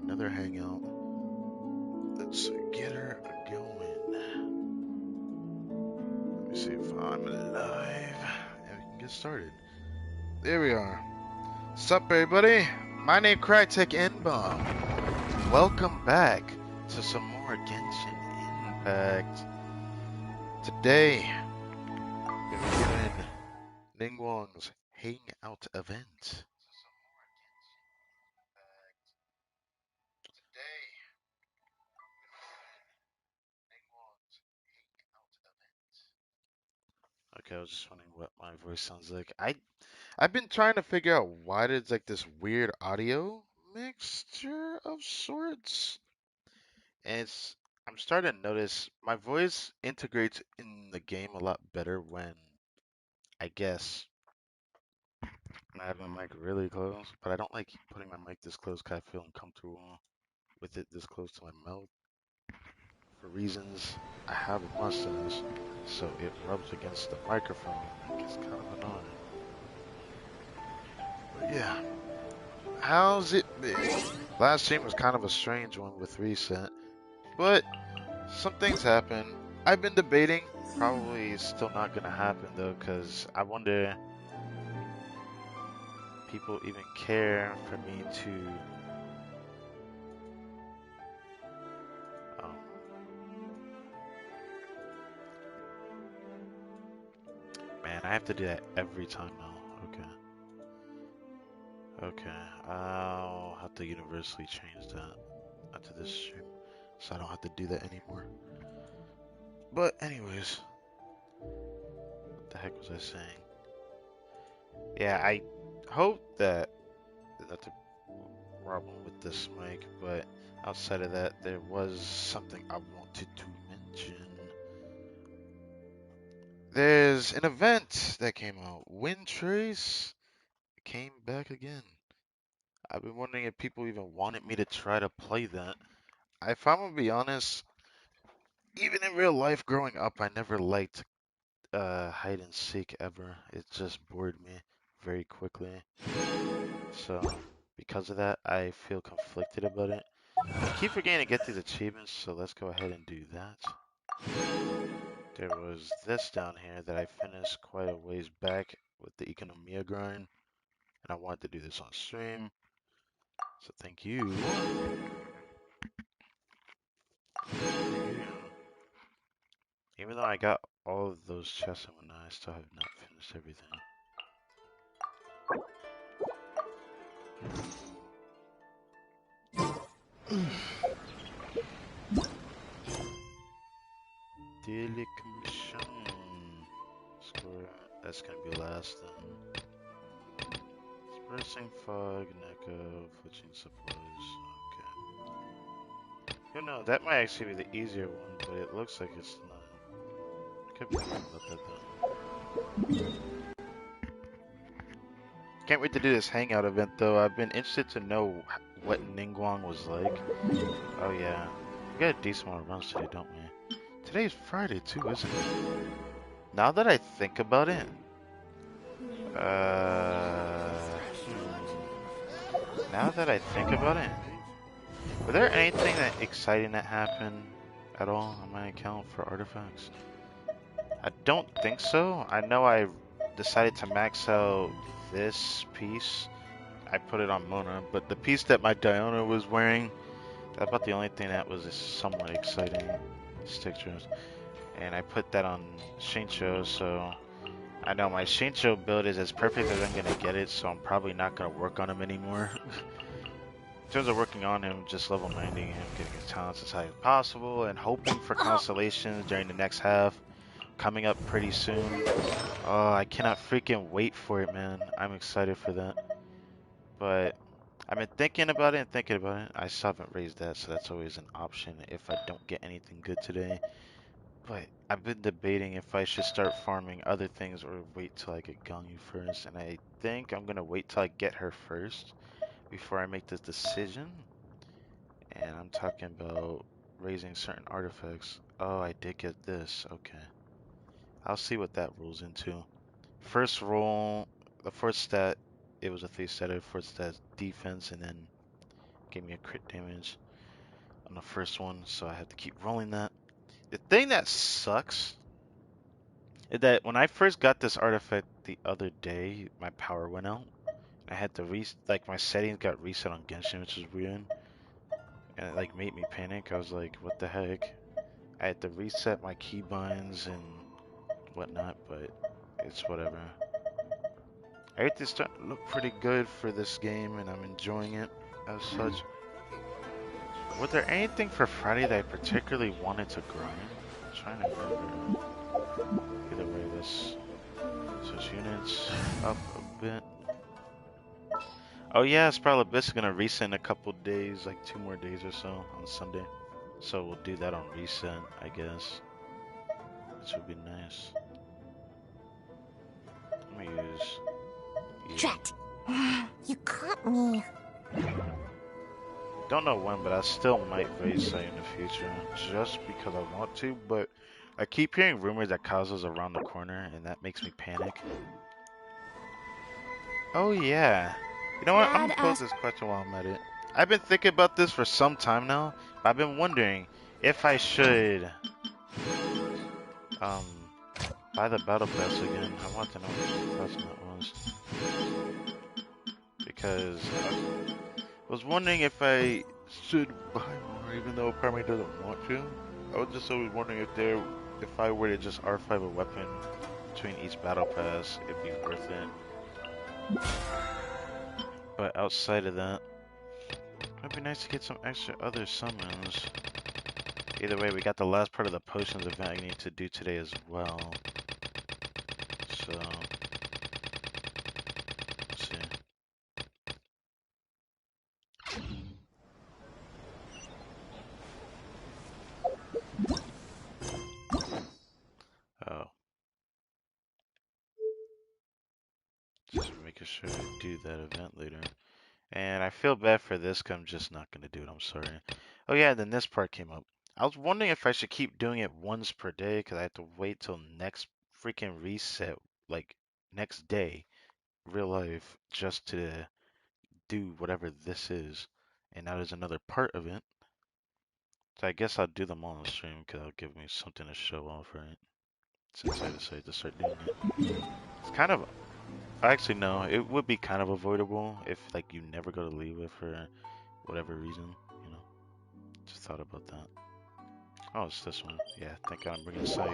another hangout. Let's get her going. Let me see if I'm live and we can get started. There we are. Sup, everybody? My name is NINGGUANG. Welcome back to some more Genshin Impact. Today, we're going to be doing NINGGUANG's Hangout event. Okay, I was just wondering what my voice sounds like. I've been trying to figure out why there's like this weird audio mixture of sorts. And I'm starting to notice my voice integrates in the game a lot better when I guess I have my mic really close, but I don't like putting my mic this close because I feel uncomfortable with it this close to my mouth for reasons I have a mustache, so it rubs against the microphone and it gets kind of annoying. But yeah, how's it been? Last stream was kind of a strange one with reset, but some things happen. I've been debating, probably still not gonna happen though, because I wonder people even care for me to um, man, I have to do that every time now. Okay, I'll have to universally change that after this stream, so I don't have to do that anymore. But anyways, what the heck was I saying? Yeah, I hope that that's a problem with this mic, but outside of that, there was something I wanted to mention. There's an event that came out. Wind Trace came back again. I've been wondering if people even wanted me to try to play that. If I'm gonna be honest, even in real life growing up, I never liked hide and seek ever. It just bored me very quickly. So because of that, I feel conflicted about it. I keep forgetting to get these achievements, so let's go ahead and do that. There was this down here that I finished quite a ways back with the Economia grind, and I wanted to do this on stream, so thank you. Even though I got all of those chests and whatnot, I still have not finished everything. Daily commission. Score. That's gonna be last then. Dispersing fog, Neko, fletching supplies. Okay. You know, that might actually be the easier one, but it looks like it's not. I could be wrong about that though. Can't wait to do this hangout event though. I've been interested to know what Ningguang was like. Oh yeah. We got a decent amount of runs today, don't we? Today's Friday too, isn't it? Now that I think about it, now that I think about it, were there anything that exciting that happened at all on my account for artifacts? I don't think so. I know I decided to max out this piece. I put it on Mona, but the piece that my Diona was wearing, that's about the only thing that was somewhat exciting. Stick drift. And I put that on Shincho, so I know my Shincho build is as perfect as I'm gonna get it, so I'm probably not gonna work on him anymore. In terms of working on him, just level 90 him, getting his talents as high as possible, and hoping for constellations during the next half. Coming up pretty soon. Oh, I cannot freaking wait for it, man. I'm excited for that. But I've been thinking about it and thinking about it. I still haven't raised that, so that's always an option if I don't get anything good today. But I've been debating if I should start farming other things or wait till I get Ganyu first. And I think I'm gonna wait till I get her first before I make this decision. And I'm talking about raising certain artifacts. Oh, I did get this. Okay. I'll see what that rolls into. First roll, the first stat, it was a 3 statter. First stat defense, and then gave me a crit damage on the first one, so I had to keep rolling that. The thing that sucks is that when I first got this artifact the other day, my power went out. I had to like my settings got reset on Genshin, which is weird, and it like made me panic. I was like, what the heck? I had to reset my keybinds and whatnot, but it's whatever. Everything's starting to look pretty good for this game, and I'm enjoying it as such. Was there anything for Friday that I particularly wanted to grind? I'm trying to remember. Either way, this switch units up a bit. Oh yeah, Spiral Abyss is gonna reset in a couple days, like 2 more days or so on Sunday. So we'll do that on reset, I guess, which would be nice. Let me use. Drat! You caught me. Don't know when, but I still might race in the future, just because I want to. But I keep hearing rumors that Kazu's around the corner, and that makes me panic. Oh yeah. You know what? I'm gonna pose this question while I'm at it. I've been thinking about this for some time now, but I've been wondering if I should buy the battle pass again. I want to know what the that was. Because I was wondering if I should buy more, even though Primary doesn't want to. I was just always wondering if I were to just R5 a weapon between each battle pass, it'd be worth it. But outside of that, it'd be nice to get some extra other summons. Either way, we got the last part of the potions event I need to do today as well. So, let's see. Oh. Just making sure to do that event later. And I feel bad for this because I'm just not going to do it. I'm sorry. Oh yeah, then this part came up. I was wondering if I should keep doing it once per day because I have to wait till next freaking reset, like next day, real life, just to do whatever this is. And now there's another part of it. So I guess I'll do them all on stream because it'll give me something to show off, right? Since I decided to start doing it. It's kind of, actually no, it would be kind of avoidable if like you never go to leave it for whatever reason, you know. Just thought about that. Oh, it's this one. Yeah, thank God I'm bringing Saya.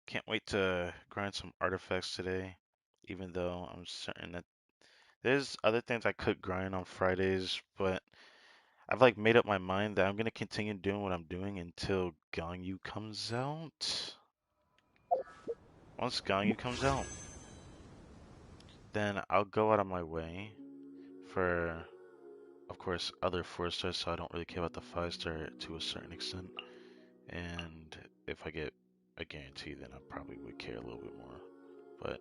Can't wait to grind some artifacts today, even though I'm certain that there's other things I could grind on Fridays, but I've like made up my mind that I'm gonna continue doing what I'm doing until Ganyu comes out. Once Ganyu comes out, then I'll go out of my way for, of course, other 4-stars, so I don't really care about the 5-star to a certain extent. And if I get a guarantee, then I probably would care a little bit more. But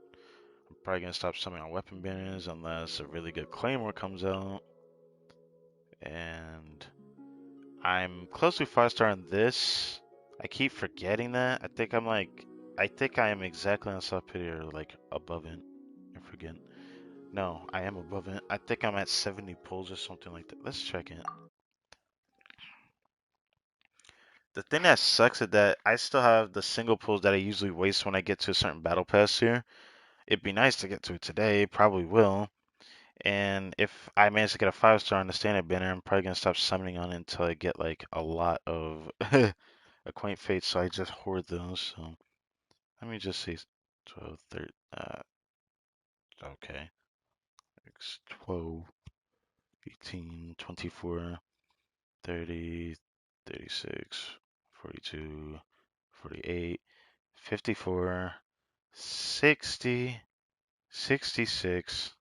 I'm probably gonna stop summoning on weapon banners unless a really good claymore comes out. And I'm close to 5-star on this. I keep forgetting that. I think I am exactly on sub pity or like above it. I forget. No, I am above it. I think I'm at 70 pulls or something like that. Let's check it. The thing that sucks is that I still have the single pulls that I usually waste when I get to a certain battle pass here. It'd be nice to get to it today, probably will. And if I manage to get a 5-star on the standard banner, I'm probably gonna stop summoning on it until I get like a lot of Acquaint Fates, so I just hoard those. So let me just see 12, 13, okay. 12, 18, 24, 30, 36, 42, 48, 54, 60, 66.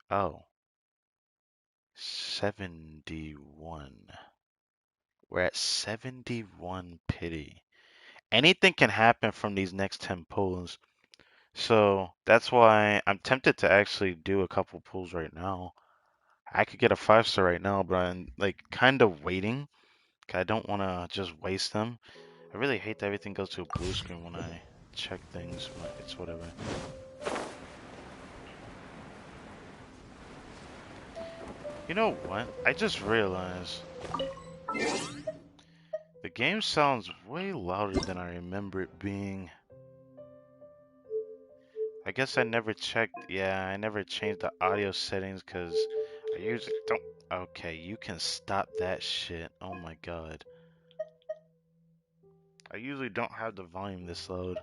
Oh, 71. We're at 71 pity. Anything can happen from these next 10 pulls. So that's why I'm tempted to actually do a couple pulls right now. I could get a 5-star right now, but I'm like kind of waiting. 'Cause I don't want to just waste them. I really hate that everything goes to a blue screen when I check things, but it's whatever. You know what? I just realized the game sounds way louder than I remember it being. I guess I never checked. Yeah, I never changed the audio settings because I usually don't. Okay, you can stop that shit. Oh my god. I usually don't have the volume this loud.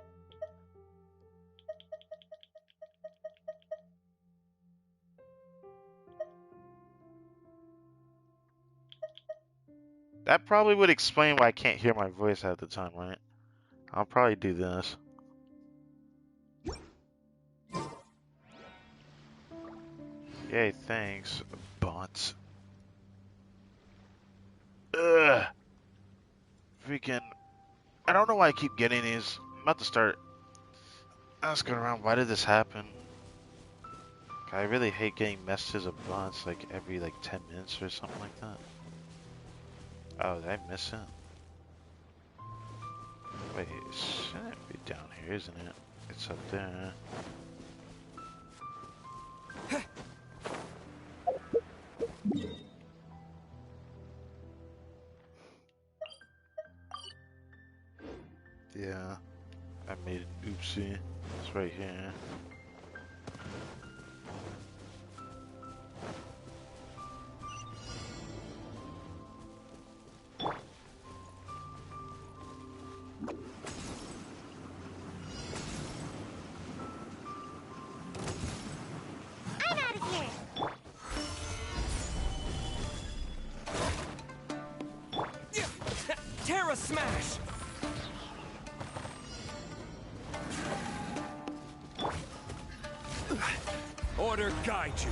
That probably would explain why I can't hear my voice at the time, right? I'll probably do this. Yay, thanks, bots. Ugh. Freaking. I don't know why I keep getting these. I'm about to start asking around, why did this happen? I really hate getting messages of bots like every 10 minutes or something like that. Oh, did I miss it? Wait, it shouldn't be down here, isn't it? It's up there. Yeah, I made an oopsie. It's right here. I'm out of here. Terra Smash! Order guide you.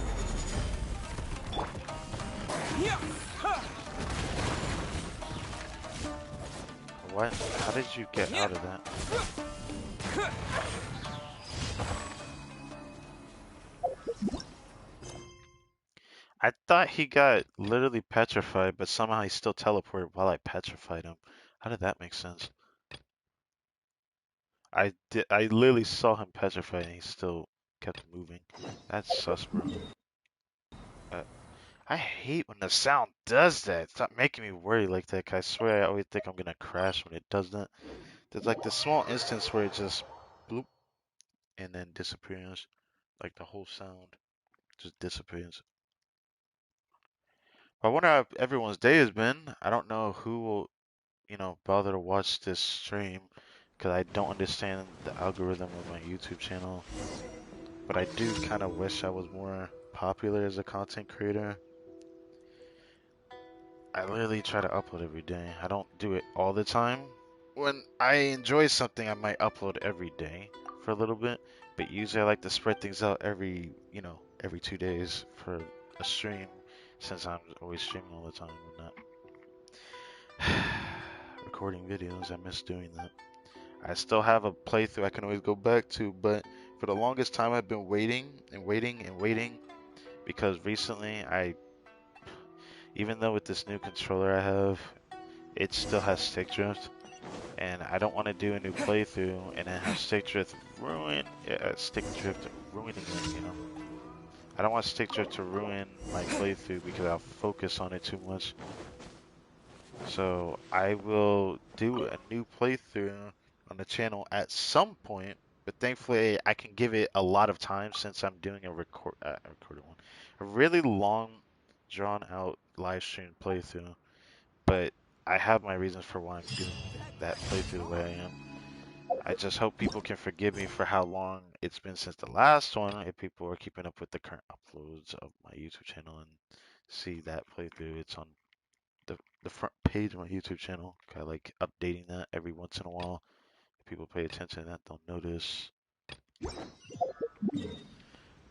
Yeah. What? How did you get out of that? I thought he got literally petrified, but somehow he still teleported while I petrified him. How did that make sense? I literally saw him petrified and he still kept moving. That's sus, bro. Uh, I hate when the sound does that. Stop making me worry like that, 'cause I swear I always think I'm gonna crash when it does that. There's like this small instance where it just bloop and then disappears. Like the whole sound just disappears. I wonder how everyone's day has been. I don't know who will, bother to watch this stream because I don't understand the algorithm of my YouTube channel. But I do kind of wish I was more popular as a content creator. I literally try to upload every day. I don't do it all the time. When I enjoy something, I might upload every day for a little bit. But usually I like to spread things out every 2 days for a stream, since I'm always streaming all the time and not recording videos. I miss doing that. I still have a playthrough I can always go back to, but for the longest time I've been waiting and waiting and waiting, because recently even though with this new controller I have, it still has stick drift, and I don't want to do a new playthrough and then have stick drift ruining it. I don't want stick drift to ruin my playthrough because I'll focus on it too much. So I will do a new playthrough on the channel at some point, but thankfully I can give it a lot of time since I'm doing a recorded one, a really long, drawn out live stream playthrough. But I have my reasons for why I'm doing that playthrough the way I am. I just hope people can forgive me for how long it's been since the last one, if people are keeping up with the current uploads of my YouTube channel and see that playthrough. It's on the front page of my YouTube channel. I like updating that every once in a while. If people pay attention to that, they'll notice.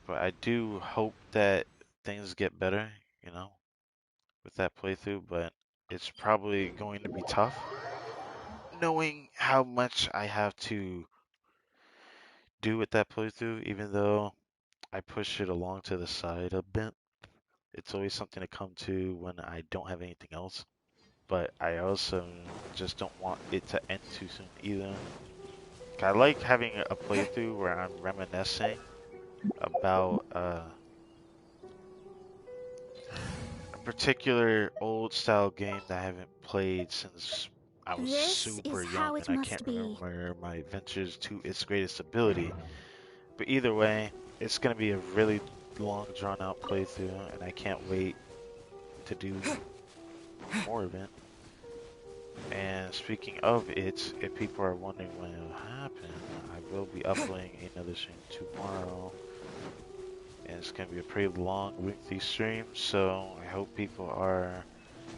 But I do hope that things get better, with that playthrough, but it's probably going to be tough knowing how much I have to do with that playthrough, even though I push it along to the side a bit. It's always something to come to when I don't have anything else. But I also just don't want it to end too soon either. I like having a playthrough where I'm reminiscing about particular old style game that I haven't played since I was This super is young how it and I can't must be. remember my adventures to its greatest ability. But either way, it's gonna be a really long drawn out playthrough and I can't wait to do more of it. And speaking of it, if people are wondering when it'll happen, I will be uploading another stream tomorrow. And it's going to be a pretty long, lengthy stream, so I hope people are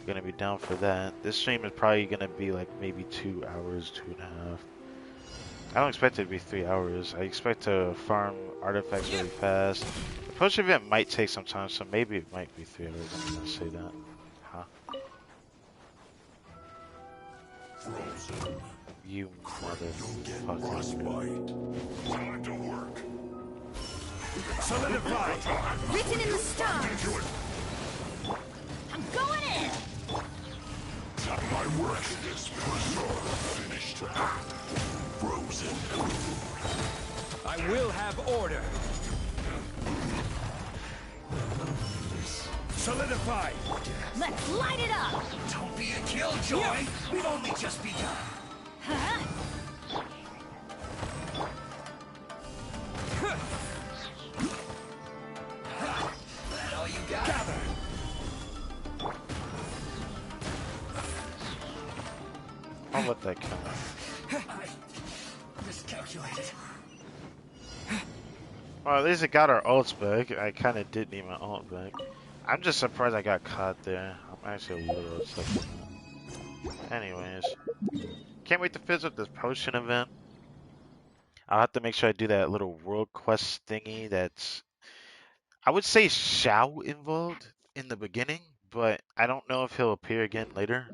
going to be down for that. This stream is probably going to be like maybe 2 hours, 2.5. I don't expect it to be 3 hours. I expect to farm artifacts really fast. The push event might take some time, so maybe it might be 3 hours. I'm going to say that. Huh? Frozen. You motherfucker. Frostbite. Time to work. Solidify. Written in the stars. I'm going in. My work is finished. Frozen. I will have order. Solidify. Let's light it up. Don't be a killjoy. We've only just begun. Huh? That all you got? Gather. I'll let that count. I miscalculated. Well, at least it got our ults back. I kind of did need my ult back. I'm just surprised I got caught there. I'm actually a little upset. Anyways, can't wait to finish up this potion event. I'll have to make sure I do that little world quest thingy that's, I would say Shao involved in the beginning, but I don't know if he'll appear again later.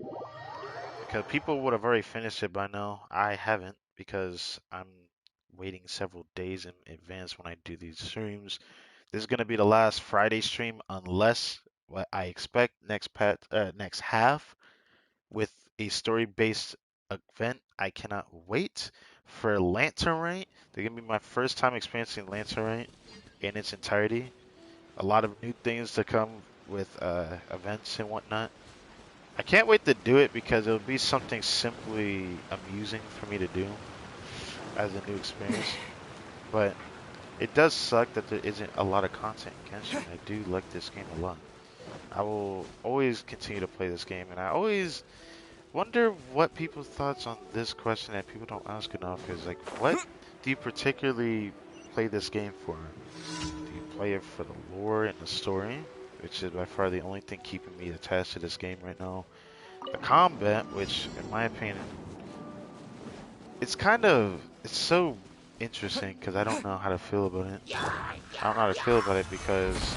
Because people would have already finished it by now. I haven't because I'm waiting several days in advance when I do these streams. This is going to be the last Friday stream unless what I expect next half with a story-based event. I cannot wait for Lantern Rite. They're going to be my first time experiencing Lantern Rite in its entirety. A lot of new things to come with events and whatnot. I can't wait to do it because it'll be something simply amusing for me to do as a new experience. But it does suck that there isn't a lot of content in Genshin. I do like this game a lot. I will always continue to play this game, and I always wonder what people's thoughts on this question that people don't ask enough is like, what do you particularly play this game for? Do you play it for the lore and the story, which is by far the only thing keeping me attached to this game right now? The combat, which in my opinion, it's so interesting because I don't know how to feel about it. I don't know how to feel about it because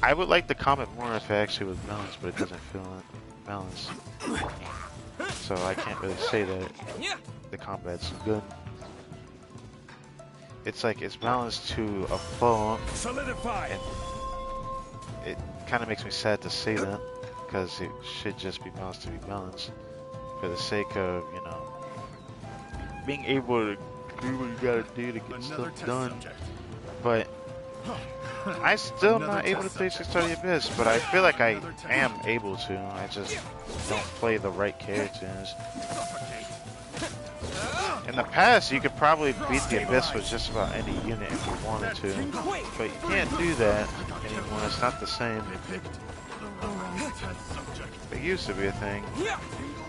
I would like the combat more if it actually was balanced, but it doesn't feel balanced. So I can't really say that the combat's good. It's like it's balanced to a fault. Solidify. And it kind of makes me sad to say that because it should just be balanced to be balanced for the sake of, you know, being able to do what you gotta do to get stuff done. But I still not able to play 630 Abyss, but I feel like I am able to. I just don't play the right characters. In the past, you could probably beat the Abyss with just about any unit if you wanted to, but you can't do that anymore. It's not the same. It used to be a thing,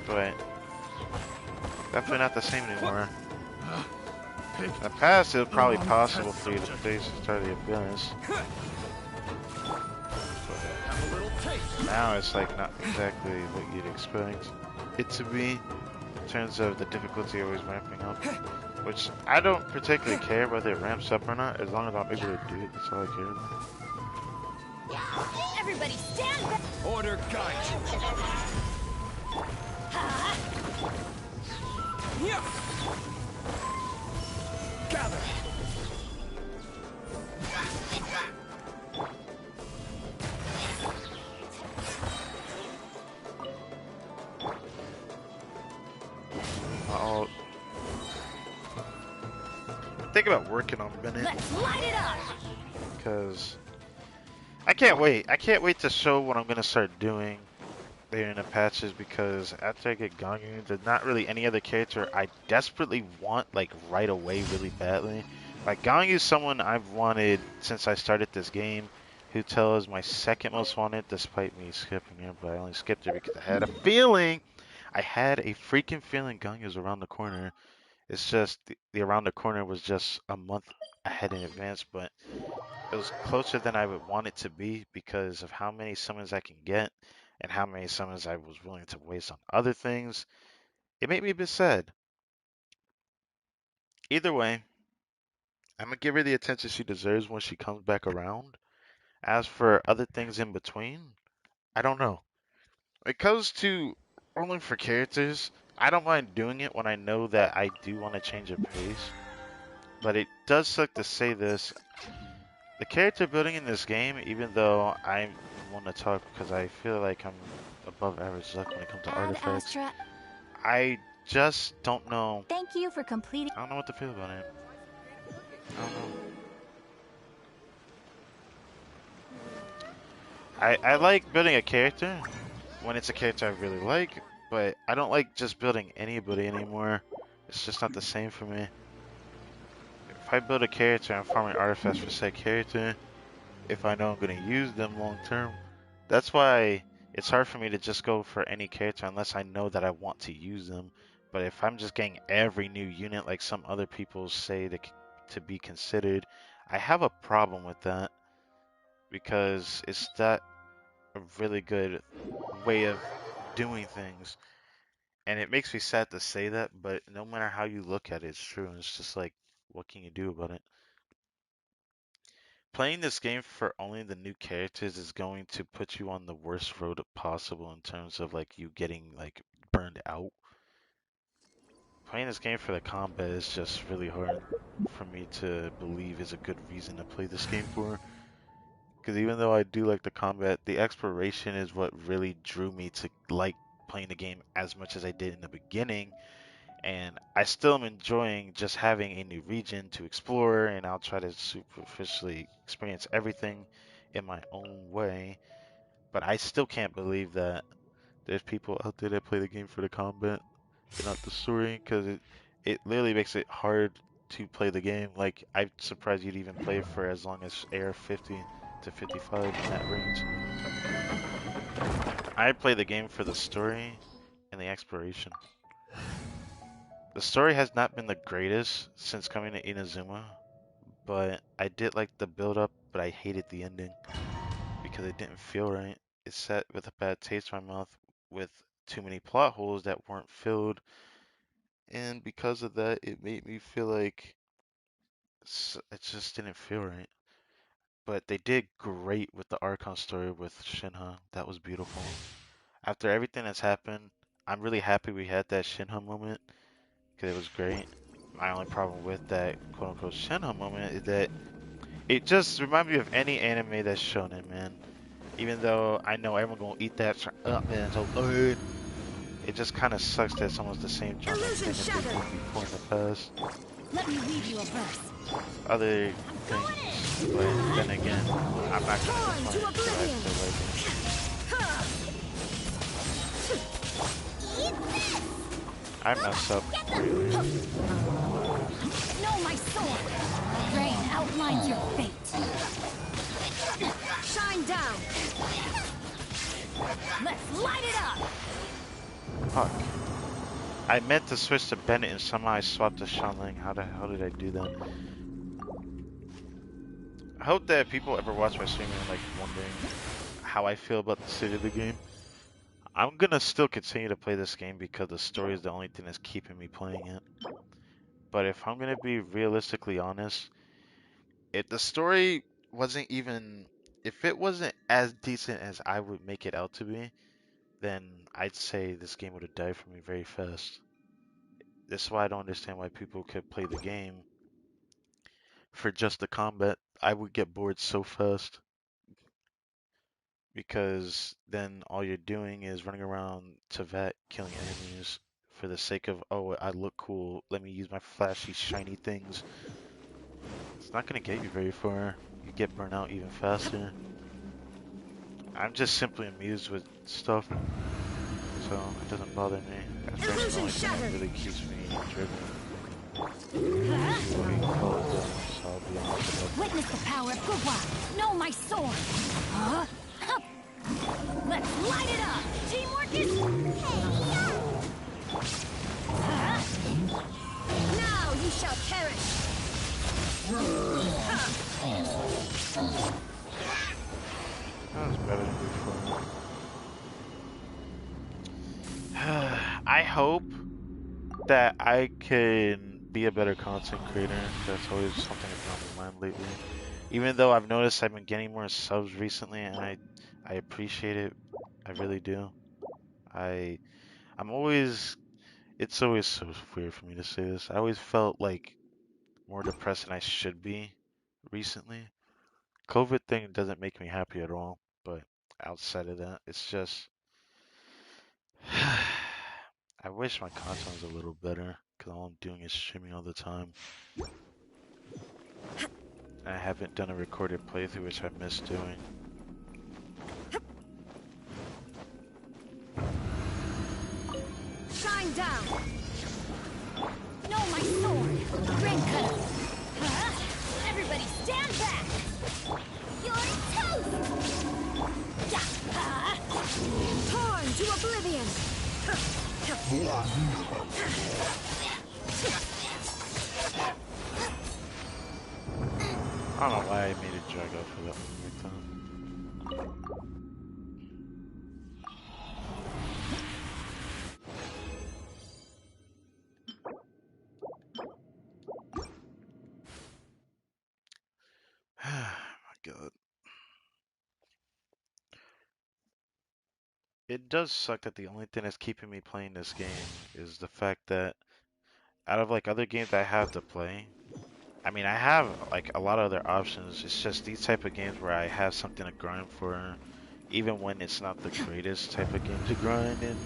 but definitely not the same anymore. In the past, it was probably possible for you to play Start the Abyss. But now it's like not exactly what you'd expect it to be in terms of the difficulty always ramping up. Which I don't particularly care whether it ramps up or not, as long as I'm able to do it, that's all I care about. Everybody stand back. Order guide you. Yeah. Gather. I'll think about working on Bennett Let's light it up. because I can't wait. I can't wait to show what I'm gonna start doing later in the patches because after I get Ganyu, there's not really any other character I desperately want like right away really badly. Like Ganyu is someone I've wanted since I started this game. Who tells my second most wanted despite me skipping it, but I only skipped it because I had a feeling. I had a freaking feeling Ganyu was around the corner. It's just the around the corner was just a month ahead in advance, but it was closer than I would want it to be because of how many summons I can get and how many summons I was willing to waste on other things. It made me a bit sad. Either way, I'm gonna give her the attention she deserves when she comes back around. As for other things in between, I don't know. When it comes to rolling for characters, I don't mind doing it when I know that I do want to change a pace. But it does suck to say this. The character building in this game, even though I want to talk because I feel like I'm above average luck when it comes to Ad artifacts, Astra, I just don't know. thank you for completing. I don't know what to feel about it. I don't know. I like building a character when it's a character I really like, but I don't like just building anybody anymore. It's just not the same for me. If I build a character, I'm farming artifacts for said character. If I know I'm going to use them long term. That's why it's hard for me to just go for any character unless I know that I want to use them. But if I'm just getting every new unit like some other people say to be considered, I have a problem with that because it's that a really good way of doing things. And it makes me sad to say that, but no matter how you look at it, it's true. It's just like, what can you do about it? Playing this game for only the new characters is going to put you on the worst road possible in terms of like you getting like burned out. Playing this game for the combat is just really hard for me to believe is a good reason to play this game for. Because even though I do like the combat, the exploration is what really drew me to like playing the game as much as I did in the beginning. And I still am enjoying just having a new region to explore, and I'll try to superficially experience everything in my own way. But I still can't believe that there's people out there that play the game for the combat and not the story, because it literally makes it hard to play the game. Like, I'm surprised you'd even play for as long as AR 50 to 55 in that range. I play the game for the story and the exploration. The story has not been the greatest since coming to Inazuma, but I did like the build up, but I hated the ending because it didn't feel right. It set with a bad taste in my mouth with too many plot holes that weren't filled, and because of that, it made me feel like it just didn't feel right. But they did great with the Archon story with Shinha. That was beautiful. After everything that's happened, I'm really happy we had that Shinha moment because it was great. My only problem with that quote unquote Shinha moment is that it just reminds me of any anime that's shonen, man. Even though I know everyone gonna eat that up and so it just kind of sucks that it's almost the same genre Illusion thing that they shattered. did before in the past. Let me read you a verse. Other Going things, in. but then again, I'm not gonna Born to complain because I oblivion. still like it. Eat this. I mess up greatly. Know my sword. Rain outlines your fate. Shine down. Let's light it up. Fuck. I meant to switch to Bennett and somehow I swapped to Shanling. How the hell did I do that? I hope that people ever watch my stream and like wondering how I feel about the state of the game. I'm gonna still continue to play this game because the story is the only thing that's keeping me playing it. But if I'm gonna be realistically honest, if the story wasn't even, if it wasn't as decent as I would make it out to be, then I'd say this game would have died for me very fast. That's why I don't understand why people could play the game for just the combat. I would get bored so fast because then all you're doing is running around Tevat killing enemies for the sake of, oh, I look cool, let me use my flashy, shiny things. It's not gonna get you very far. You get burnt out even faster. I'm just simply amused with stuff, so it doesn't bother me. That's the Illusion only thing that shattered. really keeps me driven. Huh? See what he calls them, so I'll be honest about that. Witness the power of Gugwa. Know my sword. Huh? Hup. Let's light it up. Teamwork is... Huh? Now you shall perish. That was better than before. I hope that I can be a better content creator. That's always something that's been on my mind lately. Even though I've noticed I've been getting more subs recently, and I appreciate it. I really do. I'm always. It's always so weird for me to say this. I always felt like more depressed than I should be recently. COVID thing doesn't make me happy at all, but outside of that, it's just I wish my content was a little better because all I'm doing is streaming all the time. I haven't done a recorded playthrough, which I miss doing. Shine down. Know my sword. Ring cutter. Huh? Everybody stand back. You're toast. Yeah. Huh? Torn to oblivion. I don't know why I made it drag out for that one like that. My God. It does suck that the only thing that's keeping me playing this game is the fact that out of like other games I have to play, I mean I have like a lot of other options. It's just these type of games where I have something to grind for, even when it's not the greatest type of game to grind in.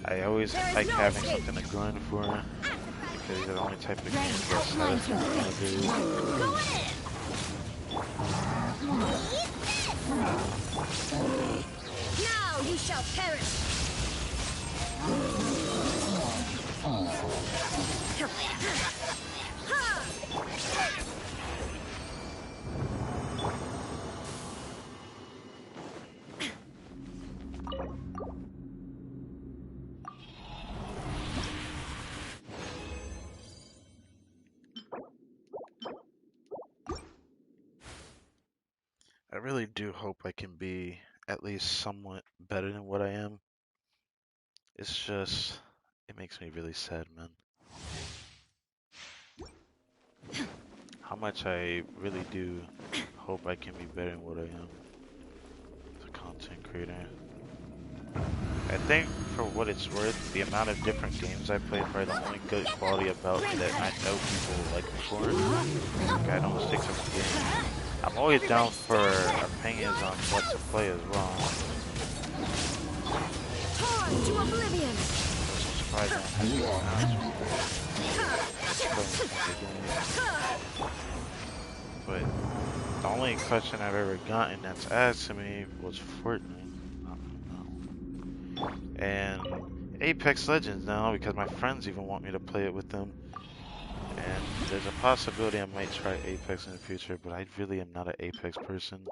I always There is like no having escape. something to grind for because these are the only type of Rain games that outlines your satisfy fate. my Going in. Now you shall perish. I really do hope I can be at least somewhat better than what I am. It's just, it makes me really sad, man. How much I really do hope I can be better than what I am as a content creator. I think for what it's worth, the amount of different games I play, probably the only good quality about me that I know people like me for. Like I don't stick to one game. I'm always down for opinions on what to play as well. Torn to oblivion. Which I'm surprised I don't have to But the only question I've ever gotten that's asked to me was Fortnite. I don't know. And Apex Legends now because my friends even want me to play it with them. And there's a possibility I might try Apex in the future, but I really am not an Apex person.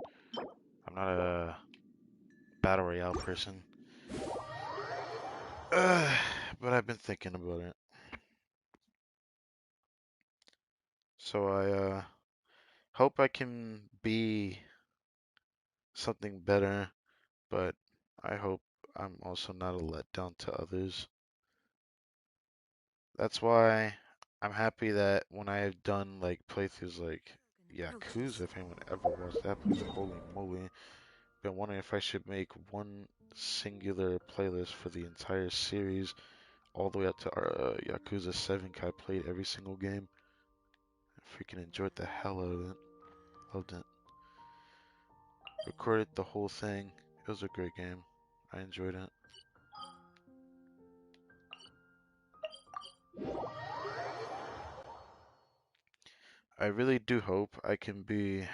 I'm not a Battle Royale person. But I've been thinking about it. So I hope I can be something better, but I hope I'm also not a letdown to others. That's why I'm happy that when I have done like playthroughs like Yakuza, if anyone ever watched that playthrough, holy moly, been wondering if I should make one singular playlist for the entire series all the way up to Yakuza 7, 'cause I played every single game. I freaking enjoyed the hell out of it. Loved it. Recorded the whole thing. It was a great game. I enjoyed it. I really do hope I can be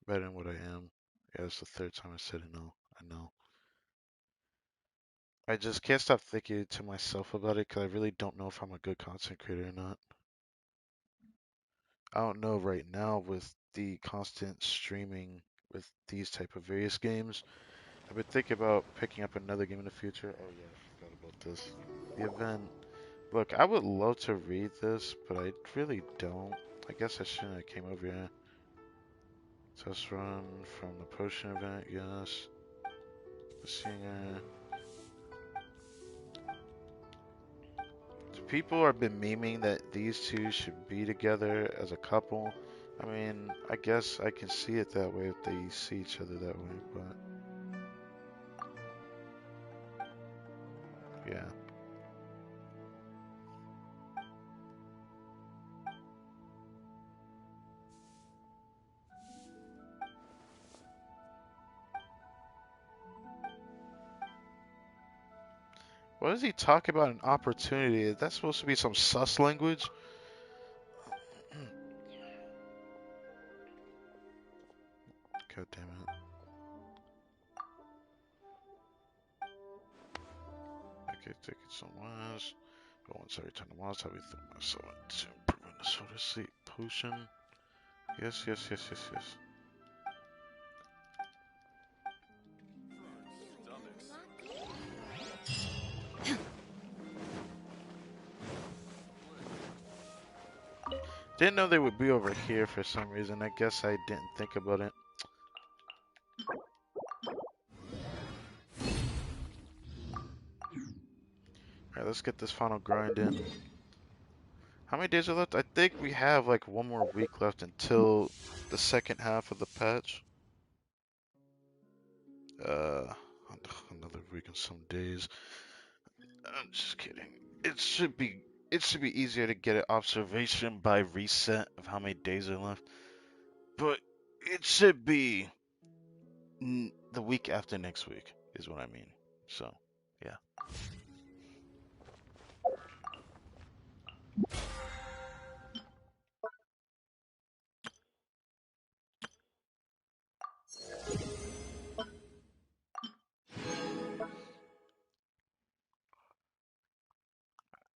better than what I am. Yeah, it's the third time I said it now. I know. I just can't stop thinking to myself about it because I really don't know if I'm a good content creator or not. I don't know right now with the constant streaming with these type of various games. I've been thinking about picking up another game in the future. Oh yeah, I forgot about this. The event. Look, I would love to read this, but I really don't. I guess I shouldn't have came over here. Test run from the potion event, yes. The singer. People have been memeing that these two should be together as a couple. I mean, I guess I can see it that way if they see each other that way, but yeah. What does he talk about an opportunity? Is that supposed to be some sus language? God damn it. Okay, take it somewhere else. But once I return to Mars, I'll be throwing myself into improving the soda sleep potion. Yes, yes, yes, yes, yes. Didn't know they would be over here for some reason. I guess I didn't think about it. Alright, let's get this final grind in. How many days are left? I think we have like one more week left until the second half of the patch. Another week and some days. I'm just kidding. It should be easier to get an observation by reset of how many days are left. But it should be the week after next week is what I mean. So, yeah.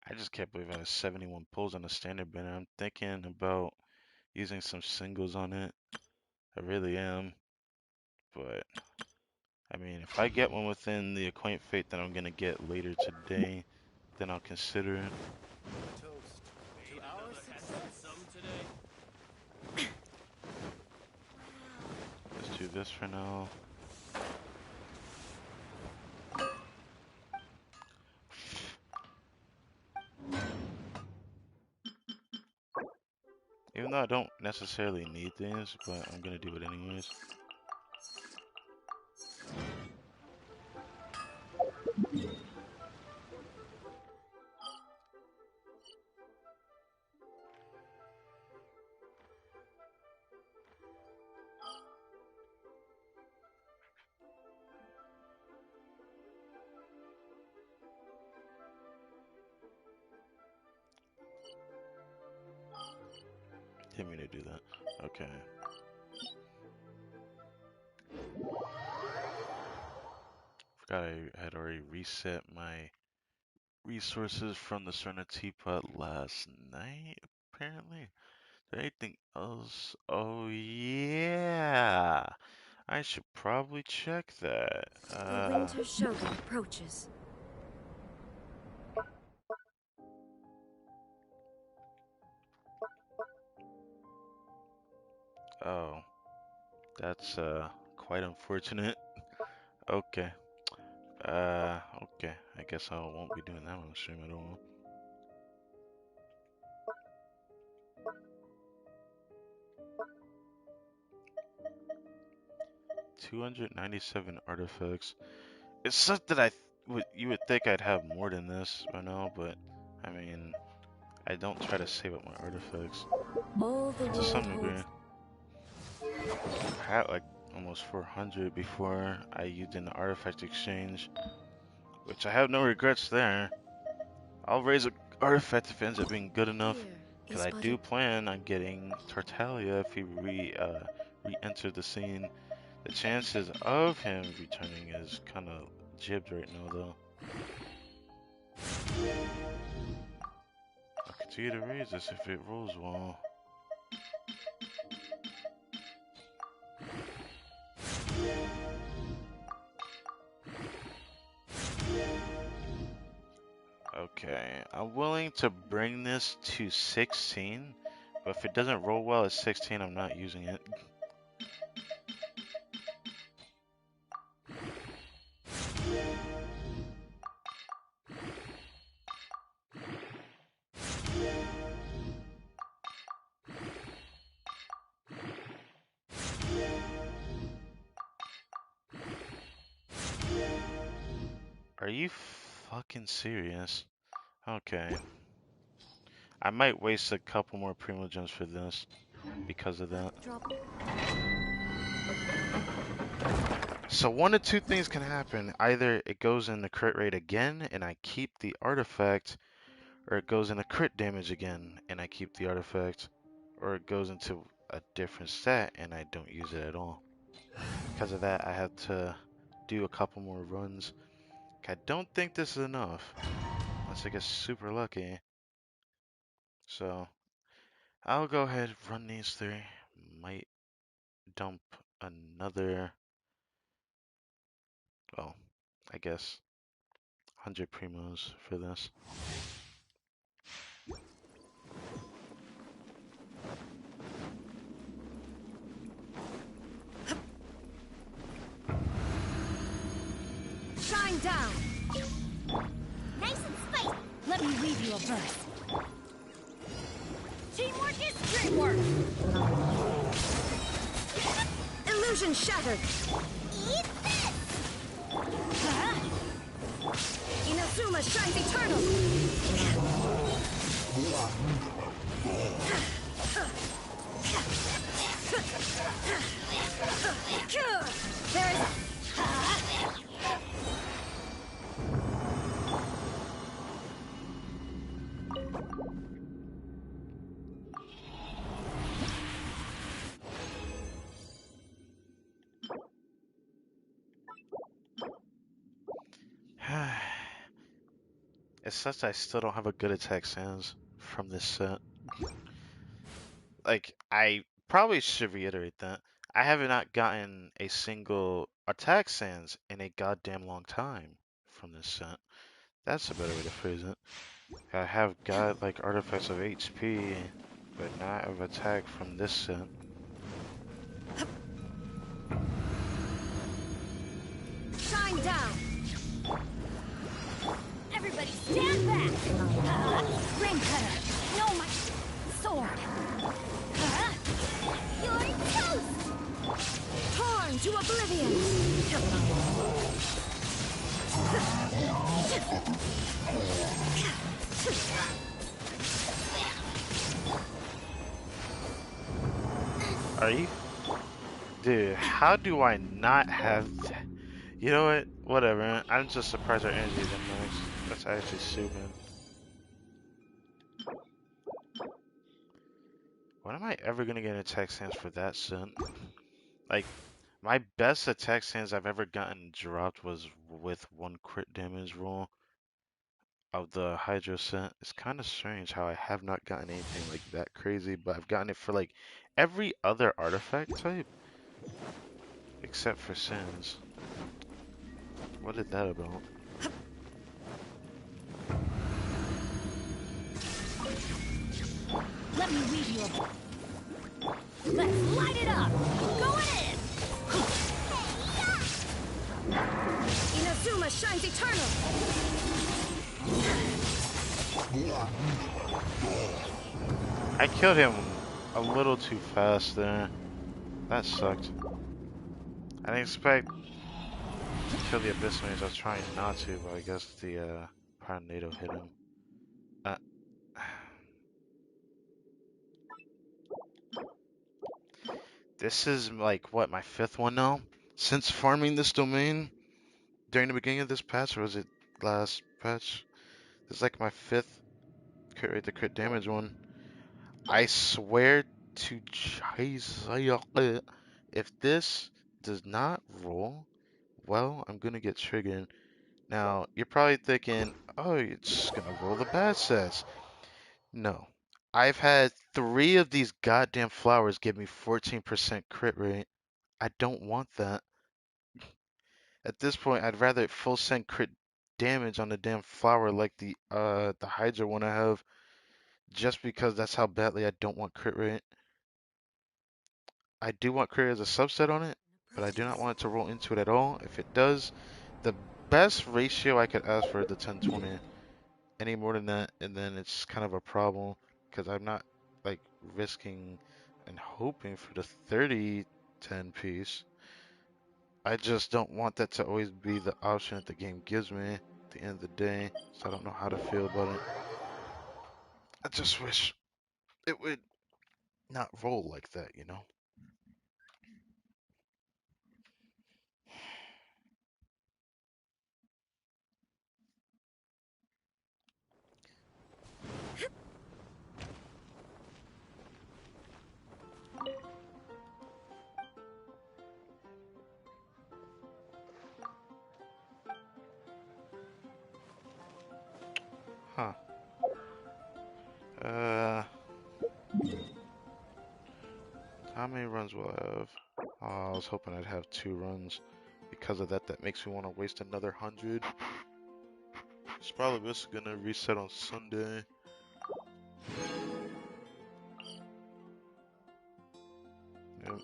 I just can't believe I have 71 pulls on the standard banner. I'm thinking about using some singles on it. I really am. But, I mean, if I get one within the Acquaint Fate that I'm going to get later today, then I'll consider it. Let's do this for now. Even though I don't necessarily need these, but I'm going to do it anyways. Didn't mean to do that. Okay. Forgot I had already reset my resources from the Cerna Teapot last night, apparently. Is there anything else? Oh, yeah. I should probably check that. The Winter Shogun approaches. Oh, that's quite unfortunate. Okay. Okay. I guess I won't be doing that on the stream at all. $297 artifacts. It's such that you would think I'd have more than this by now, but I mean, I don't try to save up my artifacts All the to some world degree. I had like almost 400 before I used in the artifact exchange, which I have no regrets there. I'll raise an artifact if it ends up being good enough, because I do plan on getting Tartaglia if he re-entered the scene. The chances of him returning is kind of jibbed right now, though. I'll continue to raise this if it rolls well. Okay, I'm willing to bring this to 16, but if it doesn't roll well at 16, I'm not using it. Are you fucking serious? Okay. I might waste a couple more Primo Gems for this because of that. So one of two things can happen. Either it goes in the crit rate again and I keep the artifact, or it goes into crit damage again and I keep the artifact, or it goes into a different stat and I don't use it at all. Because of that, I have to do a couple more runs. I don't think this is enough, unless I get super lucky. So I'll go ahead and run these three. Might dump another, well, I guess 100 primos for this. Shine down. Nice and spicy. Let me read you a verse. Teamwork is great work. Illusion shattered. Eat this. Inazuma shines eternal. There is. It sucks I still don't have a good attack sans from this set. Like, I probably should reiterate that. I have not gotten a single attack sans in a goddamn long time from this set. That's a better way to phrase it. I have got like artifacts of HP, but not of attack from this set. Shine down. Everybody stand back. Ring cutter. No, my sword. You're toast. Torn to oblivion. Are you? Dude, how do I not have... You know what? Whatever. I'm just surprised our energy is max. That's actually stupid. When am I ever gonna get an attack stance for that set? Like, my best attack stance I've ever gotten dropped was with one crit damage roll of the Hydro set. It's kind of strange how I have not gotten anything like that crazy, but I've gotten it for like every other artifact type except for Sins. What is that about? Let me read you a... Let's light it up. Going in. Inazuma shines eternal. I killed him a little too fast there. That sucked. I didn't expect to kill the Abyss Mage. I was trying not to, but I guess the Tornado hit him. This is like, what, my 5th one now? Since farming this domain during the beginning of this patch, or was it last patch? This is like my 5th crit rate, the crit damage one. I swear to Jesus, if this does not roll, well, I'm gonna get triggered. Now, you're probably thinking, oh, you're just gonna roll the bad sets. No. I've had 3 of these goddamn flowers give me 14% crit rate. I don't want that. At this point, I'd rather it full send crit damage on the damn flower like the Hydra one I have, just because that's how badly I don't want crit rate. I do want crit as a subset on it, but I do not want it to roll into it at all. If it does, the best ratio I could ask for is the 10-20. Any more than that, and then it's kind of a problem because I'm not like risking and hoping for the 30-10 piece. I just don't want that to always be the option that the game gives me at the end of the day, so I don't know how to feel about it. I just wish it would not roll like that, you know? Huh. Uh, how many runs will I have? Oh, I was hoping I'd have 2 runs. Because of that, that makes me want to waste another 100. It's probably just gonna reset on Sunday. Yep.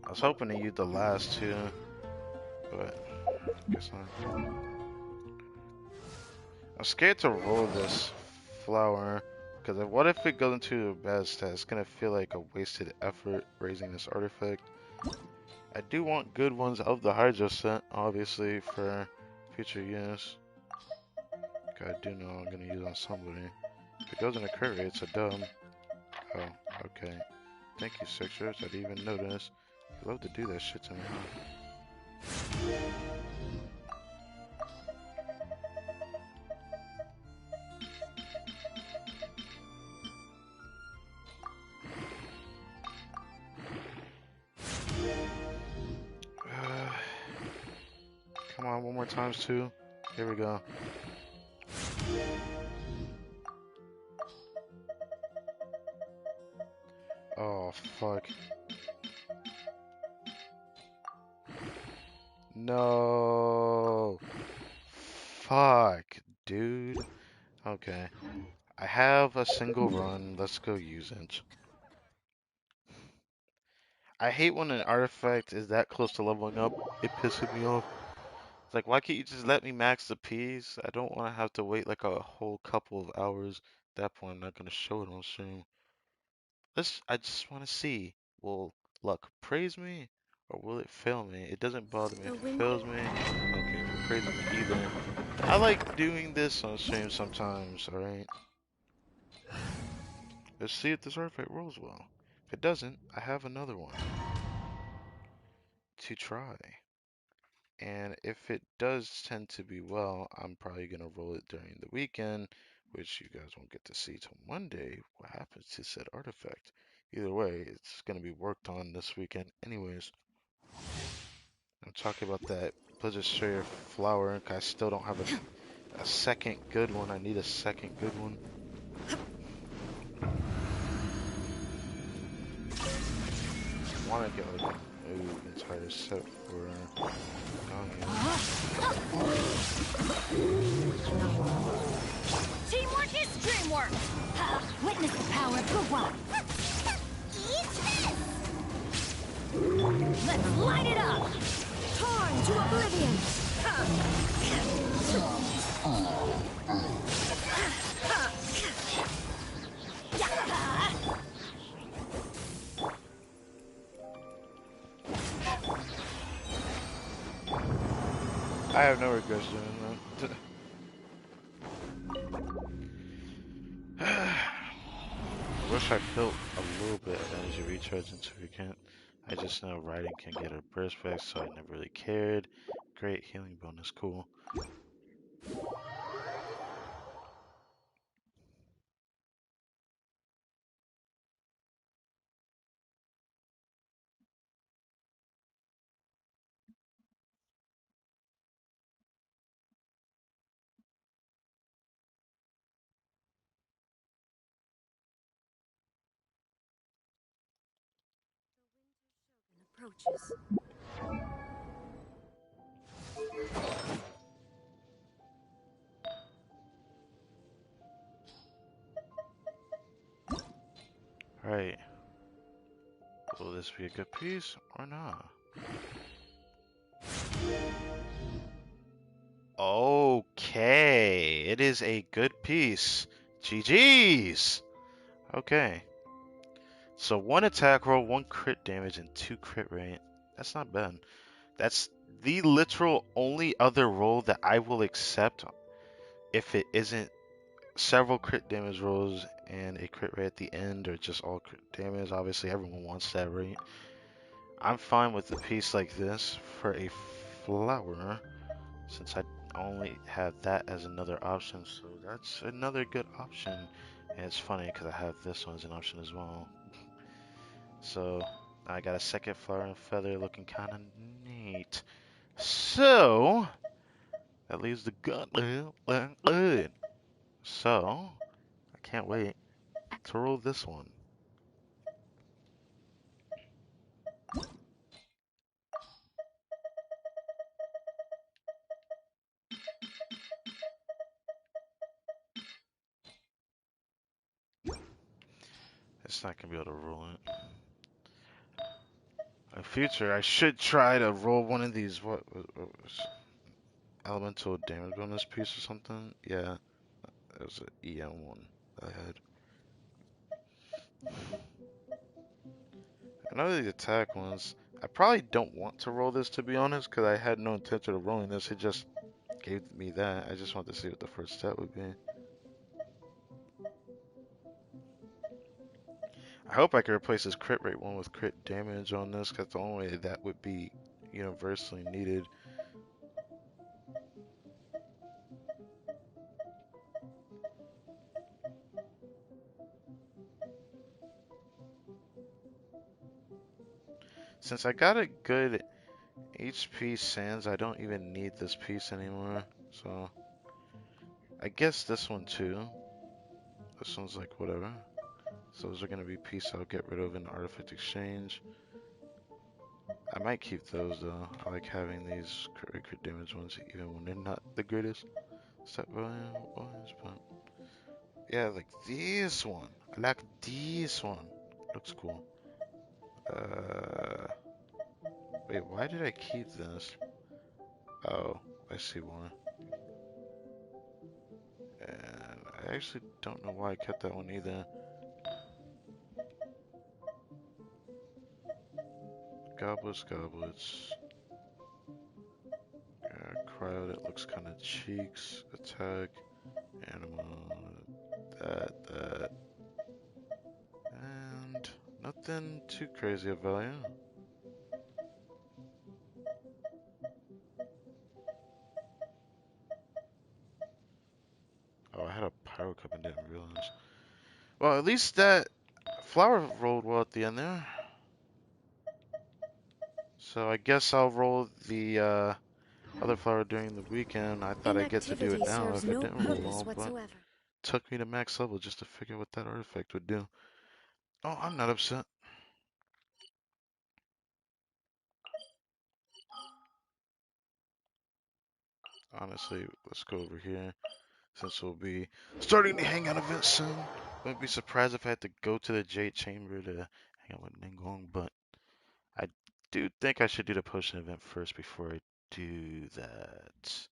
I was hoping to use the last 2, but guess not. I'm scared to roll this flower, because what if it goes into a bad stat? It's gonna feel like a wasted effort raising this artifact. I do want good ones of the Hydra set, obviously, for future use. I do know I'm gonna use on somebody. If it goes in a crit rate, it's a dub. Oh, okay. Thank you, Sixers. I didn't even notice. You love to do that shit to me, huh? Come on, one more times too. Here we go. Oh, fuck. No. Fuck, dude. Okay. I have a single run. Let's go use it. I hate when an artifact is that close to leveling up. It pisses me off. It's like, why can't you just let me max the P's? I don't want to have to wait like a whole couple of hours. At that point, I'm not going to show it on stream. I just want to see, will luck praise me or will it fail me? It doesn't bother me if it fails me. Okay, if it praises me either. I like doing this on stream sometimes, alright? Let's see if this artifact rolls well. If it doesn't, I have another one to try. And if it does tend to be well, I'm probably going to roll it during the weekend, which you guys won't get to see till Monday what happens to said artifact. Either way, it's going to be worked on this weekend anyways. I'm talking about that Blizzard Strayer flower. I still don't have a second good one. I need a second good one. I want to get like a new entire set for Teamwork is dreamwork. Witness the power of good one. Let's light it up. Torn to oblivion. I have no regrets doing that. I wish I built a little bit of energy recharge into Weekend. I just know riding can get a burst back, so I never really cared. Great healing bonus, cool. approaches. Right. Will this be a good piece or not? Okay, it is a good piece. GG's. Okay. So 1 attack roll, 1 crit damage, and 2 crit rate. That's not bad. That's the literal only other roll that I will accept if it isn't several crit damage rolls and a crit rate at the end, or just all crit damage. Obviously, everyone wants that, right? I'm fine with a piece like this for a flower, since I only have that as another option, so that's another good option. And it's funny because I have this one as an option as well. So I got a second flower and feather looking kind of neat. So that leaves the gauntlet. So I can't wait to roll this one. It's not gonna be able to roll it. In future, I should try to roll one of these. What was elemental damage bonus piece or something? Yeah, it was an EM one I had. I know the attack ones. I probably don't want to roll this, to be honest, because I had no intention of rolling this. It just gave me that. I just wanted to see what the first step would be. I hope I can replace this crit rate one with crit damage on this, because the only way that would be universally needed. Since I got a good HP sans, I don't even need this piece anymore. So I guess this one too. This one's like whatever. So those are gonna be pieces I'll get rid of in artifact exchange. I might keep those though. I like having these crit damage ones even when they're not the greatest set value ones, but yeah, like this one. I like this one. Looks cool. Wait, why did I keep this? Oh, I see why. And I actually don't know why I kept that one either. Goblets. Cryo that looks kind of cheeks. Attack. Animal. That. And nothing too crazy of value. Oh, I had a pyro cup and didn't realize. Well, at least that flower rolled well at the end there. So I guess I'll roll the other flower during the weekend. I thought I'd get to do it Inactivity now serves if it no didn't roll purpose well, but whatsoever. took me to max level just to figure what that artifact would do. Oh, I'm not upset. Honestly, let's go over here since we'll be starting the hangout event soon. Wouldn't be surprised if I had to go to the Jade Chamber to hang out with NINGGUANG, but I do think I should do the potion event first before I do that.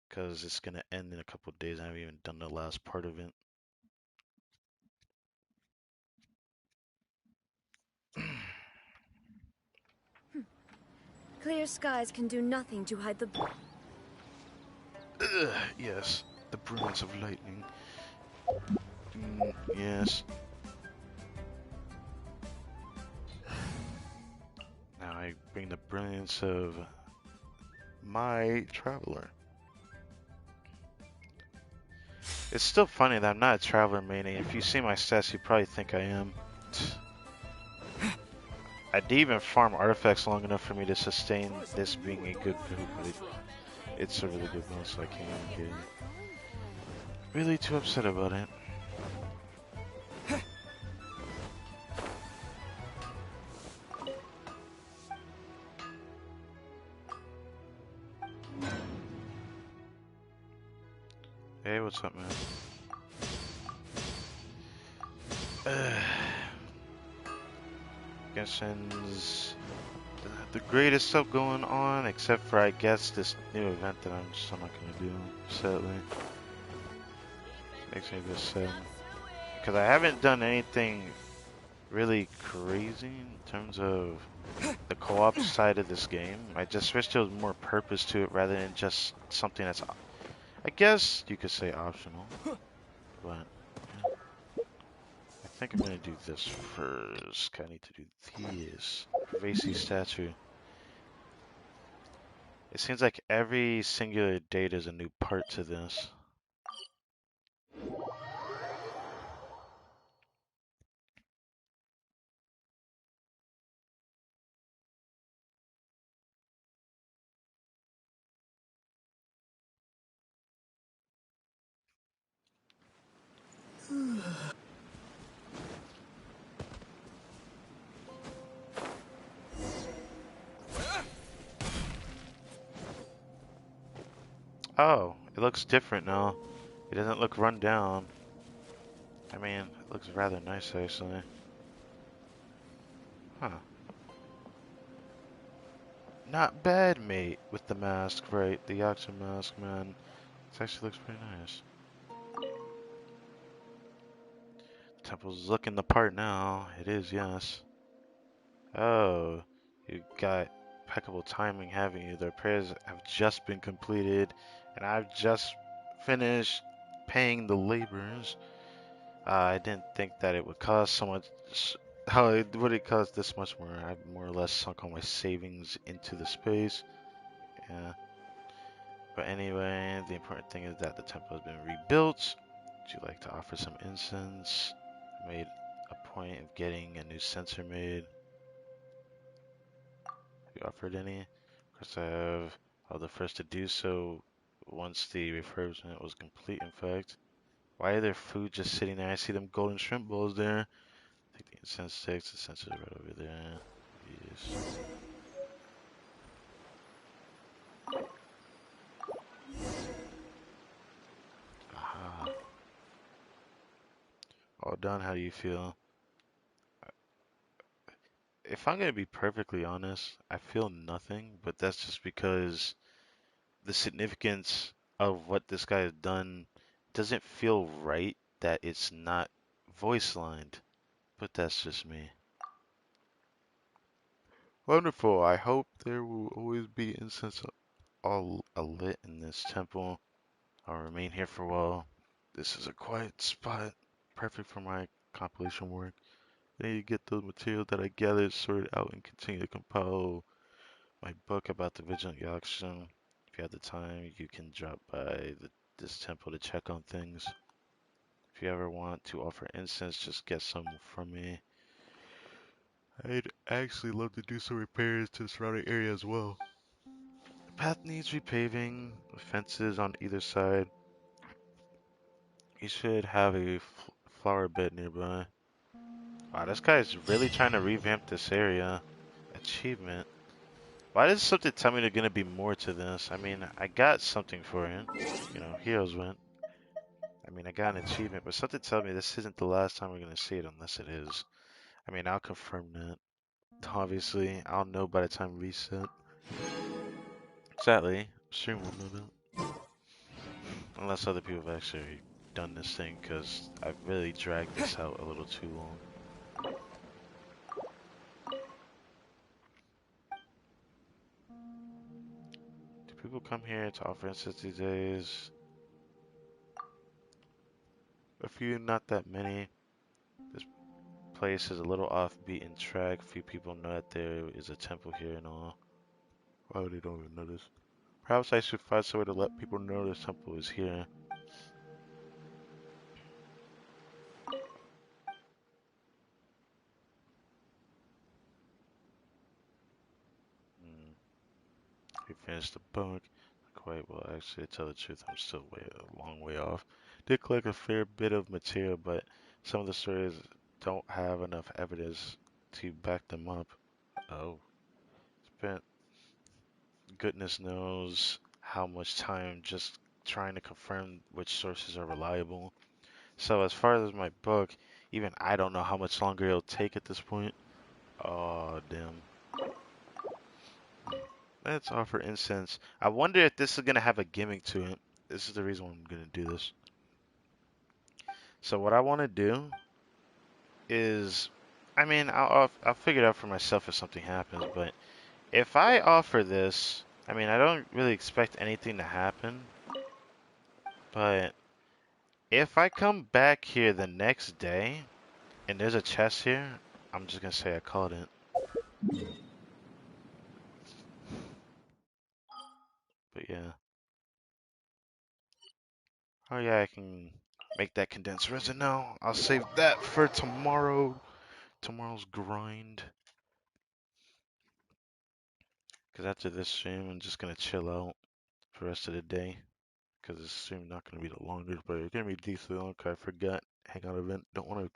Because it's going to end in a couple of days. I haven't even done the last part of it. Clear skies can do nothing to hide the... Yes, the brilliance of lightning. Yes. Now I bring the brilliance of my traveler. It's still funny that I'm not a traveler mainly. If you see my stats, you probably think I am. I didn't even farm artifacts long enough for me to sustain this being a good build, but it's a really good build, so I can't even get really too upset about it. Hey, what's up, man? Genshin's the greatest stuff going on, except for I guess this new event that I'm just not gonna do, sadly. Makes me a bit sad. Because I haven't done anything really crazy in terms of the co-op side of this game. I just wish there was more purpose to it rather than just something that's, I guess you could say optional. But yeah. I think I'm gonna do this first. I need to do this. Pervasive statue. It seems like every singular date is a new part to this. Oh, it looks different now. It doesn't look run down. I mean, it looks rather nice actually. Huh. Not bad, mate, with the mask, right? The Yakuza mask, man. It actually looks pretty nice. Temple's looking the part now. It is, yes. Oh, you got impeccable timing, haven't you? The repairs have just been completed, and I've just finished paying the laborers. I didn't think that it would cost so much. How would it cost this much more? I've more or less sunk all my savings into the space. Yeah. But anyway, the important thing is that the temple has been rebuilt. Would you like to offer some incense? I made a point of getting a new censer made. Have you offered any? Of course, I have. I was the first to do so once the refurbishment was complete, in fact. Why are there food just sitting there? I see them golden shrimp bowls there. Take the incense sticks, the censer's right over there. Yes. Aha. All done, how do you feel? If I'm gonna be perfectly honest, I feel nothing, but that's just because the significance of what this guy has done doesn't feel right that it's not voice lined. But that's just me. Wonderful. I hope there will always be incense all lit in this temple. I'll remain here for a while. This is a quiet spot, perfect for my compilation work. I need to get those materials that I gathered sorted out and continue to compile my book about the Vigilant Yakshan. If you have the time, you can drop by this temple to check on things. If you ever want to offer incense, just get some from me. I'd actually love to do some repairs to the surrounding area as well. The path needs repaving, fences on either side. You should have a flower bed nearby. Wow, this guy's really trying to revamp this area. Achievement. Why does something tell me there's gonna be more to this? I mean, I got something for it. You know, Heroes went. I mean, I got an achievement, but something tells me this isn't the last time we're gonna see it unless it is. I mean, I'll confirm that. Obviously, I'll know by the time reset. Sadly, stream won't know that. Unless other people have actually done this thing, because I've really dragged this out a little too long. Do people come here to offer incense these days? A few, not that many. This place is a little off beaten track. Few people know that there is a temple here and all. Why would they don't even notice? Perhaps I should find some way to let people know this temple is here. Hmm. We finished the book. Not quite well, actually, to tell the truth, I'm still a long way off. Did collect a fair bit of material, but some of the stories don't have enough evidence to back them up. Oh, spent goodness knows how much time just trying to confirm which sources are reliable. So as far as my book, even I don't know how much longer it'll take at this point. Oh, damn. Let's offer incense. I wonder if this is gonna have a gimmick to it. This is the reason why I'm gonna do this. So what I want to do is, I mean, I'll figure it out for myself if something happens. But if I offer this, I mean, I don't really expect anything to happen. But if I come back here the next day and there's a chest here, I'm just gonna say I called it. But yeah. Oh yeah, I can make that condensed resin now. I'll save that for tomorrow. Tomorrow's grind. Because after this stream, I'm just gonna chill out for the rest of the day. Because this stream's not gonna be the longest, but it's gonna be decently long. Cause I forgot Hangout event. Don't want to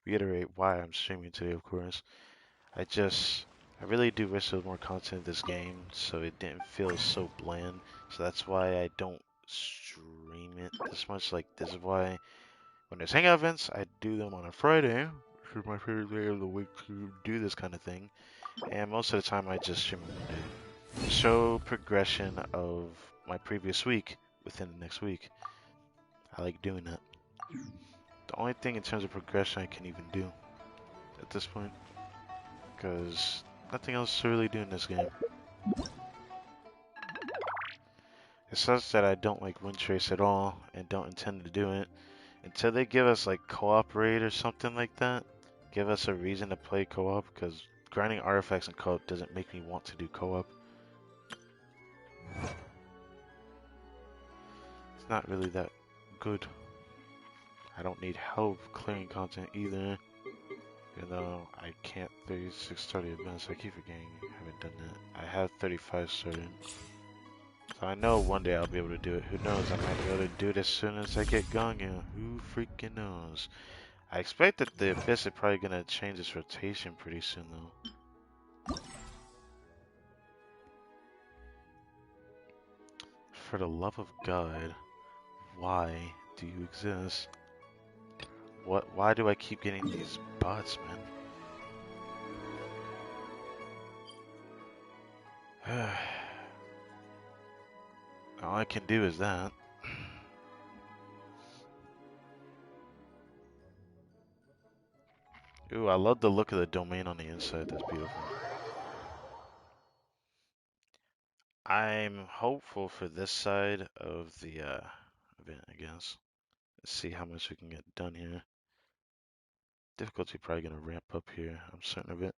reiterate why I'm streaming today, of course. I really do wish there was more content in this game, so it didn't feel so bland. So that's why I don't stream it this much. Like, this is why when there's hangout events, I do them on a Friday, which is my favorite day of the week to do this kind of thing. And most of the time, I just stream Monday. Show progression of my previous week within the next week. I like doing that. The only thing in terms of progression I can even do at this point, because nothing else to really do in this game. It sucks that I don't like Wind Trace at all and don't intend to do it until they give us like co-operate or something like that. Give us a reason to play co-op, because grinding artifacts in co-op doesn't make me want to do co-op. It's not really that good. I don't need help clearing content either. Even though I can't 36 started advanced, I keep forgetting I haven't done that. I have 35 started. So I know one day I'll be able to do it. Who knows, I might be able to do it as soon as I get going. Who freaking knows? I expect that the Abyss is probably going to change its rotation pretty soon though. For the love of God, why do you exist? Why do I keep getting these bots, man? All I can do is that. Ooh, I love the look of the domain on the inside. That's beautiful. I'm hopeful for this side of the event, I guess. Let's see how much we can get done here. Difficulty probably gonna ramp up here. I'm certain of it.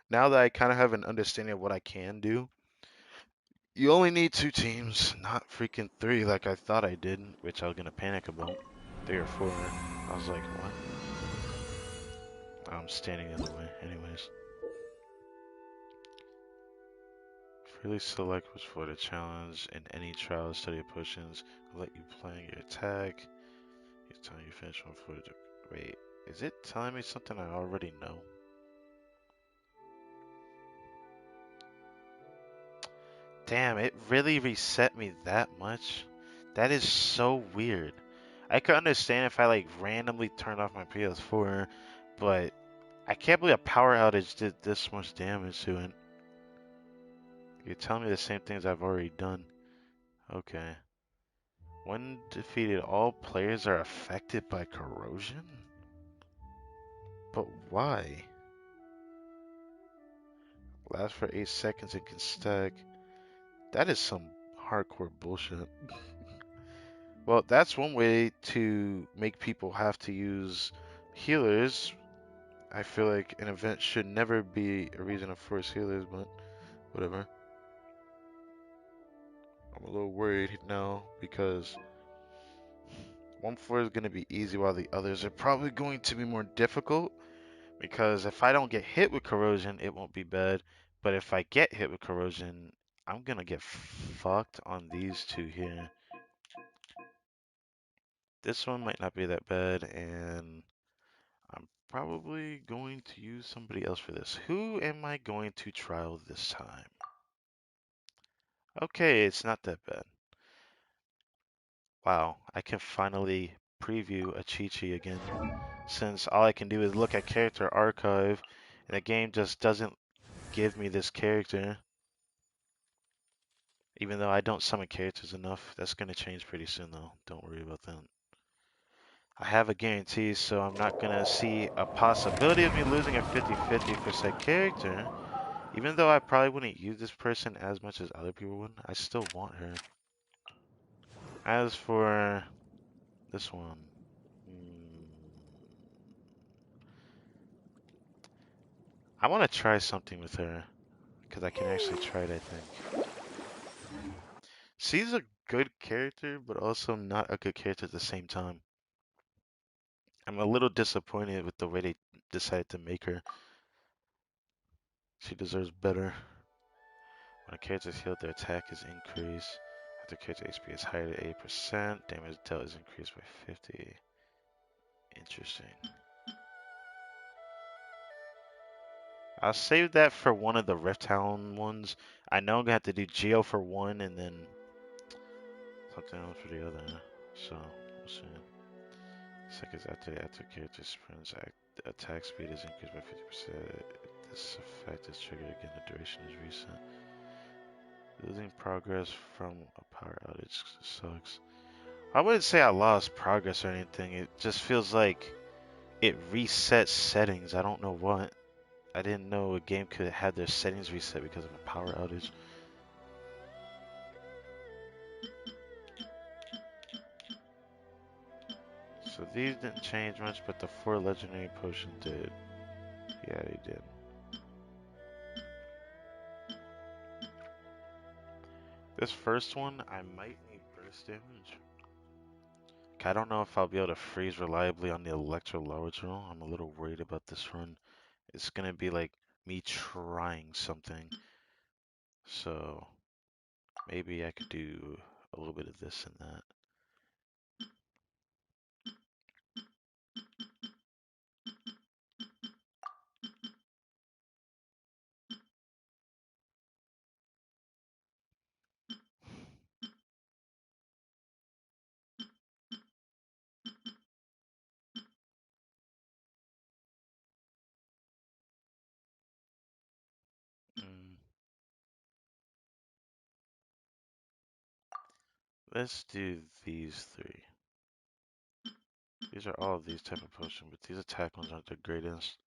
Now that I kind of have an understanding of what I can do, you only need 2 teams, not freaking 3 like I thought I did, which I was gonna panic about. 3 or 4. I was like, what? I'm standing the other way, anyways. Freely select which for the challenge in any trial study of potions. I'll let you plan your attack. It's telling you finish one for the. Wait, is it telling me something I already know? Damn, it really reset me that much? That is so weird. I could understand if I like randomly turned off my PS4, but I can't believe a power outage did this much damage to it. You're telling me the same things I've already done. Okay. When defeated, all players are affected by corrosion? But why? Lasts for 8 seconds and can stack. That is some hardcore bullshit. Well, that's one way to make people have to use healers. I feel like an event should never be a reason to force healers, but whatever. I'm a little worried now because one floor is going to be easy while the others are probably going to be more difficult. Because if I don't get hit with corrosion, it won't be bad. But if I get hit with corrosion, I'm gonna get fucked on these 2 here. This one might not be that bad, and I'm probably going to use somebody else for this. Who am I going to trial this time? Okay, it's not that bad. Wow, I can finally preview a Chi-Chi again, since all I can do is look at character archive, and the game just doesn't give me this character. Even though I don't summon characters enough. That's gonna change pretty soon though. Don't worry about that. I have a guarantee, so I'm not gonna see a possibility of me losing a 50-50 for said character. Even though I probably wouldn't use this person as much as other people would, I still want her. As for this one, I want to try something with her, because I can actually try it, I think. She's a good character, but also not a good character at the same time. I'm a little disappointed with the way they decided to make her. She deserves better. When a character is healed, their attack is increased. After character HP is higher to 8%, damage dealt is increased by 50. Interesting. I'll save that for one of the Rift Town ones. I know I'm gonna have to do Geo for one and then something else for the other. So, we'll see. Seconds after character sprints, attack speed is increased by 50%. This effect is triggered again, the duration is reset. Losing progress from a power outage sucks. I wouldn't say I lost progress or anything. It just feels like it resets settings. I don't know what. I didn't know a game could have their settings reset because of a power outage. So these didn't change much, but the 4 legendary potions did. Yeah, they did. This first one, I might need burst damage. I don't know if I'll be able to freeze reliably on the Electro Lower Drill. I'm a little worried about this run. It's gonna be like me trying something. So maybe I could do a little bit of this and that. Mm, let's do these 3. These are all of these type of potions, but these attack ones aren't the greatest.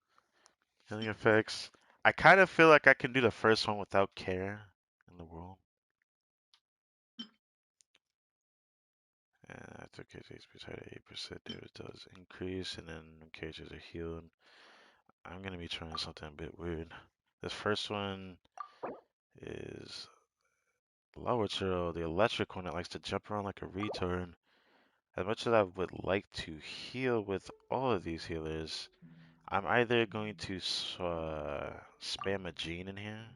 Healing effects. I kind of feel like I can do the first one without care in the world. And after character HP is higher to 8%, damage does increase, and then when characters are healed. I'm gonna be trying something a bit weird. This first one is Lower Chill, the electric one that likes to jump around like a retard. As much as I would like to heal with all of these healers, I'm either going to spam a Gene in here,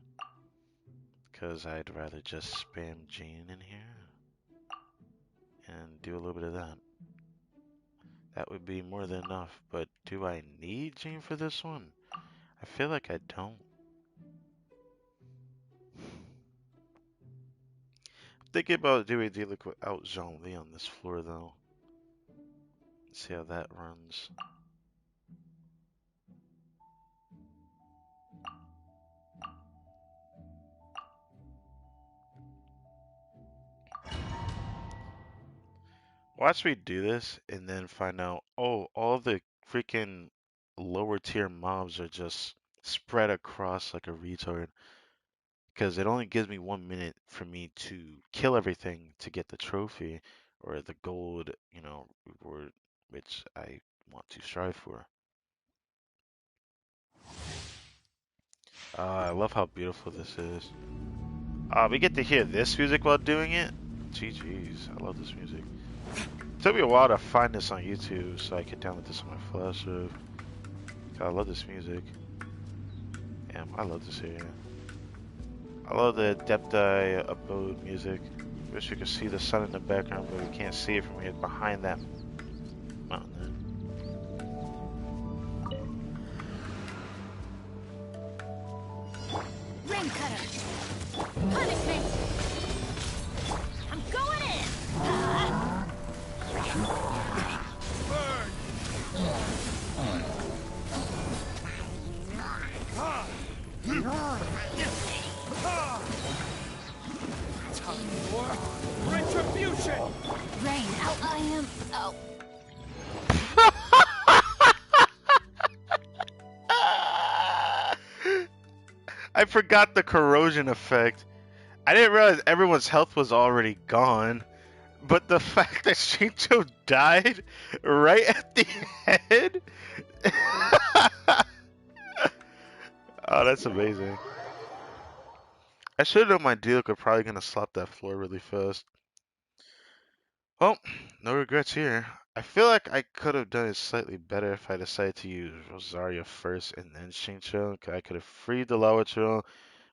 because I'd rather just spam Gene in here and do a little bit of that. That would be more than enough, but do I need Gene for this one? I feel like I don't. Thinking about doing Dealic without Jean-Li on this floor though. See how that runs. Watch me do this and then find out, oh, all the freaking lower tier mobs are just spread across like a retard. Because it only gives me 1 minute for me to kill everything to get the trophy or the gold, reward, which I want to strive for. I love how beautiful this is. We get to hear this music while doing it. GG's, I love this music. It took me a while to find this on YouTube so I could download this on my flash drive. I love this music. Damn, I love this area. I love the Depth Eye Abode music. Wish you could see the sun in the background, but we can't see it from here behind that mountain there. Rim cutter. Punishment. I'm going in. Time for retribution! Rain, I am. Oh. I forgot the corrosion effect. I didn't realize everyone's health was already gone. But the fact that Shinto died right at the head. Oh, that's amazing. I should have known my dealer could probably gonna slap that floor really fast. Well, no regrets here. I feel like I could have done it slightly better if I decided to use Rosaria first and then Shincho. I could have freed the Lava Trail,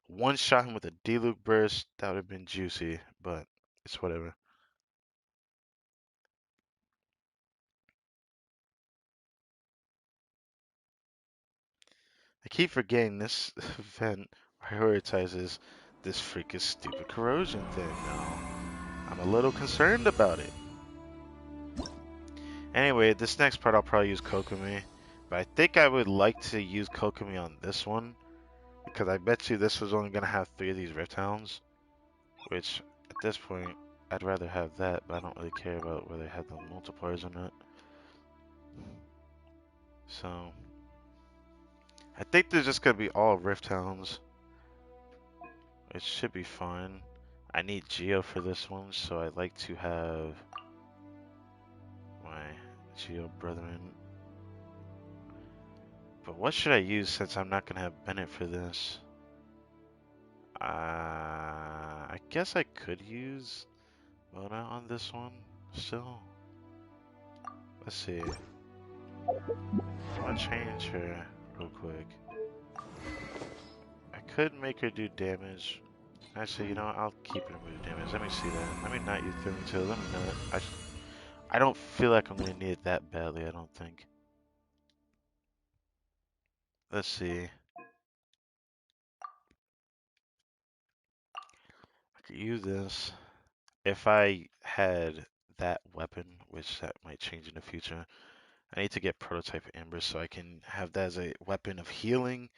one-shot him with a Diluc Burst. That would have been juicy, but it's whatever. I keep forgetting this event prioritizes this freaking stupid corrosion thing now. I'm a little concerned about it. Anyway, this next part I'll probably use Kokomi, but I think I would like to use Kokomi on this one, because I bet you this was only going to have 3 of these Rift Hounds, which at this point I'd rather have that, but I don't really care about whether they have the multipliers or not. So, I think there's just going to be all Rift Hounds. It should be fine. I need Geo for this one, so I'd like to have my Geo brethren. But what should I use since I'm not going to have Bennett for this? I guess I could use Mona on this one still. Let's see. I'm gonna change her real quick. I could make her do damage. Actually, you know what? I'll keep her move damage. Let me see that. Let me not use Throwing Tail. Let me not. I don't feel like I'm gonna need it that badly, I don't think. Let's see. I could use this. If I had that weapon, which that might change in the future, I need to get Prototype Ember so I can have that as a weapon of healing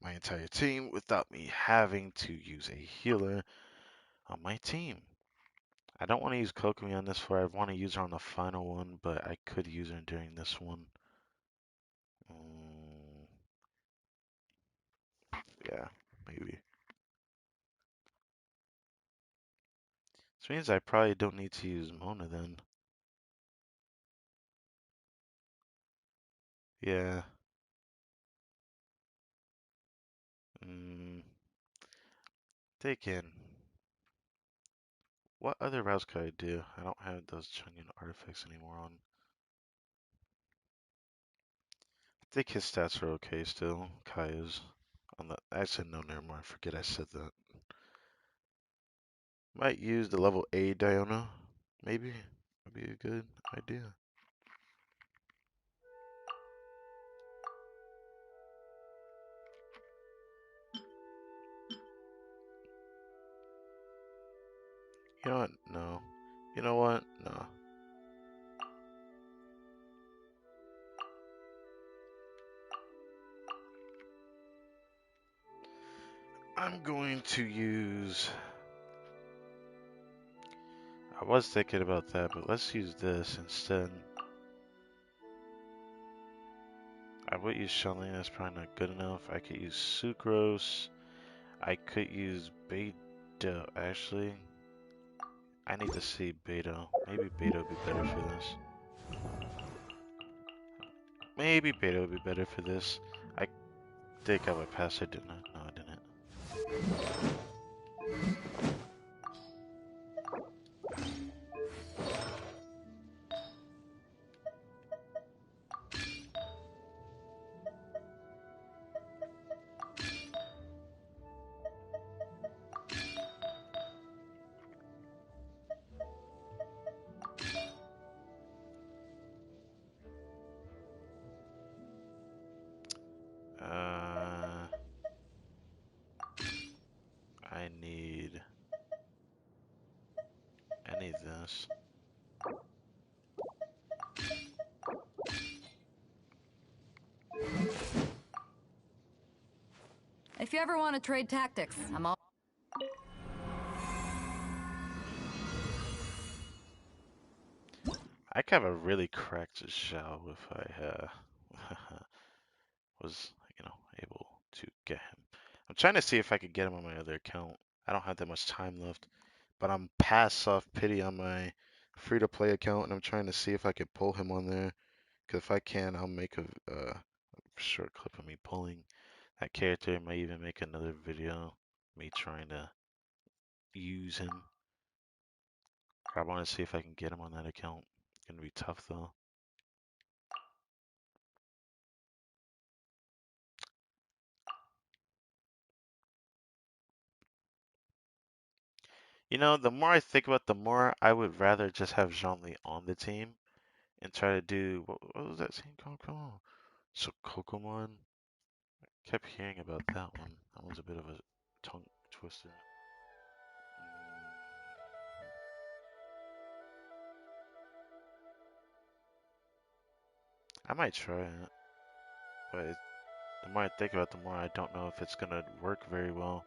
my entire team without me having to use a healer on my team. I don't want to use Kokomi on this floor. I want to use her on the final one, but I could use her during this one. Yeah, maybe. This means I probably don't need to use Mona then. Yeah. Thinking. What other routes could I do? I don't have those Chunyan artifacts anymore on. I think his stats are okay still. Kaya's. On the, I said no, never mind. Forget I said that. Might use the level A Diona. Maybe. Would be a good idea. You know what? No. You know what? No. I'm going to use... I was thinking about that, but let's use this instead. I would use Shelly, that's probably not good enough. I could use Sucrose. I could use Beta. Actually, I need to see Beta. Maybe Beta would be better for this. Maybe Beta would be better for this. I think I would pass it, didn't I? No, I didn't. I need this. If you ever want to trade tactics, I'm all. I could have a really cracked shell if I was, able to get him. I'm trying to see if I could get him on my other account. I don't have that much time left, but I'm past soft pity on my free-to-play account, and I'm trying to see if I could pull him on there. Because if I can, I'll make a short clip of me pulling that character. I might even make another video, me trying to use him. I want to see if I can get him on that account. It's gonna be tough though. The more I think about, the more I would rather just have Zhongli on the team and try to do what was that team called? Come on. So Kokomon. Kept hearing about that one. That one's a bit of a tongue twister. I might try it, but the more I think about it, the more I don't know if it's gonna work very well.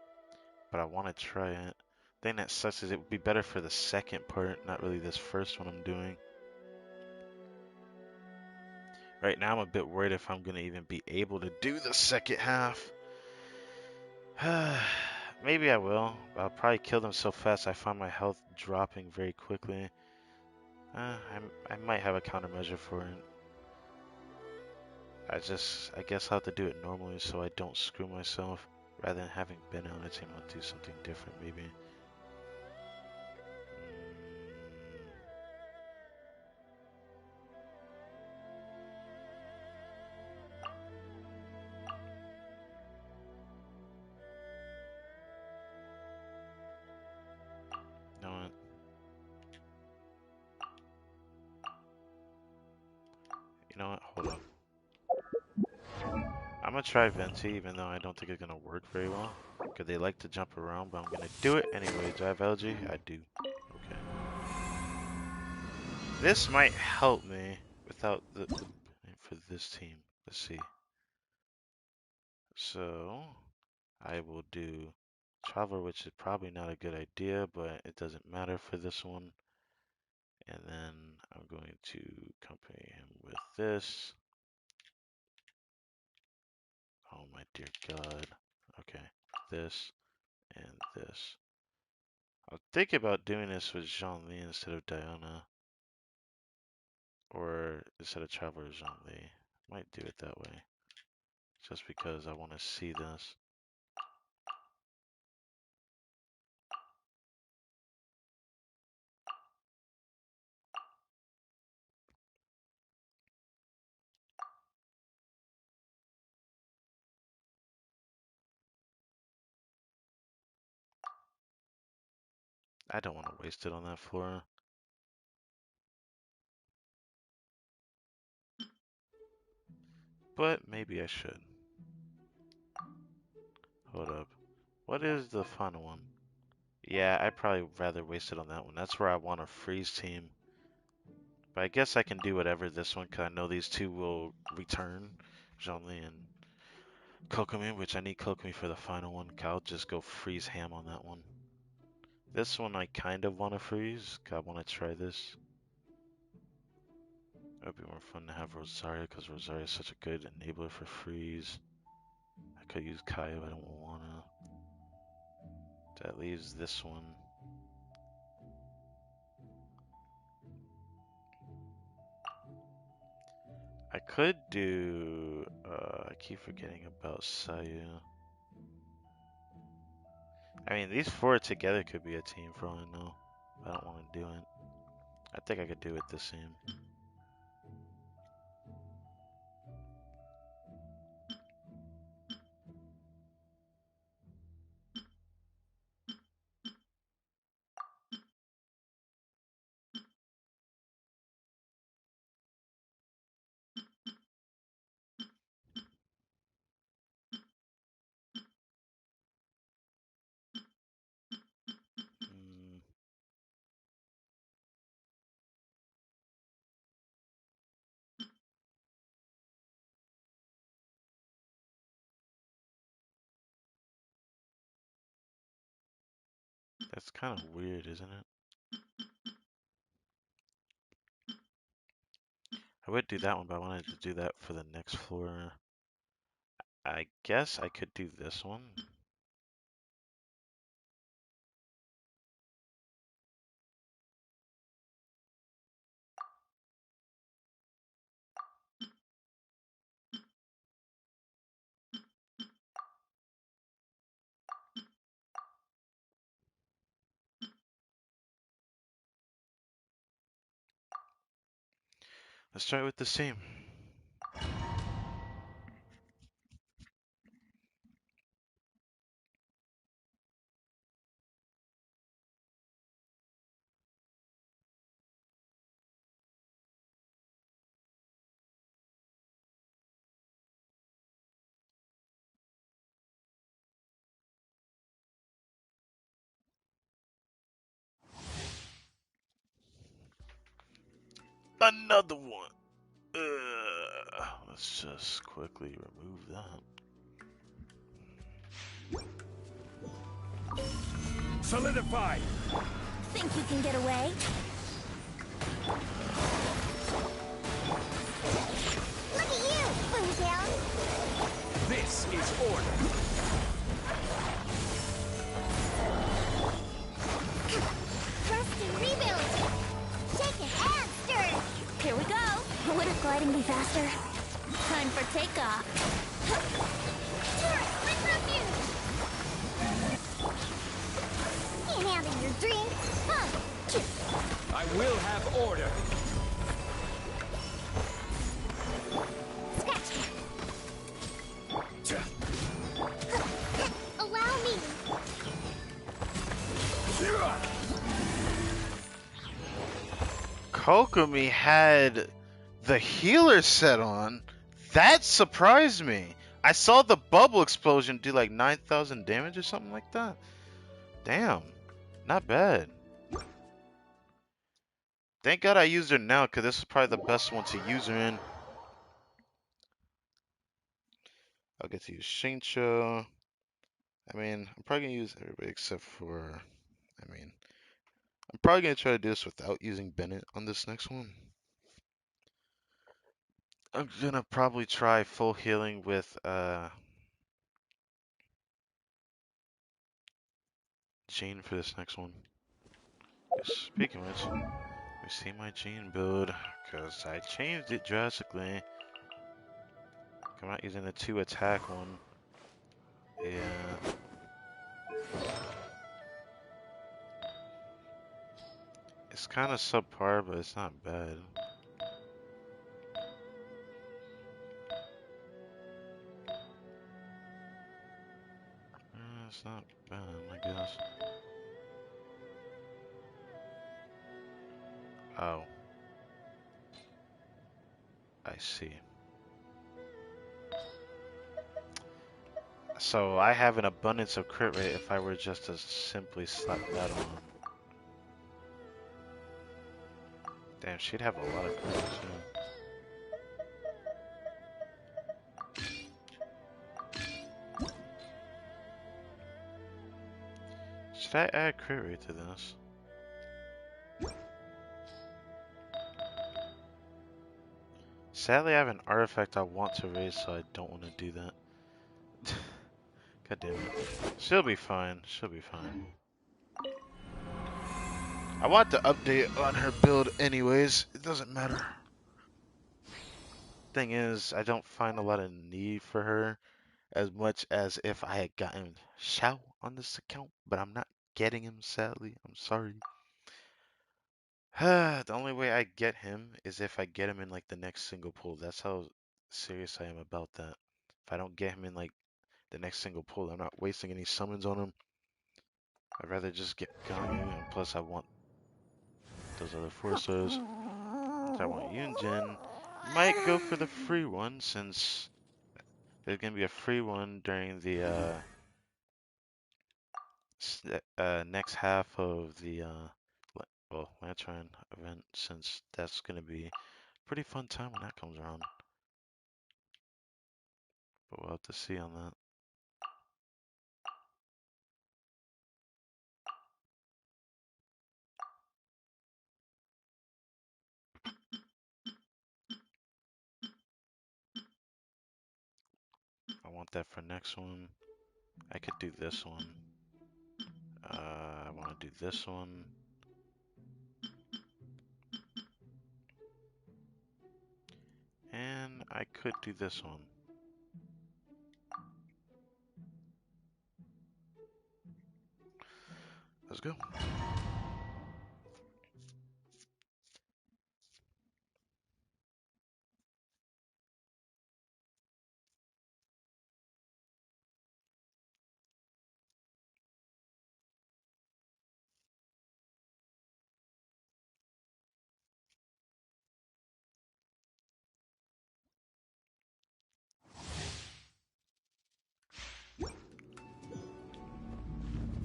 But I want to try it. Thing that sucks is it would be better for the second part, not really this first one I'm doing. Right now I'm a bit worried if I'm gonna even be able to do the second half. Maybe I will. I'll probably kill them so fast I find my health dropping very quickly. I might have a countermeasure for it. I guess I'll have to do it normally so I don't screw myself. Rather than having been on a team, I'll do something different maybe. You know what? You know what? Hold on. I'm gonna try Venti even though I don't think it's gonna work very well. Because they like to jump around, but I'm gonna do it anyway. Do I have LG? I do. Okay. This might help me without the for this team. Let's see. So I will do Traveler, which is probably not a good idea, but it doesn't matter for this one. And then I'm going to accompany him with this. Oh my dear God. Okay, this and this. I'll think about doing this with Zhongli instead of Diana. Or instead of Traveler Zhongli. Might do it that way. Just because I want to see this. I don't want to waste it on that floor. But maybe I should. Hold up. What is the final one? Yeah, I'd probably rather waste it on that one. That's where I want a freeze team. But I guess I can do whatever this one, because I know these two will return. Zhongli and Kokomi, which I need Kokomi for the final one. I'll just go freeze ham on that one. This one I kind of want to freeze, because I want to try this. It would be more fun to have Rosaria, because Rosaria is such a good enabler for freeze. I could use Kaya, but I don't want to. That leaves this one. I could do, I keep forgetting about Sayu. I mean, these four together could be a team for all I know. I don't want to do it. I think I could do it the same. Mm, That's kind of weird, isn't it? I would do that one, but I wanted to do that for the next floor. I guess I could do this one. Let's try with the same. Another one. Let's just quickly remove that. Solidify! Think you can get away? Look at you, Boomtown! This is order. Rest and rebuild! Shaken and stirred! Here we go! Wouldn't gliding be faster? Time for takeoff! Turret, retribution! Can't handle your drink! Huh? I will have order. Scratch! Allow me! Kokomi had the healer set on. That surprised me. I saw the bubble explosion do like 9,000 damage or something like that. Damn. Not bad. Thank God I used her now, because this is probably the best one to use her in. I'll get to use Shincho. I mean, I'm probably going to use everybody except for... I'm probably going to try to do this without using Bennett on this next one. I'm going to probably try full healing with Jane for this next one. Speaking of which, we see my Jane build, because I changed it drastically. I'm not using the 2 attack one. Yeah. It's kind of subpar, but it's not bad. It's not bad, I guess. Oh. I see. So I have an abundance of crit rate if I were just to simply slap that on. Damn, she'd have a lot of crit too. Should I add crit rate to this? Sadly, I have an artifact I want to raise, so I don't want to do that. God damn it. She'll be fine. She'll be fine. I want to update on her build anyways. It doesn't matter. Thing is, I don't find a lot of need for her as much as if I had gotten Xiao on this account, but I'm not getting him, sadly. I'm sorry. The only way I get him is if I get him in like the next single pull. That's how serious I am about that. If I don't get him in like the next single pull, I'm not wasting any summons on him. I'd rather just get Ganyu, and plus I want those other 4 stars. I want Yunjin. Might go for the free one since there's gonna be a free one during the next half of the Lantern event, since that's gonna be a pretty fun time when that comes around. But we'll have to see on that. want that for next one. I could do this one. I want to do this one. And I could do this one. Let's go.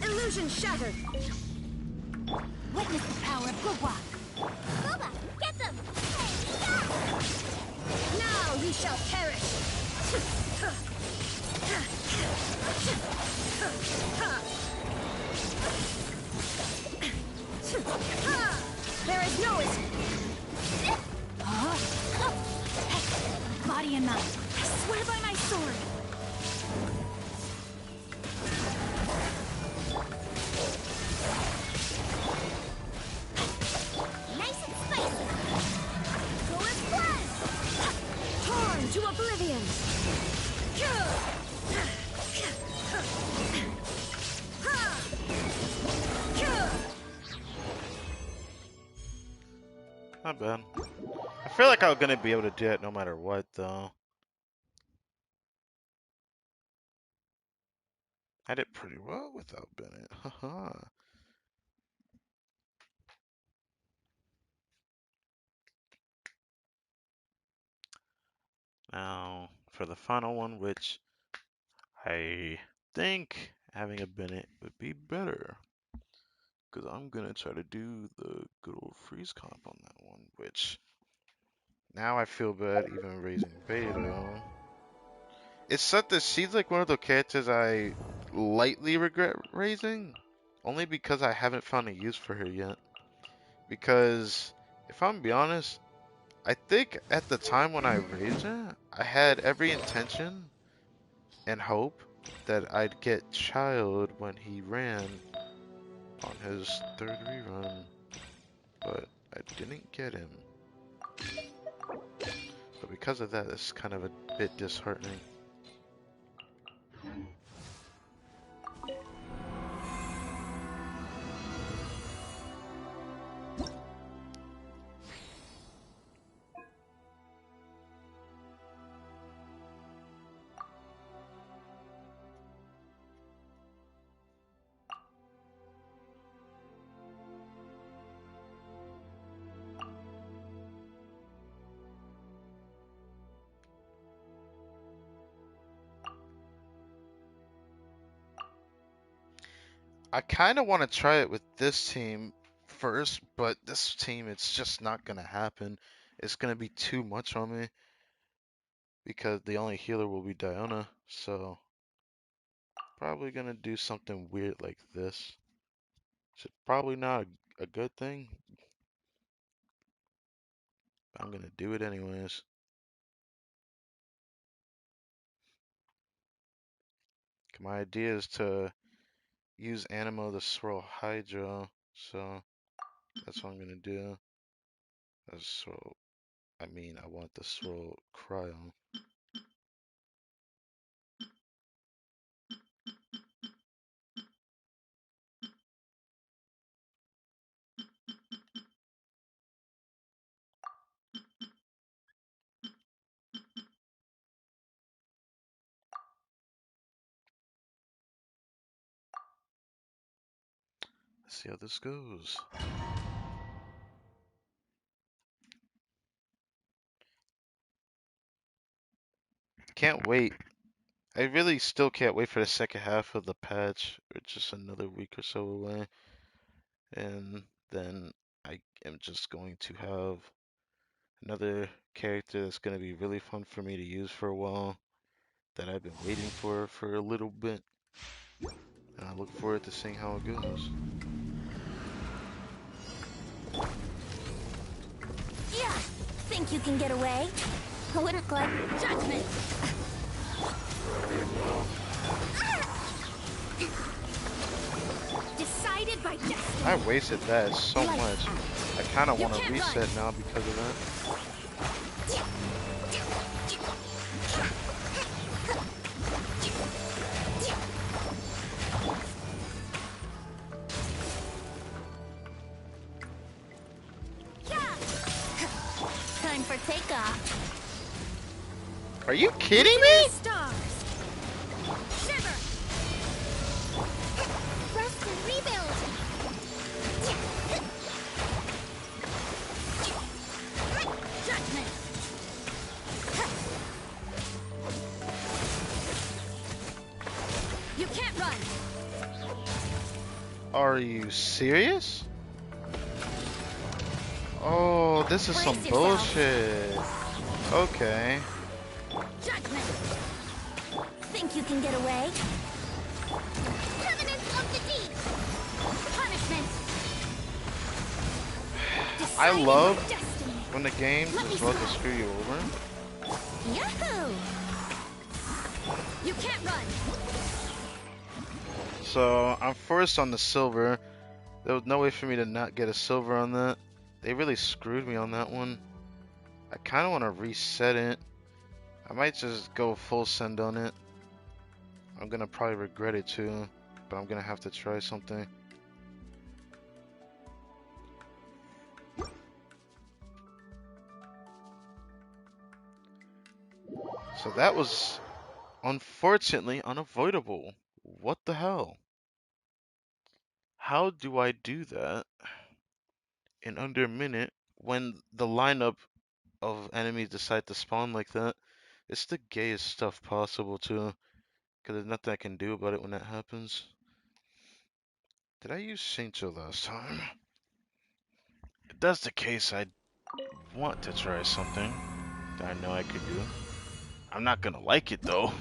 Illusion shattered! Witness the power of Gugwa! Booba, get them! Now you shall perish! There is no escape! Body and mind, I swear by my sword! Nice and spicy! Go with blood! Torn to oblivion! Not bad. I feel like I'm gonna be able to do it no matter what, though. I did pretty well without Bennett. Haha. Now, for the final one, which I think having a Bennett would be better. Because I'm going to try to do the good old freeze comp on that one, which now I feel bad even raising Beta. It's such that she's like one of the characters I lightly regret raising, only because I haven't found a use for her yet. Because, if I'm to be honest, I think at the time when I raised her, I had every intention and hope that I'd get Child when he ran on his third rerun, but I didn't get him. But because of that, it's kind of a bit disheartening. I kind of want to try it with this team first, but this team, it's just not going to happen. It's going to be too much on me because the only healer will be Diona, so probably going to do something weird like this. It's probably not a good thing, but I'm going to do it anyways. My idea is to use Animo to swirl Hydra, so that's what I'm going to do. So, I mean, I want to swirl Cryo. Let's see how this goes. Can't wait. I really still can't wait for the second half of the patch. We're just another week or so away. And then I am just going to have another character that's going to be really fun for me to use for a while, that I've been waiting for a little bit. And I look forward to seeing how it goes. Yeah, think you can get away? I wouldn't like judgment. Decided by destiny. I wasted that so Light. much. I kind of You want to can't reset run. now because of that. Time for takeoff. Are you kidding me? Stars. Shiver. Rest and rebuild. Judgment. You can't run. Are you serious? Oh, this is some Brace yourself. bullshit. Okay. Judgment. Think you can get away? Covenants of the deep. Punishment. I Decided love by destiny. when the games Let me is about to try. screw you over. Yahoo! You can't run. So I'm forced on the silver. There was no way for me to not get a silver on that. They really screwed me on that one. I kind of want to reset it. I might just go full send on it. I'm gonna probably regret it too, but I'm gonna have to try something. So that was unfortunately unavoidable. What the hell? How do I do that in under a minute when the lineup of enemies decide to spawn like that? It's the gayest stuff possible too, because there's nothing I can do about it when that happens. Did I use Saintso last time? If that's the case, I want to try something that I know I could do. I'm not gonna like it though,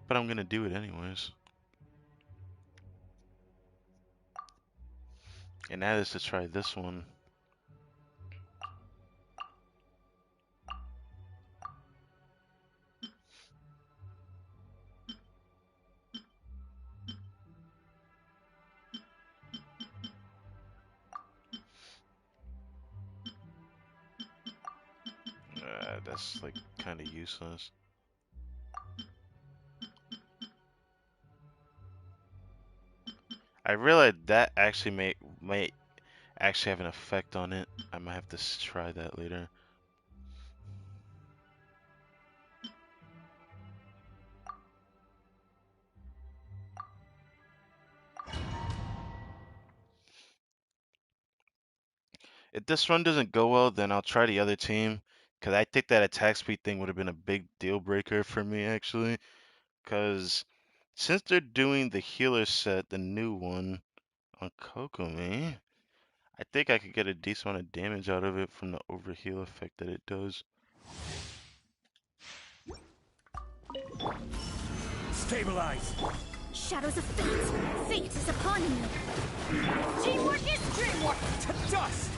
but I'm gonna do it anyways. And that is to try this one. That's like kind of useless. I realized that actually might actually have an effect on it. I might have to try that later. If this run doesn't go well, then I'll try the other team. Because I think that attack speed thing would have been a big deal breaker for me, actually. Because since they're doing the healer set, the new one, on Kokomi, I think I could get a decent amount of damage out of it from the overheal effect that it does. Stabilize. Shadows of fate. Fate is upon you. Teamwork is dreamwork. To dust.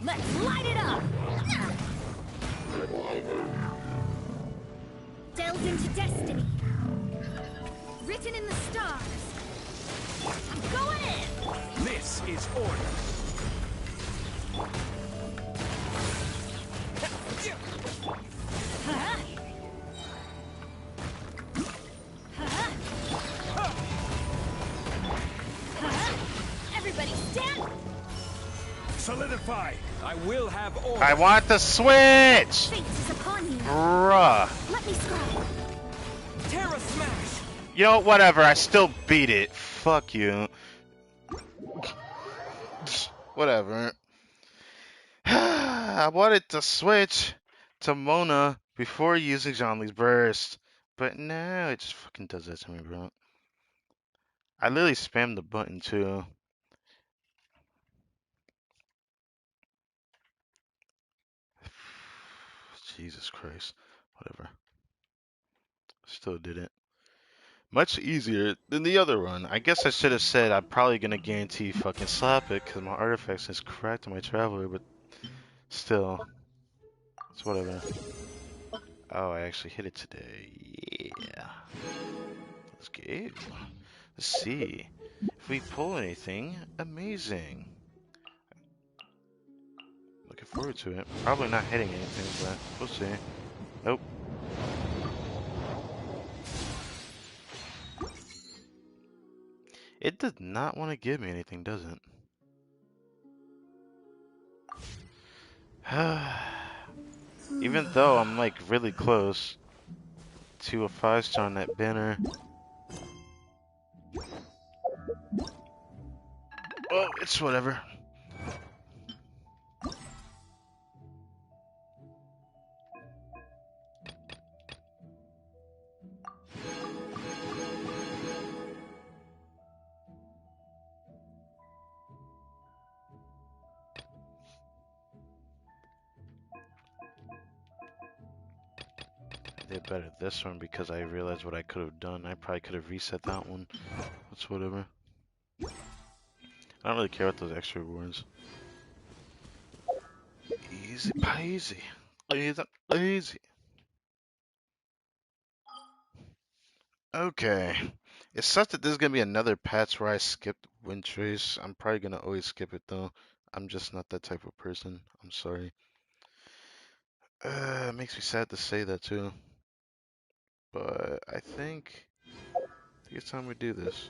Let's light it up. Delved into destiny. Written in the stars. I'm going in. This is order. Huh? Huh? Huh? Everybody stand. Solidify. I will have order. I want the switch! Fate is upon you. Bruh. Let me scribe. Terra smash. You know, whatever, I still beat it. Fuck you. Whatever. I wanted to switch to Mona before using Zhongli's burst. But no, it just fucking does that to me, bro. I literally spammed the button too. Jesus Christ. Whatever. Still did it. Much easier than the other one. I guess I should have said I'm probably gonna guarantee fucking slap it because my artifacts is correct on my traveler, but Still, it's whatever. Oh, I actually hit it today. Yeah. Let's go. Let's see. If we pull anything, amazing. Looking forward to it. Probably not hitting anything, but we'll see. Nope. It does not want to give me anything, does it? Even though I'm like really close to a 5-star on that banner. Oh, it's whatever. I did better this one because I realized what I could have done. I probably could have reset that one. That's whatever. I don't really care about those extra rewards. Easy peasy. Easy peasy. Okay. It sucks that there's gonna be another patch where I skipped Wind Trace. I'm probably gonna always skip it though. I'm just not that type of person. I'm sorry. It makes me sad to say that too. But I think it's time we do this.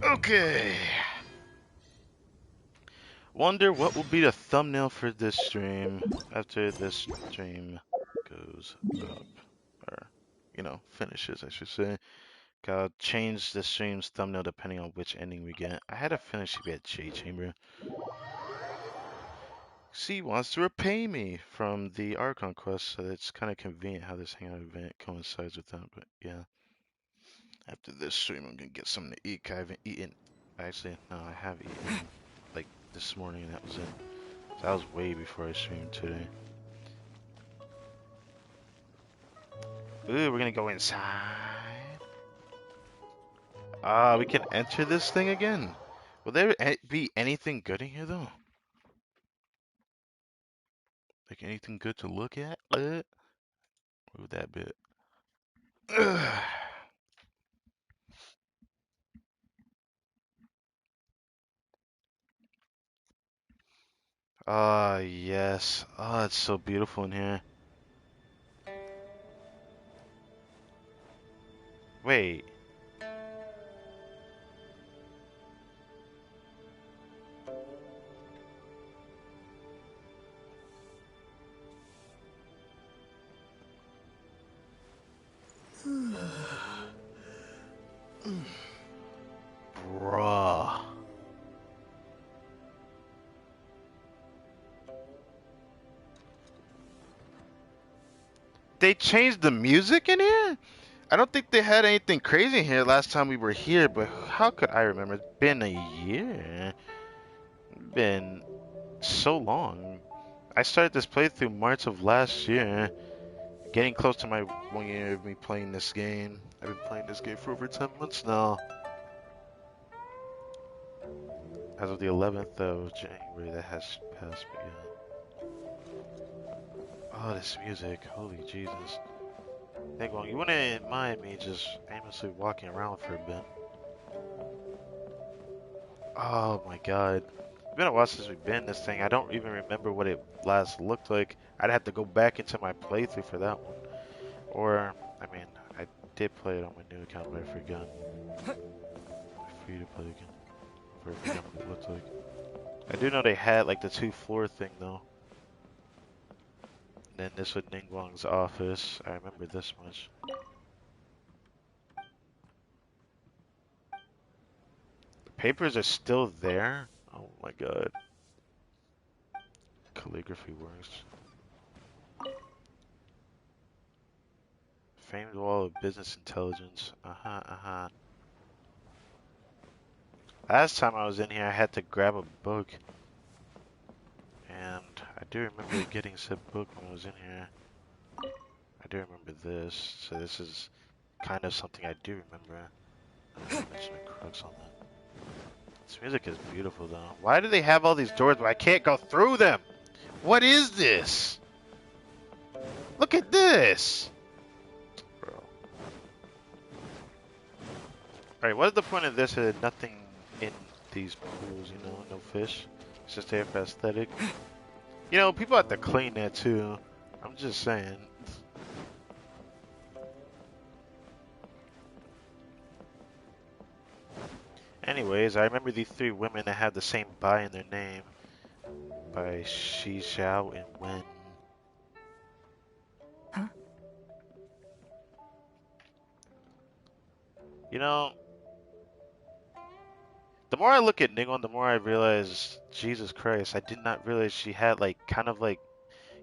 Okay. Wonder what will be the thumbnail for this stream after this stream goes up. Or, you know, finishes, I should say. Gotta change the stream's thumbnail depending on which ending we get. I had a feeling she'd be at J Chamber. She wants to repay me from the Archon quest, so it's kind of convenient how this hangout event coincides with that. But yeah, after this stream, I'm gonna get something to eat. 'Cause I haven't eaten. Actually, no, I have eaten like this morning, and that was it. So that was way before I streamed today. Ooh, we're gonna go inside. Ah, we can enter this thing again. Will there be anything good in here though? Like anything good to look at? Move that bit. Ah, yes. Ah, it's so beautiful in here. Wait. Bruh. They changed the music in here? I don't think they had anything crazy in here last time we were here, but how could I remember? It's been a year. It's been so long. I started this playthrough March of last year. Getting close to my 1 year of me playing this game. I've been playing this game for over 10 months now. As of the 11th of January, that has passed, but yeah. Oh, this music. Holy Jesus. NINGGUANG, you wouldn't mind me just aimlessly walking around for a bit. Oh my god. It's been a while since we've been in this thing. I don't even remember what it last looked like. I'd have to go back into my playthrough for that one. Or, I mean, I did play it on my new account, but I forgot. Free to play again. I forgot what it looked like. I do know they had like the 2-floor thing though. And then this was NINGGUANG's office. I remember this much. The papers are still there? Oh my god. Calligraphy works. Famed wall of business intelligence. Uh-huh. Last time I was in here, I had to grab a book. And I do remember getting said book when I was in here. I do remember this, so this is kind of something I do remember. I didn't mention a crux on that. This music is beautiful though. Why do they have all these doors but I can't go through them? What is this? Look at this! Bro. Alright, what is the point of this? Nothing in these pools, you know, no fish. It's just there for aesthetic. You know, people have to clean that too. I'm just saying. Anyways, I remember these three women that had the same Bai in their name. By Shi, Xiao, and Wen. Huh? You know, the more I look at Ningguang, the more I realize, Jesus Christ, I did not realize she had like, kind of like,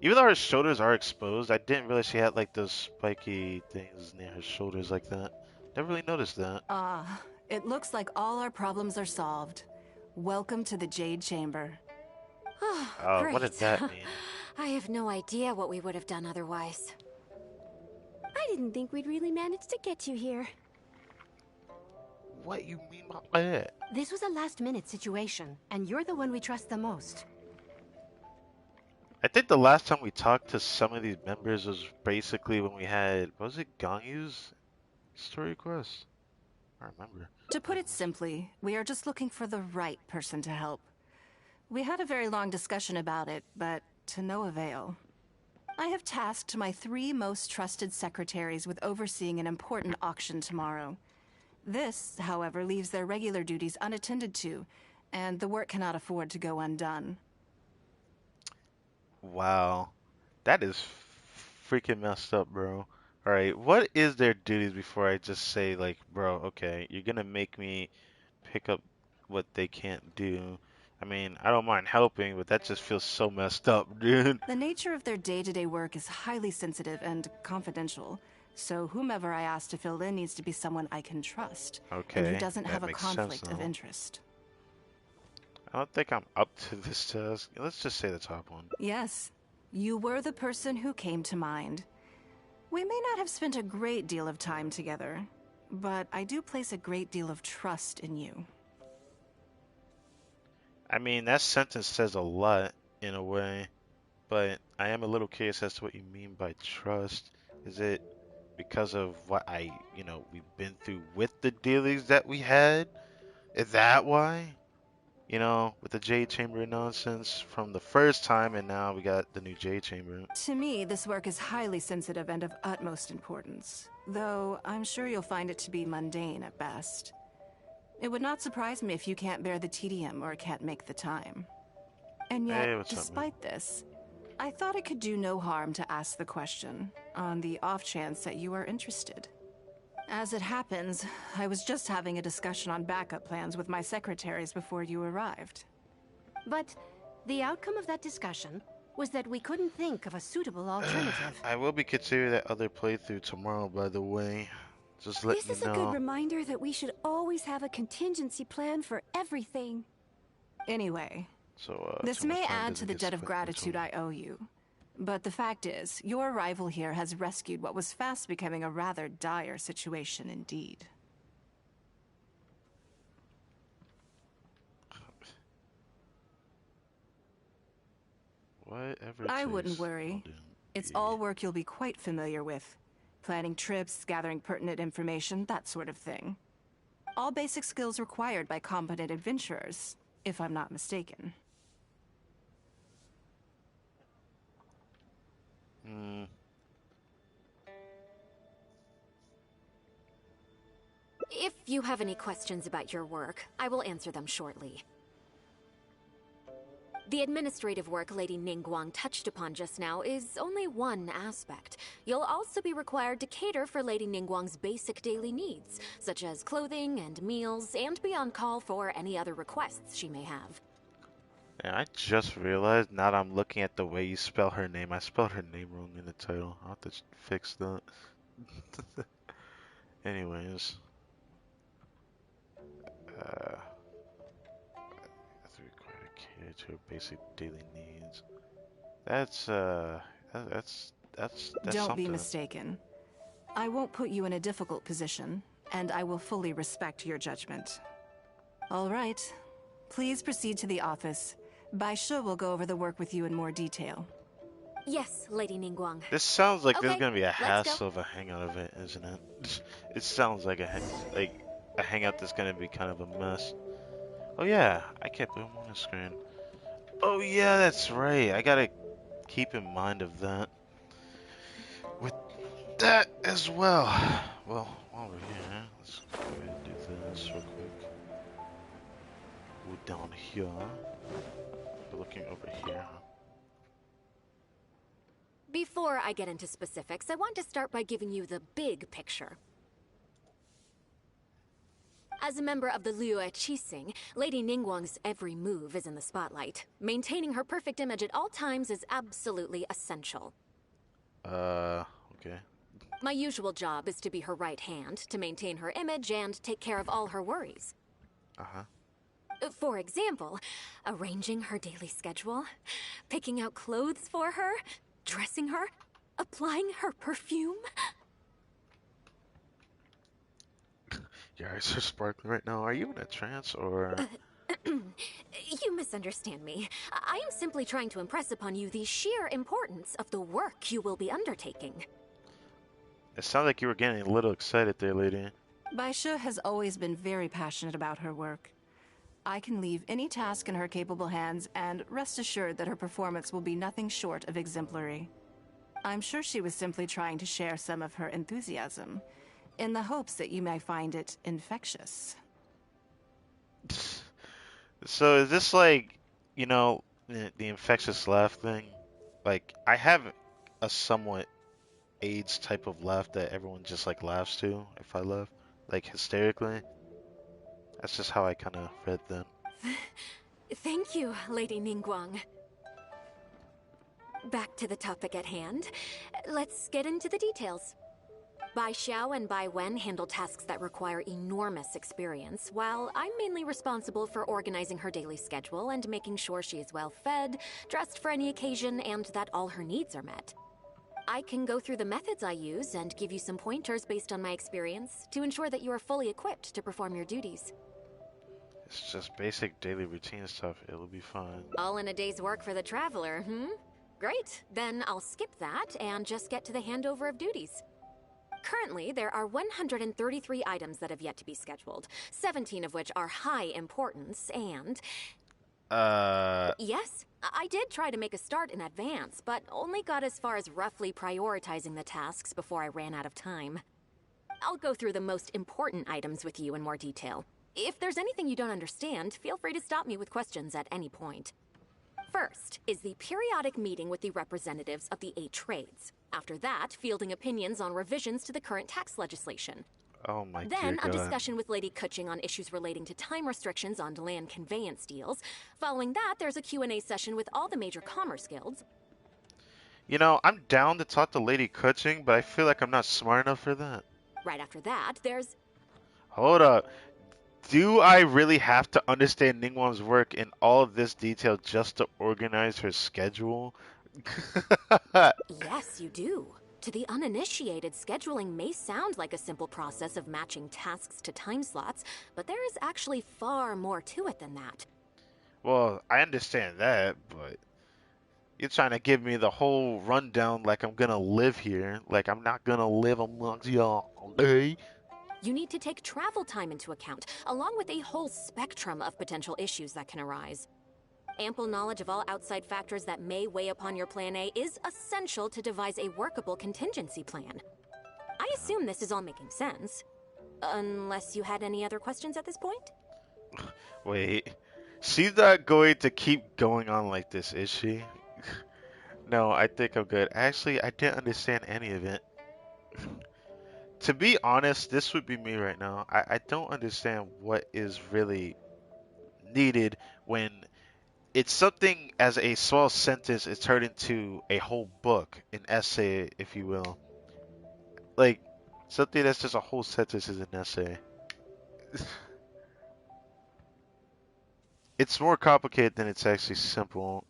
even though her shoulders are exposed, I didn't realize she had like those spiky things near her shoulders like that. Never really noticed that. It looks like all our problems are solved. Welcome to the Jade Chamber. Oh, great. What did that mean? I have no idea what we would have done otherwise. I didn't think we'd really manage to get you here. What you mean by that? This was a last-minute situation, and you're the one we trust the most. I think the last time we talked to some of these members was basically when we had, was it Gangyu's story quest? I don't remember. To put it simply, we are just looking for the right person to help. We had a very long discussion about it, but to no avail. I have tasked my 3 most trusted secretaries with overseeing an important auction tomorrow. This, however, leaves their regular duties unattended to, and the work cannot afford to go undone. Wow. That is freaking messed up, bro. Alright, what is their duties before I just say, like, bro, okay, you're gonna make me pick up what they can't do. I mean, I don't mind helping, but that just feels so messed up, dude. The nature of their day-to-day work is highly sensitive and confidential, so whomever I ask to fill in needs to be someone I can trust, Okay, and who doesn't that have a makes sense conflict of now. interest. I don't think I'm up to this task. Let's just say the top one. Yes, you were the person who came to mind. We may not have spent a great deal of time together, but I do place a great deal of trust in you. I mean, that sentence says a lot in a way, but I am a little curious as to what you mean by trust. Is it because of what we've been through with the dealings that we had? Is that why? You know, with the Jade Chamber nonsense from the first time, and now we got the new Jade Chamber. To me, this work is highly sensitive and of utmost importance, though I'm sure you'll find it to be mundane at best. It would not surprise me if you can't bear the tedium or can't make the time. And yet, Hey, what's up, man? despite this, I thought it could do no harm to ask the question, on the off chance that you are interested. As it happens, I was just having a discussion on backup plans with my secretaries before you arrived. But the outcome of that discussion was that we couldn't think of a suitable alternative. I will be considering that other playthrough tomorrow, by the way. Just let This me is a know. good reminder that we should always have a contingency plan for everything. Anyway, So, this so much may time add doesn't to the get debt of spent gratitude between- I owe you. But the fact is, your arrival here has rescued what was fast becoming a rather dire situation indeed. Whatever it I wouldn't takes, worry. I'll do. It's Yeah. all work you'll be quite familiar with. Planning trips, gathering pertinent information, that sort of thing. All basic skills required by competent adventurers, if I'm not mistaken. Hmm. If you have any questions about your work, I will answer them shortly. The administrative work Lady Ningguang touched upon just now is only one aspect. You'll also be required to cater for Lady Ningguang's basic daily needs, such as clothing and meals, and be on call for any other requests she may have. And I just realized now that I'm looking at the way you spell her name, I spelled her name wrong in the title. I'll have to fix that. Anyways. That's required to cater to her basic daily needs. That's That's Don't be something. mistaken. I won't put you in a difficult position, and I will fully respect your judgment. All right. Please proceed to the office. Bai Shi will go over the work with you in more detail. Yes, Lady Ningguang. This sounds like there's Okay, gonna be a let's go. hassle of a hangout of it, isn't it? It sounds like a hangout that's gonna be kind of a mess. Oh yeah, I can't believe I'm on the screen. Oh yeah, that's right. I gotta keep in mind of that. With that as well. Well, while we're here, let's go ahead and do this real quick. Go down here. We're looking over here. Before I get into specifics, I want to start by giving you the big picture. As a member of the Liyue Qixing, Lady Ningguang's every move is in the spotlight. Maintaining her perfect image at all times is absolutely essential. Okay. My usual job is to be her right hand, to maintain her image and take care of all her worries. Uh-huh. For example, arranging her daily schedule, picking out clothes for her, dressing her, applying her perfume. Your eyes are sparkling right now. Are you in a trance or... You misunderstand me. I am simply trying to impress upon you the sheer importance of the work you will be undertaking. It sounded like you were getting a little excited there, lady. Bai Shi has always been very passionate about her work. I can leave any task in her capable hands, and rest assured that her performance will be nothing short of exemplary. I'm sure she was simply trying to share some of her enthusiasm, in the hopes that you may find it infectious. So is this like, you know, the infectious laugh thing? Like, I have a somewhat AIDS type of laugh that everyone just like laughs to if I laugh, like hysterically. That's just how I kind of read that. Thank you, Lady Ningguang. Back to the topic at hand. Let's get into the details. Bai Xiao and Bai Wen handle tasks that require enormous experience, while I'm mainly responsible for organizing her daily schedule and making sure she is well fed, dressed for any occasion, and that all her needs are met. I can go through the methods I use and give you some pointers based on my experience to ensure that you are fully equipped to perform your duties. It's just basic daily routine stuff. It'll be fine. All in a day's work for the traveler, Great, then I'll skip that and just get to the handover of duties. Currently, there are 133 items that have yet to be scheduled, 17 of which are high importance, and... Yes, I did try to make a start in advance, but only got as far as roughly prioritizing the tasks before I ran out of time. I'll go through the most important items with you in more detail. If there's anything you don't understand, feel free to stop me with questions at any point. First is the periodic meeting with the representatives of the 8 trades. After that, fielding opinions on revisions to the current tax legislation. Oh my Then, dear a God. discussion with Lady Kuching on issues relating to time restrictions on land conveyance deals. Following that, there's a Q&A session with all the major commerce guilds. You know, I'm down to talk to Lady Kuching, but I feel like I'm not smart enough for that. Right after that, there's... Hold up. Do I really have to understand Ningguang's work in all of this detail just to organize her schedule? Yes, you do. To the uninitiated, scheduling may sound like a simple process of matching tasks to time slots, but there is actually far more to it than that. Well, I understand that, but you're trying to give me the whole rundown like I'm gonna live here, like I'm not gonna live amongst y'all all day. You need to take travel time into account, along with a whole spectrum of potential issues that can arise. Ample knowledge of all outside factors that may weigh upon your Plan A is essential to devise a workable contingency plan. I assume this is all making sense. Unless you had any other questions at this point? Wait, she's not going to keep going on like this, is she? No, I think I'm good. Actually, I didn't understand any of it. To be honest, this would be me right now. I don't understand what is really needed when it's something as a small sentence is turned into a whole book, an essay, if you will. Like, something that's just a whole sentence is an essay. It's more complicated than it's actually simple.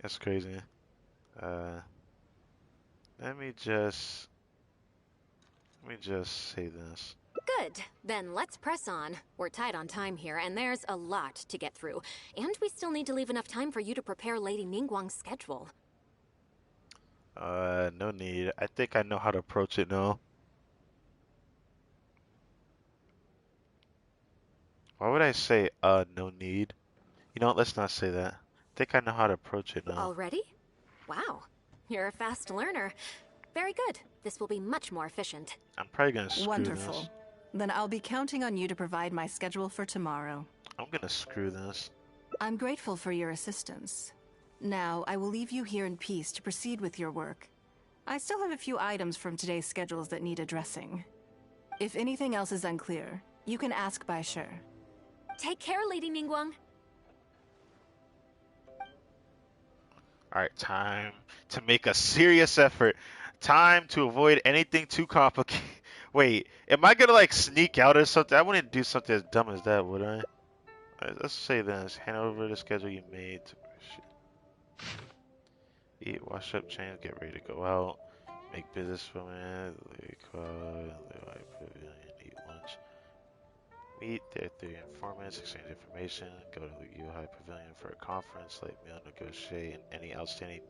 That's crazy. Uh, let me just say this. Good. Then let's press on. We're tight on time here, and there's a lot to get through. And we still need to leave enough time for you to prepare Lady Ningguang's schedule. No need. I think I know how to approach it now. Why would I say, no need? You know what, let's not say that. I think I know how to approach it now. Already? Wow. You're a fast learner. Very good. This will be much more efficient. I'm probably gonna screw Wonderful. this. Then I'll be counting on you to provide my schedule for tomorrow. I'm gonna screw this. I'm grateful for your assistance. Now, I will leave you here in peace to proceed with your work. I still have a few items from today's schedules that need addressing. If anything else is unclear, you can ask Bai Shi. Take care, Lady Ningguang. Alright, time to make a serious effort. Time to avoid anything too complicated. Wait, am I gonna like sneak out or something? I wouldn't do something as dumb as that, would I? Alright, let's say this. Hand over the schedule you made. Eat, wash up, change, get ready to go out. Make business from it. Eat lunch. Meet their 3 informants, exchange information, go to the UI Pavilion for a conference, late meal, negotiate any outstanding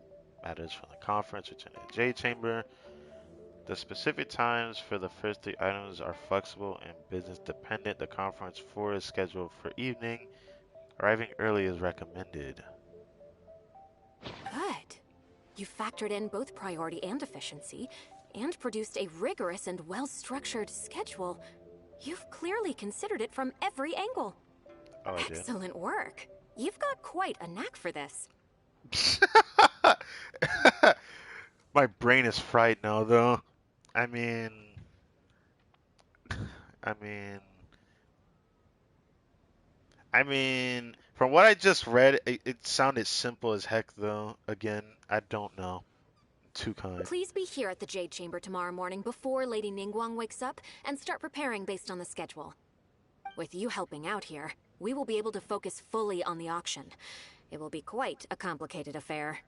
matters from the conference, return to the J Chamber. The specific times for the first 3 items are flexible and business dependent. The conference 4 is scheduled for evening. Arriving early is recommended. Good. You factored in both priority and efficiency, and produced a rigorous and well-structured schedule. You've clearly considered it from every angle. Oh, I did. Excellent work. You've got quite a knack for this. My brain is fried now, though. I mean, from what I just read, it sounded simple as heck, though. Again, I don't know. Too kind. Please be here at the Jade Chamber tomorrow morning before Lady Ningguang wakes up and start preparing based on the schedule. With you helping out here, we will be able to focus fully on the auction. It will be quite a complicated affair.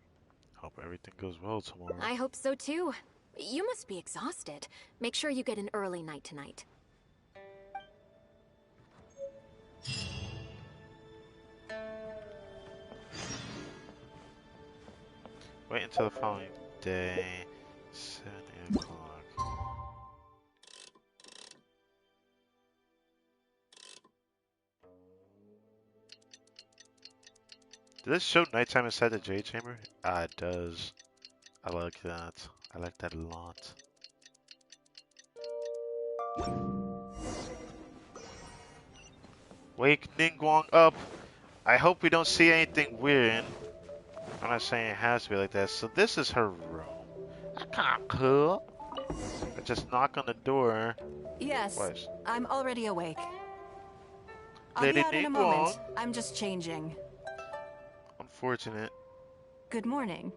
Hope everything goes well tomorrow. I hope so too. You must be exhausted. Make sure you get an early night tonight. Wait until the following day, 7 o'clock. Does this show nighttime inside the Jade Chamber? Ah, it does. I like that. I like that a lot. Wake Ningguang up! I hope we don't see anything weird. I'm not saying it has to be like that. So this is her room. That's kinda cool. I just knock on the door. Yes, What? I'm already awake. I'll Lady be out in a Ningguang. moment. I'm just changing. Unfortunate. Good morning.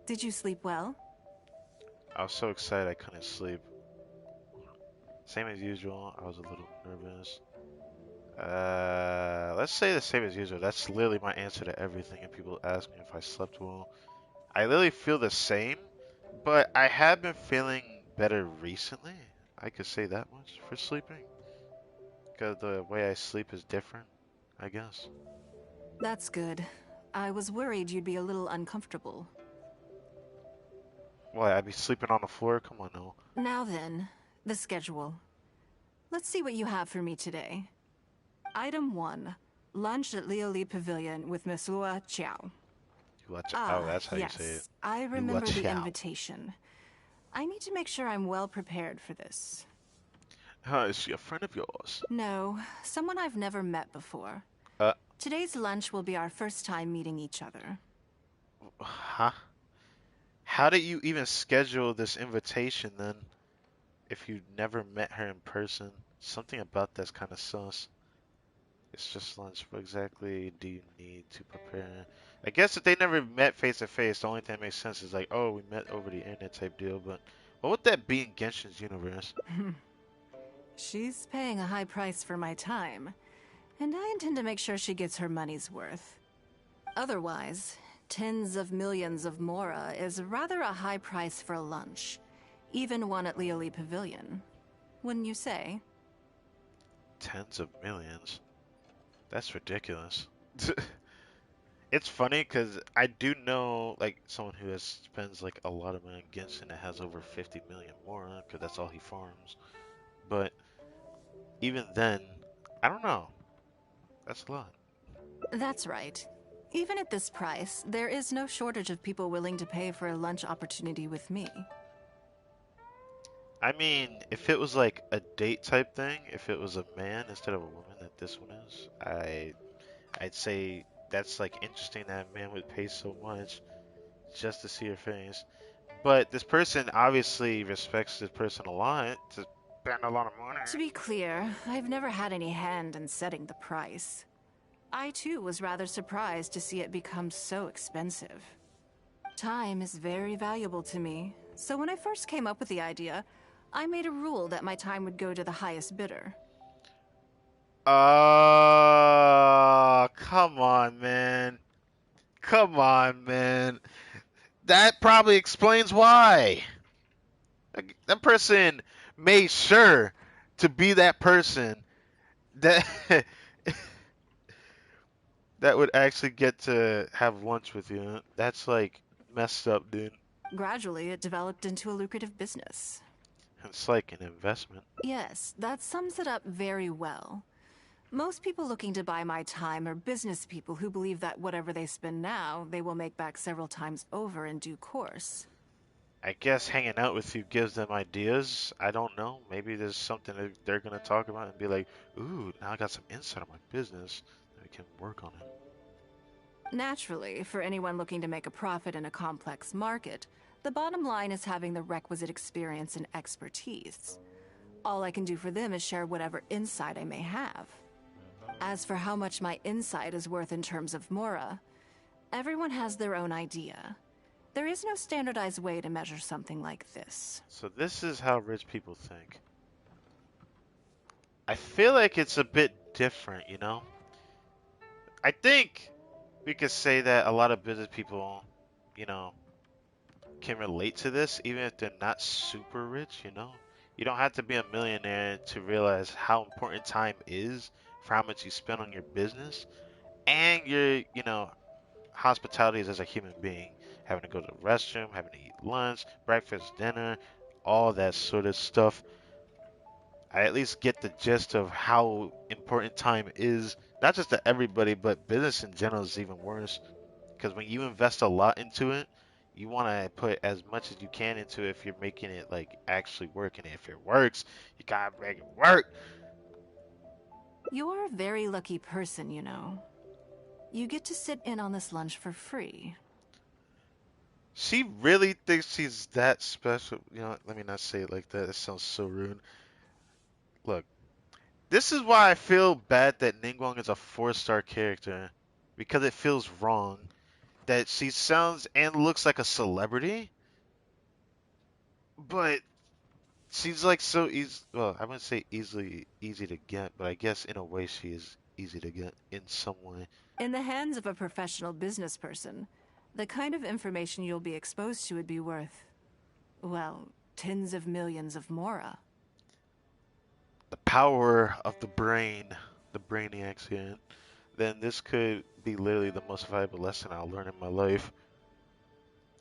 Did you sleep well? I was so excited I couldn't sleep. Same as usual. I was a little nervous. Let's say the same as usual. That's literally my answer to everything. And people ask me if I slept well. I literally feel the same, but I have been feeling better recently. I could say that much for sleeping. Because the way I sleep is different, I guess. That's good. I was worried you'd be a little uncomfortable. What, I'd be sleeping on the floor? Come on now. Now then, the schedule. Let's see what you have for me today. Item 1. Lunch at Lioli Pavilion with Miss Lua Chiao. Oh, that's how yes, you say it. I remember the Chiao. invitation. I need to make sure I'm well prepared for this. Is she a friend of yours? No, someone I've never met before. Today's lunch will be our first time meeting each other. Huh? How did you even schedule this invitation then? If you never met her in person? Something about that's kind of sus. It's just lunch. What exactly do you need to prepare? I guess if they never met face to face, the only thing that makes sense is like, oh, we met over the internet type deal. But what would that be in Genshin's universe? She's paying a high price for my time, and I intend to make sure she gets her money's worth. Otherwise, tens of millions of mora is rather a high price for a lunch. Even one at Leoli Pavilion. Wouldn't you say? Tens of millions. That's ridiculous. It's funny because I do know like someone who has spends like a lot of money on Genshin that has over 50 million more because that's all he farms. But even then, I don't know. That's a lot. That's right. Even at this price, there is no shortage of people willing to pay for a lunch opportunity with me. I mean, if it was like a date type thing, if it was a man instead of a woman that this one is, I'd say that's like interesting that a man would pay so much just to see her face. But this person obviously respects this person a lot to spend a lot of money. To be clear, I've never had any hand in setting the price. I too was rather surprised to see it become so expensive. Time is very valuable to me, so when I first came up with the idea, I made a rule that my time would go to the highest bidder. Come on, man. Come on, man. That probably explains why. That person made sure to be that person that that would actually get to have lunch with you. That's like messed up, dude. Gradually, it developed into a lucrative business. It's like an investment. Yes, that sums it up very well. Most people looking to buy my time are business people who believe that whatever they spend now, they will make back several times over in due course. I guess hanging out with you gives them ideas. I don't know. Maybe there's something that they're going to talk about and be like, ooh, now I got some insight on my business. We can work on it. Naturally, for anyone looking to make a profit in a complex market, the bottom line is having the requisite experience and expertise. All I can do for them is share whatever insight I may have. As for how much my insight is worth in terms of mora, everyone has their own idea. There is no standardized way to measure something like this. So this is how rich people think. I feel like it's a bit different, you know? I think we could say that a lot of business people, you know, can relate to this, even if they're not super rich, you know? You don't have to be a millionaire to realize how important time is for how much you spend on your business and your, you know, hospitality is as a human being. Having to go to the restroom, having to eat lunch, breakfast, dinner, all that sort of stuff. I at least get the gist of how important time is, not just to everybody, but business in general is even worse. Because when you invest a lot into it, you want to put as much as you can into it if you're making it like actually working. If it works, you gotta make it work. You're a very lucky person, you know. You get to sit in on this lunch for free. She really thinks she's that special. You know, let me not say it like that. It sounds so rude. Look, this is why I feel bad that Ningguang is a 4-star character. Because it feels wrong that she sounds and looks like a celebrity, but she's like so easy. Well, I wouldn't say easy to get, but I guess in a way she is easy to get in some way. In the hands of a professional business person, the kind of information you'll be exposed to would be worth, well, tens of millions of mora. The power of the brain, the brainiacs here. Then this could be literally the most valuable lesson I'll learn in my life.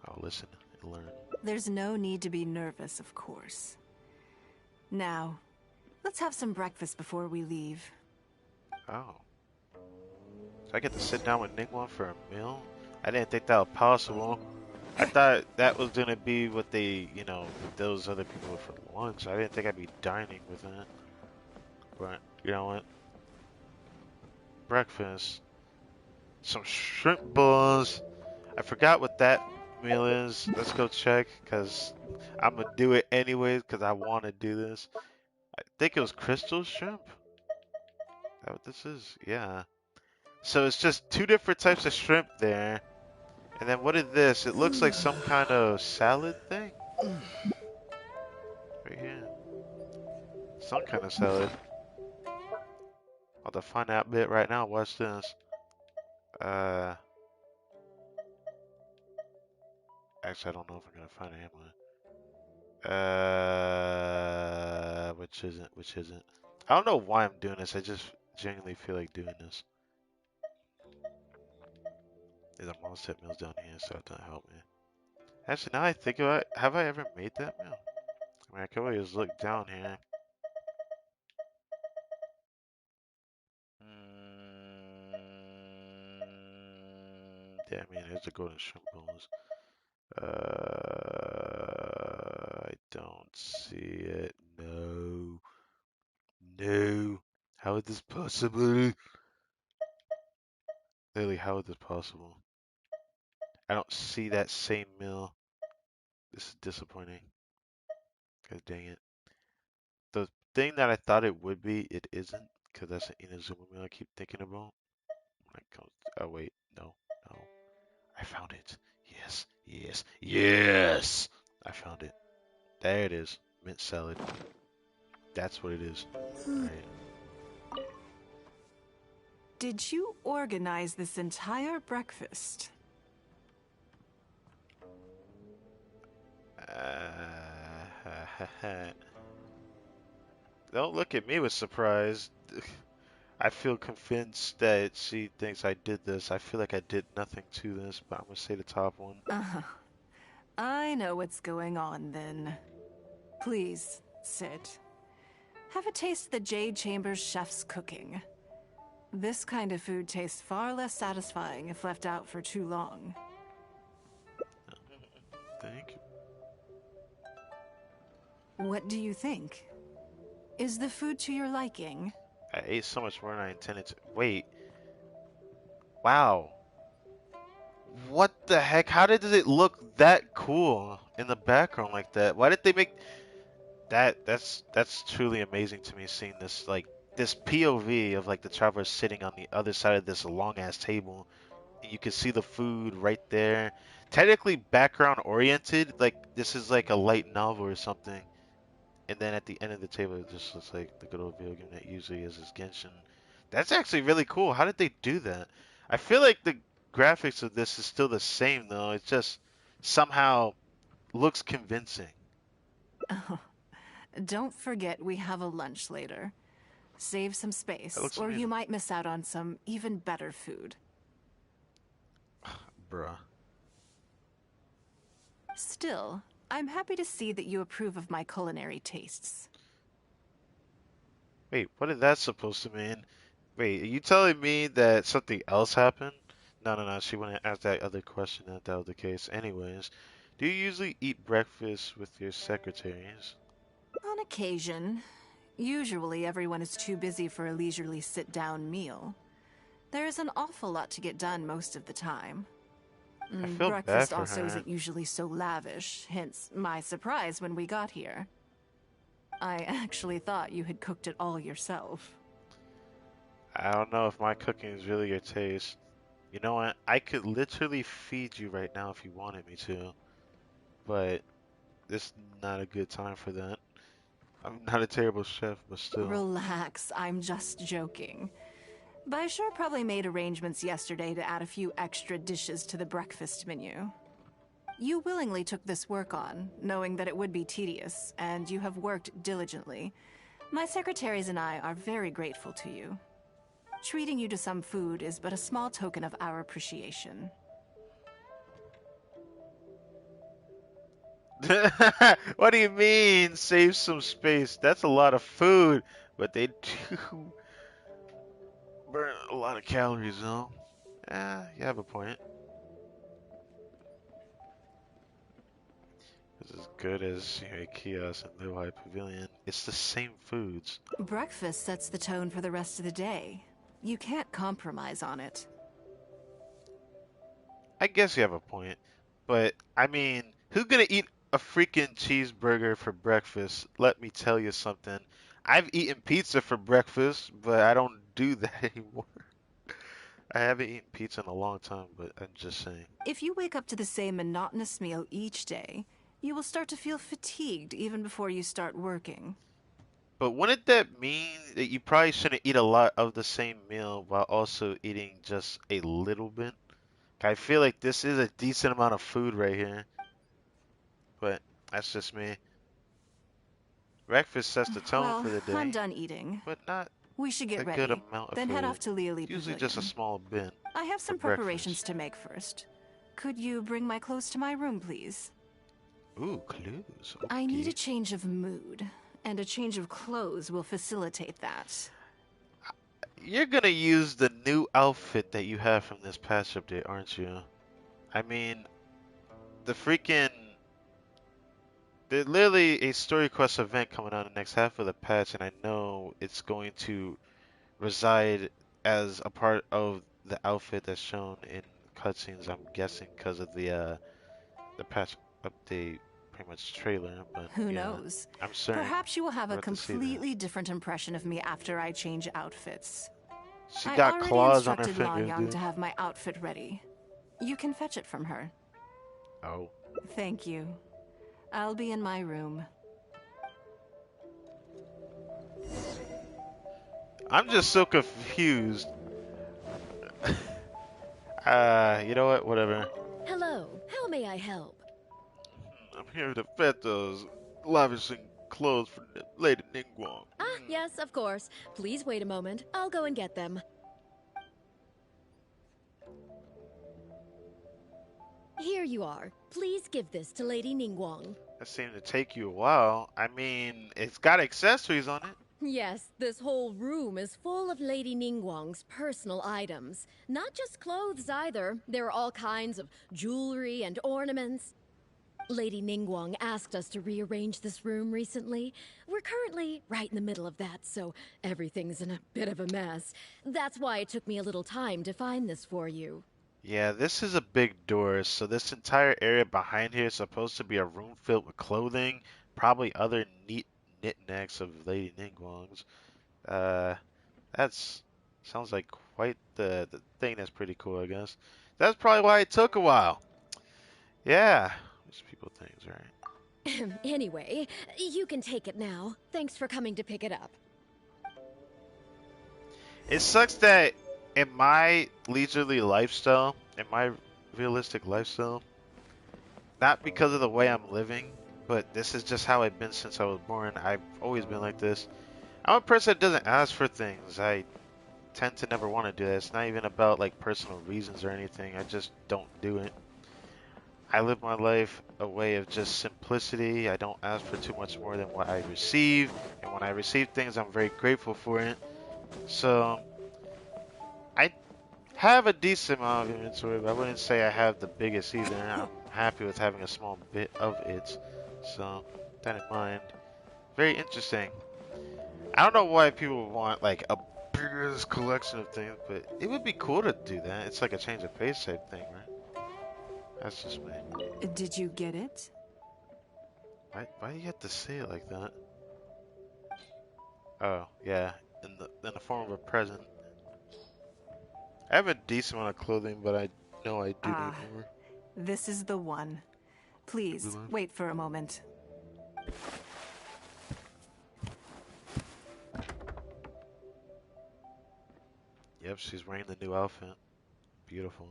I'll listen and learn. There's no need to be nervous, of course. Now, let's have some breakfast before we leave. Oh. So I get to sit down with Ningguang for a meal? I didn't think that was possible. I thought that was gonna be what they, you know, those other people for lunch. I didn't think I'd be dining with it. But, you know what? Breakfast. Some shrimp balls. I forgot what that meal is. Let's go check, because I'm gonna do it anyways, because I want to do this. I think it was crystal shrimp. Is that what this is? Yeah. So it's just 2 different types of shrimp there. And then what is this? It looks like some kind of salad thing. Right here. Some kind of salad. I'll have to find that bit right now. Watch this. Actually, I don't know if I'm gonna find it, am I? Which isn't, which isn't. I don't know why I'm doing this. I just genuinely feel like doing this. There's a monster meals down here, so it doesn't help me. Actually, now I think about it, have I ever made that meal? I mean, I can always look down here. Yeah, I mean, there's the golden shrimp bowls. I don't see it. No. No. How is this possible? Literally, how is this possible? I don't see that same meal. This is disappointing. God dang it. The thing that I thought it would be, it isn't, because that's an Inazuma meal I keep thinking about. When it comes, oh wait, no, no. I found it. Yes, yes, yes! I found it. There it is. Mint salad. That's what it is. Alright. Did you organize this entire breakfast? Don't look at me with surprise. I feel convinced that she thinks I did this. I feel like I did nothing to this, but I'm gonna say the top one. I know what's going on then. Please, sit. Have a taste of the Jade Chambers chef's cooking. This kind of food tastes far less satisfying if left out for too long. Thank you. What do you think? Is the food to your liking? I ate so much more than I intended to. Wait. Wow. What the heck? How did it look that cool in the background like that? Why did they make that? That's truly amazing to me, seeing this like this POV of like the traveler sitting on the other side of this long ass table. And you can see the food right there. Technically background oriented, like this is like a light novel or something. And then at the end of the table, it just looks like the good old video game that usually is Genshin. That's actually really cool. How did they do that? I feel like the graphics of this is still the same though. It just somehow looks convincing. Don't forget we have a lunch later. Save some space, That looks or you amazing. might miss out on some even better food. Bruh. Still, I'm happy to see that you approve of my culinary tastes. Wait, what is that supposed to mean? Wait, are you telling me that something else happened? No, no, no. She wouldn't ask that other question if that was the case. Anyways, do you usually eat breakfast with your secretaries? On occasion. Usually everyone is too busy for a leisurely sit-down meal. There is an awful lot to get done most of the time. I feel bad Breakfast for also her. isn't usually so lavish, hence my surprise when we got here. I actually thought you had cooked it all yourself. I don't know if my cooking is really your taste. You know what? I could literally feed you right now if you wanted me to, but this is not a good time for that. I'm not a terrible chef, but still. Relax, I'm just joking. Baishar probably made arrangements yesterday to add a few extra dishes to the breakfast menu. You willingly took this work on, knowing that it would be tedious, and you have worked diligently. My secretaries and I are very grateful to you. Treating you to some food is but a small token of our appreciation. What do you mean, save some space? That's a lot of food, but they do burn a lot of calories, though. Yeah, you have a point. It's as good as kiosk and Lil High Pavilion. It's the same foods. Breakfast sets the tone for the rest of the day. You can't compromise on it. I guess you have a point, but I mean, who's gonna eat a freaking cheeseburger for breakfast? Let me tell you something. I've eaten pizza for breakfast, but I don't do that anymore. I haven't eaten pizza in a long time, but I'm just saying. If you wake up to the same monotonous meal each day, you will start to feel fatigued even before you start working. But wouldn't that mean that you probably shouldn't eat a lot of the same meal while also eating just a little bit? I feel like this is a decent amount of food right here. but that's just me. Breakfast sets the tone Well, for the I'm day, done eating. but not We should get a good ready, amount of then head food. off to Liali Usually just a Pavilion. small bin I have for some preparations breakfast. to make first. Could you bring my clothes to my room, please? Ooh, clues. I need a Okay. change of mood, and a change of clothes will facilitate that. You're gonna use the new outfit that you have from this patch update, aren't you? I mean, the freaking... There's literally a story quest event coming out in the next half of the patch, and I know it's going to reside as a part of the outfit that's shown in cutscenes. I'm guessing because of the patch update, pretty much trailer. But Who yeah, knows? I'm certain Perhaps you will have we're a about to see that. completely different impression of me after I change outfits. She I got already claws on her instructed fingers, Yang dude. to have my outfit ready. You can fetch it from her. Oh. Thank you. I'll be in my room. I'm just so confused. You know what? Whatever. Hello, how may I help? I'm here to fet those lavishing clothes for Lady Ningguang. Ah, yes, of course. Please wait a moment. I'll go and get them. Here you are. Please give this to Lady Ningguang. That seemed to take you a while. I mean, it's got accessories on it. Yes, this whole room is full of Lady Ningguang's personal items. Not just clothes either. There are all kinds of jewelry and ornaments. Lady Ningguang asked us to rearrange this room recently. We're currently right in the middle of that, so everything's in a bit of a mess. That's why it took me a little time to find this for you. Yeah, this is a big door, so this entire area behind here is supposed to be a room filled with clothing, probably other neat knickknacks of Lady Ningguang's. Uh, that's sounds like quite the thing. That's pretty cool, I guess. That's probably why it took a while. Yeah, these people things, right? Anyway, you can take it now. Thanks for coming to pick it up. It sucks that in my leisurely lifestyle, in my realistic lifestyle, not because of the way I'm living, but this is just how I've been since I was born. I've always been like this. I'm a person that doesn't ask for things. I tend to never want to do that. It's not even about like personal reasons or anything. I just don't do it. I live my life a way of just simplicity. I don't ask for too much more than what I receive. And when I receive things, I'm very grateful for it. So I have a decent amount of inventory, but I wouldn't say I have the biggest either. I'm happy with having a small bit of it. So, that in mind. Very interesting. I don't know why people want like a biggest collection of things, but it would be cool to do that. It's like a change of pace type thing, right? That's just me. Did you get it? Why do you have to say it like that? Oh, yeah, in the form of a present. I have a decent amount of clothing, but I know I do need more. This is the one. Please, wait for a moment. Yep, she's wearing the new outfit. Beautiful.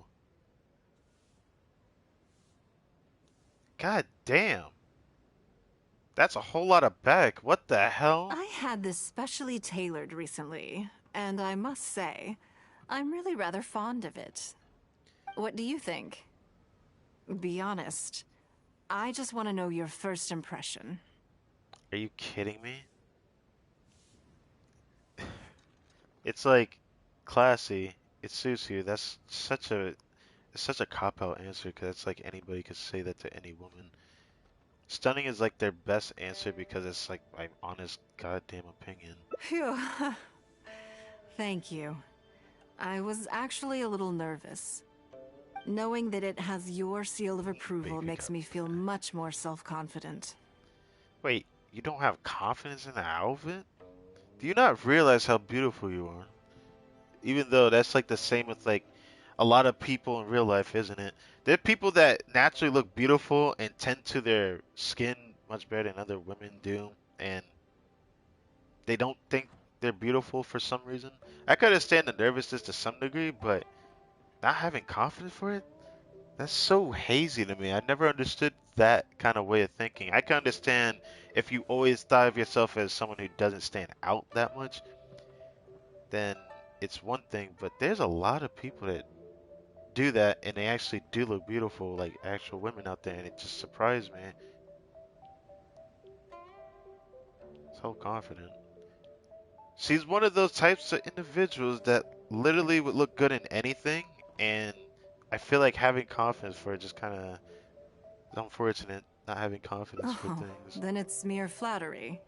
God damn. That's a whole lot of back. What the hell? I had this specially tailored recently, and I must say, I'm really rather fond of it. What do you think? Be honest. I just want to know your first impression. Are you kidding me? It's like classy. It suits you. That's such a cop-out answer because it's like anybody could say that to any woman. Stunning is like their best answer because it's like my honest goddamn opinion. Phew. Thank you. I was actually a little nervous. Knowing that it has your seal of approval makes me feel much more self-confident. Wait, you don't have confidence in the outfit? Do you not realize how beautiful you are? Even though that's like the same with like a lot of people in real life, isn't it? There are people that naturally look beautiful and tend to their skin much better than other women do, and they don't think they're beautiful for some reason. I could understand the nervousness to some degree, but not having confidence for it, That's so hazy to me. I never understood that kind of way of thinking. I can understand if you always thought of yourself as someone who doesn't stand out that much, then it's one thing, but there's a lot of people that do that and they actually do look beautiful, like actual women out there, and it just surprised me. So confident. She's one of those types of individuals that literally would look good in anything, and I feel like having confidence for it just kind of is unfortunate, not having confidence for Oh, things. then it's mere flattery.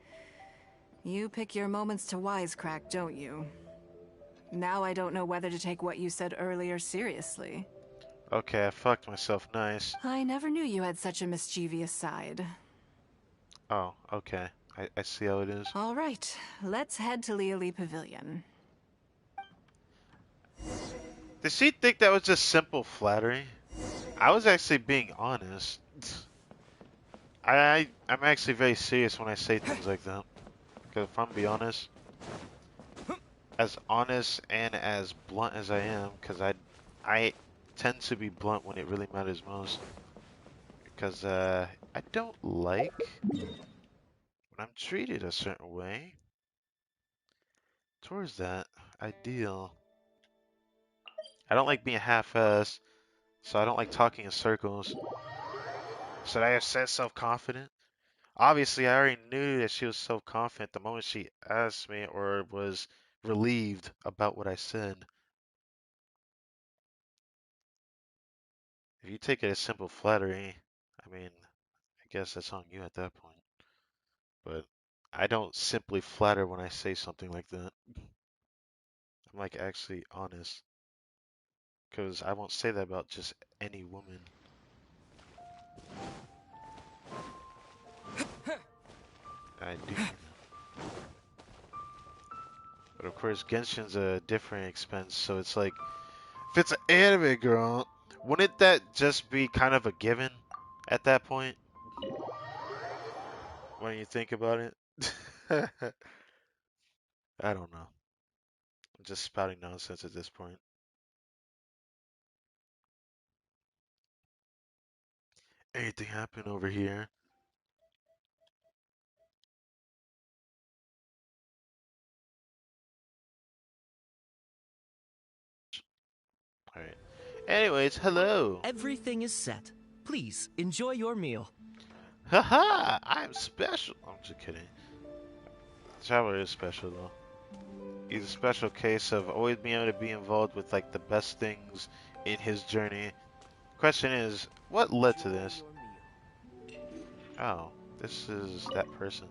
You pick your moments to wisecrack, don't you? Now I don't know whether to take what you said earlier seriously. Okay, I fucked myself nice. I never knew you had such a mischievous side. Oh, okay. I see how it is. All right, let's head to Leoli Pavilion. Did she think that was just simple flattery? I was actually being honest. I'm actually very serious when I say things like that. Because if I'm be honest, as honest and as blunt as I am, because I tend to be blunt when it really matters most. Because I don't like when I'm treated a certain way towards that ideal. I don't like being half-assed, so I don't like talking in circles. Should I have said self-confident? Obviously, I already knew that she was self-confident the moment she asked me or was relieved about what I said. If you take it as simple flattery, I mean, I guess that's on you at that point. But I don't simply flatter when I say something like that. I'm like actually honest. Because I won't say that about just any woman. I do mean that. But of course, Genshin's a different expense, so it's like, if it's an anime girl, wouldn't that just be kind of a given at that point? When you think about it? I don't know. I'm just spouting nonsense at this point. Anything happen over here? Alright. Anyways, hello. Everything is set. Please enjoy your meal. Haha! I'm special. I'm just kidding. Traveler is special though. He's a special case of always being able to be involved with like the best things in his journey. Question is, what led to this? Oh, this is that person.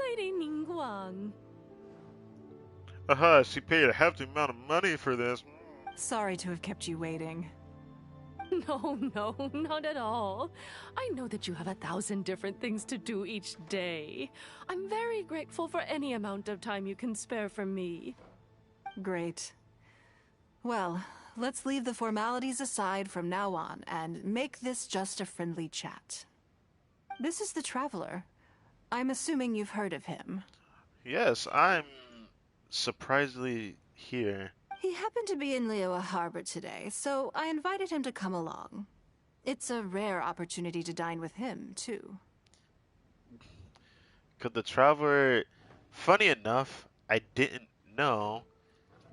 Lady Ningguang. Haha, she paid a hefty amount of money for this. Sorry to have kept you waiting. No, no, not at all. I know that you have 1,000 different things to do each day. I'm very grateful for any amount of time you can spare for me. Great. Well, let's leave the formalities aside from now on and make this just a friendly chat. This is the Traveler. I'm assuming you've heard of him. Yes, I'm surprisingly here. He happened to be in Liyue Harbor today, so I invited him to come along. It's a rare opportunity to dine with him, too. Cause the Traveler, funny enough, I didn't know,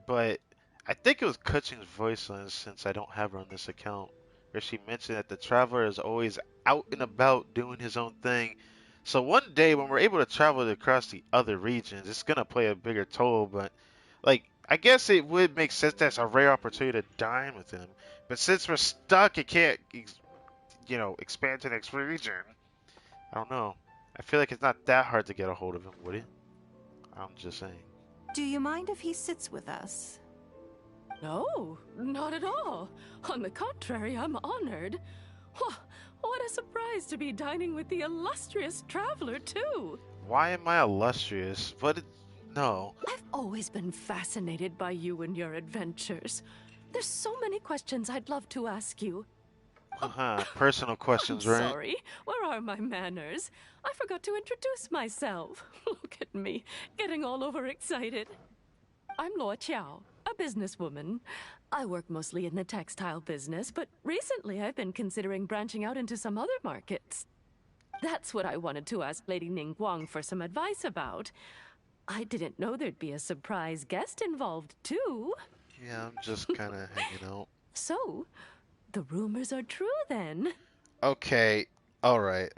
but I think it was Kuchin's voice line since I don't have her on this account, where she mentioned that the Traveler is always out and about doing his own thing. So one day when we're able to travel across the other regions, it's gonna play a bigger toll, but like I guess it would make sense that's a rare opportunity to dine with him. But since we're stuck, it can't, expand to the next region. I don't know. I feel like it's not that hard to get a hold of him, would it? I'm just saying. Do you mind if he sits with us? No, not at all. On the contrary, I'm honored. What a surprise to be dining with the illustrious Traveler, too. Why am I illustrious? No. I've always been fascinated by you and your adventures. There's so many questions I'd love to ask you. Personal questions, I'm right? sorry, where are my manners? I forgot to introduce myself. Look at me, getting all overexcited. I'm Luo Qiao, a businesswoman. I work mostly in the textile business, but recently I've been considering branching out into some other markets. That's what I wanted to ask Lady Ningguang for some advice about. I didn't know there'd be a surprise guest involved, too. Yeah, I'm just kind of hanging out. So, the rumors are true then. Okay. All right.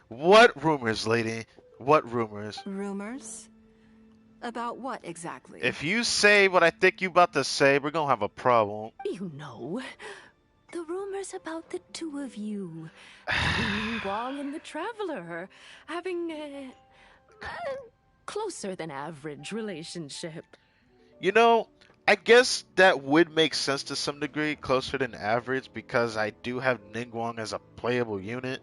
What rumors, lady? What rumors? Rumors? About what exactly? If you say what I think you about to say, we're gonna have a problem. You know, the rumors about the two of you, Lady Ningguang and the Traveler, having a closer than average relationship. You know, I guess that would make sense to some degree, closer than average, because I do have Ningguang as a playable unit.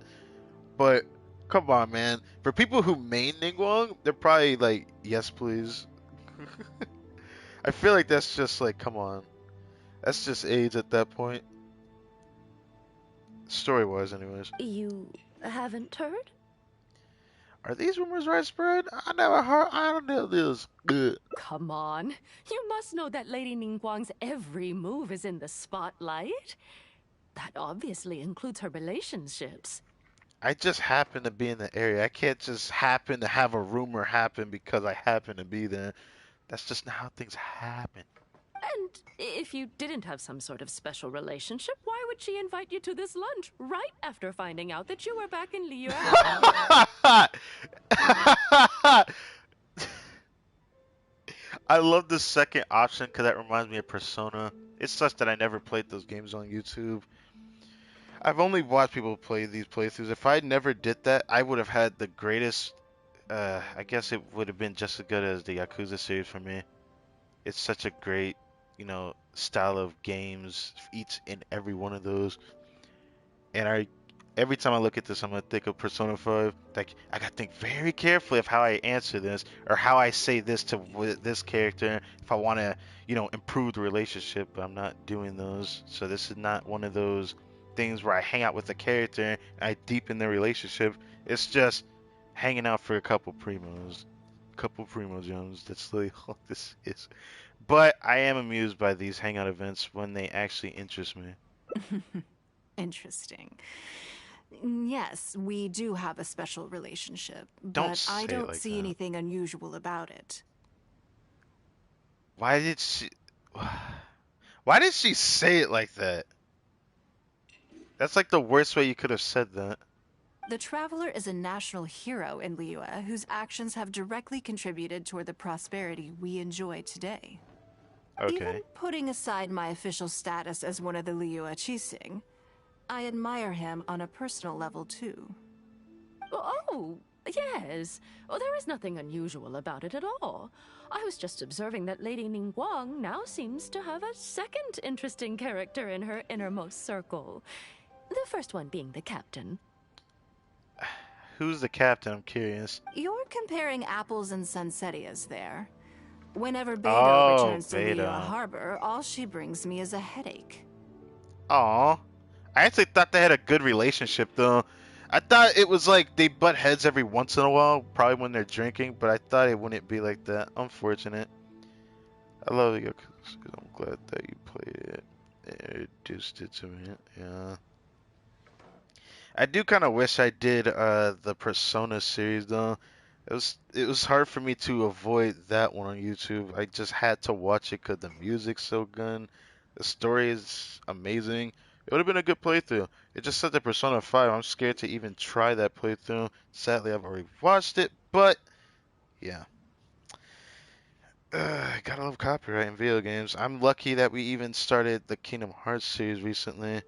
But come on, man. For people who main Ningguang, they're probably like, yes, please. I feel like that's just like, come on. That's just AIDS at that point. Story-wise, anyways. You haven't heard? Are these rumors widespread? I never heard. I don't know this. Good. Come on. You must know that Lady Ningguang's every move is in the spotlight. That obviously includes her relationships. I just happen to be in the area. I can't just happen to have a rumor happen because I happen to be there. That's just not how things happen. And if you didn't have some sort of special relationship, why would she invite you to this lunch right after finding out that you were back in Liyue? I love the second option because that reminds me of Persona. It's such that I never played those games on YouTube. I've only watched people play these playthroughs. If I never did that, I would have had the greatest. I guess it would have been just as good as the Yakuza series for me. It's such a great, style of games, each and every one of those. And every time I look at this, I'm gonna think of Persona 5. Like, I gotta think very carefully of how I answer this or how I say this to this character if I want to, improve the relationship. But I'm not doing those, so this is not one of those things where I hang out with the character and I deepen the relationship. It's just hanging out for a couple primos, Jones. That's really all this is. But I am amused by these hangout events when they actually interest me. Interesting. Yes, we do have a special relationship, Don't but say I it don't like see that. anything unusual about it. Why did she say it like that? That's like the worst way you could have said that. The Traveler is a national hero in Liyue whose actions have directly contributed toward the prosperity we enjoy today. Okay. Even putting aside my official status as one of the Liyue Qixing, I admire him on a personal level too. Oh, yes. Oh, there is nothing unusual about it at all. I was just observing that Lady Ningguang now seems to have a second interesting character in her innermost circle. The first one being the captain. Who's the captain? I'm curious. You're comparing apples and sunsettias there. Whenever Beidou Oh, returns to Beidou. Liyue Harbor, all she brings me is a headache. Aw. I actually thought they had a good relationship, though. I thought it was like they butt heads every once in a while, probably when they're drinking, but I thought it wouldn't be like that. Unfortunate. I love the Yakuza. I'm glad that you played it. Introduced it to me. Yeah. I do kind of wish I did the Persona series, though. It was hard for me to avoid that one on YouTube. I just had to watch it because the music's so good. The story is amazing. It would have been a good playthrough. It just said the Persona 5. I'm scared to even try that playthrough. Sadly, I've already watched it, but yeah. Gotta love copyright in video games. I'm lucky that we even started the Kingdom Hearts series recently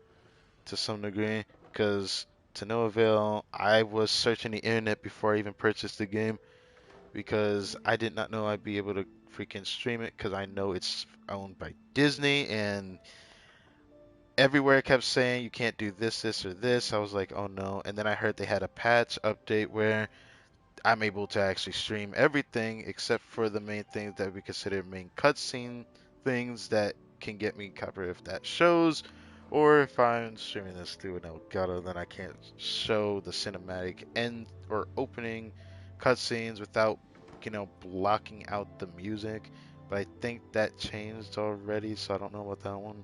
to some degree, because to no avail, I was searching the internet before I even purchased the game because I did not know I'd be able to freaking stream it because I know it's owned by Disney and everywhere it kept saying you can't do this, this, or this. I was like, oh no. And then I heard they had a patch update where I'm able to actually stream everything except for the main things that we consider main cutscene things that can get me copyright if that shows, or if I'm streaming this through an Elgato, then I can't show the cinematic end or opening cutscenes without, blocking out the music, but I think that changed already, so I don't know about that one.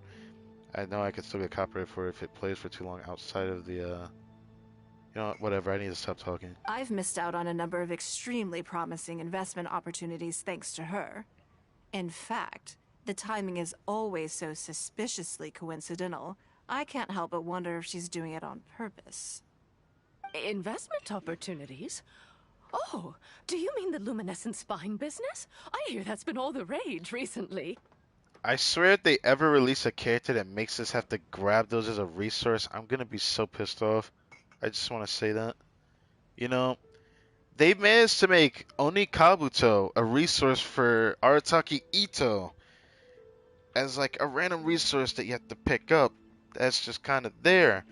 I know I could still get copyright for it if it plays for too long outside of the, you know, whatever, I need to stop talking. I've missed out on a number of extremely promising investment opportunities thanks to her. In fact, the timing is always so suspiciously coincidental, I can't help but wonder if she's doing it on purpose. Investment opportunities? Oh, do you mean the luminescent spine business? I hear that's been all the rage recently. I swear if they ever release a character that makes us have to grab those as a resource, I'm gonna be so pissed off. I just want to say that. You know, they managed to make Oni Kabuto a resource for Arataki Ito as like a random resource that you have to pick up. That's just kind of there.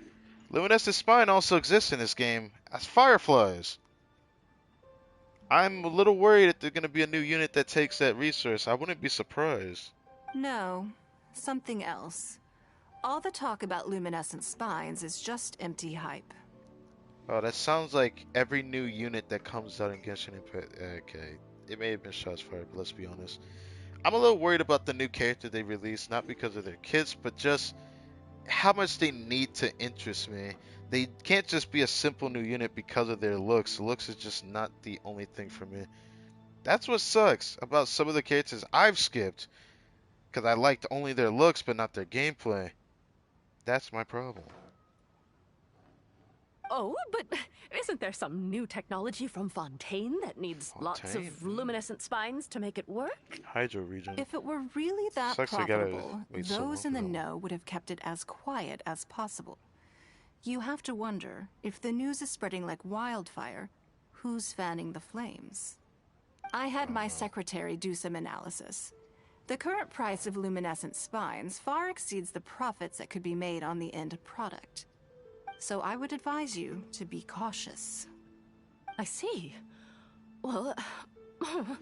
Luminescent Spine also exists in this game as Fireflies. I'm a little worried that there's going to be a new unit that takes that resource. I wouldn't be surprised. No, something else. All the talk about luminescent spines is just empty hype. Oh, that sounds like every new unit that comes out in Genshin Impact. Okay, it may have been shots fired, but let's be honest. I'm a little worried about the new character they released, not because of their kits, but just how much they need to interest me. They can't just be a simple new unit because of their looks. Looks is just not the only thing for me. That's what sucks about some of the characters I've skipped, because I liked only their looks but not their gameplay. That's my problem. Oh, but isn't there some new technology from Fontaine that needs lots of luminescent spines to make it work? Hydro region. If it were really that Sucks I gotta profitable, wait so long those in for the that one. know would have kept it as quiet as possible. You have to wonder, if the news is spreading like wildfire, who's fanning the flames? I had my secretary do some analysis. The current price of luminescent spines far exceeds the profits that could be made on the end product. So I would advise you to be cautious. I see. Well, I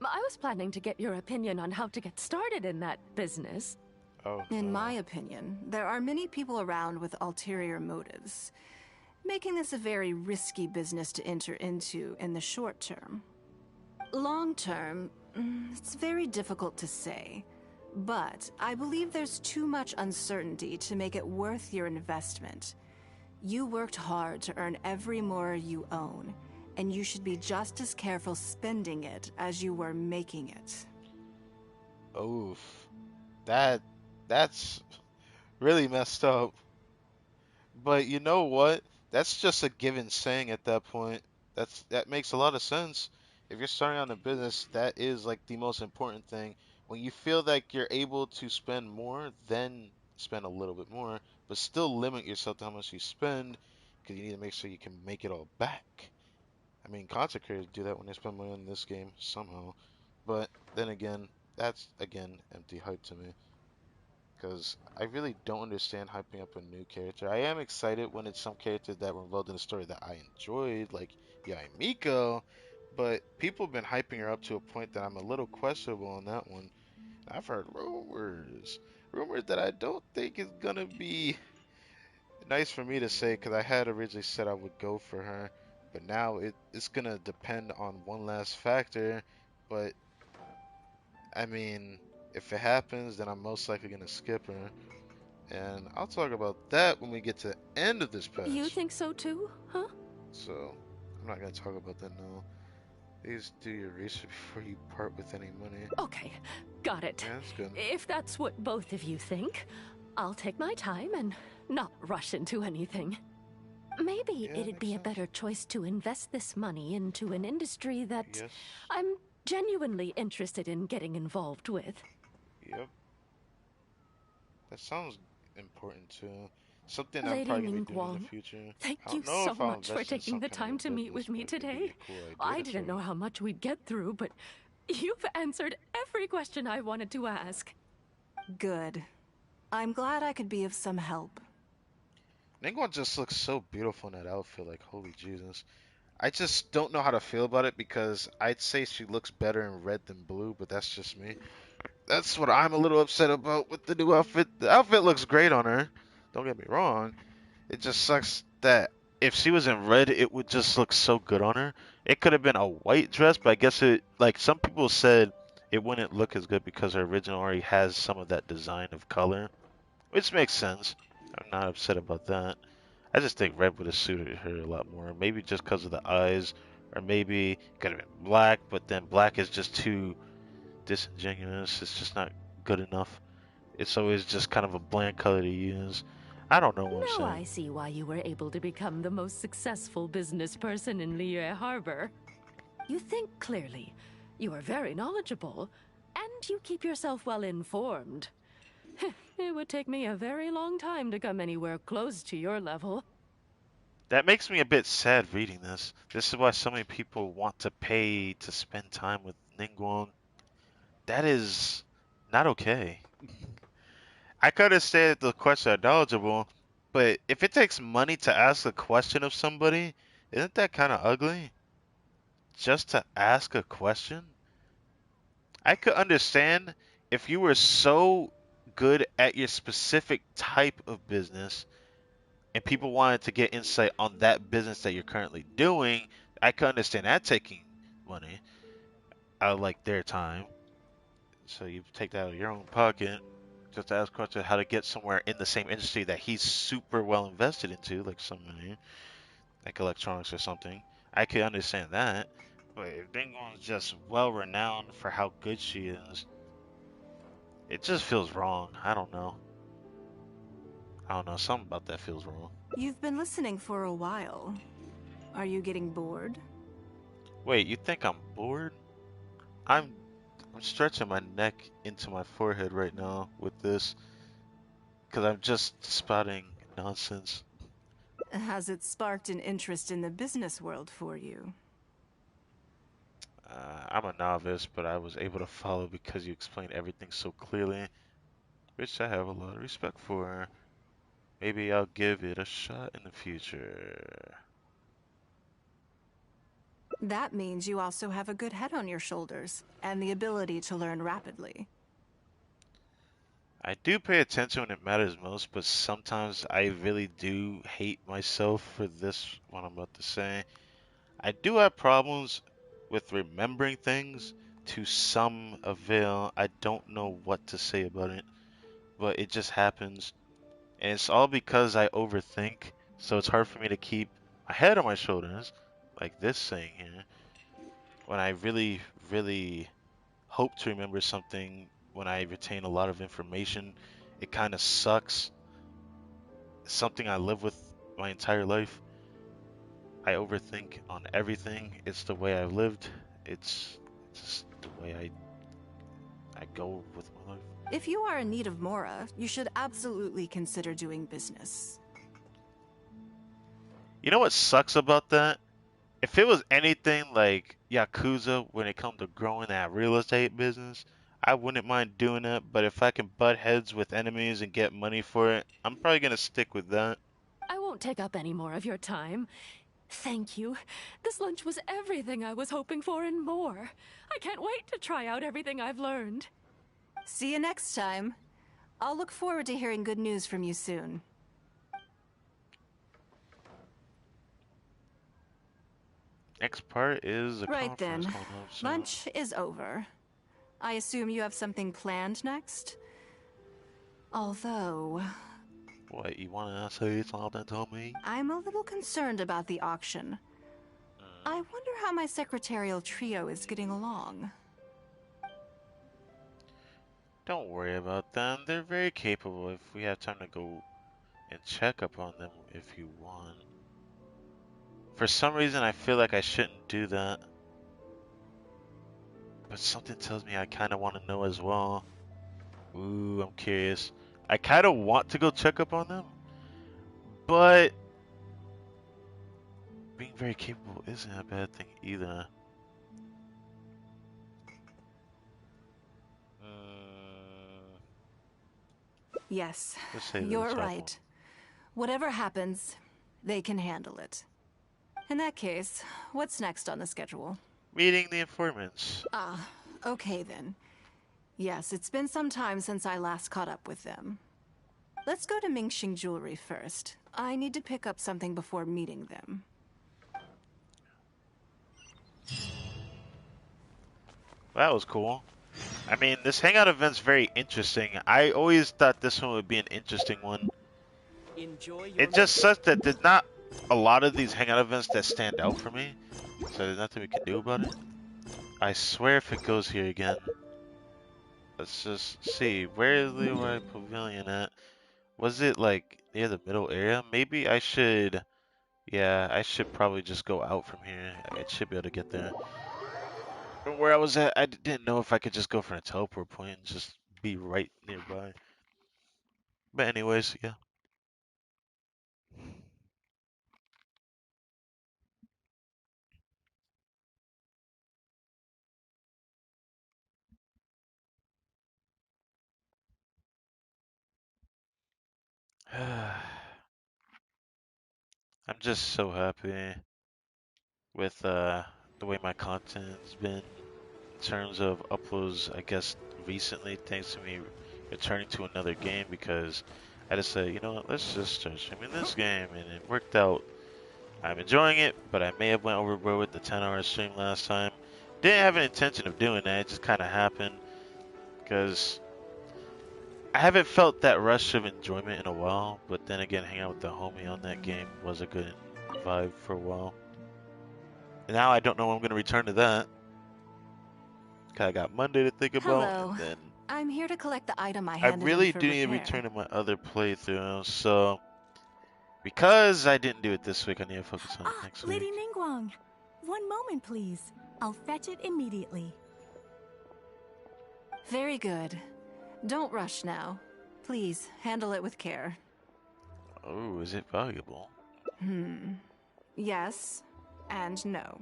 was planning to get your opinion on how to get started in that business. Oh, In my opinion, there are many people around with ulterior motives, making this a very risky business to enter into in the short term. Long term, it's very difficult to say, but I believe there's too much uncertainty to make it worth your investment. You worked hard to earn every mora you own, and you should be just as careful spending it as you were making it. oof. That's really messed up. But you know what? That's just a given saying at that point. That makes a lot of sense. If you're starting on a business, that is like the most important thing. When you feel like you're able to spend more, then spend a little bit more, but still limit yourself to how much you spend, because you need to make sure you can make it all back. I mean, content creators do that when they spend money on this game somehow. But then again, that's again empty hype to me. Because I really don't understand hyping up a new character. I am excited when it's some characters that were involved in a story that I enjoyed, like Yai Miko, but people have been hyping her up to a point that I'm a little questionable on that one. I've heard rumors that I don't think is gonna be nice for me to say, because I had originally said I would go for her, but now it's gonna depend on one last factor. But I mean, if it happens, then I'm most likely gonna skip her. And I'll talk about that when we get to the end of this patch. You think so too, huh? So, I'm not gonna talk about that now. Please do your research before you part with any money. Okay, got it. Yeah, that's good. If that's what both of you think, I'll take my time and not rush into anything. Maybe Yeah, it'd be a makes sense. better choice to invest this money into an industry that Yes. I'm genuinely interested in getting involved with. Yep. That sounds important too. Something I'm Lady probably gonna be doing in Ningguang, the future. Thank I you don't know so if I'll much for invest in taking some the kind time of to meet with business, me but it could be today. a cool idea I to didn't know try. how much we'd get through, but you've answered every question I wanted to ask. Good. I'm glad I could be of some help. Ningguang just looks so beautiful in that outfit, like holy Jesus. I just don't know how to feel about it because I'd say she looks better in red than blue, but that's just me. That's what I'm a little upset about with the new outfit. The outfit looks great on her. Don't get me wrong. It just sucks that if she was in red, it would just look so good on her. It could have been a white dress, but I guess it, like some people said, it wouldn't look as good because her original already has some of that design of color, which makes sense. I'm not upset about that. I just think red would have suited her a lot more. Maybe just because of the eyes, or maybe it could have been black, but then black is just too disingenuous. It's just not good enough. It's always just kind of a bland color to use. I don't know what I'm Now I saying. see why you were able to become the most successful business person in Liyue Harbor. You think clearly, you are very knowledgeable, and you keep yourself well informed. It would take me a very long time to come anywhere close to your level. That makes me a bit sad reading this. This is why so many people want to pay to spend time with Ningguang. That is not okay. I could have said the questions are knowledgeable, but if it takes money to ask a question of somebody, isn't that kind of ugly? Just to ask a question? I could understand if you were so good at your specific type of business and people wanted to get insight on that business that you're currently doing. I could understand that taking money out of like their time. So you take that out of your own pocket just to ask questions how to get somewhere in the same industry that he's super well invested into, like somebody like electronics or something. I could understand that. But if Bingon's just well renowned for how good she is, it just feels wrong. I don't know. Something about that feels wrong. You've been listening for a while. Are you getting bored? Wait, you think I'm bored? I'm stretching my neck into my forehead right now with this because I'm just spouting nonsense. Has it sparked an interest in the business world for you? I'm a novice, but I was able to follow because you explained everything so clearly, which I have a lot of respect for. Maybe I'll give it a shot in the future. That means you also have a good head on your shoulders, and the ability to learn rapidly. I do pay attention when it matters most, but sometimes I really do hate myself for this, what I'm about to say. I do have problems with remembering things to some avail. I don't know what to say about it, but it just happens. And it's all because I overthink, so it's hard for me to keep my head on my shoulders, like this saying here. When I really, really hope to remember something, when I retain a lot of information, it kind of sucks. Something I live with my entire life. I overthink on everything. It's the way I've lived. It's just the way I go with my life. If you are in need of Mora, you should absolutely consider doing business. You know what sucks about that? If it was anything like Yakuza when it comes to growing that real estate business, I wouldn't mind doing it, but if I can butt heads with enemies and get money for it, I'm probably gonna stick with that. I won't take up any more of your time. Thank you. This lunch was everything I was hoping for and more. I can't wait to try out everything I've learned. See you next time. I'll look forward to hearing good news from you soon. Next part is a Right conference then. coming up soon. Lunch is over. I assume you have something planned next? Although, What, you wanna say something to me? I'm a little concerned about the auction. I wonder how my secretarial trio is getting along. Don't worry about them. They're very capable if we have time to go and check up on them if you want. For some reason, I feel like I shouldn't do that. But something tells me I kind of want to know as well. Ooh, I'm curious. I kind of want to go check up on them. But being very capable isn't a bad thing either. Yes, Let's say that you're it's right. helpful. Whatever happens, they can handle it. In that case, what's next on the schedule? Meeting the informants. Ah, okay then. Yes, it's been some time since I last caught up with them. Let's go to Mingxing Jewelry first. I need to pick up something before meeting them. That was cool. I mean, this hangout event's very interesting. I always thought this one would be an interesting one. Enjoy your It just sucks that there's not a lot of these hangout events that stand out for me. So there's nothing we can do about it. I swear if it goes here again. Let's just see. Where is the Leeway Pavilion at? Was it like near the middle area? Maybe I should... Yeah, I should probably just go out from here. I should be able to get there. From where I was at, I didn't know if I could just go from a teleport point and just be right nearby. But anyways, yeah. I'm just so happy with the way my content's been in terms of uploads, I guess, recently, thanks to me returning to another game, because I just said, you know what, let's just start streaming this game, and it worked out. I'm enjoying it, but I may have went overboard with the 10-hour stream last time. Didn't have an intention of doing that, it just kind of happened, because I haven't felt that rush of enjoyment in a while, but then again, hanging out with the homie on that game was a good vibe for a while. And now I don't know when I'm going to return to that. Cause I got Monday to think about, Hello. and then I'm here to collect the item I I handed really in for do need to repair. return to my other playthrough. So because I didn't do it this week, I need to focus on it next Lady week. Ningguang. One moment, please. I'll fetch it immediately. Very good. Don't rush now. Please, handle it with care. Oh, is it valuable? Yes, and no.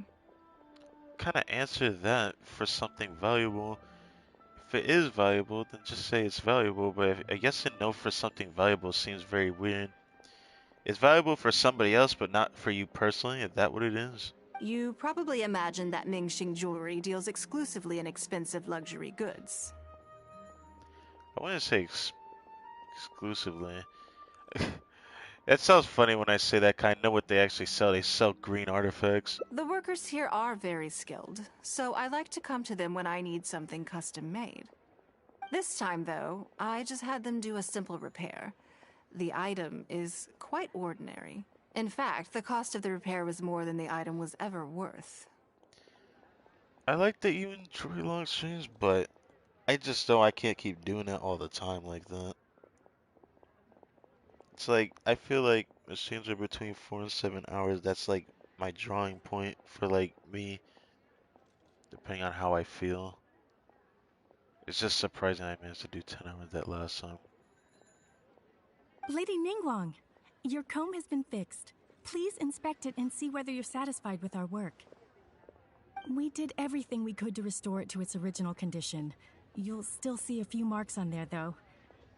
Kind of answer that for something valuable. If it is valuable, then just say it's valuable. But if, I guess a no for something valuable seems very weird. It's valuable for somebody else, but not for you personally. Is that what it is? You probably imagine that Ningxing jewelry deals exclusively in expensive luxury goods. I wouldn't say exclusively. That sounds funny when I say that, 'cause I know what they actually sell. They sell green artifacts. The workers here are very skilled, so I like to come to them when I need something custom made. This time, though, I just had them do a simple repair. The item is quite ordinary. In fact, the cost of the repair was more than the item was ever worth. I like that you enjoy long streams, but I just know I can't keep doing that all the time like that. It's like, I feel like the streams are between 4 and 7 hours. That's like my drawing point for like me, depending on how I feel. It's just surprising I managed to do 10 hours that last time. Lady Ningguang, your comb has been fixed. Please inspect it and see whether you're satisfied with our work. We did everything we could to restore it to its original condition. You'll still see a few marks on there, though.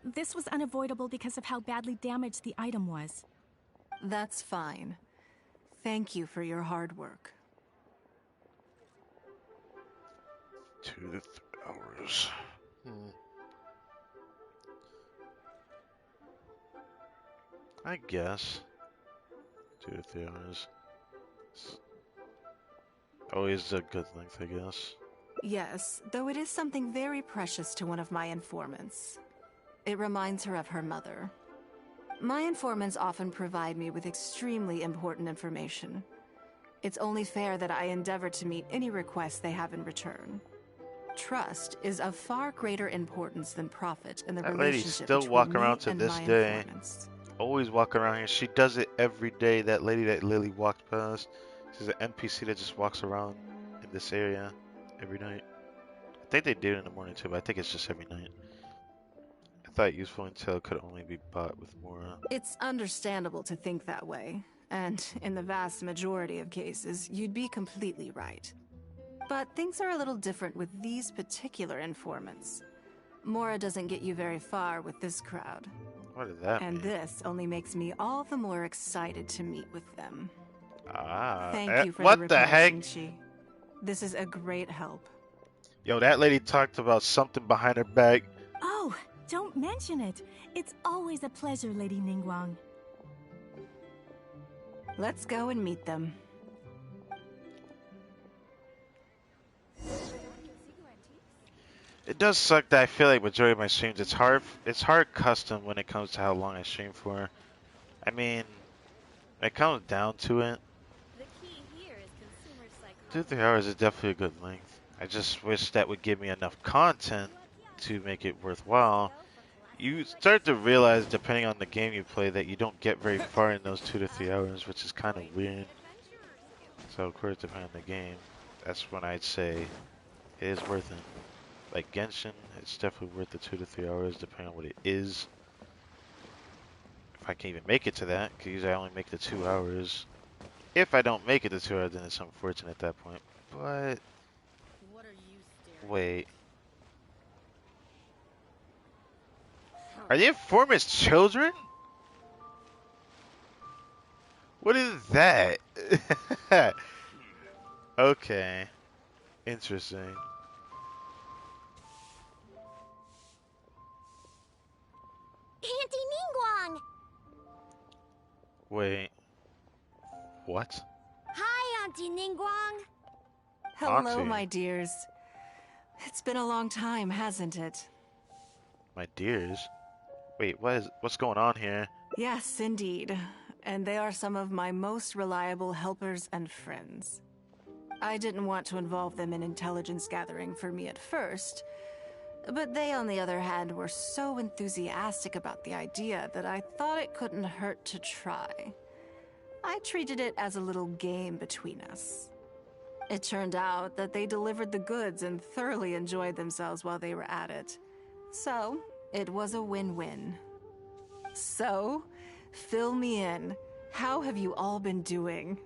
This was unavoidable because of how badly damaged the item was. That's fine. Thank you for your hard work. 2 to 3 hours. I guess 2 to 3 hours. Always a good length, I guess. Yes, though it is something very precious to one of my informants. It reminds her of her mother. My informants often provide me with extremely important information. It's only fair that I endeavor to meet any requests they have in return. Trust is of far greater importance than profit in the That lady relationship still between walk me around to and this my day. informants. Always walk around here. She does it every day. That lady that Lily walked past. She's an NPC that just walks around in this area every night. I think they do it in the morning too, but I think it's just every night. I thought useful intel could only be bought with more. It's understandable to think that way, and in the vast majority of cases, you'd be completely right. But things are a little different with these particular informants. Mora doesn't get you very far with this crowd. What does that And mean? this only makes me all the more excited to meet with them. Ah, Thank you for what the the repair, heck? Xingqi. This is a great help. Yo, that lady talked about something behind her back. Oh, don't mention it. It's always a pleasure, Lady Ningguang. Let's go and meet them. It does suck that I feel like majority of my streams, it's hard custom when it comes to how long I stream for. I mean, when it comes down to it, The key here is consumer 2-3 hours is definitely a good length. I just wish that would give me enough content to make it worthwhile. You start to realize, depending on the game you play, that you don't get very far in those 2 to 3 hours, which is kind of weird. So, of course, depending on the game, that's when I'd say it is worth it. Like Genshin, it's definitely worth the 2 to 3 hours, depending on what it is. If I can even make it to that, because usually I only make the 2 hours. If I don't make it to 2 hours, then it's unfortunate at that point. But wait. Are the informants children? What is that? Okay. Interesting. Auntie Ningguang! Wait. What? Hi, Auntie Ningguang! Hello, Auntie. my dears. It's been a long time, hasn't it? My dears? Wait, what's going on here? Yes, indeed. And they are some of my most reliable helpers and friends. I didn't want to involve them in intelligence gathering for me at first, but they, on the other hand, were so enthusiastic about the idea that I thought it couldn't hurt to try. I treated it as a little game between us. It turned out that they delivered the goods and thoroughly enjoyed themselves while they were at it. So, it was a win-win. So, fill me in. How have you all been doing?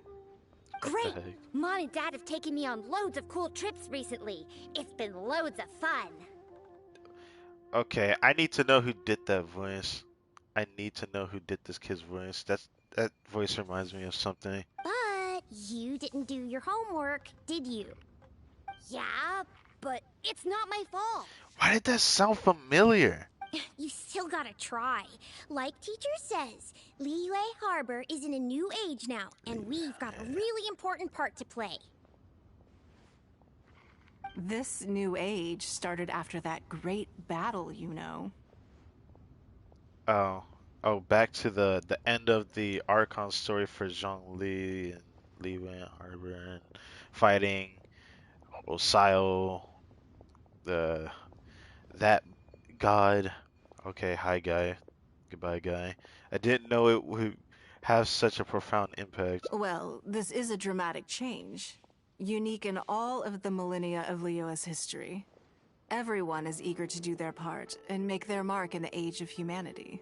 Great! Mom and Dad have taken me on loads of cool trips recently. It's been loads of fun. Okay, I need to know who did that voice. I need to know who did this kid's voice. That voice reminds me of something. But you didn't do your homework, did you? Yeah, but it's not my fault. Why did that sound familiar? You still gotta try. Like teacher says, Liyue Harbor is in a new age now, and we've got a really important part to play. This new age started after that great battle, you know. Oh, back to the end of the Archon story for Zhongli and Liyue Harbor and fighting Osio, that god. Okay, hi guy. Goodbye guy. I didn't know it would have such a profound impact. Well, this is a dramatic change. Unique in all of the millennia of Liyue's history. Everyone is eager to do their part and make their mark in the age of humanity.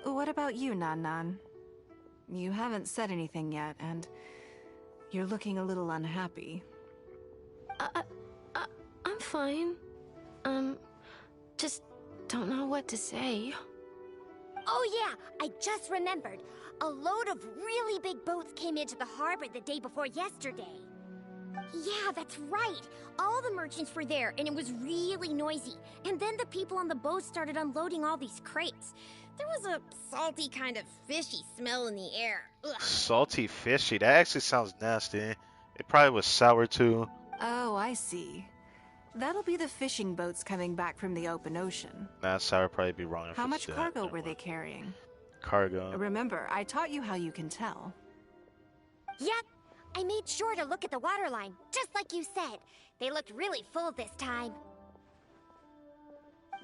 What about you, Nan? You haven't said anything yet, and you're looking a little unhappy. I'm fine. Just don't know what to say. Oh yeah, I just remembered. A load of really big boats came into the harbor the day before yesterday. Yeah, that's right. All the merchants were there, and it was really noisy. And then the people on the boat started unloading all these crates. There was a salty kind of fishy smell in the air. Ugh. Salty fishy. That actually sounds nasty. It probably was sour too. Oh, I see. That'll be the fishing boats coming back from the open ocean. Nah, sour probably be wrong. If How it's much that. cargo were they carrying? Cargo. Remember, I taught you how you can tell. Yep, I made sure to look at the waterline, just like you said. They looked really full this time.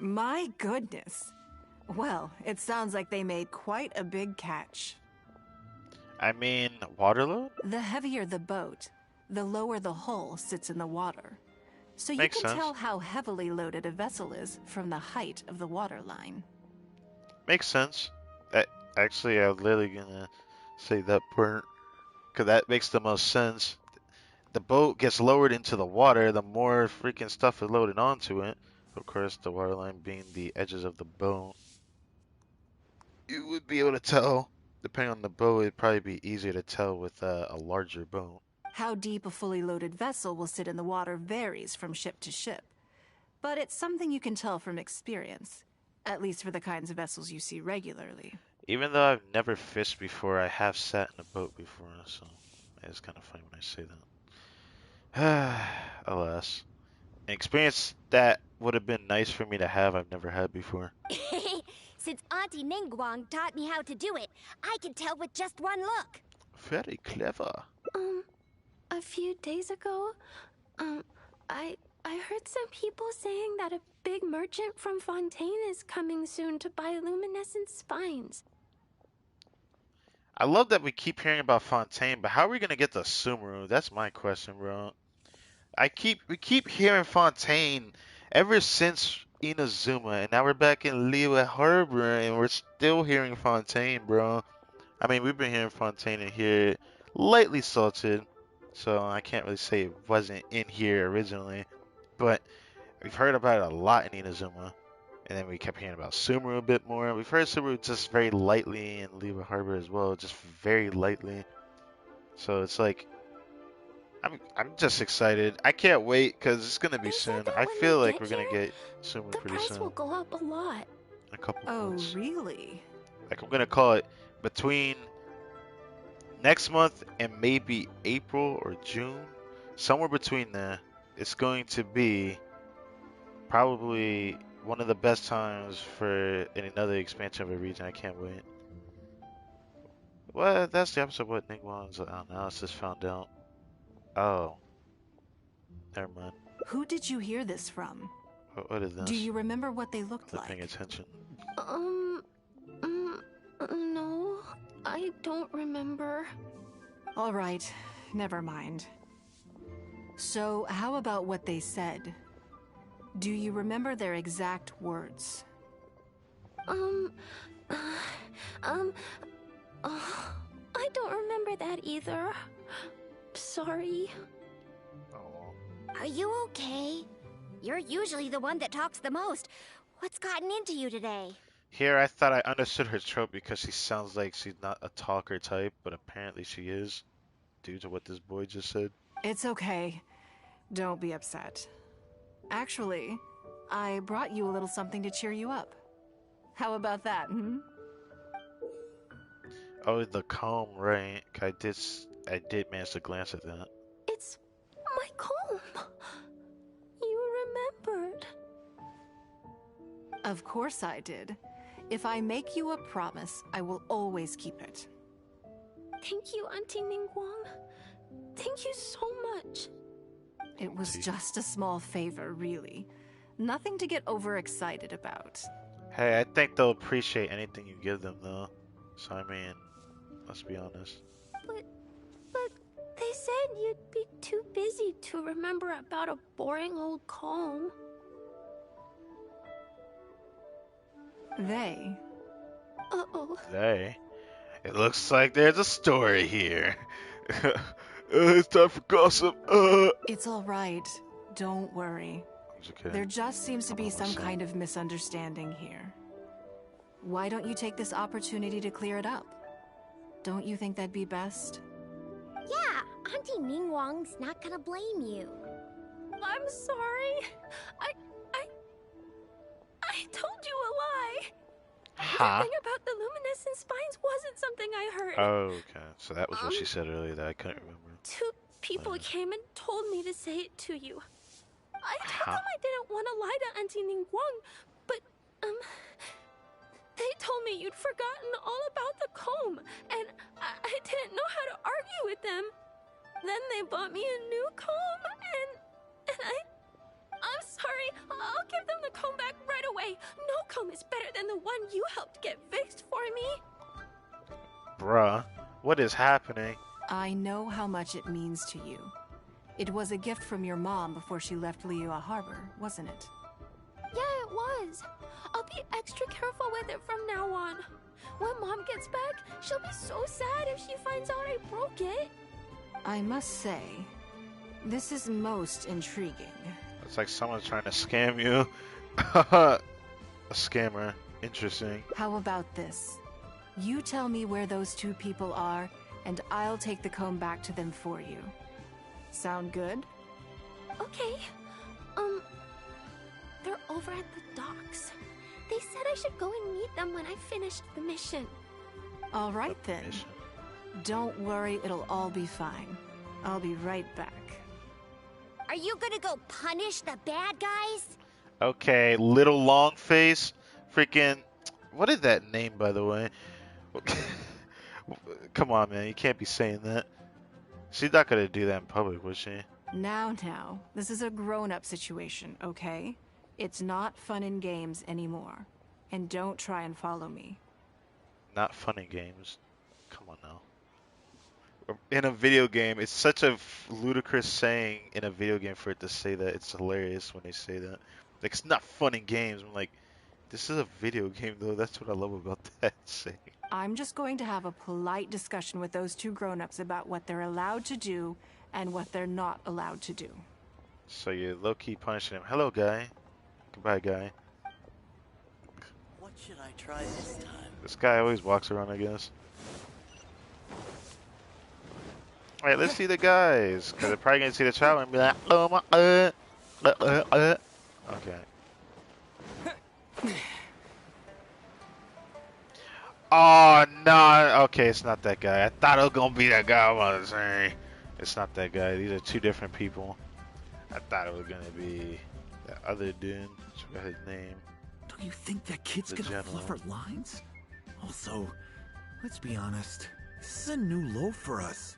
My goodness. Well, it sounds like they made quite a big catch. I mean, waterload? The heavier the boat, the lower the hull sits in the water. So you Makes can sense. tell how heavily loaded a vessel is from the height of the waterline. Makes sense. Actually, I was literally gonna say that part, because that makes the most sense. The boat gets lowered into the water, the more freaking stuff is loaded onto it. Of course, the waterline being the edges of the boat. You would be able to tell, depending on the boat, it'd probably be easier to tell with a larger boat. How deep a fully loaded vessel will sit in the water varies from ship to ship. But it's something you can tell from experience, at least for the kinds of vessels you see regularly. Even though I've never fished before, I have sat in a boat before, so it's kind of funny when I say that. Alas. An experience that would have been nice for me to have. I've never had before. Since Auntie Ningguang taught me how to do it, I can tell with just one look. Very clever. A few days ago, I heard some people saying that a big merchant from Fontaine is coming soon to buy luminescent spines. I love that we keep hearing about Fontaine, but how are we gonna get to Sumeru? That's my question, bro. We keep hearing Fontaine ever since Inazuma, and now we're back in Liyue Harbor, and we're still hearing Fontaine, bro. I mean, we've been hearing Fontaine in here, lightly salted, so I can't really say it wasn't in here originally, but we've heard about it a lot in Inazuma, and then we kept hearing about Sumeru a bit more. We've heard Sumeru just very lightly in Liyue Harbor as well, just very lightly. So it's like, I'm just excited. I can't wait because it's gonna be soon. I feel like we're gonna get Sumeru pretty soon. The price will go up a lot. A couple Oh, months. really? Like I'm gonna call it between next month and maybe April or June, somewhere between there. It's going to be probably one of the best times for another expansion of a region. I can't wait. Well, that's the episode what Ningguang's analysis found out. Oh. Never mind. Who did you hear this from? What is this? Do you remember what they looked like? Paying attention. No, I don't remember. All right, never mind. So, how about what they said? Do you remember their exact words? I don't remember that either. Sorry. Are you okay? You're usually the one that talks the most. What's gotten into you today? Here, I thought I understood her trope because she sounds like she's not a talker type, but apparently she is, due to what this boy just said. It's okay. Don't be upset. Actually, I brought you a little something to cheer you up. How about that, Oh, the comb, right. I did manage to glance at that. It's my comb. You remembered. Of course I did. If I make you a promise, I will always keep it. Thank you, Auntie Ningguang. Thank you so much. It was just a small favor, really. Nothing to get overexcited about. Hey, I think they'll appreciate anything you give them, though. So, I mean, let's be honest. But they said you'd be too busy to remember about a boring old comb. They? Uh-oh. They? It looks like there's a story here. It's time for gossip. It's all right. Don't worry. There just seems to be some kind of misunderstanding here. Why don't you take this opportunity to clear it up? Don't you think that'd be best? Yeah, Auntie Ningguang's not gonna blame you. I'm sorry. I told you a lie. Huh? Nothing about the luminescent spines wasn't something I heard. Oh, okay. So that was what she said earlier that I couldn't remember. Two people came and told me to say it to you. I told them I didn't want to lie to Auntie Ningguang, but, they told me you'd forgotten all about the comb, and I didn't know how to argue with them. Then they bought me a new comb, and I'm sorry. I'll give them the comb back right away. No comb is better than the one you helped get fixed for me. Bruh, what is happening? I know how much it means to you. It was a gift from your mom before she left Liyue Harbor, wasn't it? Yeah, it was. I'll be extra careful with it from now on. When Mom gets back, she'll be so sad if she finds out I broke it. I must say, this is most intriguing. It's like someone's trying to scam you. A scammer. Interesting. How about this? You tell me where those two people are, and I'll take the comb back to them for you. Sound good? Okay. They're over at the docks. They said I should go and meet them when I finished the mission. All right then. Don't worry, it'll all be fine. I'll be right back. Are you gonna go punish the bad guys? Okay, little long face. Freaking. What is that name, by the way? Come on, man. You can't be saying that. She's not gonna do that in public, was she? Now, this is a grown-up situation, okay? It's not fun and games anymore. And don't try and follow me. Not funny games. Come on now. In a video game, it's such a ludicrous saying in a video game for it to say that. It's hilarious when they say that. Like, it's not fun and games. I'm like, this is a video game, though. That's what I love about that saying. I'm just going to have a polite discussion with those two grown-ups about what they're allowed to do and what they're not allowed to do. So you're low-key punishing him. Hello, guy. Goodbye, guy. What should I try this time? This guy always walks around, I guess. Alright, let's see the guys. Because they're probably going to see the child and be like, oh my, Okay. Oh, no. Okay, it's not that guy. I thought it was going to be that guy I was saying. It's not that guy. These are two different people. I thought it was going to be that other dude. I forgot his name. Do you think that kid's gonna fluff her lines? Also, let's be honest. This is a new low for us.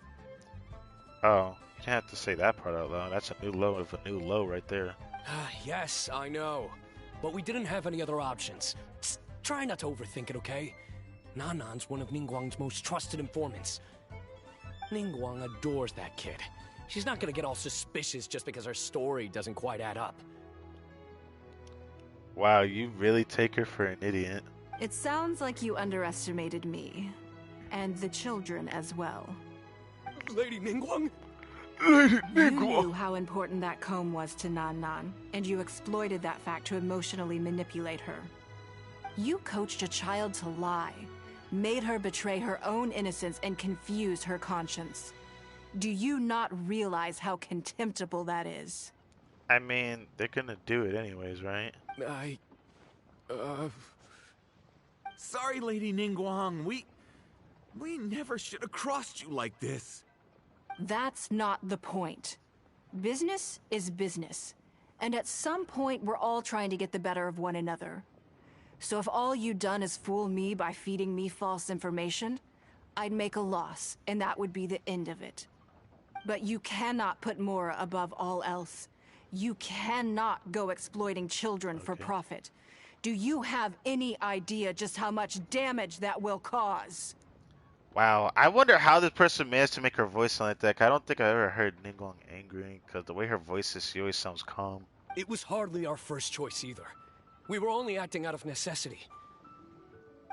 Oh, you can't have to say that part out loud. That's a new low of a new low right there. Yes, I know. But we didn't have any other options. Just try not to overthink it, okay? Nanan's one of Ningguang's most trusted informants. Ningguang adores that kid. She's not gonna get all suspicious just because her story doesn't quite add up. Wow, you really take her for an idiot. It sounds like you underestimated me. And the children as well. Lady Ningguang? Lady You knew how important that comb was to Nan, and you exploited that fact to emotionally manipulate her. You coached a child to lie, made her betray her own innocence and confuse her conscience. Do you not realize how contemptible that is? I mean, they're gonna do it anyways, right? Sorry, Lady Ningguang. We never should have crossed you like this. That's not the point. Business is business. And at some point, we're all trying to get the better of one another. So if all you've done is fool me by feeding me false information, I'd make a loss, and that would be the end of it. But you cannot put Mora above all else. You cannot go exploiting children for profit. Do you have any idea just how much damage that will cause? Wow, I wonder how this person managed to make her voice sound like that. I don't think I ever heard Ningguang angry, because the way her voice is, she always sounds calm. It was hardly our first choice either. We were only acting out of necessity.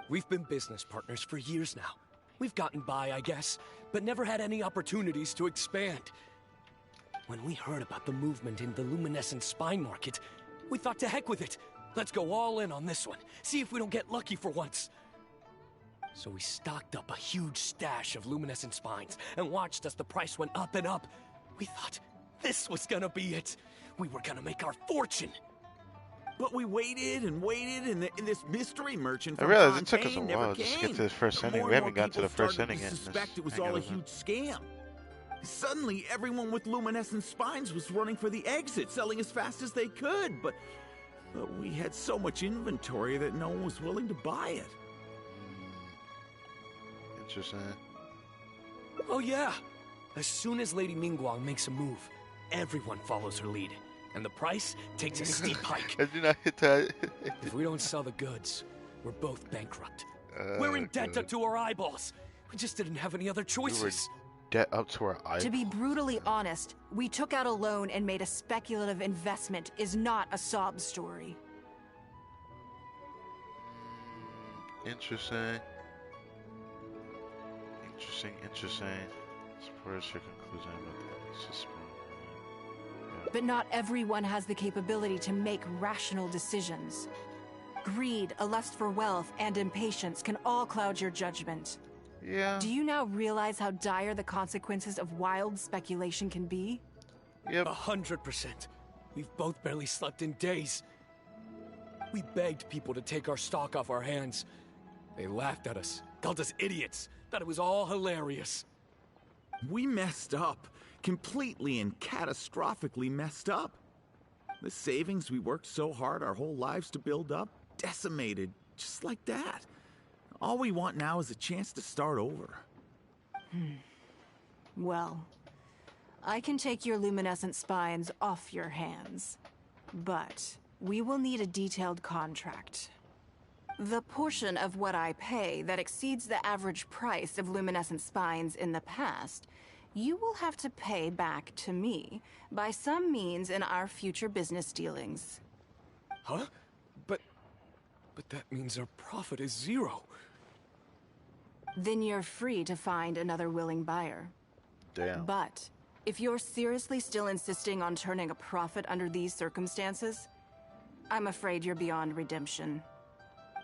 We've been business partners for years now. We've gotten by, I guess, but never had any opportunities to expand. When we heard about the movement in the luminescent spine market, we thought to heck with it. Let's go all in on this one. See if we don't get lucky for once. So we stocked up a huge stash of luminescent spines and watched as the price went up and up. We thought this was gonna be it. We were gonna make our fortune. But we waited and waited, and this mystery merchant I from realized it took us a Fontaine while never just to came. get to this first inning. More We and haven't more got to the people first started inning to yet. suspect it was all a huge scam. Suddenly, everyone with luminescent spines was running for the exit, selling as fast as they could, but we had so much inventory that no one was willing to buy it. Interesting. Oh yeah! As soon as Lady Ningguang makes a move, everyone follows her lead. And the price takes a steep hike. I did not hit that. If we don't sell the goods, we're both bankrupt. We're in debt up to our eyeballs. We just didn't have any other choices. Debt up to our eyeballs. To be brutally honest, we took out a loan and made a speculative investment is not a sob story. Interesting. Interesting. Suppose your conclusion about this. But not everyone has the capability to make rational decisions. Greed, a lust for wealth, and impatience can all cloud your judgment. Yeah. Do you now realize how dire the consequences of wild speculation can be? Yep. 100%. We've both barely slept in days. We begged people to take our stock off our hands. They laughed at us, called us idiots, thought it was all hilarious. We messed up. Completely and catastrophically messed up. The savings we worked so hard our whole lives to build up, decimated just like that. All we want now is a chance to start over. Well, I can take your luminescent spines off your hands, but we will need a detailed contract. The portion of what I pay that exceeds the average price of luminescent spines in the past, you will have to pay back to me by some means in our future business dealings. Huh? But that means our profit is 0. Then you're free to find another willing buyer. Damn. But if you're seriously still insisting on turning a profit under these circumstances, I'm afraid you're beyond redemption.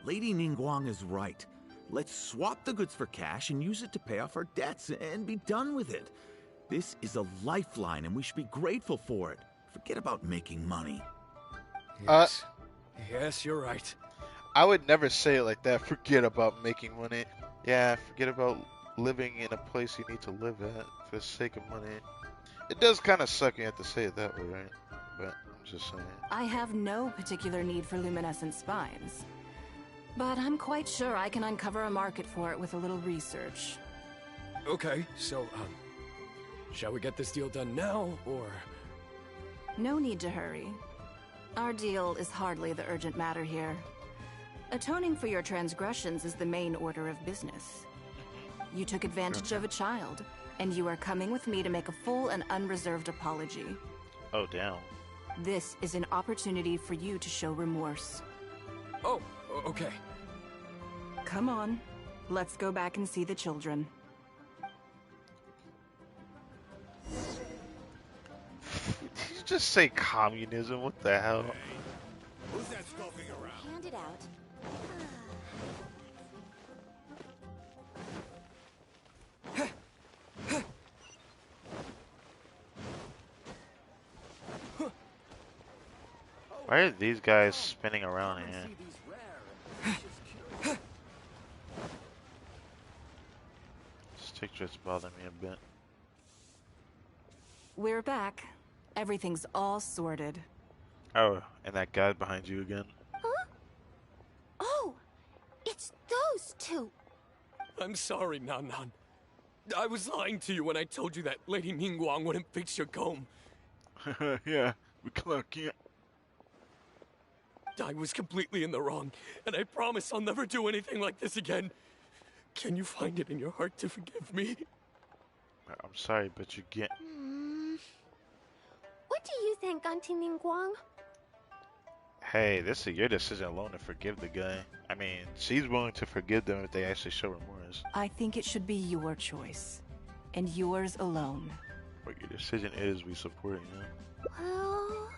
Lady Ningguang is right. Let's swap the goods for cash and use it to pay off our debts and be done with it. This is a lifeline and we should be grateful for it. Forget about making money. Yes. Yes, you're right. I would never say it like that. Forget about making money. Yeah, forget about living in a place you need to live at for the sake of money. It does kind of suck you have to say it that way, right? But I'm just saying. I have no particular need for luminescent spines, but I'm quite sure I can uncover a market for it with a little research. Okay, so, shall we get this deal done now, or...? No need to hurry. Our deal is hardly the urgent matter here. Atoning for your transgressions is the main order of business. You took advantage of a child, and you are coming with me to make a full and unreserved apology. Oh, damn. This is an opportunity for you to show remorse. Oh, okay. Come on, let's go back and see the children. Did you just say communism? What the hell? Who's that skulking around? Hand it out. Why are these guys spinning around here? Stick drift's bother me a bit. We're back. Everything's all sorted. Oh, and that guy behind you again. Huh? Oh, it's those two. I'm sorry, Nan Nan. I was lying to you when I told you that Lady Ningguang wouldn't fix your comb. Yeah, we can't. I was completely in the wrong, and I promise I'll never do anything like this again. Can you find it in your heart to forgive me? I'm sorry, but you get... What do you think, Auntie Ningguang? Hey, this is your decision alone to forgive the guy. I mean, she's willing to forgive them if they actually show remorse. I think it should be your choice, and yours alone. But your decision is we support you. Well...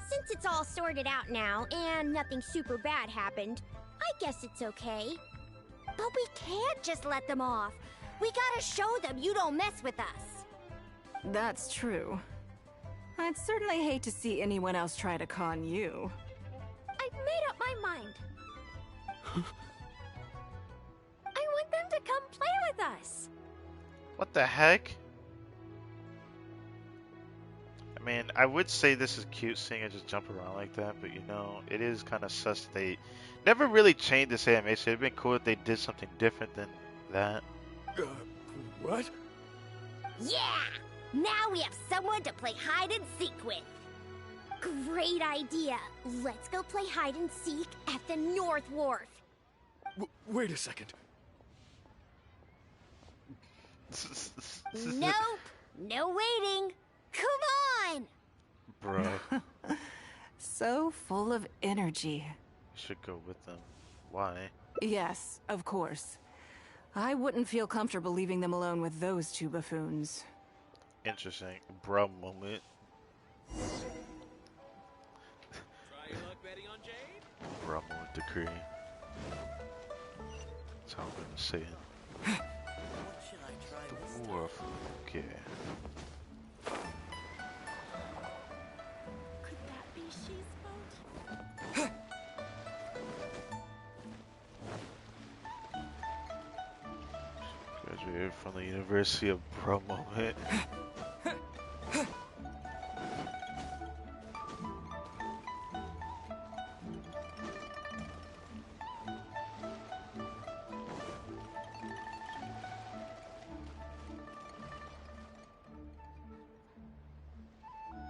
Since it's all sorted out now, and nothing super bad happened, I guess it's okay. But we can't just let them off. We gotta show them you don't mess with us. That's true. I'd certainly hate to see anyone else try to con you. I've made up my mind. I want them to come play with us. What the heck? I mean, I would say this is cute seeing her just jump around like that, but you know, it is kind of sus that they never really changed this animation. It'd been cool if they did something different than that. What? Yeah! Now we have someone to play hide and seek with. Great idea. Let's go play hide and seek at the North Wharf. Wait a second. Nope. No waiting. Come on! Bro. So full of energy. Should go with them. Why? Yes, of course. I wouldn't feel comfortable leaving them alone with those two buffoons. Interesting. Bro moment. Bro moment decree. That's how I'm gonna say it. What should I try this time? Dwarf. Okay. Could that be she's boat? Graduated from the University of Bro moment.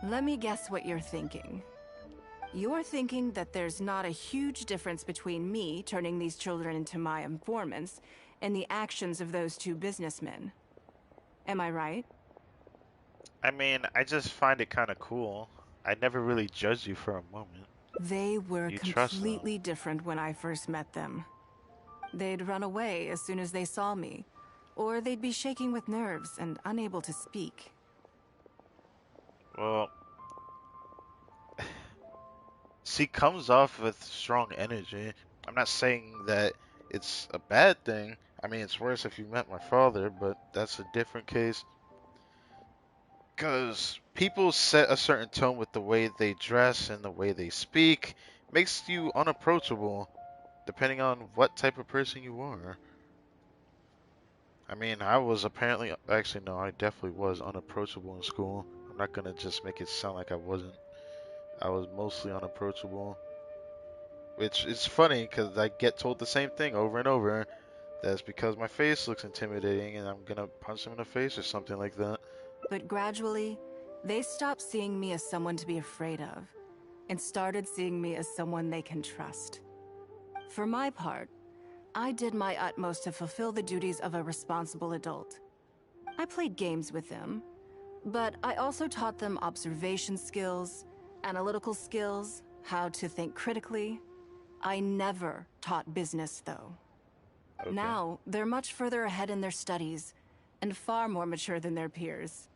Let me guess what you're thinking. You're thinking that there's not a huge difference between me turning these children into my informants and the actions of those two businessmen. Am I right? I mean, I just find it kind of cool. I never really judged you for a moment. They were You trust them. completely different when I first met them. They'd run away as soon as they saw me, or they'd be shaking with nerves and unable to speak. Well, she comes off with strong energy. I'm not saying that it's a bad thing. I mean, it's worse if you met my father, but that's a different case. Because people set a certain tone with the way they dress and the way they speak. Makes you unapproachable, depending on what type of person you are. I mean, I was apparently, actually no, I definitely was unapproachable in school. I'm not gonna just make it sound like I wasn't. I was mostly unapproachable. Which is funny, because I get told the same thing over and over. That's because my face looks intimidating and I'm gonna punch them in the face or something like that. But gradually, they stopped seeing me as someone to be afraid of, and started seeing me as someone they can trust. For my part, I did my utmost to fulfill the duties of a responsible adult. I played games with them, but I also taught them observation skills, analytical skills, how to think critically. I never taught business, though. Okay. Now, they're much further ahead in their studies, and far more mature than their peers.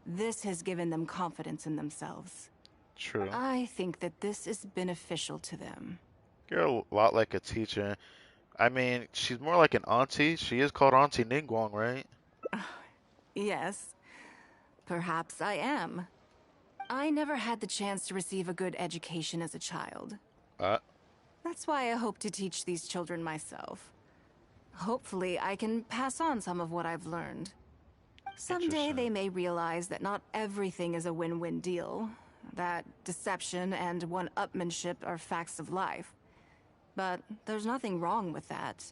This has given them confidence in themselves. True. I think that this is beneficial to them. You're a lot like a teacher. I mean, she's more like an auntie. She is called Auntie Ningguang, right? Yes, perhaps I am. I never had the chance to receive a good education as a child. That's why I hope to teach these children myself. Hopefully, I can pass on some of what I've learned. Someday they may realize that not everything is a win-win deal, that deception and one-upmanship are facts of life. But there's nothing wrong with that.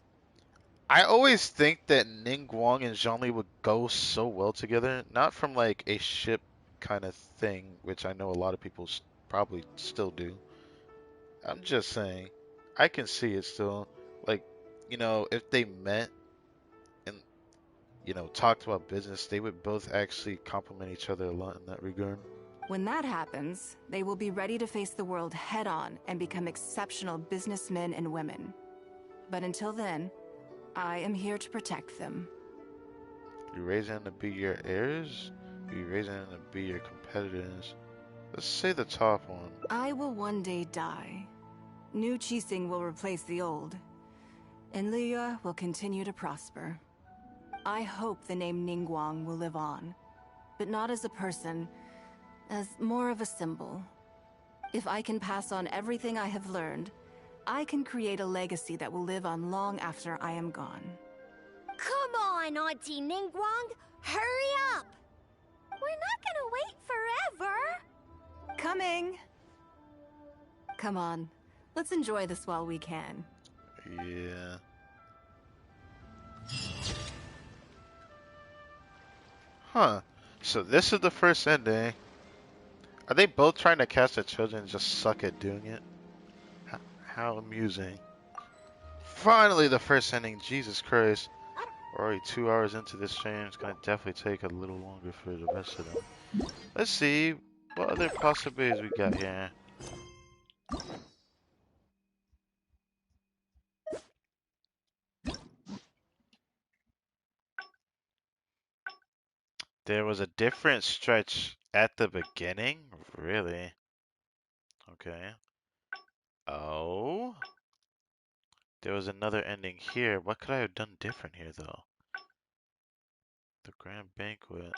I always think that Ningguang and Zhongli would go so well together, not from like a ship kind of thing, which I know a lot of people probably still do. I'm just saying, I can see it still. Like, you know, if they met and, you know, talked about business, they would both actually complement each other a lot in that regard. When that happens, they will be ready to face the world head-on and become exceptional businessmen and women. But until then, I am here to protect them. You raising them to be your heirs? You raising them to be your competitors? Let's say the top one. I will one day die. New Qixing will replace the old, and Liyue will continue to prosper. I hope the name Ningguang will live on, but not as a person, as more of a symbol. If I can pass on everything I have learned, I can create a legacy that will live on long after I am gone. Come on, Auntie Ningguang! Hurry up! We're not gonna wait forever! Coming! Come on, let's enjoy this while we can. Yeah. Huh. So this is the first ending. Are they both trying to catch their children and just suck at doing it? How amusing. Finally the first ending, Jesus Christ. We're already 2 hours into this stream. It's gonna definitely take a little longer for the rest of them. Let's see what other possibilities we got here. There was a different stretch at the beginning? Really? Okay. Oh. There was another ending here. What could I have done different here, though? The grand banquet.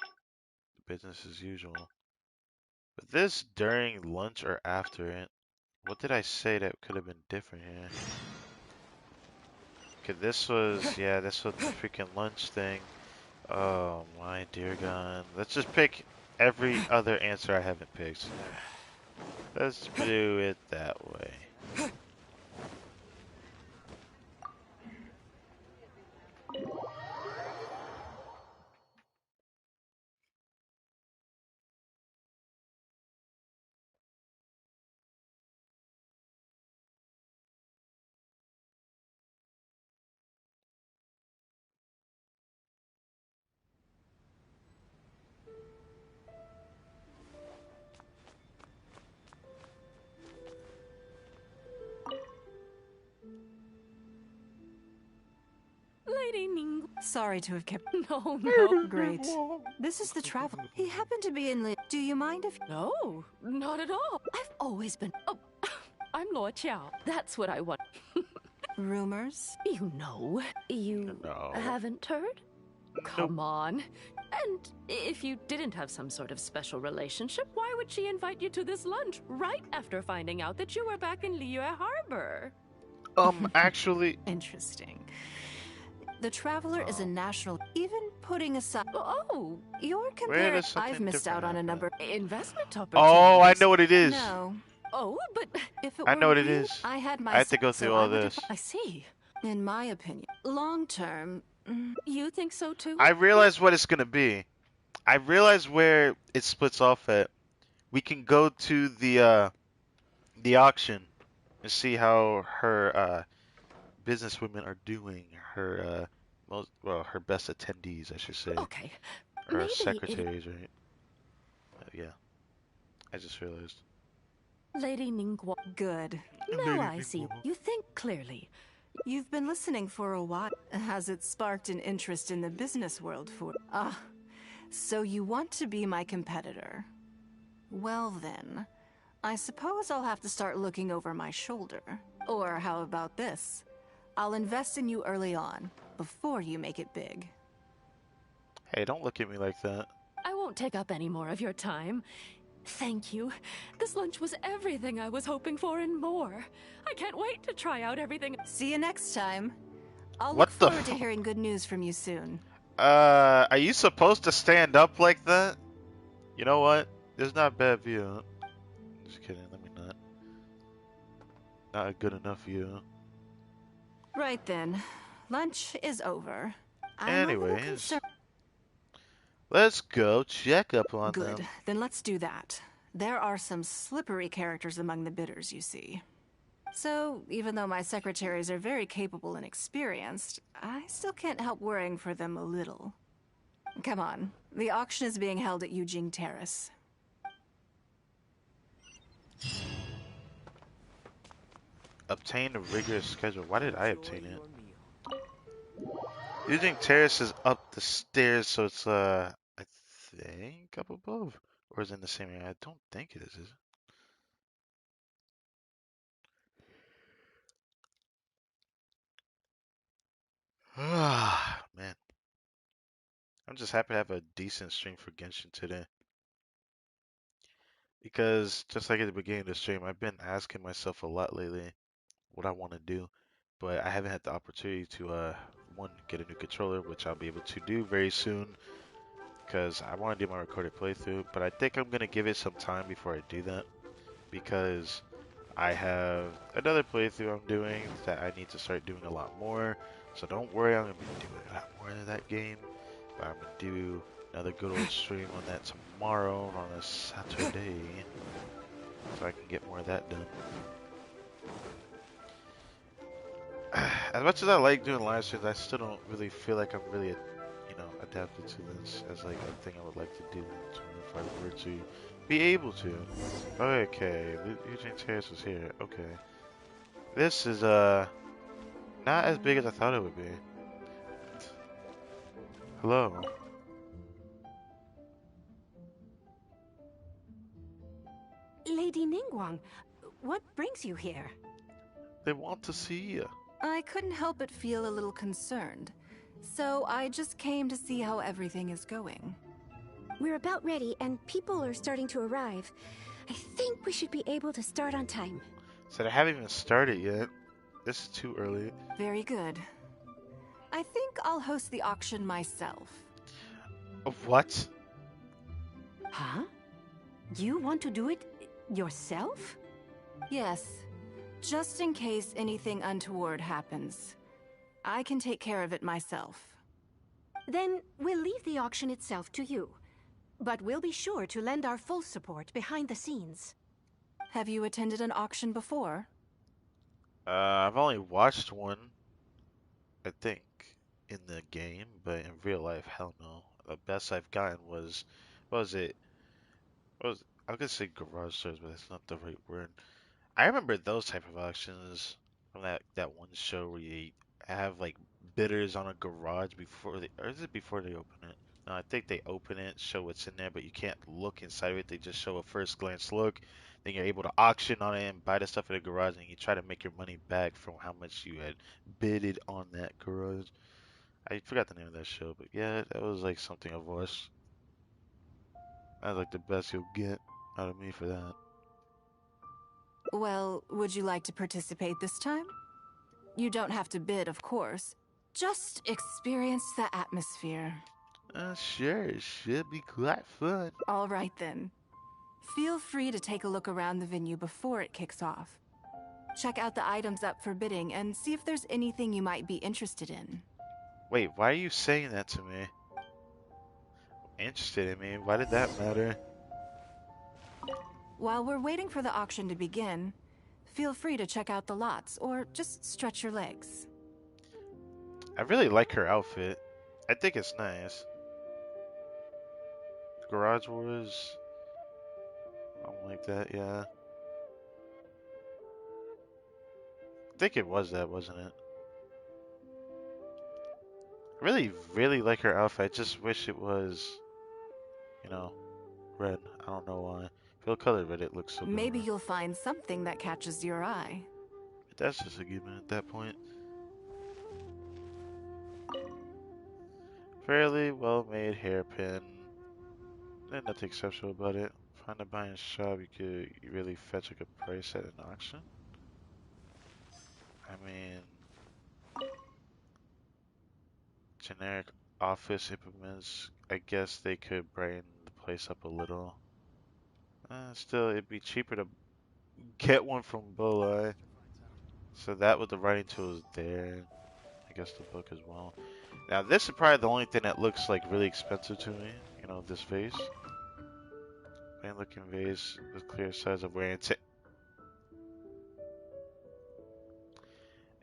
Business as usual. But this during lunch or after it? What did I say that could have been different here? Okay, this was, yeah, this was the freaking lunch thing. Oh my dear God. Let's just pick every other answer I haven't picked. Let's do it that way. Lady Ning. Sorry to have kept. No, no. Great. This is the travel. He happened to be in. Do you mind if? No, not at all. I've always been. Oh, I'm Lord Xiao. That's what I want. Rumors? You know. You No. haven't heard? Come on. And if you didn't have some sort of special relationship, why would she invite you to this lunch right after finding out that you were back in Liyue Harbor? Actually. Interesting. The Traveler is a national. Even putting aside. Oh, you're Where comparing. does something I've missed out on a number. Investment opportunities. Oh, I know what it is. No. Oh, but if it I were know what it real, is. I had my. I have to go through so all I would- this. I see. In my opinion, long term. You think so too? I realize what it's gonna be. I realize where it splits off at. We can go to the auction and see how her businesswomen are doing. Her her best attendees, I should say. Okay. Or Maybe secretaries, right? Yeah. I just realized. Lady Ningguang. Good. Now I see. You think clearly. You've been listening for a while. Has it sparked an interest in the business world for? So you want to be my competitor? Well then, I suppose I'll have to start looking over my shoulder. Or how about this? I'll invest in you early on, before you make it big. Hey, don't look at me like that. I won't take up any more of your time. Thank you. This lunch was everything I was hoping for and more. I can't wait to try out everything. See you next time. I'll What look the forward to hearing good news from you soon. Are you supposed to stand up like that? You know what? There's not a bad view. Just kidding, let me not. Not a good enough view. Right then. Lunch is over. I'm a little Anyways, concerned. let's go check up on Good. them. Then let's do that. There are some slippery characters among the bidders, you see. So, even though my secretaries are very capable and experienced, I still can't help worrying for them a little. Come on. The auction is being held at Yujing Terrace. Obtain a rigorous schedule. Why did I obtain it? Using terrace is up the stairs, so it's I think up above, or is it in the same area? I don't think it is. Is it? Ah, man. I'm just happy to have a decent stream for Genshin today. Because just like at the beginning of the stream, I've been asking myself a lot lately what I want to do, but I haven't had the opportunity to one, get a new controller, which I'll be able to do very soon, because I want to do my recorded playthrough, but I think I'm going to give it some time before I do that, because I have another playthrough I'm doing that I need to start doing a lot more, so don't worry, I'm going to be doing a lot more of that game, but I'm going to do another good old stream on that tomorrow on a Saturday, so I can get more of that done. As much as I like doing live streams, I still don't really feel like I'm really, adapted to this as like a thing I would like to do if I were to be able to. Okay, Eugene Terrace was here. Okay, this is not as big as I thought it would be. Hello. Lady Ningguang, what brings you here? They want to see you. I couldn't help but feel a little concerned. So I just came to see how everything is going. We're about ready, and people are starting to arrive. I think we should be able to start on time. Said I haven't even started yet. This is too early. Very good. I think I'll host the auction myself. What? Huh? You want to do it yourself? Yes, just in case anything untoward happens. I can take care of it myself. Then we'll leave the auction itself to you. But we'll be sure to lend our full support behind the scenes. Have you attended an auction before? I've only watched one, I think, in the game, but in real life, hell no. The best I've gotten was, what was it? What was I was gonna say garage sales, but that's not the right word. I remember those type of auctions from that one show where you have like bidders on a garage before they, or is it before they open it? No, I think they open it, show what's in there, but you can't look inside of it. They just show a first glance look. Then you're able to auction on it and buy the stuff in the garage, and you try to make your money back from how much you had bidded on that garage. I forgot the name of that show, but yeah, that was like something I've watched. That was like the best you'll get out of me for that. Well, would you like to participate this time? You don't have to bid, of course. Just experience the atmosphere. Sure, it should be quite fun. All right then. Feel free to take a look around the venue before it kicks off. Check out the items up for bidding and see if there's anything you might be interested in. Wait, why are you saying that to me? Interested in me? Why did that matter? While we're waiting for the auction to begin, feel free to check out the lots or just stretch your legs. I really like her outfit. I think it's nice. Garage Wars. I don't like that, yeah. I think it was that, wasn't it? I really like her outfit. I just wish it was, you know, red. I don't know why. Feel color red, it looks so good. Maybe you'll find something that catches your eye. But that's just a given at that point. Fairly well-made hairpin. There's nothing exceptional about it. Find a buying shop you could really fetch a good price at an auction. I mean, generic office implements. I guess they could brighten the place up a little. Still, it'd be cheaper to get one from Bolai. So that with the writing tools there. I guess the book as well. Now this is probably the only thing that looks like really expensive to me. You know, this vase. Plain looking vase with clear signs of wear and tear.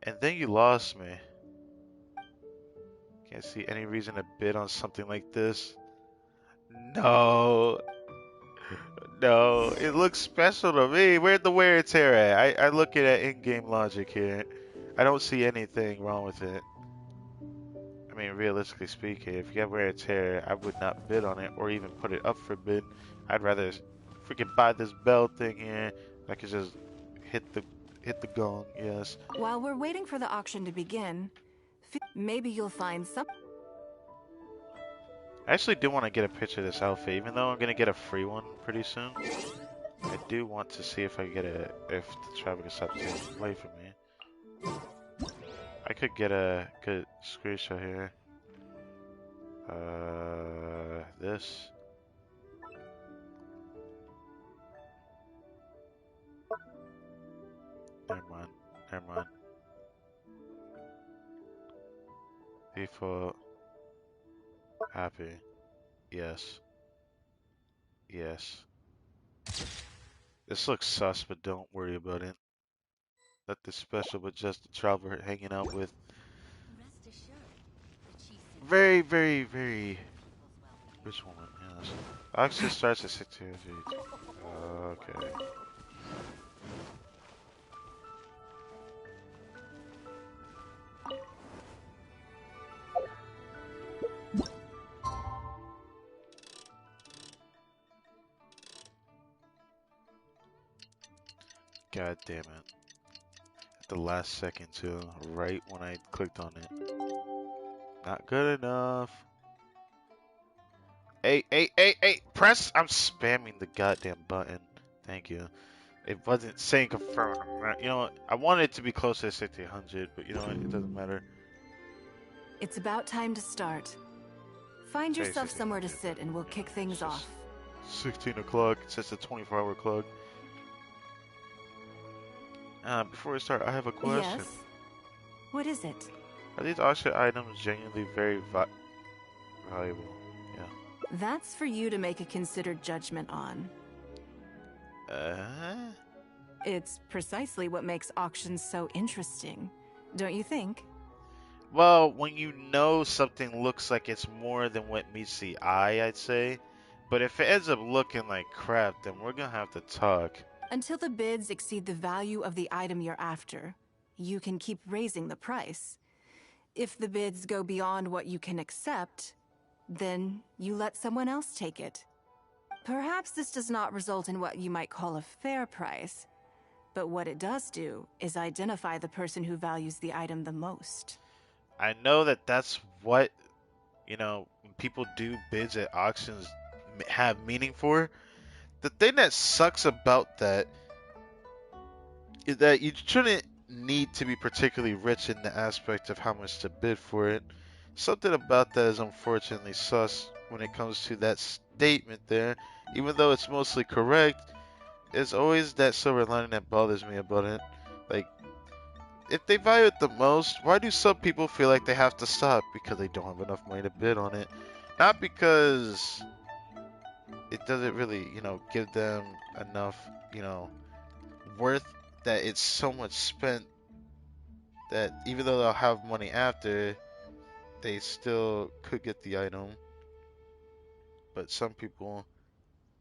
And then you lost me. Can't see any reason to bid on something like this. No. No, it looks special to me. Where'd the wear and tear at? I look at it in-game logic here. I don't see anything wrong with it. I mean, realistically speaking, if you have wear and tear, I would not bid on it or even put it up for bid. I'd rather freaking buy this bell thing here. I could just hit the gong, yes. While we're waiting for the auction to begin, maybe you'll find some. I actually do want to get a picture of this outfit, even though I'm gonna get a free one pretty soon. I do want to see if I get if the traffic is up to wait for me. I could get a good screenshot here. This. Never mind. Never mind. Default. Happy. Yes. Yes. This looks sus, but don't worry about it. Nothing special, but just the traveler hanging out with. Very, very, very rich woman, yes. Auction starts at 6 years. Okay. God damn it. At the last second too, right when I clicked on it. Not good enough. Hey, press! I'm spamming the goddamn button. Thank you. It wasn't saying confirm. You know what? I wanted it to be close to 1600, but you know what? It doesn't matter. It's about time to start. Find Say yourself 16. somewhere to sit and we'll kick things It's just off. 16 o'clock. It's just a 24-hour clock. Before we start, I have a question. Yes? What is it? Are these auction items genuinely very valuable? Yeah. That's for you to make a considered judgment on. It's precisely what makes auctions so interesting, don't you think? Well, when you know something looks like it's more than what meets the eye, I'd say. But if it ends up looking like crap, then we're gonna have to talk. Until the bids exceed the value of the item you're after, you can keep raising the price. If the bids go beyond what you can accept, then you let someone else take it. Perhaps this does not result in what you might call a fair price, but what it does do is identify the person who values the item the most. I know that that's what, when people do bids at auctions have meaning for. The thing that sucks about that is that you shouldn't need to be particularly rich in the aspect of how much to bid for it. Something about that is unfortunately sus when it comes to that statement there. Even though it's mostly correct, there's always that silver lining that bothers me about it. Like, if they value it the most, why do some people feel like they have to stop? Because they don't have enough money to bid on it. Not because it doesn't really, give them enough, worth that it's so much spent that even though they'll have money after, they still could get the item. But some people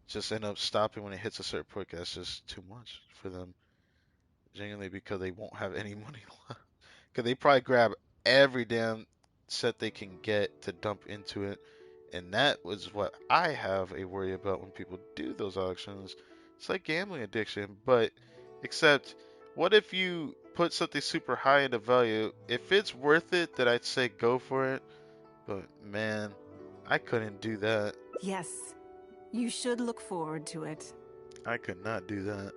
just end up stopping when it hits a certain point 'cause that's just too much for them. Genuinely because they won't have any money left. Because they probably grab every damn set they can get to dump into it. And that was what I have a worry about when people do those auctions. It's like gambling addiction, but except what if you put something super high into value? If it's worth it, then I'd say go for it. But man, I couldn't do that. Yes, you should look forward to it. I could not do that.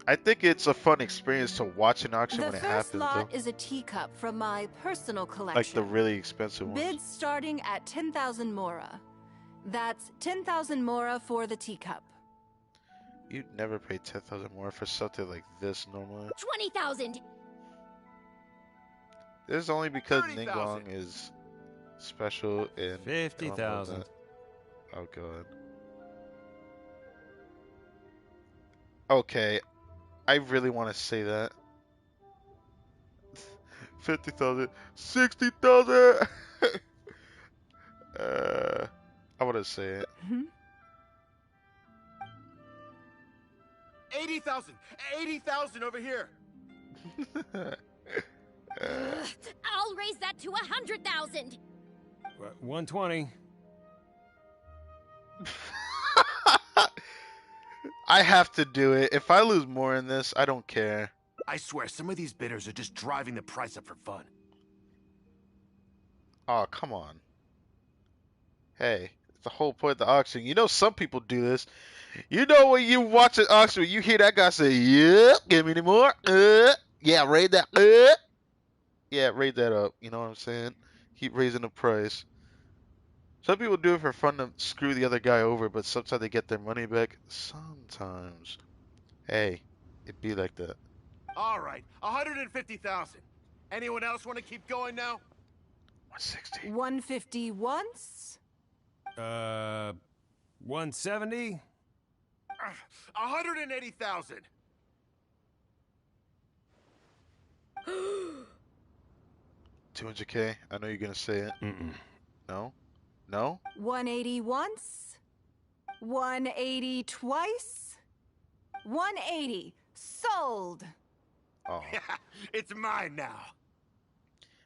I think it's a fun experience to watch an auction when it happens, The first lot though. is a teacup from my personal collection. Like the really expensive ones. Bids starting at 10,000 mora. That's 10,000 mora for the teacup. You'd never pay 10,000 more for something like this normally. 20,000. This is only because 30,000. Ningguang is special and 50,000. Oh god. Okay, I really want to say that. 50,000, 60,000. I want to say it. 80,000. 80,000 over here. I'll raise that to 100,000. 120. I have to do it. If I lose more in this, I don't care. I swear, some of these bidders are just driving the price up for fun. Oh, come on. Hey, it's the whole point of the auction. You know some people do this. You know when you watch an auction, you hear that guy say, "Yeah, give me any more. Yeah, raise that. Yeah, raise that up." You know what I'm saying? Keep raising the price. Some people do it for fun to screw the other guy over, but sometimes they get their money back. Sometimes. Hey, it be like that. All right, 150,000. Anyone else want to keep going now? 160. 150 once. 170. 180,000. $200K. I know you're gonna say it. No? No? 180 once. 180 twice. 180. Sold. Oh. It's mine now.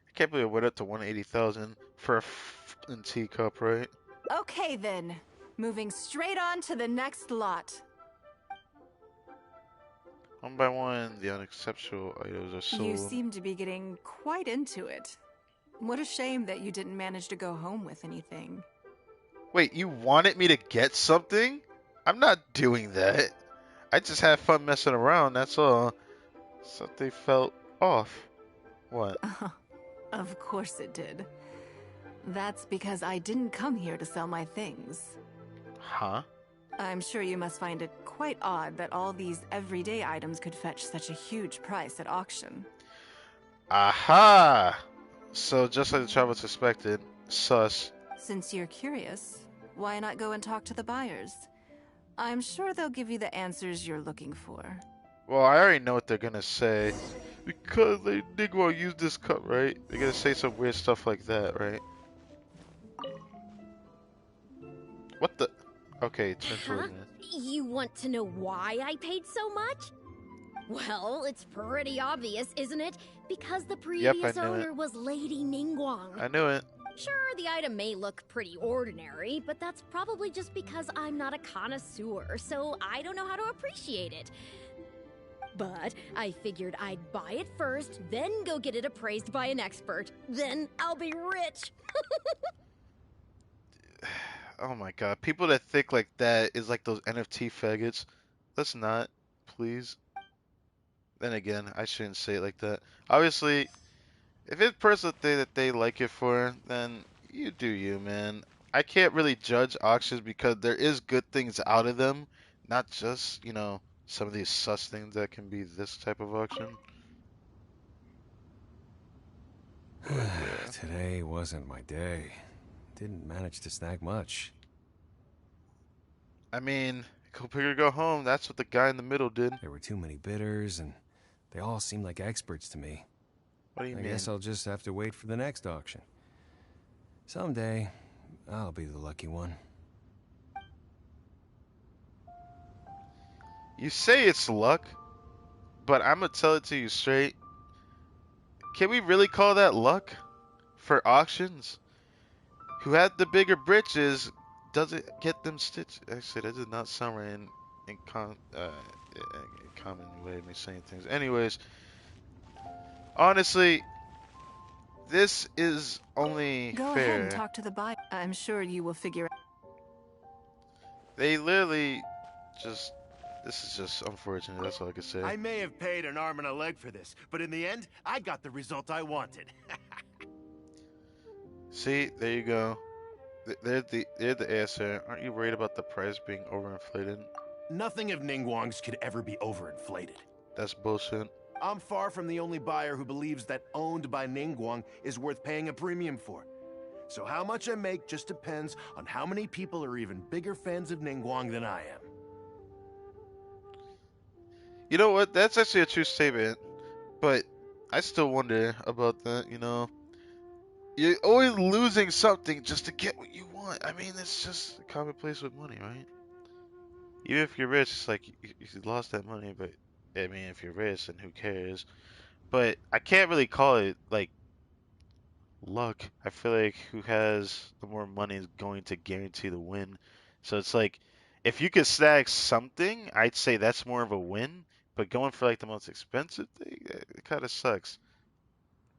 I can't believe it went up to 180,000 for a f***ing teacup, right? Okay then. Moving straight on to the next lot. One by one, the unexceptional items are sold. You seem to be getting quite into it. What a shame that you didn't manage to go home with anything. Wait, you wanted me to get something? I'm not doing that. I just had fun messing around, that's all. Something felt off. What? Of course it did. That's because I didn't come here to sell my things. Huh? I'm sure you must find it quite odd that all these everyday items could fetch such a huge price at auction. Aha! So just like the travel suspected, sus. Since you're curious, why not go and talk to the buyers? I'm sure they'll give you the answers you're looking for. Well, I already know what they're gonna say. Because they Ningguang used this cup, right? They're gonna say some weird stuff like that, right? What the? Okay, turn towards me. You want to know why I paid so much? Well, it's pretty obvious, isn't it? Because the previous knew owner it. was Lady Ningguang. I knew it. Sure, the item may look pretty ordinary, but that's probably just because I'm not a connoisseur, so I don't know how to appreciate it. But I figured I'd buy it first, then go get it appraised by an expert. Then I'll be rich. Oh my god. People that think like that is like those NFT faggots. Let's not, please. Then again, I shouldn't say it like that. Obviously, if it's a personal thing that they like it for, then you do you, man. I can't really judge auctions because there is good things out of them, not just, you know, some of these sus things that can be this type of auction. Today wasn't my day. Didn't manage to snag much. I mean, go big or go home. That's what the guy in the middle did. There were too many bidders, and they all seemed like experts to me. What do you mean? I guess I'll just have to wait for the next auction. Someday, I'll be the lucky one. You say it's luck, but I'm gonna tell it to you straight. Can we really call that luck for auctions? Who had the bigger britches doesn't get them stitched. Actually, that did not sound right in common way of me saying things. Anyways, honestly, this is only Go fair. ahead and talk to the buyer. I'm sure you will figure out. They literally just. This is just unfortunate. That's all I can say. I may have paid an arm and a leg for this, but in the end, I got the result I wanted. See, there you go. They're the answer. Aren't you worried about the price being overinflated? Nothing of Ningguang's could ever be overinflated. That's bullshit. I'm far from the only buyer who believes that owned by Ningguang is worth paying a premium for. So how much I make just depends on how many people are even bigger fans of Ningguang than I am. You know what? That's actually a true statement. But I still wonder about that, you know? You're always losing something just to get what you want. I mean, it's just commonplace with money, right? Even if you're rich, it's like you lost that money, but I mean, if you're rich, then who cares? But I can't really call it like luck. I feel like who has the more money is going to guarantee the win. So it's like if you could snag something, I'd say that's more of a win. But going for like the most expensive thing, it kind of sucks.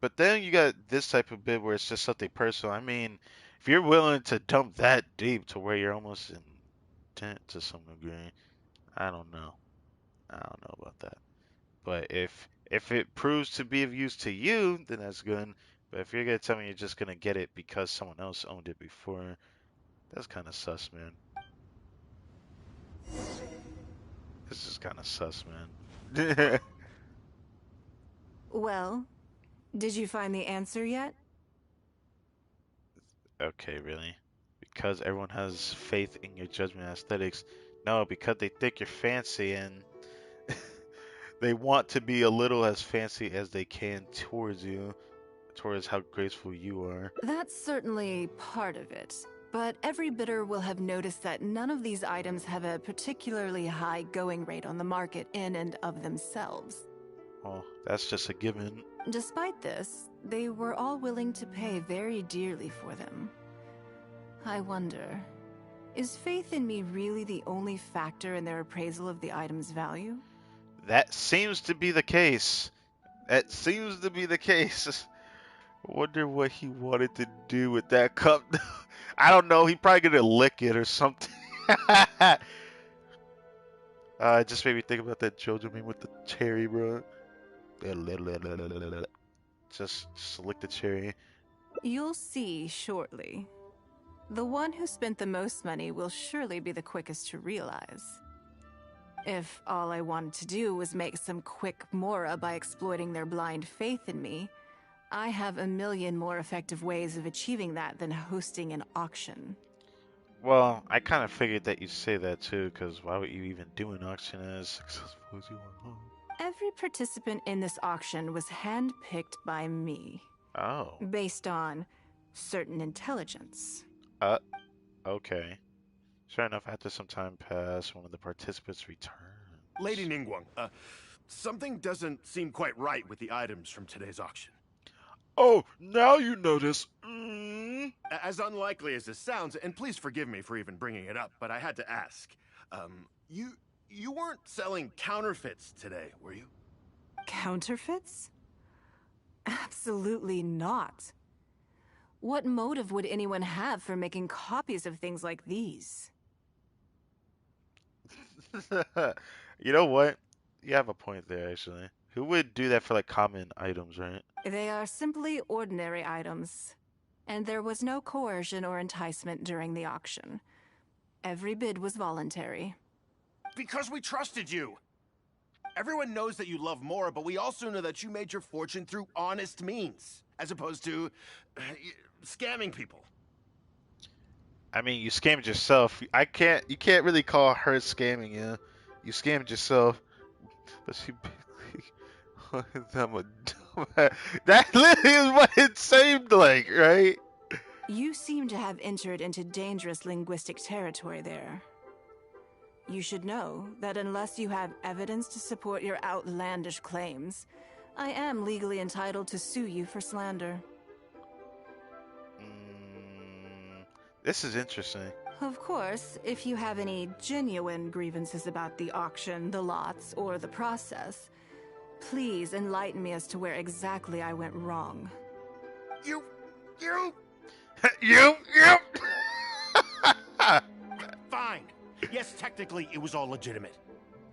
But then you got this type of bid where it's just something personal. I mean, if you're willing to dump that deep to where you're almost in debt to some degree, I don't know. I don't know about that. But if it proves to be of use to you, then that's good. But if you're gonna tell me you're just gonna get it because someone else owned it before, that's kind of sus, man. This is kind of sus, man. Well, did you find the answer yet? Okay, really? Because everyone has faith in your judgment and aesthetics. No, because they think you're fancy and they want to be a little as fancy as they can towards you, towards how graceful you are. That's certainly part of it. But every bidder will have noticed that none of these items have a particularly high going rate on the market in and of themselves. Well, that's just a given. Despite this, they were all willing to pay very dearly for them. I wonder, is faith in me really the only factor in their appraisal of the item's value? That seems to be the case. That seems to be the case. I wonder what he wanted to do with that cup. I don't know. He probably gonna lick it or something. It just made me think about that JoJo meme with the cherry, bro. Just lick the cherry. You'll see shortly. The one who spent the most money will surely be the quickest to realize. If all I wanted to do was make some quick mora by exploiting their blind faith in me, I have a million more effective ways of achieving that than hosting an auction. Well, I kind of figured that you'd say that too, because why would you even do an auction as successful as you want? Every participant in this auction was handpicked by me. Oh. Based on certain intelligence. Okay. Sure enough, after some time passed, one of the participants returned. Lady Ningguang, something doesn't seem quite right with the items from today's auction. Oh, now you notice. As unlikely as this sounds, and please forgive me for even bringing it up, but I had to ask. You weren't selling counterfeits today, were you? Counterfeits? Absolutely not. What motive would anyone have for making copies of things like these? You know what? You have a point there, actually. Who would do that for, like, common items, right? They are simply ordinary items. And there was no coercion or enticement during the auction. Every bid was voluntary. Because we trusted you! Everyone knows that you love Mora, but we also know that you made your fortune through honest means, as opposed to scamming people. I mean, you scammed yourself. You can't really call her scamming you. You scammed yourself. But she basically, that literally is what it seemed like, right? You seem to have entered into dangerous linguistic territory there. You should know that unless you have evidence to support your outlandish claims, I am legally entitled to sue you for slander. This is interesting. Of course, if you have any genuine grievances about the auction, the lots, or the process, please enlighten me as to where exactly I went wrong. You! Fine. Yes, technically it was all legitimate.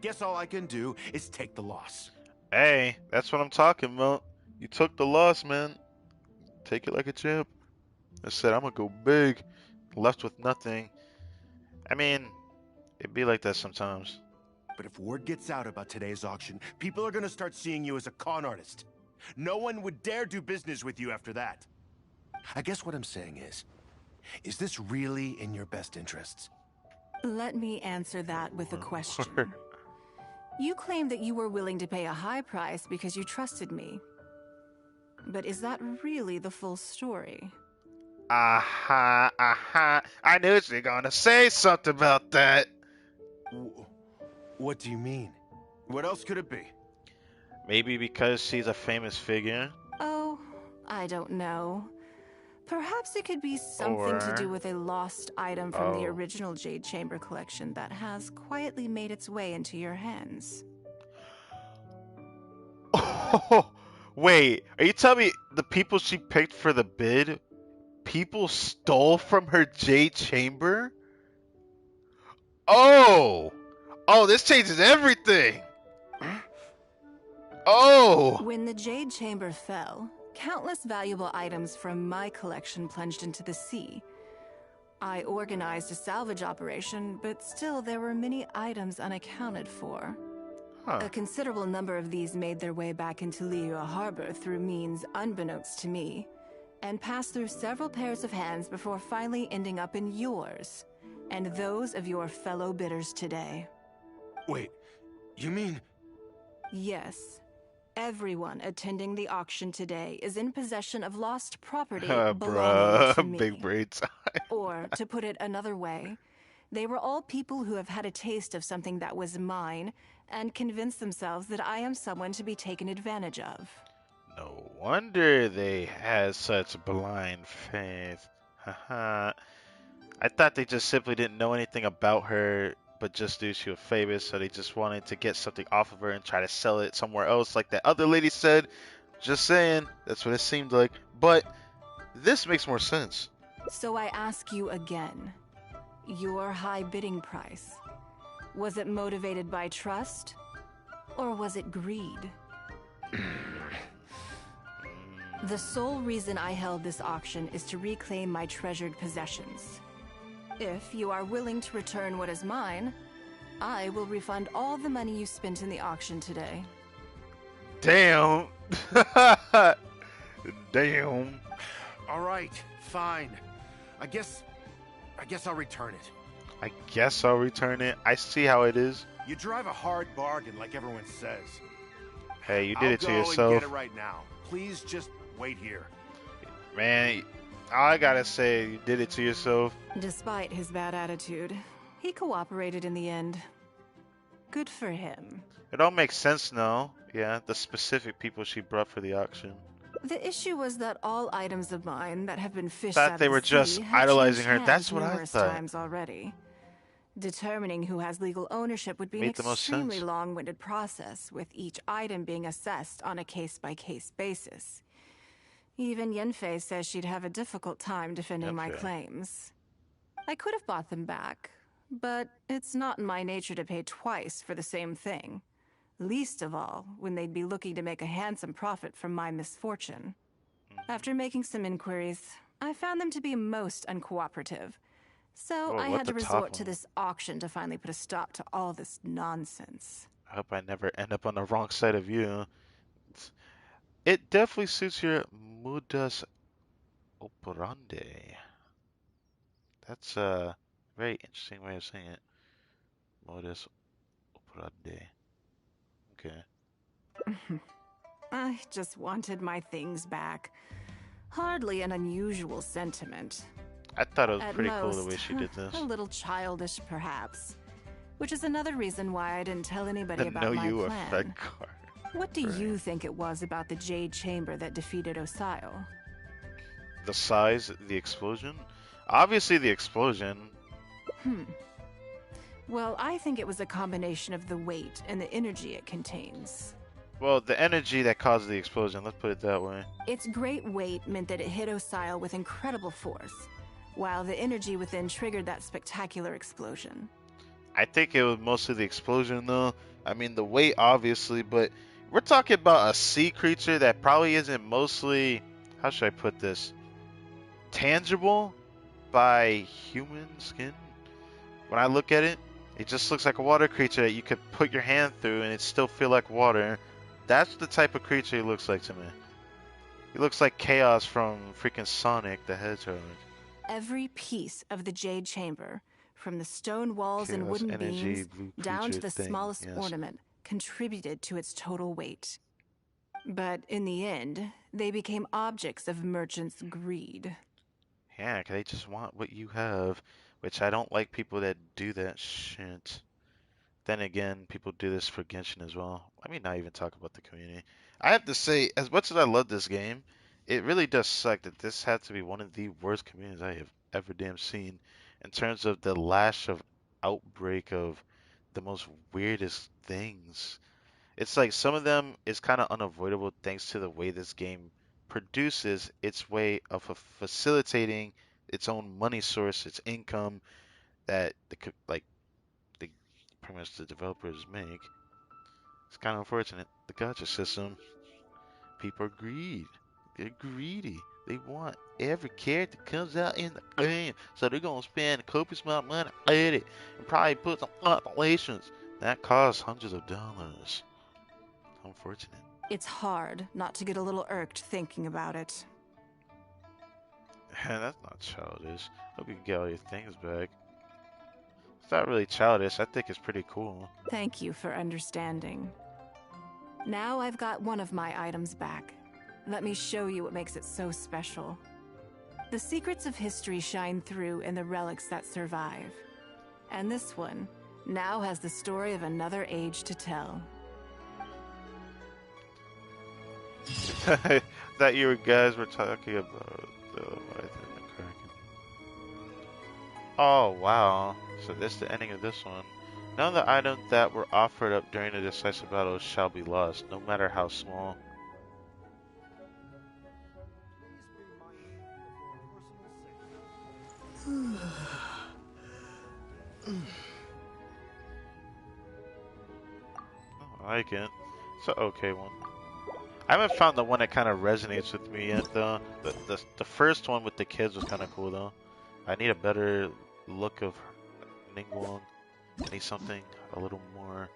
Guess all I can do is take the loss. Hey, that's what I'm talking about. You took the loss, man. Take it like a champ. I said, I'm gonna go big. Left with nothing. I mean, it'd be like that sometimes. But if word gets out about today's auction, people are gonna start seeing you as a con artist. No one would dare do business with you after that. I guess what I'm saying is this really in your best interests? Let me answer that with a question. You claim that you were willing to pay a high price because you trusted me. But is that really the full story? I knew you were gonna say something about that. What do you mean? What else could it be? Maybe because she's a famous figure? Oh, I don't know. Perhaps it could be something to do with a lost item from the original Jade Chamber collection that has quietly made its way into your hands. Oh, wait, are you telling me the people she picked for the bid, people stole from her Jade Chamber? Oh, this changes everything. Oh. When the Jade Chamber fell, countless valuable items from my collection plunged into the sea. I organized a salvage operation, but still there were many items unaccounted for. A considerable number of these made their way back into Liyue Harbor through means unbeknownst to me, and passed through several pairs of hands before finally ending up in yours, and those of your fellow bidders today. Wait, you mean... Yes. Everyone attending the auction today is in possession of lost property belonging to me. Big braids. Or, to put it another way, they were all people who have had a taste of something that was mine and convinced themselves that I am someone to be taken advantage of. No wonder they had such blind faith. Haha. I thought they just simply didn't know anything about her, but just knew she was famous, so they just wanted to get something off of her and try to sell it somewhere else, like that other lady said. Just saying, that's what it seemed like. But this makes more sense. So I ask you again, your high bidding price, was it motivated by trust, or was it greed? The sole reason I held this auction is to reclaim my treasured possessions. If you are willing to return what is mine, I will refund all the money you spent in the auction today. Damn. Damn. All right, fine. I guess I'll return it. I guess I'll return it. I see how it is. You drive a hard bargain, like everyone says. Hey, you did it to I'll go yourself. and get it right now. Please just wait here. Man, all I gotta say, you did it to yourself. Despite his bad attitude, he cooperated in the end. Good for him. It all makes sense now. Yeah, the specific people she brought for the auction. The issue was that all items of mine that have been fished Thought out they of were the just sea have idolizing changed her. That's hands what I numerous thought. times already. Determining who has legal ownership would be Made an the most extremely sense. long-winded process, with each item being assessed on a case-by-case basis. Even Yenfei says she'd have a difficult time defending my Okay. claims. I could have bought them back, but it's not in my nature to pay twice for the same thing. Least of all, when they'd be looking to make a handsome profit from my misfortune. After making some inquiries, I found them to be most uncooperative. So Oh, I what had to the top resort to one? this auction to finally put a stop to all this nonsense. I hope I never end up on the wrong side of you. It definitely suits your modus operandi. That's a very interesting way of saying it. Modus operandi. Okay. I just wanted my things back. Hardly an unusual sentiment. I thought it was At pretty cool the most, way she did this. A little childish, perhaps. Which is another reason why I didn't tell anybody The about know my you plan. effect card. What do Right. you think it was about the Jade Chamber that defeated Osio? The size, the explosion? Obviously the explosion. Well, I think it was a combination of the weight and the energy it contains. Well, the energy that caused the explosion, let's put it that way. Its great weight meant that it hit Osio with incredible force, while the energy within triggered that spectacular explosion. I think it was mostly the explosion though. I mean the weight obviously, but we're talking about a sea creature that probably isn't mostly, how should I put this, tangible by human skin. When I look at it, it just looks like a water creature that you could put your hand through and it still feel like water. That's the type of creature he looks like to me. He looks like Chaos from freaking Sonic the Hedgehog. Every piece of the Jade Chamber, from the stone walls and Chaos wooden energy, beams blue down to creature the thing, smallest yes. ornament, contributed to its total weight. But in the end, they became objects of merchants' greed. Yeah, 'cause they just want what you have, which I don't like people that do that shit. Then again, people do this for Genshin as well. Let me not even talk about the community. I have to say, as much as I love this game, it really does suck that this had to be one of the worst communities I have ever damn seen in terms of the lash of outbreak of the most weirdest things. It's like some of them is kind of unavoidable thanks to the way this game produces its way of facilitating its own money source, its income that the pretty much the developers make. It's kind of unfortunate. The gacha system, people are greedy. They're greedy. They want every character comes out in the game, so they're gonna spend a copious amount of money at it and probably put some populations that costs hundreds of dollars. Unfortunate. It's hard not to get a little irked thinking about it. That's not childish. Hope you can get all your things back. It's not really childish. I think it's pretty cool. Thank you for understanding. Now I've got one of my items back. Let me show you what makes it so special. The secrets of history shine through in the relics that survive. And this one now has the story of another age to tell. That you guys were talking about the Leviathan and Kraken. Oh wow! So this is the ending of this one. None of the items that were offered up during the decisive battle shall be lost, no matter how small. I like it. It's an okay one. I haven't found the one that kind of resonates with me yet, though. The first one with the kids was kind of cool, though. I need a better look of Ningguang. I need something a little more.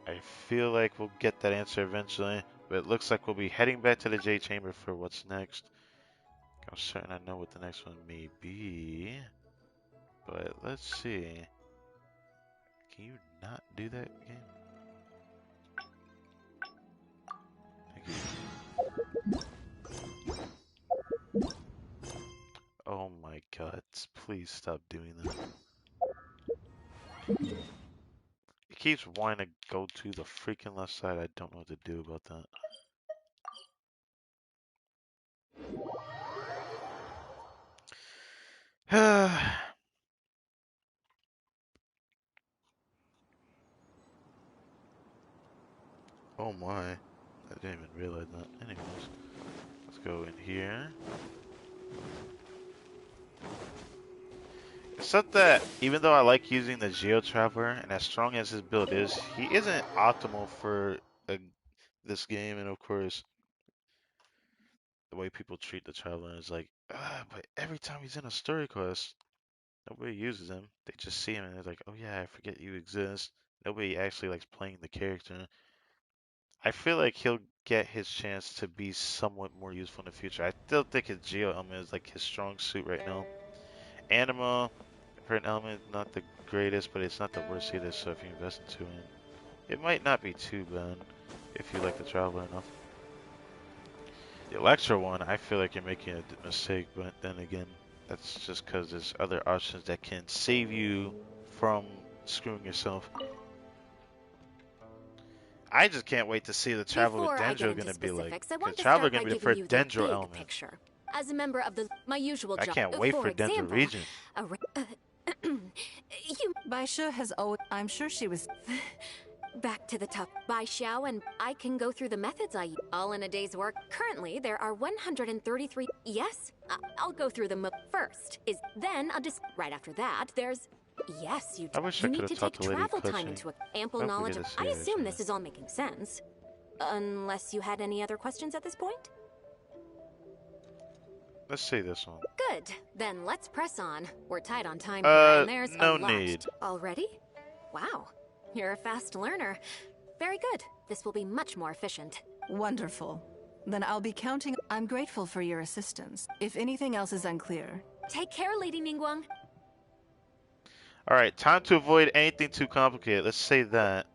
I feel like we'll get that answer eventually, but it looks like we'll be heading back to the J Chamber for what's next. I'm certain I know what the next one may be, but let's see. Can you not do that game? Thank you. Oh my god, please stop doing that. It keeps wanting to go to the freaking left side. I don't know what to do about that. Oh my. I didn't even realize that. Anyways, let's go in here. Except that, even though I like using the Geo Traveler, and as strong as his build is, he isn't optimal for this game, and of course, the way people treat the Traveler is like, but every time he's in a story quest, nobody uses him. They just see him and they're like, oh yeah, I forget you exist. Nobody actually likes playing the character. I feel like he'll get his chance to be somewhat more useful in the future. I still think his Geo element is like his strong suit right now. Anima, for an element, not the greatest, but it's not the worst either, so if you invest into it, it might not be too bad if you like the Traveler enough. The Electro one, I feel like you're making a mistake, but then again, that's just because there's other options that can save you from screwing yourself. I just can't wait to see the Traveler with Dendro gonna be like. The Traveler gonna be the first Dendro element. Picture. As a member of my usual job, I can't wait for Dendro region. Baisha has always. I'm sure she was. Back to the top. Bai Xiao and I can go through the methods I use, all in a day's work. Currently, there are 133. Yes, I'll go through them first. Then I'll just right after that. There's. Yes, you need to take travel time into ample knowledge of. I assume this is all making sense. Unless you had any other questions at this point? Let's see this one. Good. Then let's press on. We're tight on time here, and there's no a lot need. Already? Wow. You're a fast learner. Very good. This will be much more efficient. Wonderful. Then I'll be counting. I'm grateful for your assistance. If anything else is unclear. Take care, Lady Ningguang. Alright, time to avoid anything too complicated. Let's say that.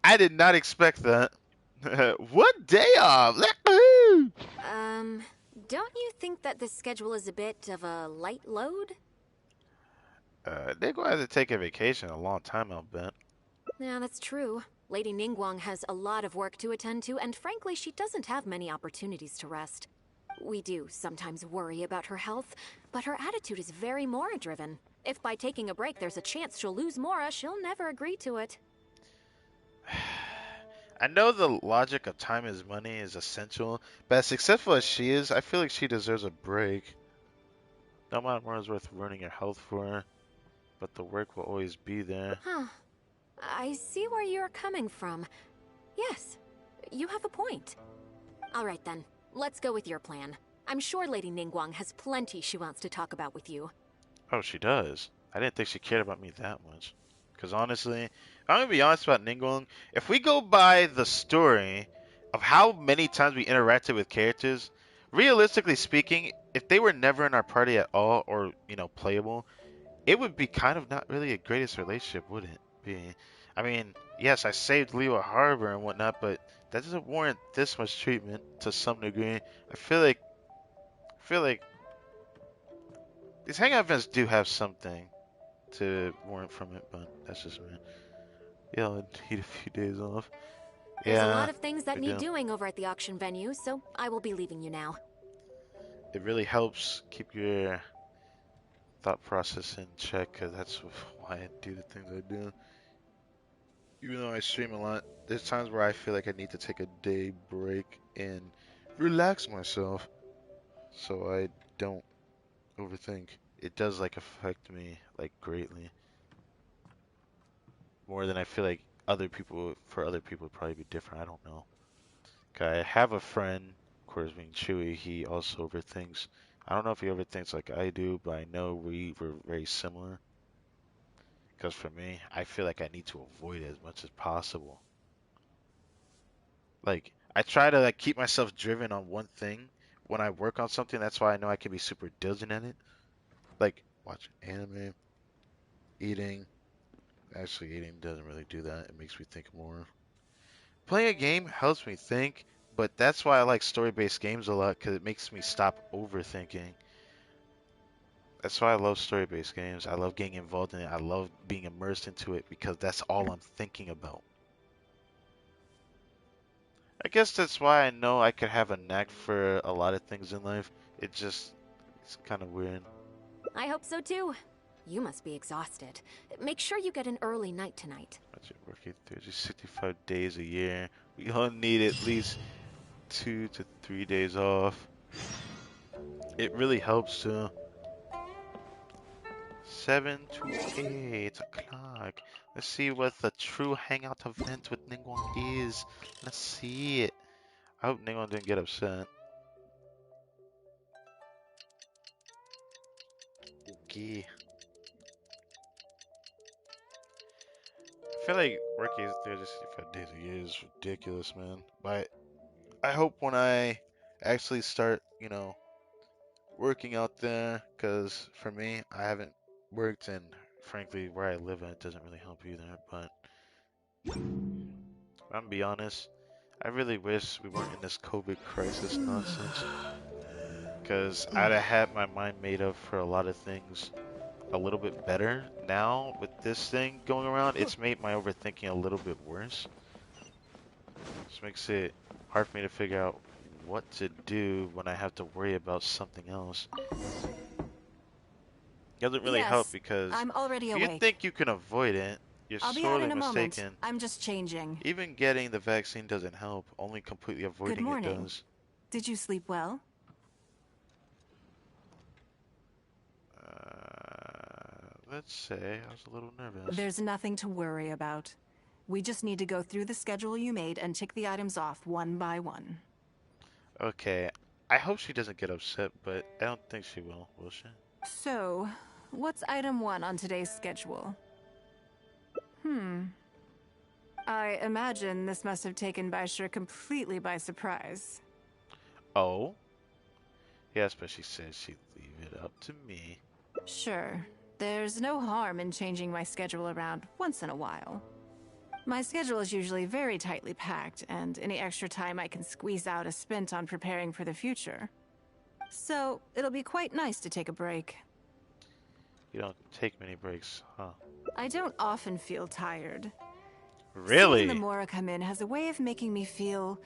I did not expect that. What day off? Don't you think that this schedule is a bit of a light load? They're going to have to take a vacation a long time, I'll bet. Yeah, that's true. Lady Ningguang has a lot of work to attend to, and frankly, she doesn't have many opportunities to rest. We do sometimes worry about her health, but her attitude is very Mora-driven. If by taking a break there's a chance she'll lose Mora, she'll never agree to it. I know the logic of time is money is essential, but as successful as she is, I feel like she deserves a break. No amount of money is worth ruining her health for her, but the work will always be there. Huh. I see where you're coming from. Yes, you have a point. Alright then, let's go with your plan. I'm sure Lady Ningguang has plenty she wants to talk about with you. Oh, she does? I didn't think she cared about me that much. Because honestly, if I'm going to be honest about Ningguang, if we go by the story of how many times we interacted with characters, realistically speaking, if they were never in our party at all or, you know, playable, it would be kind of not really a greatest relationship, would it be? I mean, yes, I saved Liyue Harbor and whatnot, but that doesn't warrant this much treatment to some degree. I feel like these hangout events do have something to warrant from it, but that's just me. Yeah, I'll need a few days off. There's a lot of things that need doing over at the auction venue, so I will be leaving you now. It really helps keep your thought process in check, because that's why I do the things I do. Even though I stream a lot, there's times where I feel like I need to take a day break and relax myself so I don't overthink. It does like affect me like greatly more than I feel like for other people it'd probably be different. I don't know. 'Kay, I have a friend, of course being Chewy, he also overthinks. I don't know if he overthinks like I do, but I know we were very similar. Because for me, I feel like I need to avoid it as much as possible. Like I try to like keep myself driven on one thing when I work on something. That's why I know I can be super diligent at it. Like watching anime, eating. Actually, eating doesn't really do that. It makes me think more. Playing a game helps me think, but that's why I like story-based games a lot because it makes me stop overthinking. That's why I love story-based games. I love getting involved in it. I love being immersed into it because that's all I'm thinking about. I guess that's why I know I could have a knack for a lot of things in life. It's kind of weird. I hope so too. You must be exhausted. Make sure you get an early night tonight. Imagine working 365 days a year. We all need at least 2 to 3 days off. It really helps too. 7 to 8 o'clock. Let's see what the true hangout event with Ningguang is. Let's see it. I hope Ningguang didn't get upset. Okay. I feel like working 365 days a year is ridiculous, man. But I hope when I actually start, working out there, because for me, I haven't worked, and frankly, where I live at doesn't really help either. But I'm gonna be honest, I really wish we weren't in this COVID crisis nonsense, because I'd have had my mind made up for a lot of things a little bit better. Now, with this thing going around, it's made my overthinking a little bit worse. This makes it hard for me to figure out what to do when I have to worry about something else. It doesn't really help because I'm already if awake. you think you can avoid it, you're I'll be out sorely in a mistaken. moment. I'm just changing. Even getting the vaccine doesn't help. Only completely avoiding Good morning. it does. Did you sleep well? Let's say I was a little nervous. There's nothing to worry about. We just need to go through the schedule you made and tick the items off one by one. Okay, I hope she doesn't get upset, but I don't think she will she? So, what's item 1 on today's schedule? I imagine this must have taken Baisher completely by surprise. Oh? Yes, but she said she'd leave it up to me. Sure. There's no harm in changing my schedule around once in a while. My schedule is usually very tightly packed, and any extra time I can squeeze out is spent on preparing for the future. So, it'll be quite nice to take a break. You don't take many breaks, huh? I don't often feel tired. Really? Seeing the Mora come in has a way of making me feel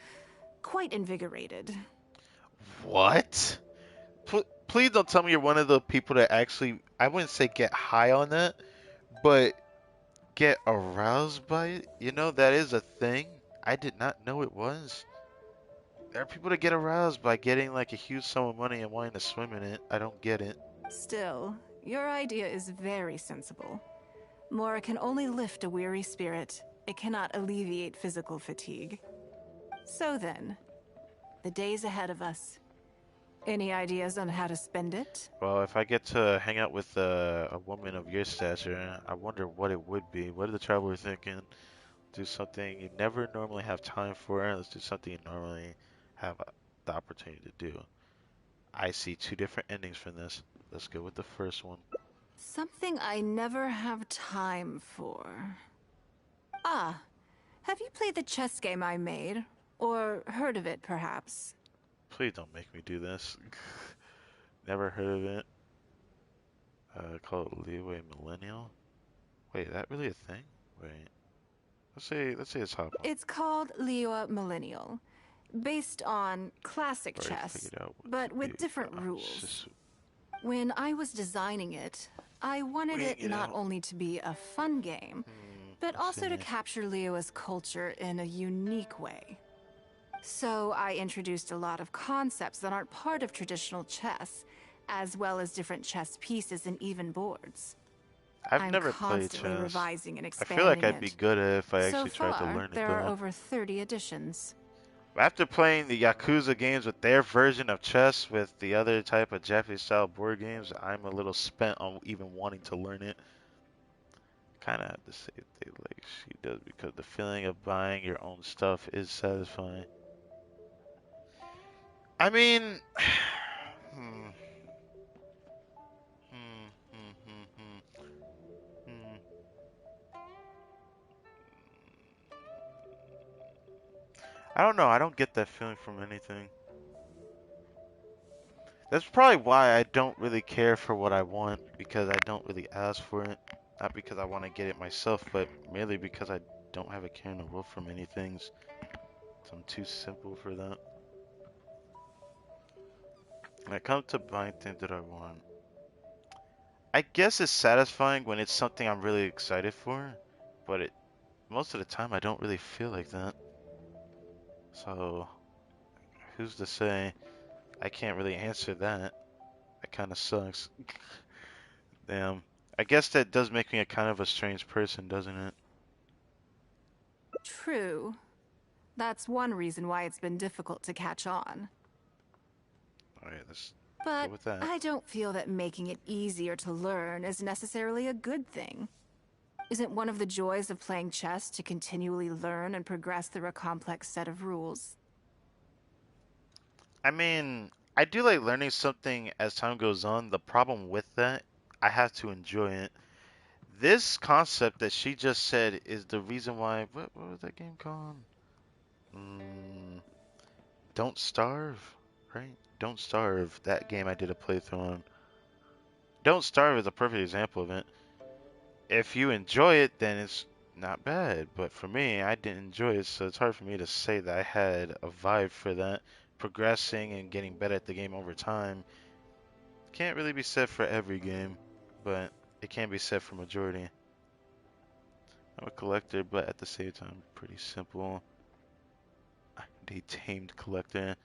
quite invigorated. What? Please don't tell me you're one of the people that actually, I wouldn't say get high on that, but get aroused by it? You know, that is a thing. I did not know it was. There are people that get aroused by getting like a huge sum of money and wanting to swim in it. I don't get it. Still, your idea is very sensible. Mora can only lift a weary spirit. It cannot alleviate physical fatigue. So then, the days ahead of us. Any ideas on how to spend it? Well, if I get to hang out with a woman of your stature, I wonder what it would be. What are the travelers thinking? Do something you never normally have time for. Let's do something you normally have the opportunity to do. I see 2 different endings from this. Let's go with the first one. Something I never have time for. Ah, have you played the chess game I made? Or heard of it, perhaps? Please don't make me do this. Never heard of it. Call it Leeway Millennial. Wait, that really a thing? Wait. Let's say it's hop on. It's called Leeway Millennial, based on classic chess, but with different rules. When I was designing it, I wanted it not only to be a fun game, but also to capture Liyue's culture in a unique way. So I introduced a lot of concepts that aren't part of traditional chess, as well as different chess pieces and even boards. I've never played constantly chess. revising and I feel like expanding I'd be it. good at it if I So actually tried to far, learn it there are though. over 30 editions. After playing the Yakuza games with their version of chess with the other type of Japanese style board games, I'm a little spent on even wanting to learn it. Kinda have to say they like she does because the feeling of buying your own stuff is satisfying. I mean, hmm, hmm, hmm, hmm, hmm, hmm. I don't know. I don't get that feeling from anything. That's probably why I don't really care for what I want, because I don't really ask for it. Not because I want to get it myself, but merely because I don't have a care in the world for many things. So I'm too simple for that. When it comes to buying things that I want, I guess it's satisfying when it's something I'm really excited for, but most of the time I don't really feel like that. So who's to say? I can't really answer that. That kind of sucks. Damn. I guess that does make me a kind of a strange person, doesn't it? True. That's one reason why it's been difficult to catch on. Alright, let's But go with that. I don't feel that making it easier to learn is necessarily a good thing. Isn't one of the joys of playing chess to continually learn and progress through a complex set of rules? I mean, I do like learning something as time goes on. The problem with that, I have to enjoy it. This concept that she just said is the reason why. What was that game called? Mm, Don't Starve, right? Don't Starve. That game I did a playthrough on. Don't Starve is a perfect example of it. If you enjoy it, then it's not bad. But for me, I didn't enjoy it, so it's hard for me to say that I had a vibe for that. Progressing and getting better at the game over time can't really be said for every game, but it can be said for majority. I'm a collector, but at the same time, pretty simple. A tamed collector.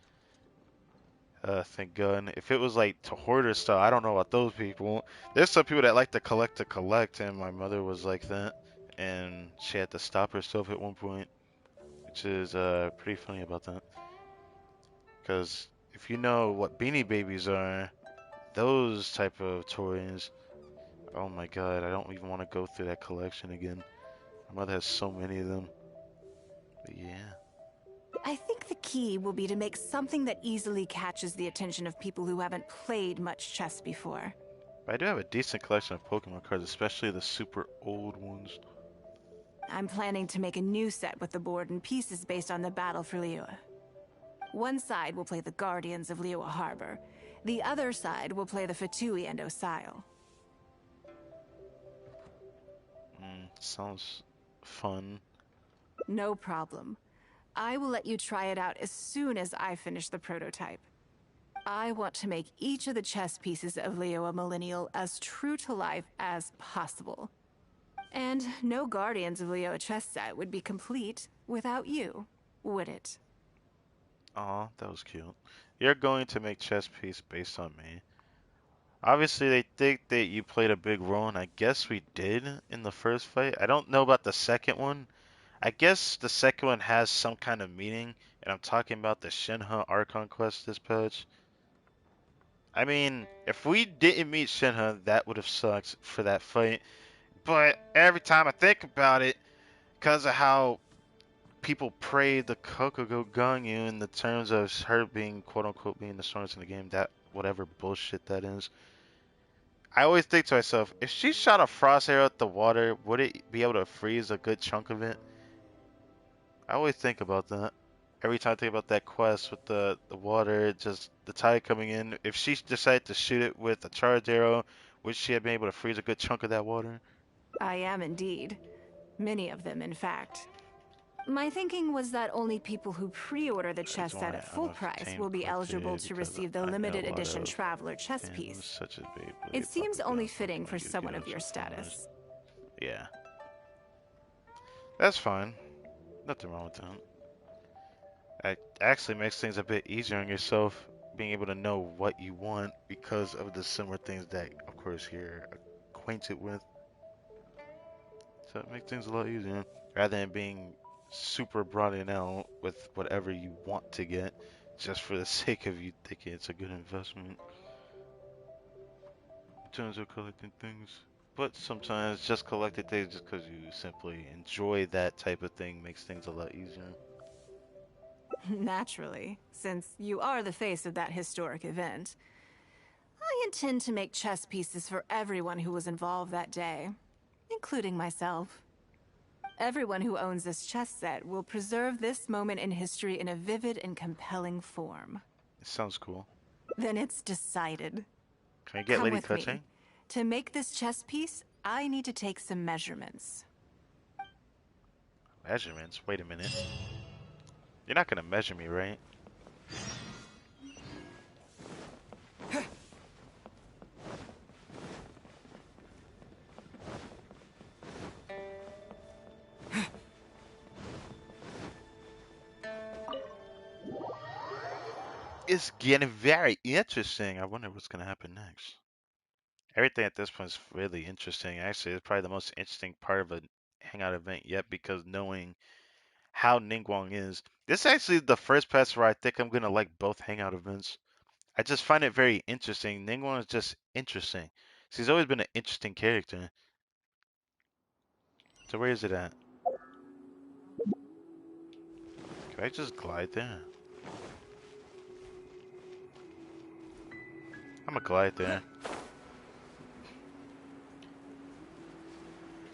Thank God. If it was like to hoarder style, I don't know about those people. There's some people that like to collect, and my mother was like that, and she had to stop herself at one point, which is pretty funny about that. Because if you know what Beanie Babies are, those type of toys, oh my God, I don't even want to go through that collection again. My mother has so many of them. But yeah. I think the key will be to make something that easily catches the attention of people who haven't played much chess before. But I do have a decent collection of Pokemon cards, especially the super old ones. I'm planning to make a new set with the board and pieces based on the battle for Liyue. One side will play the Guardians of Liyue Harbor. The other side will play the Fatui and Osile. Sounds fun. No problem. I will let you try it out as soon as I finish the prototype. I want to make each of the chess pieces of Liyue Millennial as true to life as possible. And no Guardians of Liyue chess set would be complete without you, would it? Aw, that was cute. You're going to make chess piece based on me. Obviously, they think that you played a big role, and I guess we did in the first fight. I don't know about the second one. I guess the second one has some kind of meaning, and I'm talking about the Shinha Archon quest this patch. I mean, if we didn't meet Shinha, that would have sucked for that fight. But every time I think about it, because of how people praise the Kokugo Ganyu in the terms of her being quote unquote being the strongest in the game, that whatever bullshit that is. I always think to myself, if she shot a frost arrow at the water, would it be able to freeze a good chunk of it? I always think about that. Every time I think about that quest with the water, just the tide coming in. If she decided to shoot it with a charged arrow, would she have been able to freeze a good chunk of that water? I am indeed. Many of them, in fact. My thinking was that only people who pre-order the chess set at full price will be eligible to receive the limited edition Traveler chess piece. It seems only fitting for someone of your status. Yeah. That's fine. Nothing wrong with that. It actually makes things a bit easier on yourself, being able to know what you want because of the similar things that, of course, you're acquainted with. So it makes things a lot easier, rather than being super broadened out with whatever you want to get, just for the sake of you thinking it's a good investment. In terms of collecting things. But sometimes just collecting things just because you simply enjoy that type of thing makes things a lot easier. Naturally, since you are the face of that historic event. I intend to make chess pieces for everyone who was involved that day, including myself. Everyone who owns this chess set will preserve this moment in history in a vivid and compelling form. It sounds cool. Then it's decided. Can I get Come Lady with Touching? me. To make this chess piece, I need to take some measurements. Measurements? Wait a minute. You're not gonna measure me, right? It's getting very interesting. I wonder what's gonna happen next. Everything at this point is really interesting. Actually, it's probably the most interesting part of a hangout event yet because knowing how Ningguang is. This is actually the first pass where I think I'm gonna like both hangout events. I just find it very interesting. Ningguang is just interesting. He's always been an interesting character. So where is it at? Can I just glide there? I'm gonna glide there.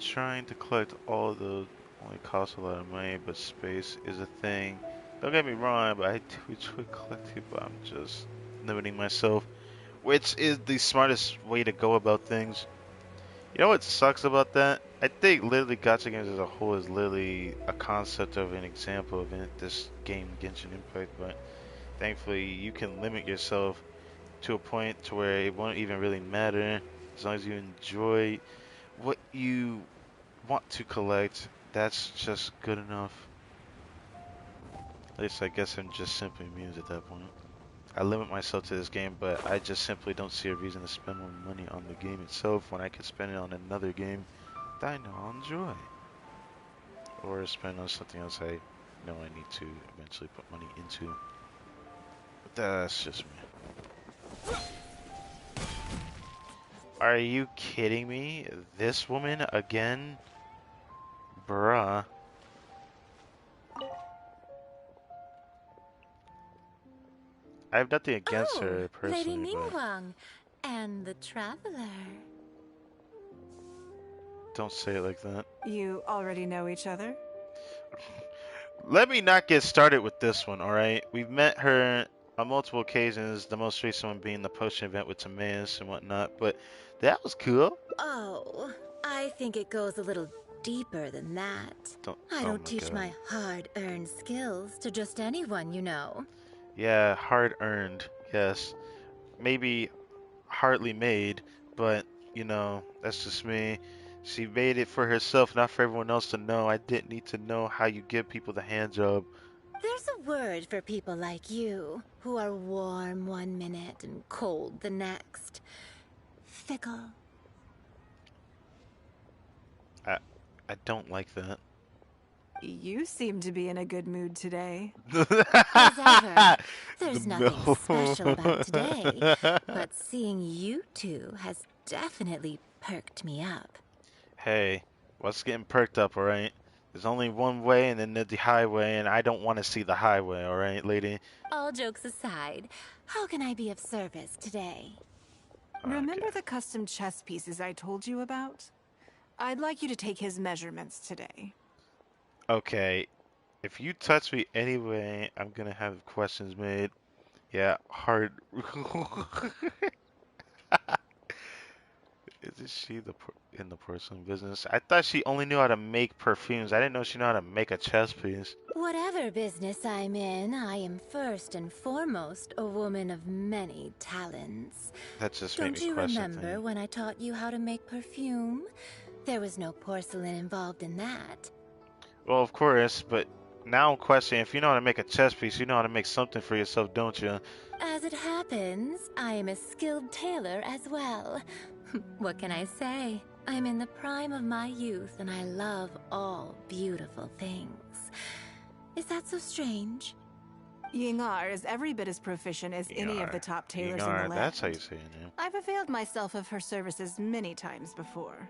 Trying to collect all of those only costs a lot of money, but space is a thing. Don't get me wrong, but I do enjoy collecting, but I'm just limiting myself, which is the smartest way to go about things. You know what sucks about that? I think literally gacha games as a whole is literally a concept of an example of this game, Genshin Impact, but thankfully you can limit yourself to a point to where it won't even really matter as long as you enjoy what you want to collect. That's just good enough. At least I guess I'm just simply amused at that point. I limit myself to this game, but I just simply don't see a reason to spend more money on the game itself when I could spend it on another game that I know I'll enjoy. Or spend on something else I know I need to eventually put money into. But that's just me. Are you kidding me? This woman again? Bruh. I have nothing against her personally, Lady but Ningguang and the Traveler. don't say it like that. You already know each other? Let me not get started with this one, alright? We've met her on multiple occasions, the most recent one being the potion event with Timaeus and whatnot, but that was cool. Oh, I think it goes a little deeper than that. I don't teach my hard-earned skills to just anyone, you know. Yeah, hard-earned, yes. Maybe hardly made, but, you know, that's just me. She made it for herself, not for everyone else to know. I didn't need to know how you give people the hand job. There's a word for people like you, who are warm one minute and cold the next. Fickle. I don't like that. You seem to be in a good mood today. As ever, there's nothing special about today, but seeing you two has definitely perked me up. Hey, what's getting perked up, alright? There's only one way and then there's the highway, and I don't want to see the highway, alright, lady? All jokes aside, how can I be of service today? Remember the custom chess pieces I told you about? I'd like you to take his measurements today. Okay, if you touch me anyway, I'm gonna have questions made. Yeah, hard. Isn't she in the porcelain business? I thought she only knew how to make perfumes. I didn't know she knew how to make a chess piece. Whatever business I'm in, I am first and foremost a woman of many talents. That just made me Don't you question remember things. when I taught you how to make perfume? There was no porcelain involved in that. Well, of course, but now I'm questioning if you know how to make a chess piece, you know how to make something for yourself, don't you? As it happens, I am a skilled tailor as well. What can I say? I'm in the prime of my youth and I love all beautiful things. Is that so strange? Yingar is every bit as proficient as any of the top tailors in the land. That's how you say your name. I've availed myself of her services many times before.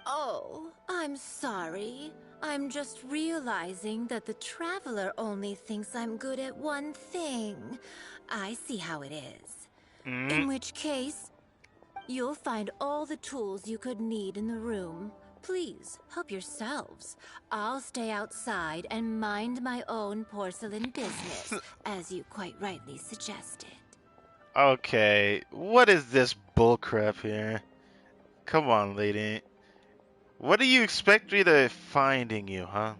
Oh, I'm sorry. I'm just realizing that the Traveler only thinks I'm good at one thing. I see how it is. In which case, you'll find all the tools you could need in the room. Please, help yourselves. I'll stay outside and mind my own porcelain business, as you quite rightly suggested. Okay, what is this bullcrap here? Come on, lady. What do you expect me to finding you, huh?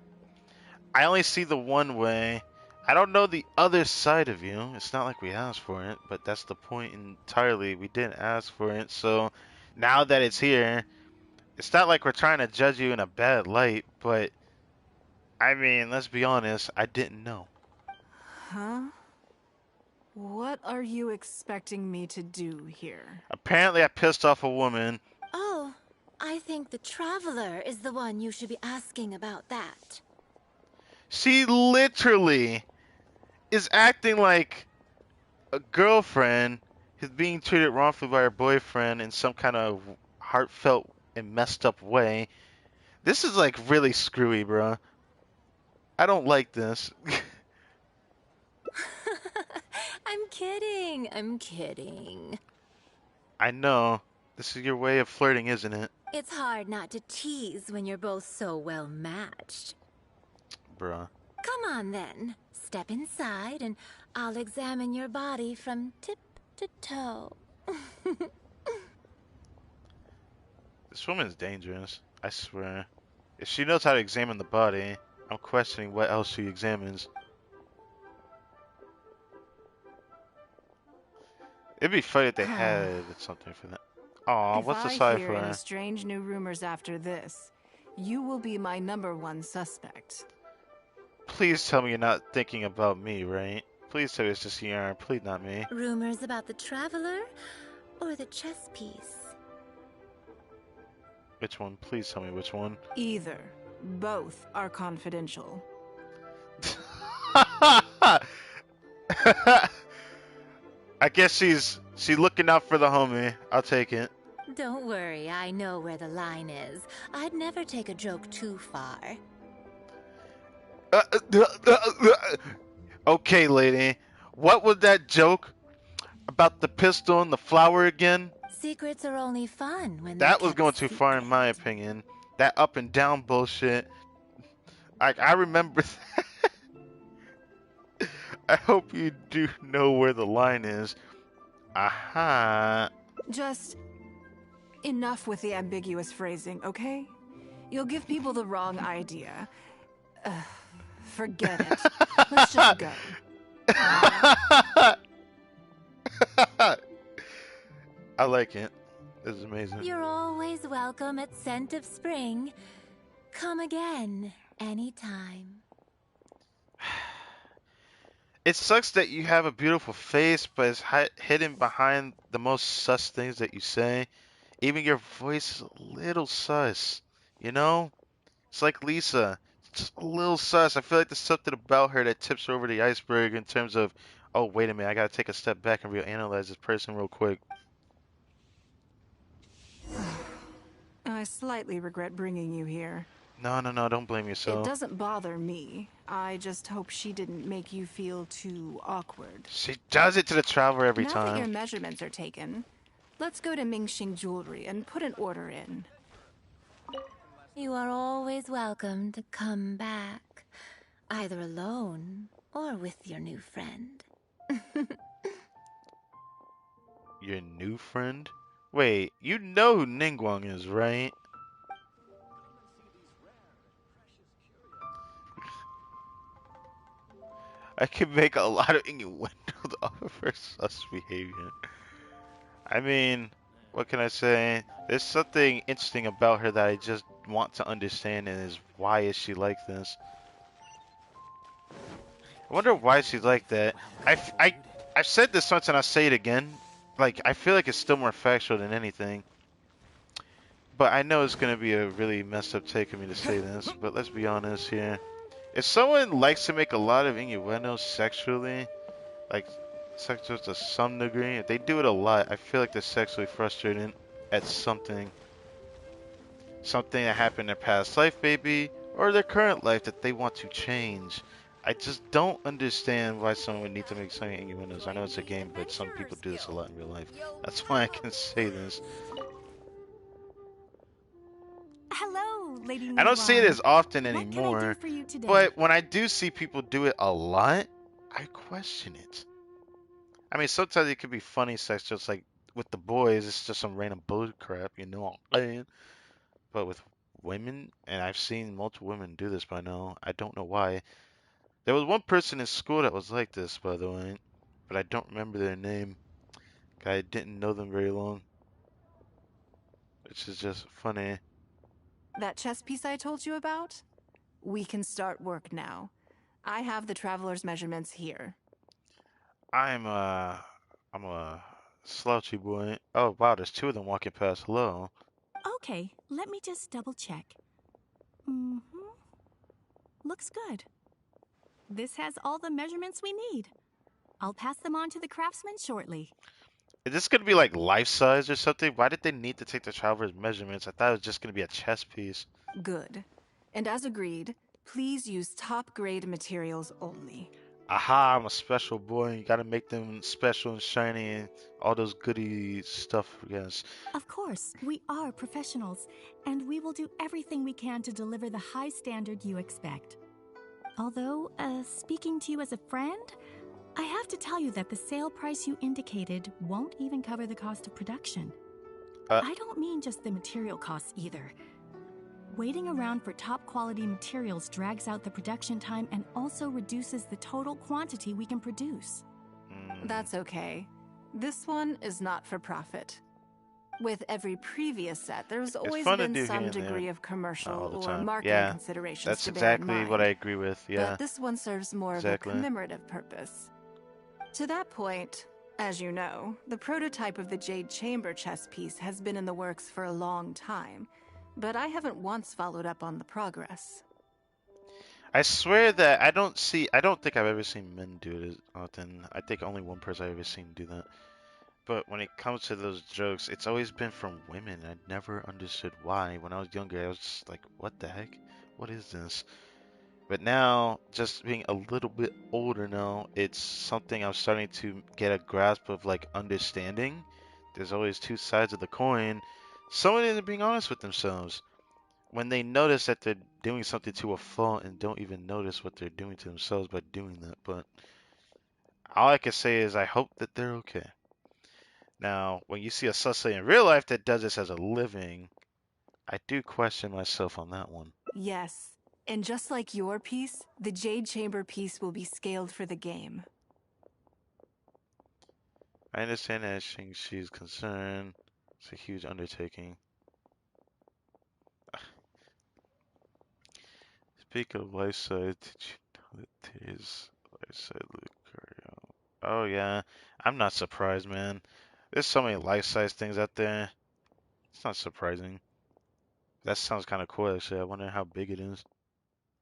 I only see the one way. I don't know the other side of you. It's not like we asked for it, but that's the point entirely. We didn't ask for it, so now that it's here, it's not like we're trying to judge you in a bad light, but I mean, let's be honest, I didn't know. Huh? What are you expecting me to do here? Apparently I pissed off a woman. Oh, I think the Traveler is the one you should be asking about that. She literally is acting like a girlfriend who's being treated wrongfully by her boyfriend in some kind of heartfelt and messed up way. This is like really screwy, bruh. I don't like this. I'm kidding. I'm kidding. I know. This is your way of flirting, isn't it? It's hard not to tease when you're both so well matched. Bruh. Come on then. Step inside and I'll examine your body from tip to toe. This woman's dangerous. I swear. If she knows how to examine the body, I'm questioning what else she examines. It'd be funny if they had something for that. Aw, what's the If I side hear for any her? strange new rumors after this, you will be my #1 suspect. Please tell me you're not thinking about me, right? Please tell me it's just yarn. Please not me. Rumors about the Traveler or the chess piece? Which one? Please tell me which one. Either. Both are confidential. I guess she's looking out for the homie. I'll take it. Don't worry, I know where the line is. I'd never take a joke too far. Okay, lady. What was that joke about the pistol and the flower again? Secrets are only fun when that was going too far in my opinion. That up and down bullshit. I remember that. I hope you do know where the line is. Aha. Just enough with the ambiguous phrasing, okay? You'll give people the wrong idea. Forget it. Let's just go. I like it. This is amazing. You're always welcome at Scent of Spring. Come again, anytime. It sucks that you have a beautiful face, but it's hidden behind the most sus things that you say. Even your voice is a little sus, you know? It's like Lisa, just a little sus. I feel like there's something about her that tips her over the iceberg in terms of, oh, wait a minute, I gotta take a step back and reanalyze this person real quick. I slightly regret bringing you here. No, don't blame yourself. It doesn't bother me. I just hope she didn't make you feel too awkward. She does it to the Traveler every now time. Now that your measurements are taken, let's go to Mingxing Jewelry and put an order in. You are always welcome to come back, either alone or with your new friend. Your new friend? Wait, you know who NINGGUANG is, right? I can make a lot of innuendos off of her sus behavior. I mean, what can I say? There's something interesting about her that I just want to understand, and is why is she like this? I wonder why she's like that. I've said this once and I'll say it again. Like, I feel like it's still more factual than anything. But I know it's going to be a really messed up take of me to say this, but let's be honest here. If someone likes to make a lot of innuendos sexually, like sexual to some degree, if they do it a lot, I feel like they're sexually frustrated at something. Something that happened in their past life, maybe, or their current life that they want to change. I just don't understand why someone would need to make so many innuendos. I know it's a game, but some people do this a lot in real life. That's why I can say this. Hello, Lady Ningguang. I don't see it as often anymore, what can I do for you today? but when I do see people do it a lot, I question it. I mean, sometimes it could be funny sex, just like with the boys, it's just some random bull crap, you know what I'm saying? But with women, and I've seen multiple women do this by now, I don't know why. There was one person in school that was like this, by the way, but I don't remember their name. I didn't know them very long, which is just funny. That chess piece I told you about? We can start work now. I have the traveler's measurements here. I'm a slouchy boy. Oh wow, there's two of them walking past. Hello. Okay, let me just double check. Looks good. This has all the measurements we need. I'll pass them on to the craftsman shortly. Is this gonna be like life size or something? Why did they need to take the traveler's measurements? I thought it was just gonna be a chess piece. Good. And as agreed, please use top-grade materials only. Aha, I'm a special boy. You gotta make them special and shiny and all those goody stuff, I guess. Of course, we are professionals, and we will do everything we can to deliver the high standard you expect. Although, speaking to you as a friend, I have to tell you that the sale price you indicated won't even cover the cost of production. I don't mean just the material costs either. Waiting around for top quality materials drags out the production time and also reduces the total quantity we can produce. That's okay. This one is not for profit. With every previous set, there's always been some degree of commercial or marketing considerations that's to bear in exactly mind. what I agree with, yeah. But this one serves more of a commemorative purpose. To that point, as you know, the prototype of the Jade Chamber chess piece has been in the works for a long time, but I haven't once followed up on the progress. I swear that I don't think I've ever seen men do it as often. I think only one person I've ever seen do that. But when it comes to those jokes, it's always been from women. I never understood why. When I was younger, I was just like, what the heck? What is this? But now, just being a little bit older now, it's something I'm starting to get a grasp of, like, understanding. There's always two sides of the coin. Someone isn't being honest with themselves. When they notice that they're doing something to a fault and don't even notice what they're doing to themselves by doing that. But all I can say is I hope that they're okay. Now, when you see a suspect in real life that does this as a living, I do question myself on that one. Yes, and just like your piece, the Jade Chamber piece will be scaled for the game. I understand that she's concerned. It's a huge undertaking. Speak of life side, did you know that there's life side Lucario? Oh yeah, I'm not surprised, man. There's so many life-size things out there. It's not surprising. That sounds kind of cool, actually. I wonder how big it is.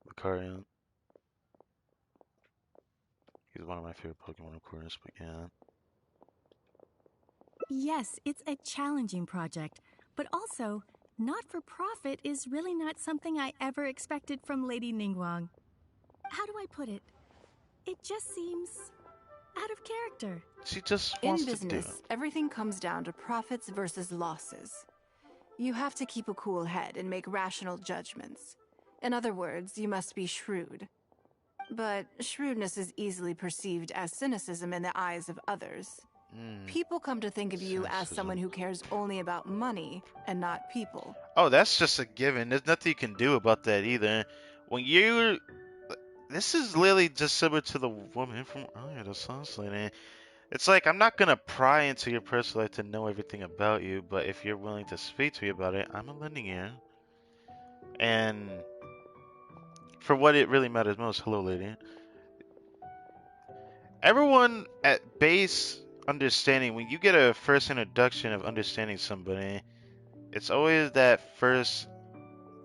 Lucario. He's one of my favorite Pokemon, of course, but yeah. Yes, it's a challenging project, but also, not-for-profit is really not something I ever expected from Lady Ningguang. How do I put it? It just seems out of character. She just wants to do it. In business, everything comes down to profits versus losses. You have to keep a cool head and make rational judgments. In other words, you must be shrewd. But shrewdness is easily perceived as cynicism in the eyes of others. People come to think of you as someone who cares only about money and not people. Oh, that's just a given. There's nothing you can do about that either. When you... This is literally just similar to the woman from earlier, the Sun's Lady. It's like, I'm not gonna pry into your personal life to know everything about you, but if you're willing to speak to me about it, I'm a lending ear. And for what it really matters most, hello, lady. Everyone at base understanding, when you get a first introduction of understanding somebody, it's always that first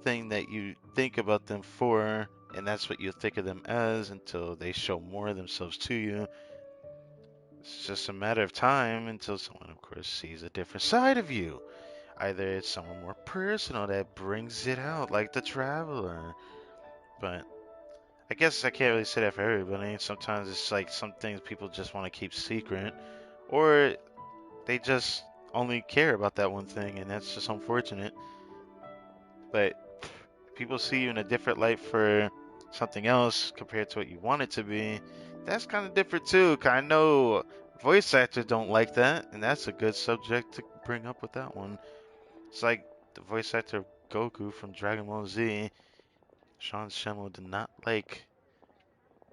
thing that you think about them for, and that's what you think of them as until they show more of themselves to you. It's just a matter of time until someone, of course, sees a different side of you. Either it's someone more personal that brings it out, like the Traveler. But I guess I can't really say that for everybody. Sometimes it's like some things people just want to keep secret, or they just only care about that one thing, and that's just unfortunate. But people see you in a different light for something else compared to what you want it to be. That's kind of different too. 'Cause I know voice actors don't like that, and that's a good subject to bring up with that one. It's like the voice actor of Goku from Dragon Ball Z, Sean Schemmel, did not like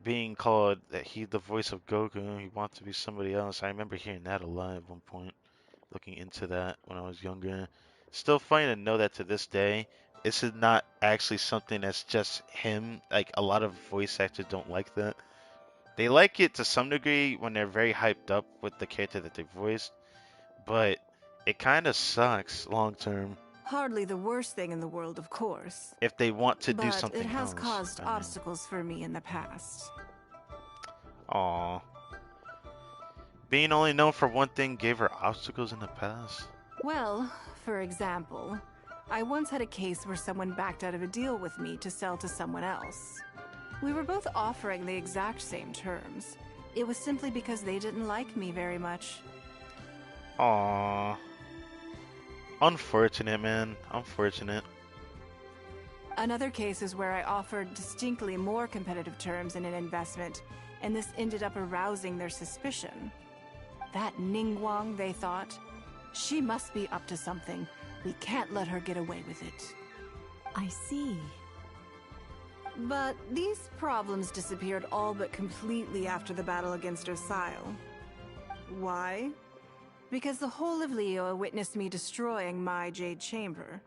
being called that he's the voice of Goku. He wants to be somebody else. I remember hearing that a lot at one point, looking into that when I was younger. Still funny to know that to this day, this is not actually something that's just him. Like, a lot of voice actors don't like that. They like it to some degree when they're very hyped up with the character that they voiced, but it kind of sucks long term. Hardly the worst thing in the world, of course. If they want to do But something it has else. caused obstacles for me in the past. Aw. Being only known for one thing gave her obstacles in the past? Well, for example, I once had a case where someone backed out of a deal with me to sell to someone else. We were both offering the exact same terms. It was simply because they didn't like me very much. Aww. Unfortunate, man. Unfortunate. Another case is where I offered distinctly more competitive terms in an investment, and this ended up arousing their suspicion. That Ningguang, they thought. She must be up to something. We can't let her get away with it. I see. But these problems disappeared all but completely after the battle against Osile. Why? Because the whole of Liyue witnessed me destroying my Jade Chamber.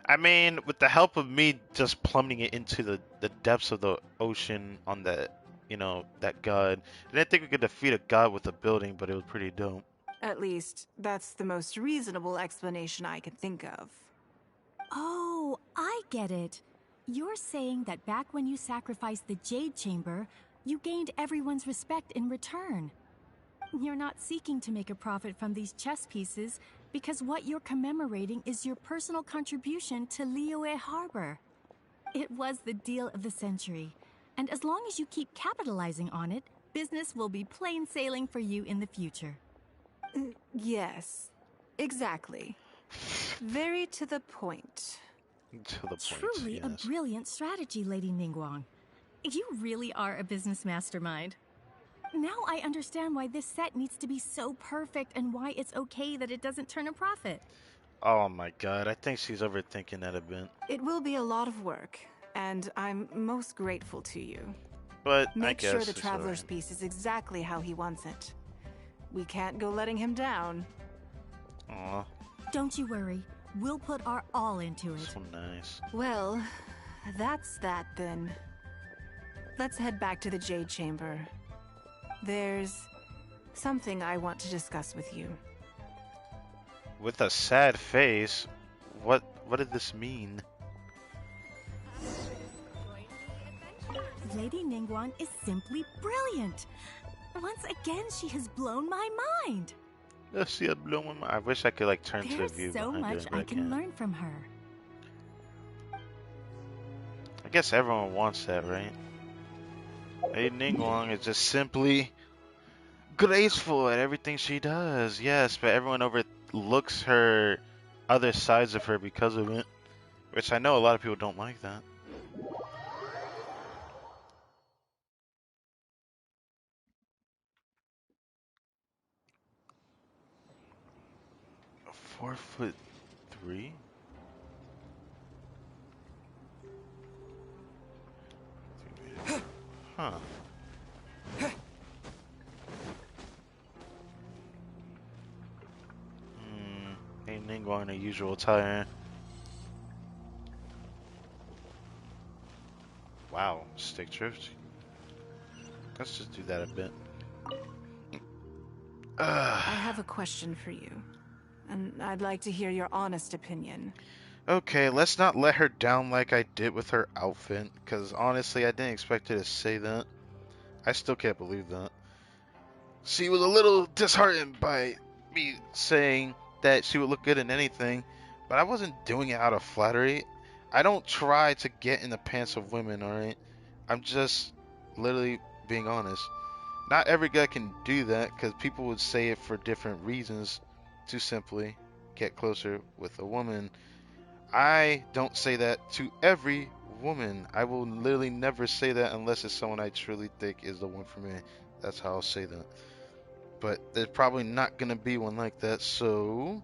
I mean, with the help of me just plummeting it into the depths of the ocean on that, that god. I didn't think we could defeat a god with a building, but it was pretty dope. At least, that's the most reasonable explanation I could think of. Oh, I get it. You're saying that back when you sacrificed the Jade Chamber, you gained everyone's respect in return. You're not seeking to make a profit from these chess pieces because what you're commemorating is your personal contribution to Liyue Harbor. It was the deal of the century, and as long as you keep capitalizing on it, business will be plain sailing for you in the future. Yes, exactly. Very to the point. To the point, Truly yes. a brilliant strategy, Lady Ningguang. You really are a business mastermind. Now I understand why this set needs to be so perfect and why it's okay that it doesn't turn a profit. Oh my god, I think she's overthinking that a bit. It will be a lot of work, and I'm most grateful to you. But make I guess sure the it's Traveler's alright. piece is exactly how he wants it. We can't go letting him down. Aw, Don't you worry. We'll put our all into it. so nice. Well, that's that then. Let's head back to the Jade Chamber. There's something I want to discuss with you. With a sad face, what did this mean? Lady Ningguang is simply brilliant. Once again, she has blown my mind. She had blown my mind. I wish I could like turn to the There's view so behind much her, but I can can't. learn from her. I guess everyone wants that, right? Lady Ningguang is just simply graceful at everything she does. Yes, but everyone overlooks her other sides of her because of it. Which I know a lot of people don't like that. "4'3"? Huh. Ningguang in a usual attire. Wow, stick drift. Let's just do that a bit. I have a question for you, and I'd like to hear your honest opinion. Okay, let's not let her down like I did with her outfit, because honestly, I didn't expect her to say that. I still can't believe that. She was a little disheartened by me saying that she would look good in anything, but I wasn't doing it out of flattery. I don't try to get in the pants of women, alright? I'm just literally being honest. Not every guy can do that, because people would say it for different reasons to simply get closer with a woman. I don't say that to every woman. I will literally never say that unless it's someone I truly think is the one for me. That's how I'll say that. But there's probably not going to be one like that, so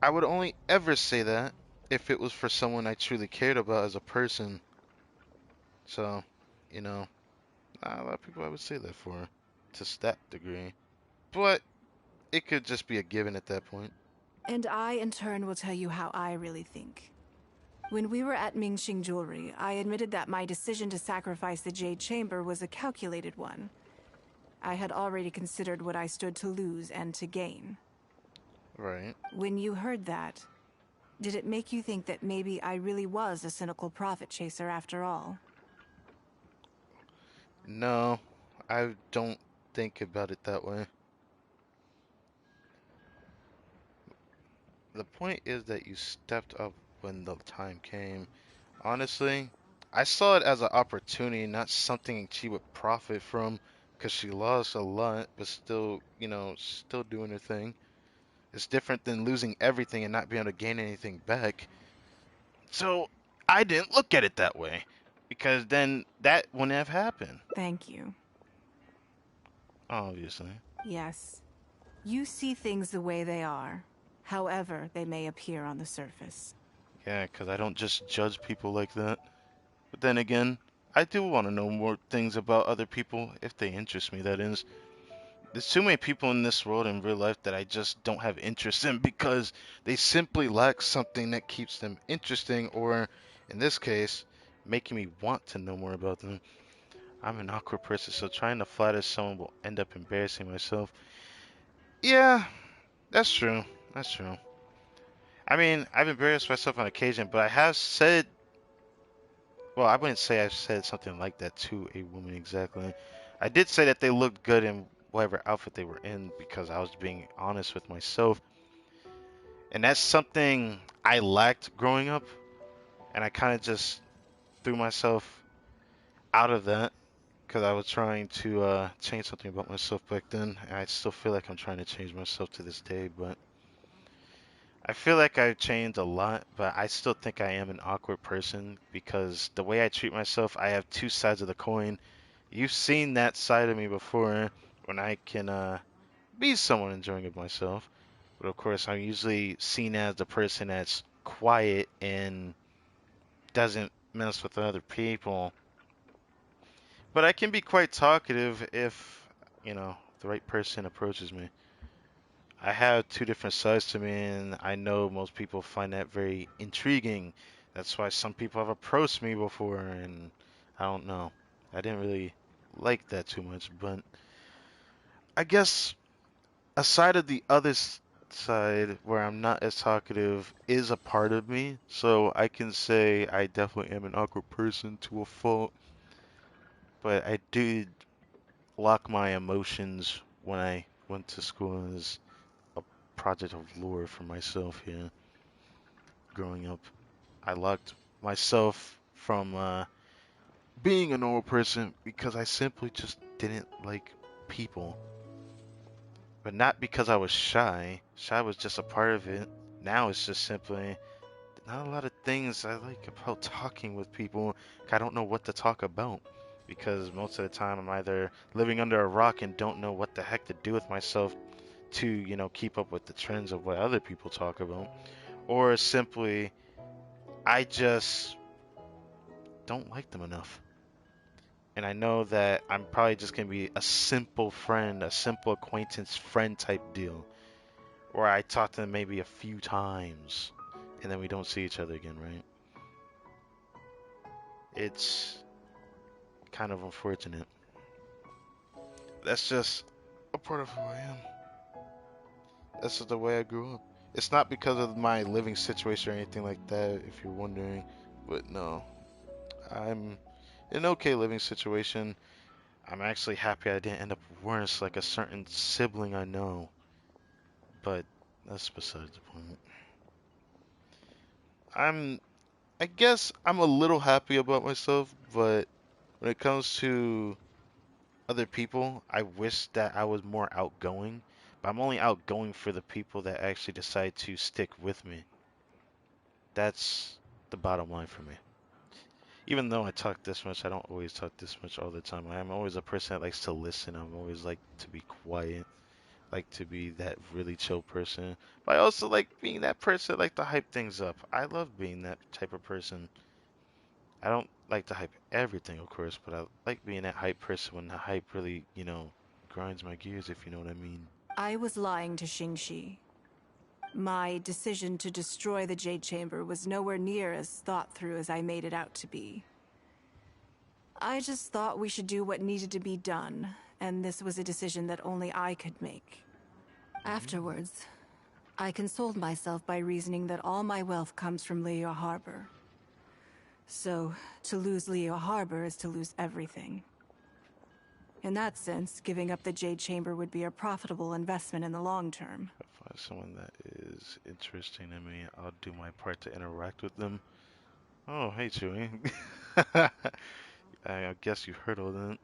I would only ever say that if it was for someone I truly cared about as a person. So, you know, not a lot of people I would say that for, to that degree. But it could just be a given at that point. And I, in turn, will tell you how I really think. When we were at Mingxing Jewelry, I admitted that my decision to sacrifice the Jade Chamber was a calculated one. I had already considered what I stood to lose and to gain. Right. When you heard that, did it make you think that maybe I really was a cynical profit chaser after all? No, I don't think about it that way. The point is that you stepped up when the time came. Honestly, I saw it as an opportunity, not something she would profit from, because she lost a lot, but still, still doing her thing. It's different than losing everything and not being able to gain anything back. So I didn't look at it that way, because then that wouldn't have happened. Thank you. Obviously. Yes. You see things the way they are, however they may appear on the surface. Yeah, because I don't just judge people like that. But then again, I do want to know more things about other people, if they interest me, that is. There's too many people in this world in real life that I just don't have interest in because they simply lack something that keeps them interesting, or, in this case, making me want to know more about them. I'm an awkward person, so trying to flatter someone will end up embarrassing myself. Yeah, that's true. That's true. I mean, I've embarrassed myself on occasion, but I have said, well, I wouldn't say I've said something like that to a woman exactly. I did say that they looked good in whatever outfit they were in because I was being honest with myself. And that's something I lacked growing up. And I kind of just threw myself out of that because I was trying to change something about myself back then. And I still feel like I'm trying to change myself to this day, but I feel like I've changed a lot, but I still think I am an awkward person because the way I treat myself, I have two sides of the coin. You've seen that side of me before when I can be someone enjoying of myself. But of course, I'm usually seen as the person that's quiet and doesn't mess with other people. But I can be quite talkative if, the right person approaches me. I have two different sides to me, and I know most people find that very intriguing. That's why some people have approached me before, and I don't know. I didn't really like that too much, but I guess aside of the other side where I'm not as talkative is a part of me, so I can say I definitely am an awkward person to a fault, but I did lock my emotions when I went to school as a project of lore for myself here growing up. I locked myself from being a normal person because I simply just didn't like people. But not because I was shy. Shy was just a part of it. Now it's just simply not a lot of things I like about talking with people. I don't know what to talk about because most of the time I'm either living under a rock and don't know what the heck to do with myself to, keep up with the trends of what other people talk about, or simply I just don't like them enough. And I know that I'm probably just going to be a simple friend, a simple acquaintance friend type deal. Or I talk to them maybe a few times, and then we don't see each other again, right? It's kind of unfortunate. That's just a part of who I am. That's just the way I grew up. It's not because of my living situation or anything like that, if you're wondering. But no, I'm in an okay living situation. I'm actually happy I didn't end up worse like a certain sibling I know. But that's besides the point. I guess I'm a little happy about myself, but when it comes to other people, I wish that I was more outgoing. But I'm only outgoing for the people that actually decide to stick with me. That's the bottom line for me. Even though I talk this much, I don't always talk this much all the time. I'm always a person that likes to listen. I'm always like to be quiet, like to be that really chill person. But I also like being that person that like to hype things up. I love being that type of person. I don't like to hype everything, of course, but I like being that hype person when the hype really, grinds my gears, if you know what I mean. I was lying to Xingxi. My decision to destroy the Jade Chamber was nowhere near as thought through as I made it out to be. I just thought we should do what needed to be done, and this was a decision that only I could make. Afterwards, I consoled myself by reasoning that all my wealth comes from Leo Harbor. So, to lose Leo Harbor is to lose everything. In that sense, giving up the Jade Chamber would be a profitable investment in the long term. If I find someone that is interesting to me, I'll do my part to interact with them. Oh, hey, Chewie. I guess you heard all that.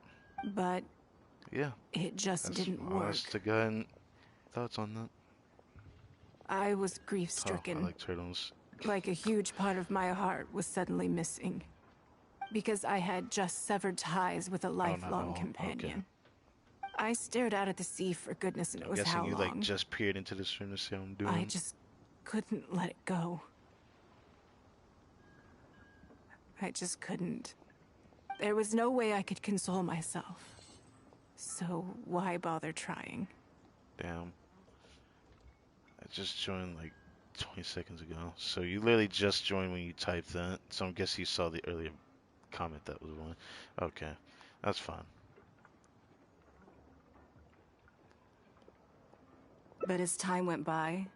But yeah, it just didn't work. Honest to God, thoughts on that? I was grief-stricken. Oh, I like turtles. Like a huge part of my heart was suddenly missing. Because I had just severed ties with a lifelong companion. Okay. I stared out at the sea for goodness knows how long. I'm guessing you just peered into the stream to see what I'm doing. I just couldn't let it go. I just couldn't. There was no way I could console myself. So why bother trying? Damn. I just joined 20 seconds ago. So you literally just joined when you typed that. So I guess you saw the earlier comment that was one. Okay. That's fine. But as time went by,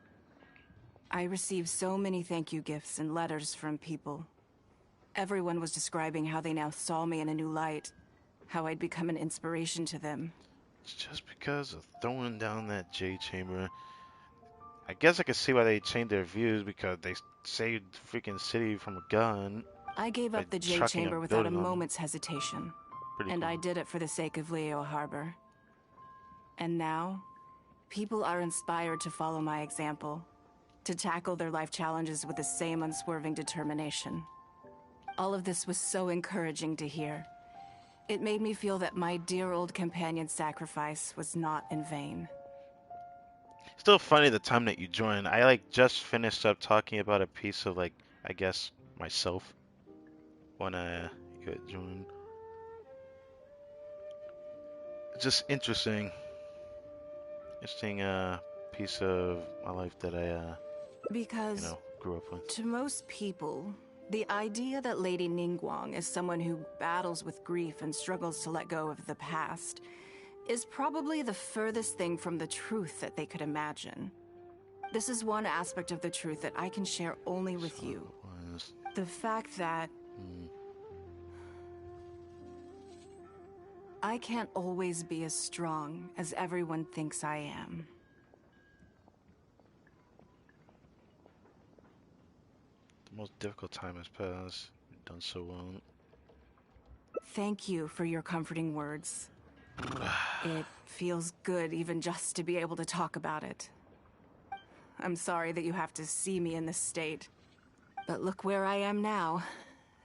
I received so many thank you gifts and letters from people. Everyone was describing how they now saw me in a new light, how I'd become an inspiration to them. Just because of throwing down that Jade Chamber, I guess I could see why they changed their views, because they saved the freaking city from a gun. I gave up the Jade Chamber without a moment's hesitation. And I did it for the sake of Leo Harbor. And now, people are inspired to follow my example, to tackle their life challenges with the same unswerving determination. All of this was so encouraging to hear. It made me feel that my dear old companion's sacrifice was not in vain. Still funny the time that you joined. I just finished up talking about a piece of I guess myself when you had joined. Just interesting piece of my life that I because grew up with. To most people, the idea that Lady Ningguang is someone who battles with grief and struggles to let go of the past is probably the furthest thing from the truth that they could imagine. This is one aspect of the truth that I can share only with you. The fact that I can't always be as strong as everyone thinks I am. The most difficult time has passed. You've done so well. Thank you for your comforting words. It feels good even just to be able to talk about it. I'm sorry that you have to see me in this state. But look where I am now,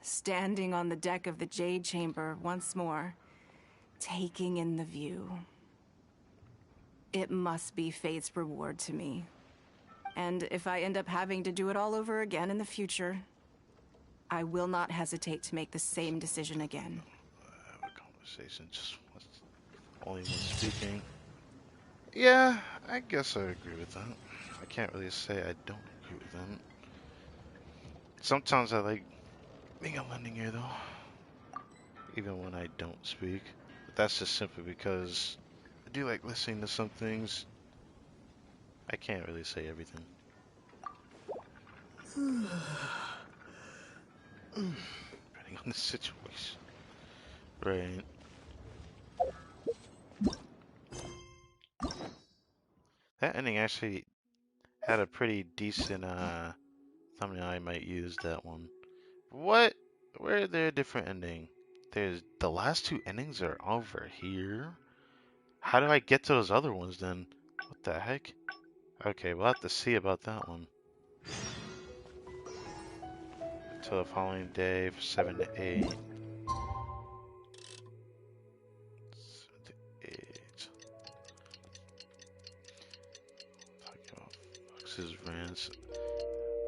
standing on the deck of the Jade Chamber once more, taking in the view. It must be fate's reward to me. And if I end up having to do it all over again in the future, I will not hesitate to make the same decision again. Have a conversation just only one speaking. Yeah, I guess I agree with that. I can't really say I don't agree with them. Sometimes I like being a lending ear though, even when I don't speak. But that's just simply because I do like listening to some things. I can't really say everything. Depending on the situation. Right. That ending actually had a pretty decent thumbnail. I might use that one. What? Where are there a different ending? There's the last two endings are over here. How do I get to those other ones then? What the heck? Okay, we'll have to see about that one. Until the following day, 7 to 8. 7 to 8. Talking about Fox's rants.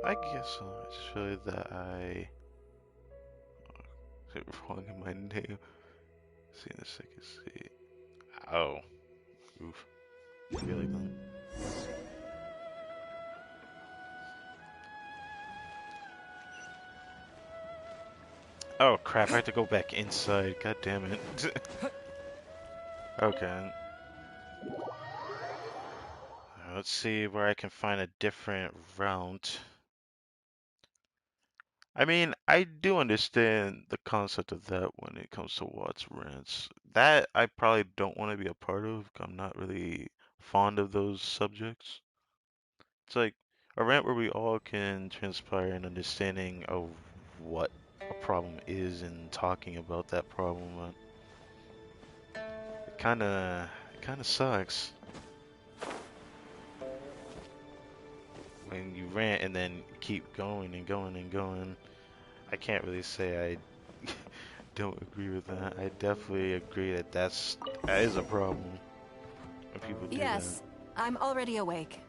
I guess I just really that I hit wrong in my name. See in the second seat. Oh. Oof. I feel like that. Oh crap, I have to go back inside. God damn it. Okay. Let's see where I can find a different route. I mean, I do understand the concept of that when it comes to Watts rants. That I probably don't want to be a part of. I'm not really fond of those subjects. It's like a rant where we all can transpire an understanding of what a problem is and talking about that problem. It kind of sucks when you rant and then keep going and going and going. I can't really say I don't agree with that. I definitely agree that that is a problem when people do Yes, I'm already awake.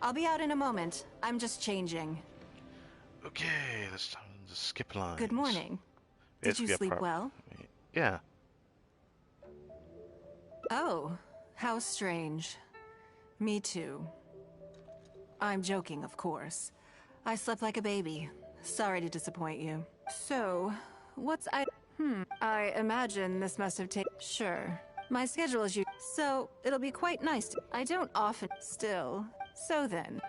I'll be out in a moment. I'm just changing. that. Okay, let's just skip lines. Good morning. Did you sleep well? Yeah. Oh, how strange. Me too. I'm joking, of course. I slept like a baby. Sorry to disappoint you. So, I imagine this must have taken... Sure. My schedule is so it'll be quite nice to... I don't often... Still. So then.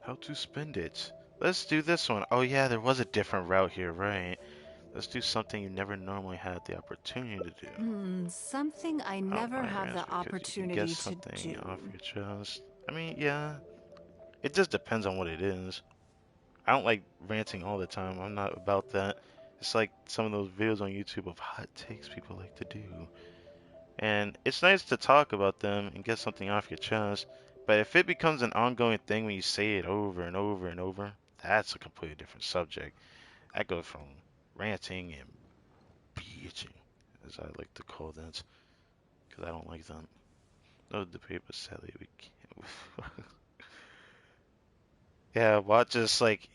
How to spend it. Let's do this one. Oh yeah, there was a different route here, right? Let's do something you never normally had the opportunity to do. Something I never have the opportunity get to something do. off your chest. I mean, yeah. It just depends on what it is. I don't like ranting all the time. I'm not about that. It's like some of those videos on YouTube of hot takes people like to do. And it's nice to talk about them and get something off your chest. But if it becomes an ongoing thing when you say it over and over and over, that's a completely different subject. That goes from ranting and bitching, as I like to call that, because I don't like that. No debate, but sadly we can't. Yeah, well, just like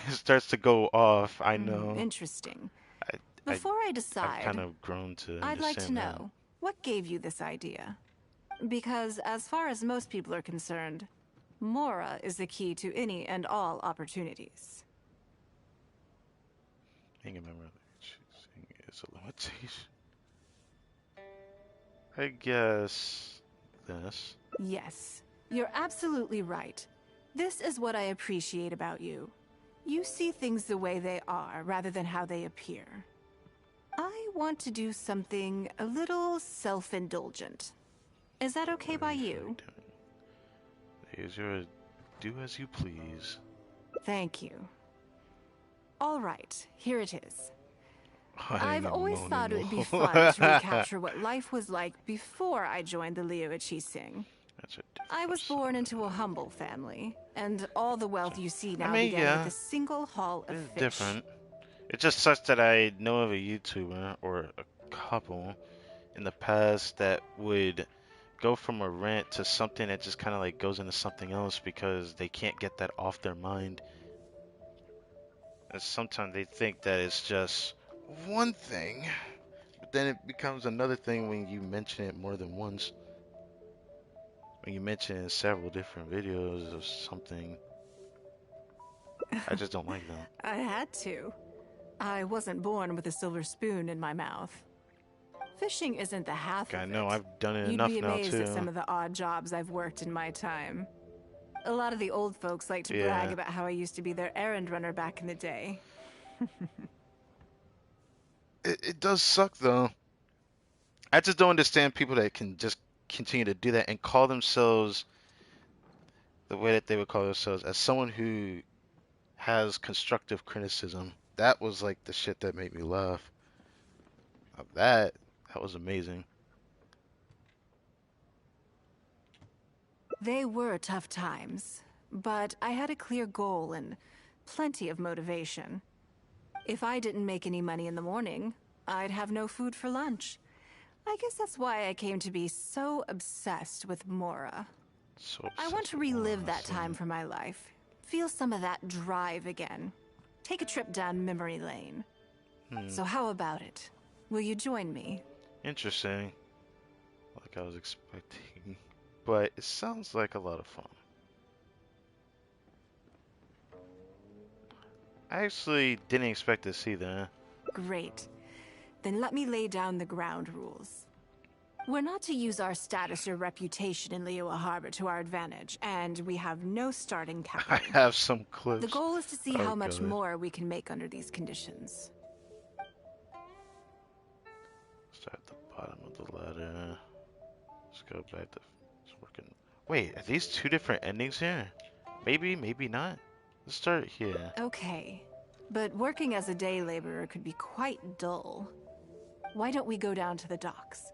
starts to go off. I know. Interesting. Before I decide, I've kind of grown to I'd like to understand know, what gave you this idea? Because as far as most people are concerned, Mora is the key to any and all opportunities. Being a member of the choosing is a limitation. I guess this. Yes, you're absolutely right. This is what I appreciate about you. You see things the way they are rather than how they appear. I want to do something a little self-indulgent. Is that okay by you? Here's your do as you please. Thank you. All right, here it is. I've always thought it would be fun to recapture what life was like before I joined the Leo Ichising. I was born into a humble family, and all the wealth you see now began with a single haul of fish. Different. It just sucks that I know of a YouTuber or a couple in the past that would go from a rant to something that just kind of like goes into something else because they can't get that off their mind. And sometimes they think that it's just one thing, but then it becomes another thing when you mention it more than once. When you mentioned several different videos of something, I just don't like them. I had to. I wasn't born with a silver spoon in my mouth. Fishing isn't the half I of know, it. I've done it You'd enough be now amazed at too. some of the odd jobs I've worked in my time. A lot of the old folks like to brag Yeah. about how I used to be their errand runner back in the day. It does suck though. I just don't understand people that can just continue to do that and call themselves the way that they would call themselves as someone who has constructive criticism. That was like the shit that made me laugh. That was amazing. They were tough times, but I had a clear goal and plenty of motivation. If I didn't make any money in the morning, I'd have no food for lunch. I guess that's why I came to be so obsessed with Mora. I want to relive that time for my life. Feel some of that drive again. Take a trip down memory lane. So how about it? Will you join me? Interesting. Like I was expecting. But it sounds like a lot of fun. I actually didn't expect to see that. Great. Then let me lay down the ground rules. We're not to use our status or reputation in Liyue Harbor to our advantage, and we have no starting I capital. have some clips. The goal is to see how much more we can make under these conditions. Start at the bottom of the ladder. Let's go back to working. Wait, are these two different endings here? Maybe, maybe not. Let's start here. Okay, but working as a day laborer could be quite dull. Why don't we go down to the docks?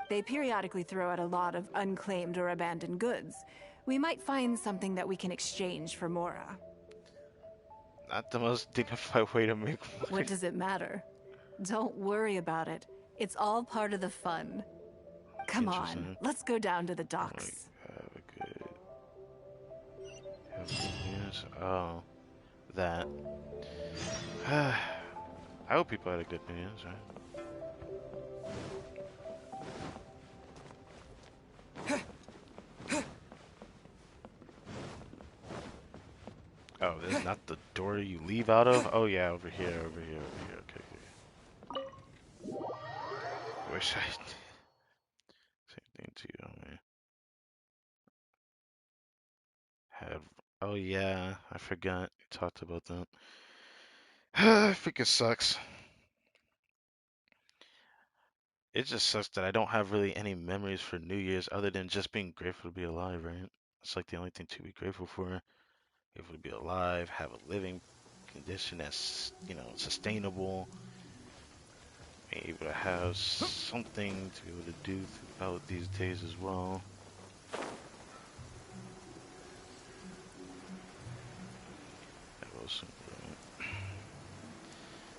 They periodically throw out a lot of unclaimed or abandoned goods. We might find something that we can exchange for Mora. Not the most dignified way to make money. What does it matter? Don't worry about it. It's all part of the fun. Come on, let's go down to the docks. Have good news? Oh, that. I hope people had a good news, right? Oh, this is not the door you leave out of? Oh yeah, over here, over here, over here. Okay. Wish I did. Same thing to you, man. Oh yeah, I forgot. You talked about that. I think it sucks. It just sucks that I don't have really any memories for New Year's other than just being grateful to be alive, right? It's like the only thing to be grateful for. Grateful to be alive, have a living condition that's, sustainable. Be able to have something to be able to do throughout these days as well.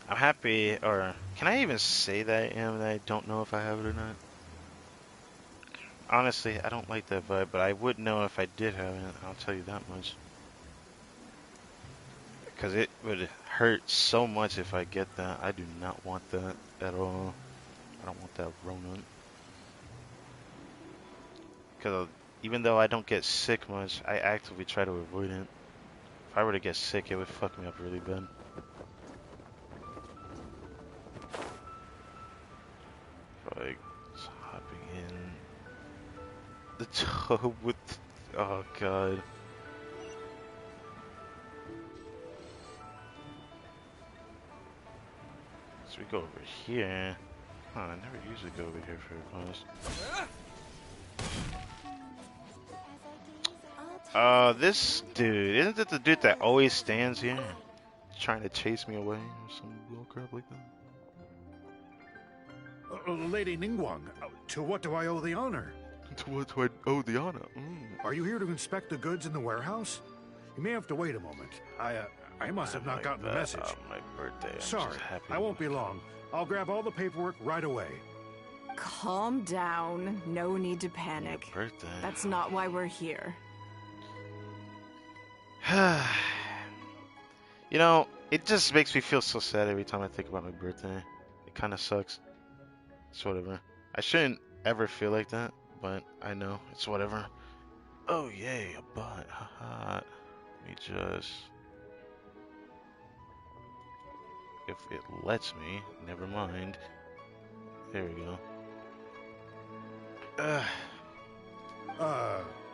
I'm happy, or can I even say that I am, that I don't know if I have it or not? Honestly, I don't like that vibe, but I would know if I did have it, I'll tell you that much. Because it would hurt so much if I get that. I do not want that at all. I don't want that Ronan. Because even though I don't get sick much, I actively try to avoid it. If I were to get sick, it would fuck me up really bad. Like, just hopping in. The tub with... Oh, God. So we go over here. Huh, I never usually go over here for advice. This dude, isn't it the dude that always stands here? Trying to chase me away or some bullcrap like that? Lady Ningguang, to what do I owe the honor? To what do I owe the honor? Are you here to inspect the goods in the warehouse? You may have to wait a moment. I must have not gotten the message. My birthday. Sorry, I won't be long. I'll grab all the paperwork right away. Calm down. No need to panic. Birthday. That's not why we're here. It just makes me feel so sad every time I think about my birthday. It kind of sucks. It's whatever. I shouldn't ever feel like that, but I know. It's whatever. Oh yay, a butt. Haha. Let me just. If it lets me, never mind. There we go.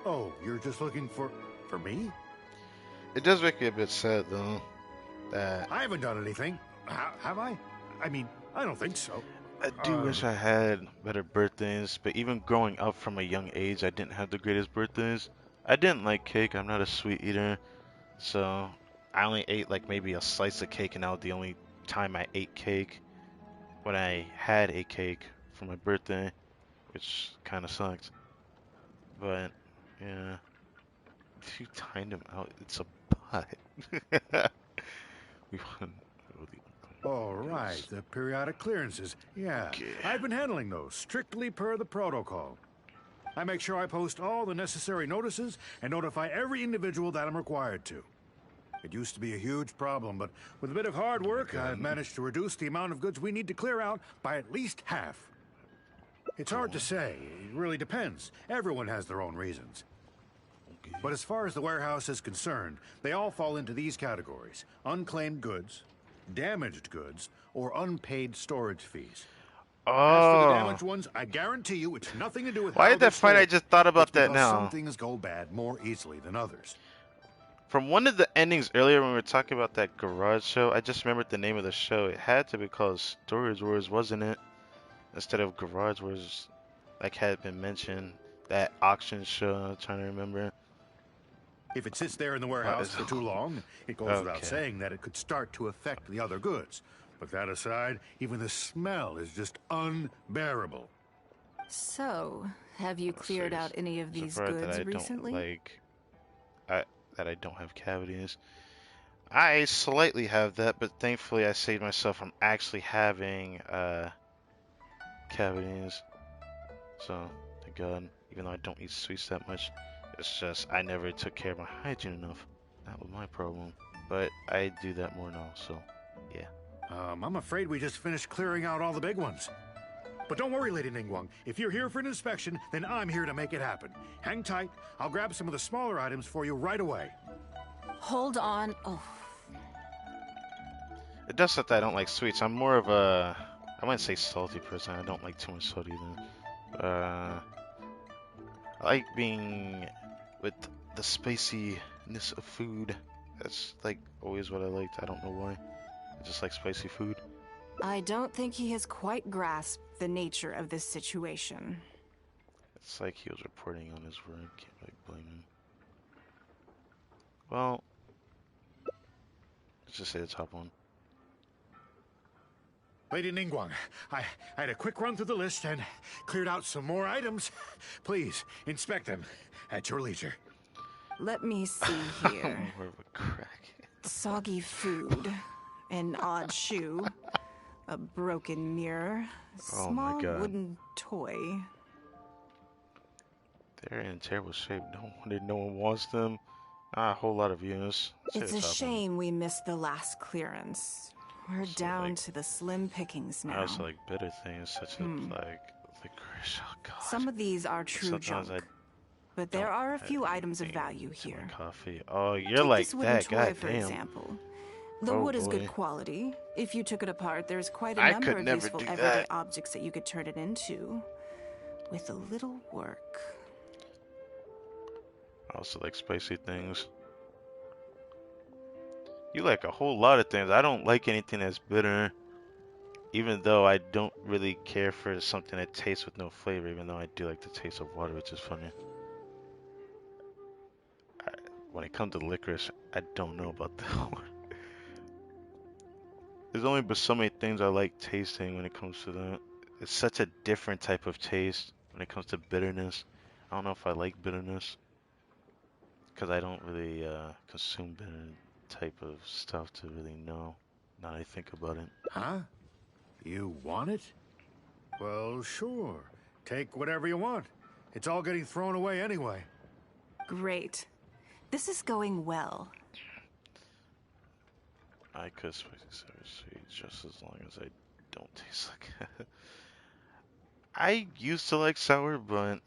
Oh, you're just looking for me? It does make me a bit sad though. That I haven't done anything. Have I? I mean, I don't think so. I do wish I had better birthdays, but even growing up from a young age, I didn't have the greatest birthdays. I didn't like cake. I'm not a sweet eater, so I only ate like maybe a slice of cake, and that was the only time I ate cake when I had a cake for my birthday, which kind of sucked. But yeah, if you timed him out, it's a butt. We won. All right, the periodic clearances. Yeah, I've been handling those, strictly per the protocol. I make sure I post all the necessary notices and notify every individual that I'm required to. It used to be a huge problem, but with a bit of hard work, I've managed to reduce the amount of goods we need to clear out by at least half. It's hard to say. It really depends. Everyone has their own reasons. But as far as the warehouse is concerned, they all fall into these categories: unclaimed goods, damaged goods, or unpaid storage fees. As for the damaged ones, I guarantee you it's nothing to do with Why how did that fight? I just thought about that now. Some things go bad more easily than others. From one of the endings earlier when we were talking about that garage show, I just remembered the name of the show. It had to be called Storage Wars, wasn't it? Instead of Garage Wars, like had been mentioned. That auction show, I'm trying to remember. If it sits there in the warehouse for too long, it goes without saying that it could start to affect the other goods. But that aside, even the smell is just unbearable. So, have you cleared out any of these goods recently? That I don't have cavities. I slightly have that, but thankfully I saved myself from actually having cavities. So, thank God. Even though I don't eat sweets that much, it's just I never took care of my hygiene enough. That was my problem. But I do that more now, so yeah. I'm afraid we just finished clearing out all the big ones. But don't worry, Lady Ningguang. If you're here for an inspection, then I'm here to make it happen. Hang tight. I'll grab some of the smaller items for you right away. Hold on. Oh. It does that I don't like sweets. I'm more of a, I wouldn't say salty person. I don't like too much salt either. I like being with the spiciness of food. That's like always what I liked. I don't know why. I just like spicy food. I don't think he has quite grasped the nature of this situation. It's like he was reporting on his work. Can't really blame him. Well, let's just say the top one. Lady Ningguang, I had a quick run through the list and cleared out some more items. Please, inspect them at your leisure. Let me see here. More of a crack. Soggy food, an odd shoe, a broken mirror, small wooden toy. They're in terrible shape. No one wants them. Not a whole lot of use. It's a shame we missed the last clearance. We're down to the slim pickings now. I also like bitter things such as like licorice. Oh God. Some of these are true junk, but there are a few items of value here. Coffee. Oh, you're Take like this wooden that, toy, goddamn. for example. The wood is good quality. If you took it apart, there's quite a I number could of never useful do everyday that. objects that you could turn it into, with a little work. I also like spicy things. You like a whole lot of things. I don't like anything that's bitter. Even though I don't really care for something that tastes with no flavor. Even though I do like the taste of water, which is funny. When it comes to licorice, I don't know about that one. There's only but so many things I like tasting when it comes to that. It's such a different type of taste when it comes to bitterness. I don't know if I like bitterness. Because I don't really consume bitter type of stuff to really know. Now that I think about it. Huh? You want it? Well, sure. Take whatever you want. It's all getting thrown away anyway. Great. This is going well. I could spicy sour sweet just as long as I don't taste like it. I used to like sour, but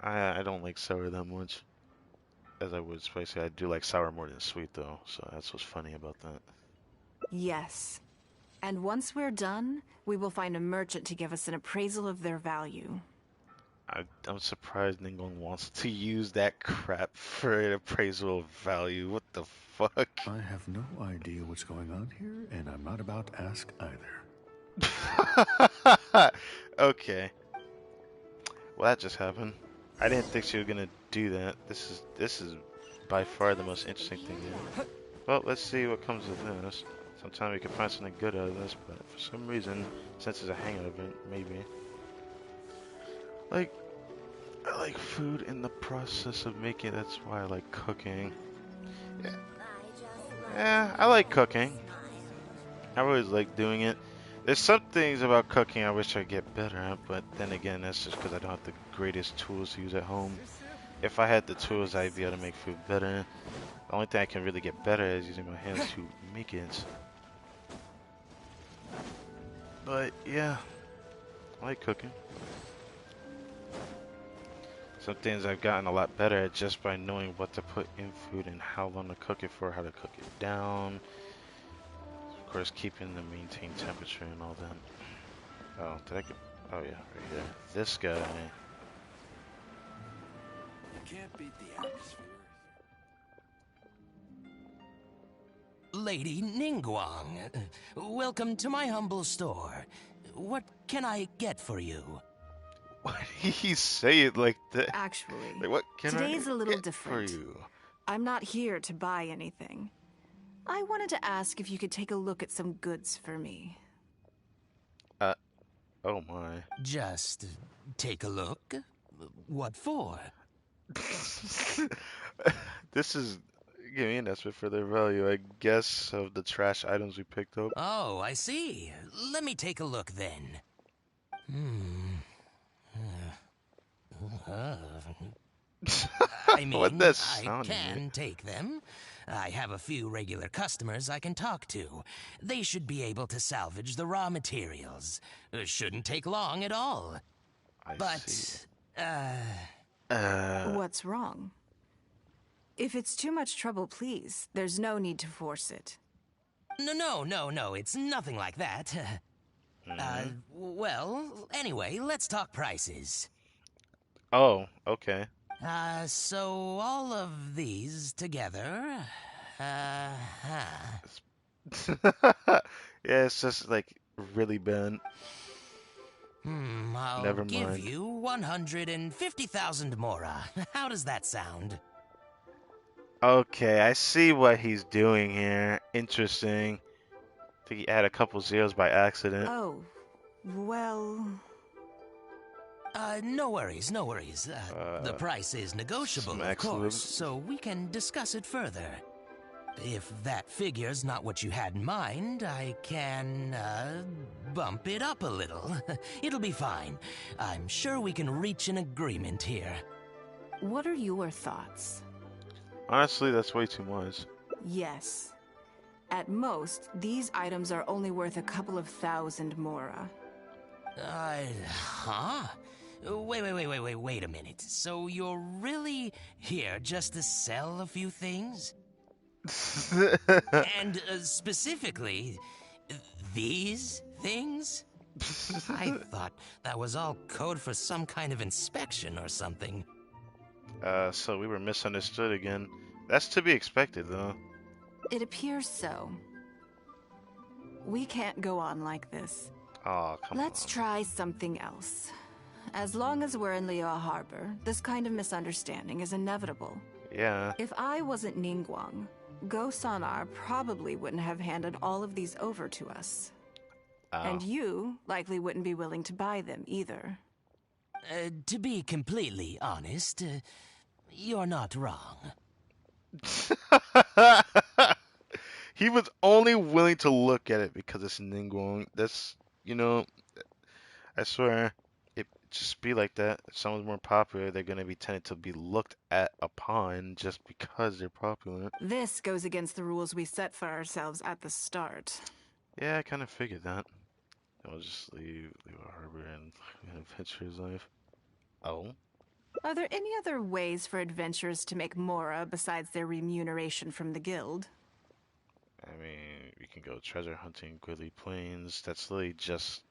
I don't like sour that much. as I would spicy. I do like sour more than sweet though, so that's what's funny about that. Yes. And once we're done, we will find a merchant to give us an appraisal of their value. I'm surprised Ningguang wants to use that crap for an appraisal of value. What the fuck? I have no idea what's going on here, and I'm not about to ask either. Okay. Well, that just happened. I didn't think she was gonna do that. This is by far the most interesting thing yet. Well, let's see what comes of this. Sometime we can find something good out of this, but for some reason, since there's a hang of it, maybe. Like, I like food in the process of making it. That's why I like cooking. Yeah, I like cooking. I always like doing it. There's some things about cooking I wish I'd get better at, but then again, that's just because I don't have the greatest tools to use at home. If I had the tools, I'd be able to make food better. The only thing I can really get better at is using my hands to make it. But yeah, I like cooking. Some things I've gotten a lot better at just by knowing what to put in food and how long to cook it for, how to cook it down. Of course, keeping the maintained temperature and all that. Oh, did I get... Oh yeah, right here. This guy. You can't beat the atmosphere. Lady Ningguang, welcome to my humble store. What can I get for you? Why did he say it like that? Actually, like, what can today's I a little get different. for you? I'm not here to buy anything. I wanted to ask if you could take a look at some goods for me. Oh my. Just take a look? What for? This is giving an estimate for their value, I guess, of the trash items we picked up. Oh, I see. Let me take a look then. I mean, What that I sound can mean? take them. I have a few regular customers I can talk to. They should be able to salvage the raw materials. Shouldn't take long at all. See. What's wrong? If it's too much trouble, please, there's no need to force it. No, it's nothing like that. Well, anyway, let's talk prices. Oh, okay. So all of these together, Yeah, it's just like really bad. I'll Never give mind. you 150,000 mora. How does that sound? Okay, I see what he's doing here. Interesting. I think he added a couple zeros by accident. Oh, well... No worries. The price is negotiable, of course, so we can discuss it further. If that figure's not what you had in mind, I can, bump it up a little. It'll be fine. I'm sure we can reach an agreement here. What are your thoughts? Honestly, that's way too much. Yes. At most, these items are only worth a couple of thousand mora. Huh? Wait a minute. So you're really here just to sell a few things? And specifically, these things? I thought that was all code for some kind of inspection or something. So we were misunderstood again. That's to be expected, though. It appears so. We can't go on like this. Oh, come on. Let's try something else. As long as we're in Liyue Harbor, this kind of misunderstanding is inevitable. Yeah. If I wasn't Ningguang, Go Sonar probably wouldn't have handed all of these over to us. Oh. And you likely wouldn't be willing to buy them either. To be completely honest, you're not wrong. He was only willing to look at it because it's Ningguang. That's, you know, I swear, it just be like that. If someone's more popular, they're going to be tended to be looked at upon just because they're popular. This goes against the rules we set for ourselves at the start. Yeah, I kind of figured that. I'll just leave Harbor and adventure his life. Oh? Are there any other ways for adventurers to make Mora besides their remuneration from the guild? I mean, we can go treasure hunting, Gridley Plains. That's literally just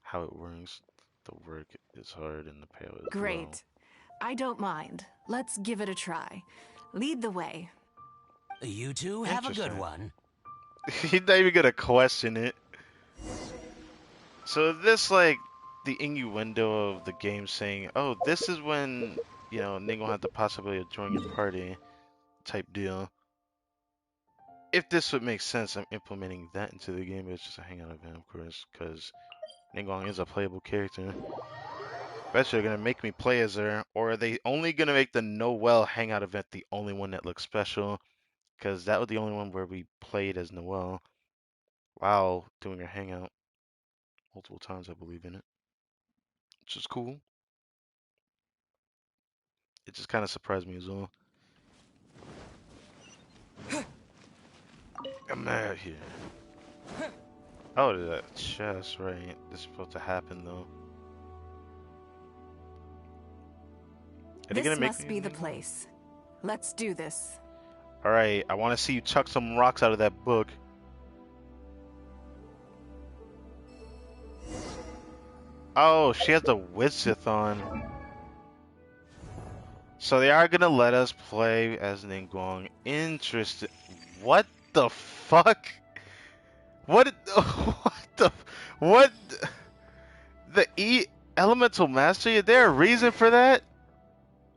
how it works. The work is hard and the payout is low. Great. I don't mind. Let's give it a try. Lead the way. You two have a good one. He's not even gonna question it. So this, like, the innuendo of the game saying, oh, this is when, you know, Ningguang had the possibility of joining your party type deal. If this would make sense, I'm implementing that into the game. It's just a hangout event, of course, because Ningguang is a playable character. Bet they're gonna make me play as her, or are they only gonna make the Noelle hangout event the only one that looks special? Because that was the only one where we played as Noelle while doing her hangout multiple times, I believe in it, which is cool. It just kind of surprised me as well. I'm out here. Oh, that chest, right? This is supposed to happen though. This must be the place. Let's do this. Alright, I want to see you chuck some rocks out of that book. Oh, she has the Wizith on. So they are gonna let us play as Ningguang. Interesting. What the fuck? What the Elemental Mastery? Is there a reason for that?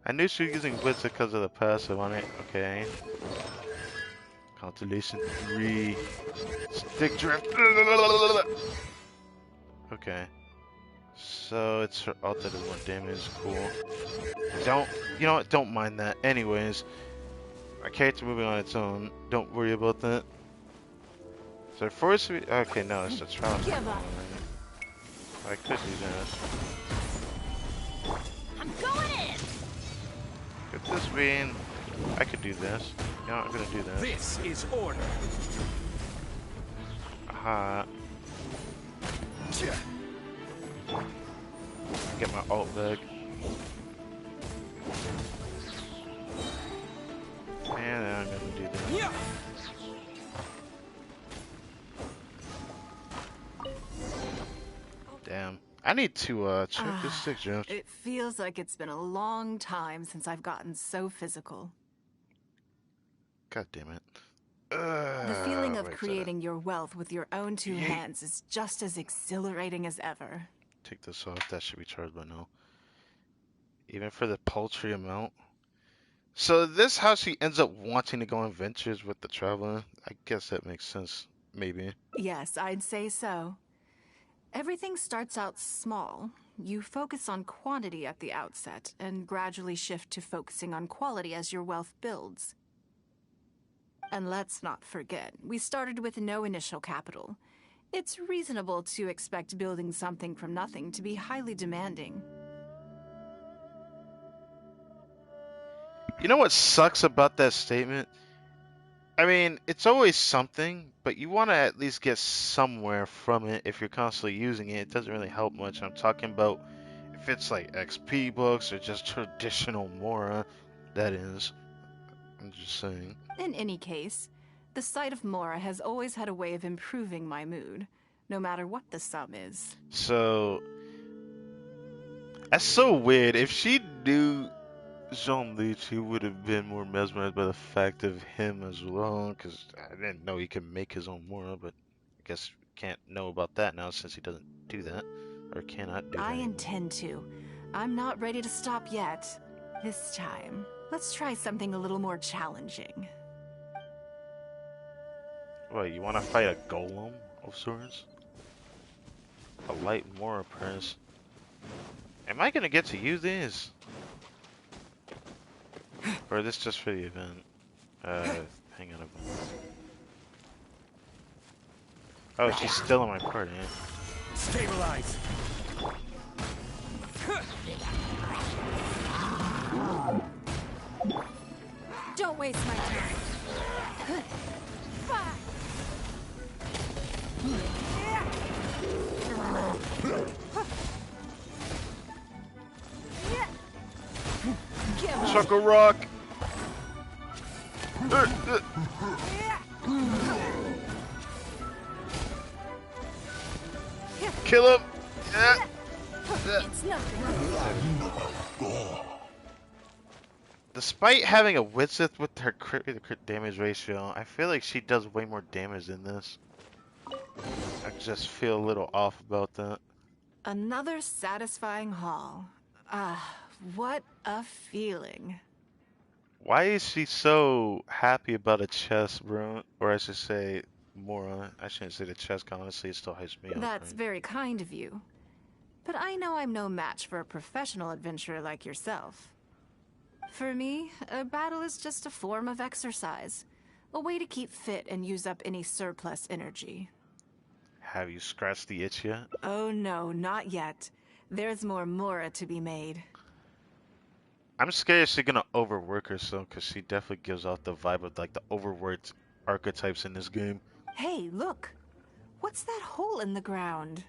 I knew she was using Wizith because of the passive on it. Okay. Constellation 3. Stick drift. Okay. So it's her ult that does more damage. Cool. You know what? Don't mind that. Anyways, my character moving on its own. Don't worry about that. So first we... Okay, no, it's the trial. I could do that. I'm going in! Could this mean... I could do this. You know, I'm gonna do this. This is order. Aha. Get my ult back. And then I'm gonna do this. Damn. I need to check this stick drift. It feels like it's been a long time since I've gotten so physical. God damn it. The feeling of creating your wealth with your own two hands is just as exhilarating as ever. Take this off. That should be charged by now. Even for the paltry amount. So this how she ends up wanting to go on adventures with the Traveler? I guess that makes sense. Maybe. Yes, I'd say so. Everything starts out small. You focus on quantity at the outset, and gradually shift to focusing on quality as your wealth builds. And let's not forget, we started with no initial capital. It's reasonable to expect building something from nothing to be highly demanding. You know what sucks about that statement? I mean, it's always something, but you want to at least get somewhere from it if you're constantly using it. It doesn't really help much. I'm talking about if it's like XP books or just traditional Mora, that is. I'm just saying. In any case, the sight of Mora has always had a way of improving my mood, no matter what the sum is. So, that's so weird. If she knew Jean-Luc, she would have been more mesmerized by the fact of him as well, because I didn't know he could make his own Mora, but I guess we can't know about that now since he doesn't do that, or cannot do that. I intend to. I'm not ready to stop yet. This time, let's try something a little more challenging. What, you want to fight a golem of sorts? A light Mora press. Am I gonna get to use these? Or is this just for the event? Hang on a minute. Oh, she's still in my party. Stabilize. Don't waste my time. Chuck a rock. Kill him. Yeah. It's nothing. Despite having a Widsith with her crit damage ratio, I feel like she does way more damage than this. I just feel a little off about that. Another satisfying haul. Ah, what a feeling. Why is she so happy about a chest, bro? Or I should say, Mora. I shouldn't say the chest, honestly, it still hypes me up. That's right? very kind of you. But I know I'm no match for a professional adventurer like yourself. For me, a battle is just a form of exercise. A way to keep fit and use up any surplus energy. Have you scratched the itch yet? Oh no, not yet. There's more Mora to be made. I'm scared she's gonna overwork herself, because she definitely gives off the vibe of like the overworked archetypes in this game. Hey, look! What's that hole in the ground?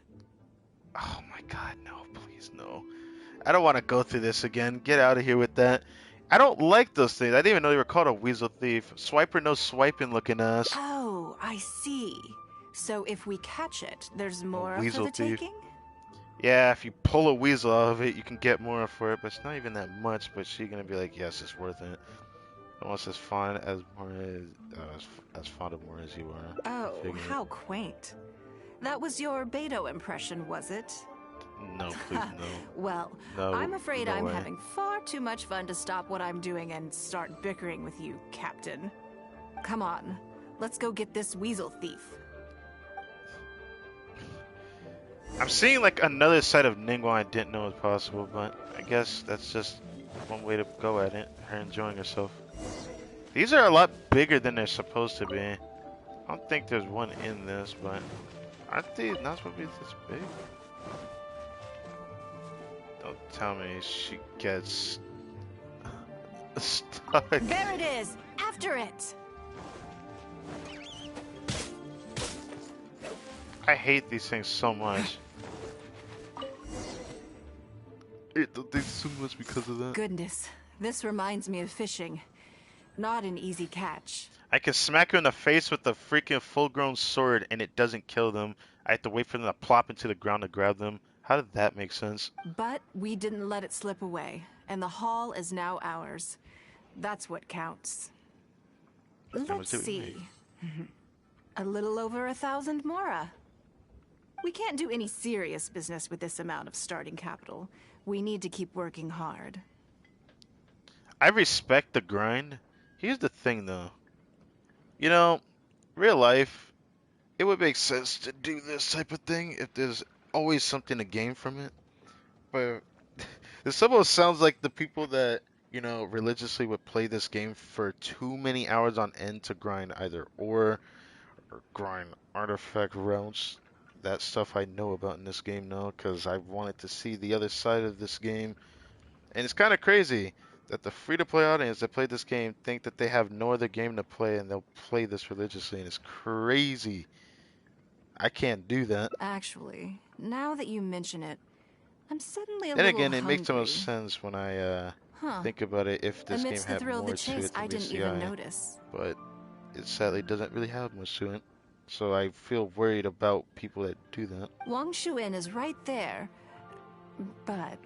Oh my god, no, please, no. I don't want to go through this again. Get out of here with that. I don't like those things. I didn't even know they were called a weasel thief. Swiper no swiping looking ass. Oh, I see. So if we catch it, there's more for the thief. taking? Yeah, if you pull a weasel out of it, you can get more for it, but it's not even that much. But she's gonna be like, yes, it's worth it. Almost as fond as as fond of more as you are. Oh, how quaint. That was your Beto impression, was it? No, please, no. Well, no, I'm afraid no I'm way. having far too much fun to stop what I'm doing and start bickering with you, Captain. Come on, let's go get this weasel thief. I'm seeing like another side of Ningguang I didn't know was possible, but I guess that's just one way to go at it. Her enjoying herself. These are a lot bigger than they're supposed to be. I don't think there's one in this, but aren't they not supposed to be this big? Don't tell me she gets stuck. There it is! After it! I hate these things so much. I hate those things so much because of that. Goodness, this reminds me of fishing. Not an easy catch. I can smack her in the face with a freaking full-grown sword and it doesn't kill them. I have to wait for them to plop into the ground to grab them. How did that make sense? But we didn't let it slip away, and the haul is now ours. That's what counts. Let's see. A little over 1,000 Mora. We can't do any serious business with this amount of starting capital. We need to keep working hard. I respect the grind. Here's the thing, though. You know, real life, it would make sense to do this type of thing if there's always something to gain from it. But this almost sounds like the people that, you know, religiously would play this game for too many hours on end to grind either ore or grind artifact routes. That stuff I know about in this game now because I wanted to see the other side of this game. And it's kind of crazy that the free-to-play audience that played this game think that they have no other game to play and they'll play this religiously, and it's crazy. I can't do that. Actually, now that you mention it, I'm suddenly a Then little again, it hungry. makes the most sense when I think about it. If this Amidst game the had thrill of more the to chase, it than I didn't VCI, even notice. but it sadly doesn't really have much to it. So I feel worried about people that do that. Wang Shuin is right there, but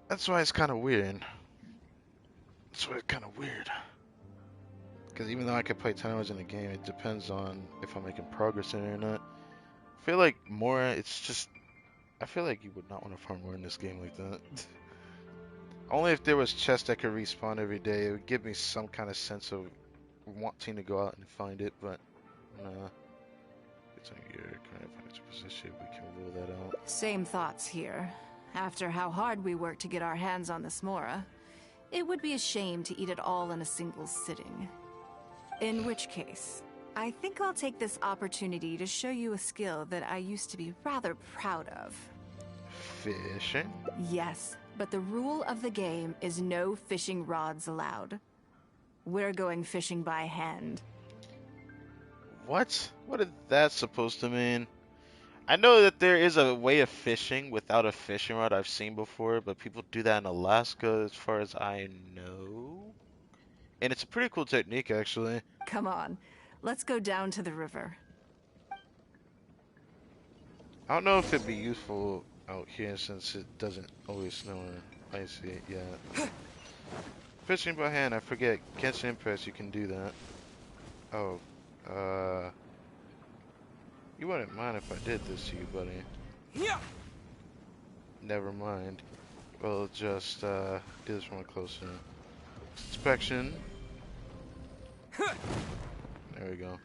That's why it's kind of weird. That's why it's kind of weird. Because even though I could play 10 hours in the game, it depends on if I'm making progress in it or not. I feel like more, it's just, I feel like you would not want to farm more in this game like that. Only if there was chests that could respawn every day, it would give me some kind of sense of wanting to go out and find it, but nah. It's on your current financial position, we can rule that out. same thoughts here. After how hard we worked to get our hands on this Mora, it would be a shame to eat it all in a single sitting. In which case, I think I'll take this opportunity to show you a skill that I used to be rather proud of. Fishing? Yes, but the rule of the game is no fishing rods allowed. We're going fishing by hand. What? What is that supposed to mean? I know that there is a way of fishing without a fishing rod I've seen before, but people do that in Alaska as far as I know. And it's a pretty cool technique, actually. Come on, let's go down to the river. I don't know if it'd be useful out here since it doesn't always snow or ice it yet. Fishing by hand, I forget. Genshin Impress, you can do that. Oh, you wouldn't mind if I did this to you, buddy. Yeah. Never mind. We'll just do this one closer. Inspection. There we go.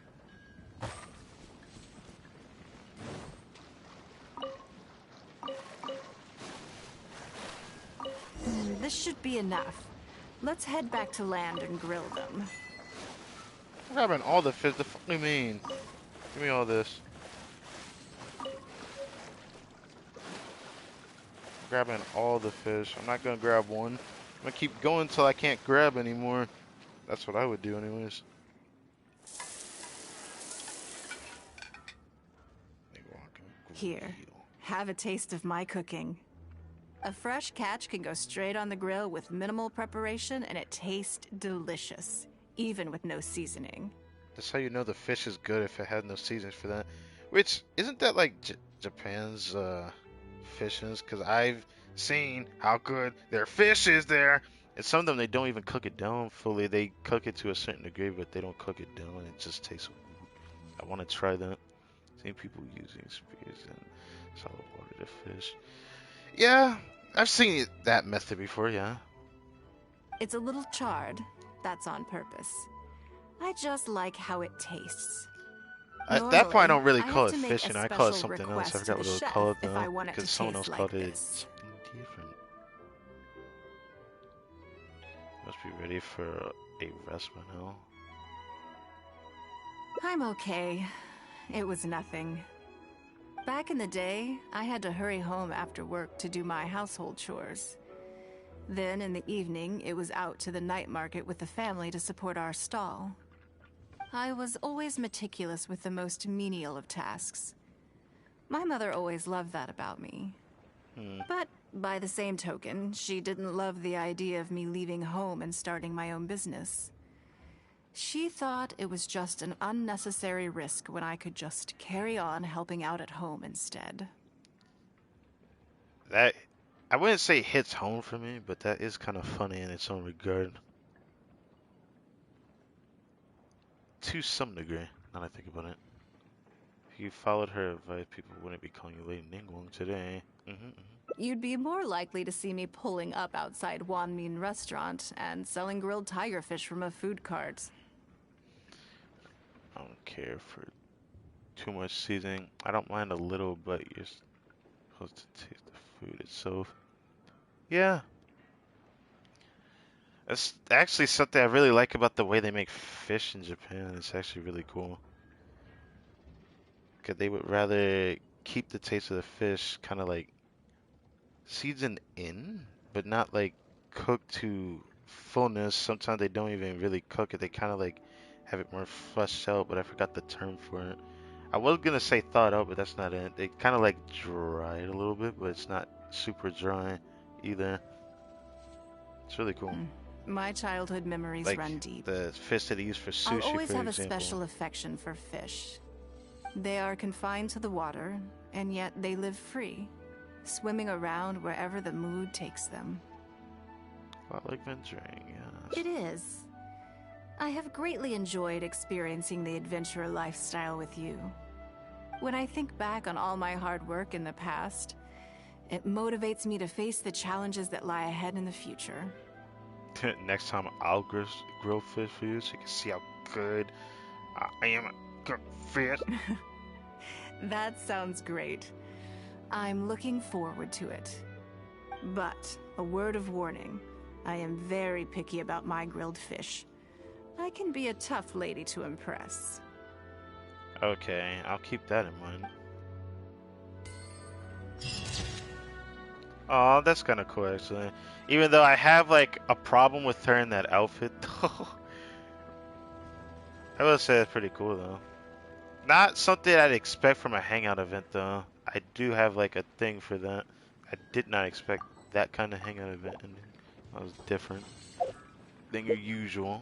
This should be enough. Let's head back to land and grill them. I'm grabbing all the fish. The fuck do you mean? Give me all this. Grabbing all the fish. I'm not gonna grab one. I'm gonna keep going until I can't grab anymore. That's what I would do anyways. Here, have a taste of my cooking. A fresh catch can go straight on the grill with minimal preparation and it tastes delicious, even with no seasoning. That's how you know the fish is good if it had no seasons for that. Which, isn't that like Japan's fish is? Because I've seen how good their fish is there. And some of them, they don't even cook it down fully. They cook it to a certain degree, but they don't cook it down. And it just tastes weird. I want to try that. Seen people using spears and salt water to fish. Yeah, I've seen that method before, yeah. It's a little charred. That's on purpose. I just like how it tastes. At that point, I don't really call it to make fishing. a I call it special something else. I request forgot to what the it was chef called if I now. want it to Because someone else taste called like it this. something different. Must be ready for a rest by now. I'm okay. It was nothing. Back in the day, I had to hurry home after work to do my household chores. Then in the evening, it was out to the night market with the family to support our stall. I was always meticulous with the most menial of tasks. My mother always loved that about me. But by the same token, she didn't love the idea of me leaving home and starting my own business. She thought it was just an unnecessary risk when I could just carry on helping out at home instead. That, I wouldn't say hits home for me, but that is kind of funny in its own regard. To some degree, now that I think about it. If you followed her advice, people wouldn't be calling you Lady Ningguang today. You'd be more likely to see me pulling up outside Wanmin Restaurant and selling grilled tiger fish from a food cart. I don't care for too much seasoning. I don't mind a little, but you're supposed to taste the food itself. Yeah. That's actually something I really like about the way they make fish in Japan. It's actually really cool. Because they would rather keep the taste of the fish kind of like seasoned in, but not like cooked to fullness. Sometimes they don't even really cook it. They kind of like have it more fleshed out, but I forgot the term for it. I was gonna say thawed out, but that's not it. They kind of like dry it a little bit, but it's not super dry either. It's really cool. My childhood memories Like run deep. the fish that they use for sushi, I'll always for have example. a special affection for fish. They are confined to the water, and yet they live free, swimming around wherever the mood takes them. A lot like venturing, yeah. It is. I have greatly enjoyed experiencing the adventurer lifestyle with you. When I think back on all my hard work in the past, it motivates me to face the challenges that lie ahead in the future. Next time I'll grill fish for you so you can see how good I am at cook fish. That sounds great. I'm looking forward to it. But, a word of warning, I am very picky about my grilled fish. I can be a tough lady to impress. Okay, I'll keep that in mind. Oh, that's kind of cool, actually. Even though I have, like, a problem with her in that outfit, though. I would say it's pretty cool, though. Not something I'd expect from a hangout event, though. I do have like a thing for that. I did not expect that kind of hangout event ending. That was different than your usual.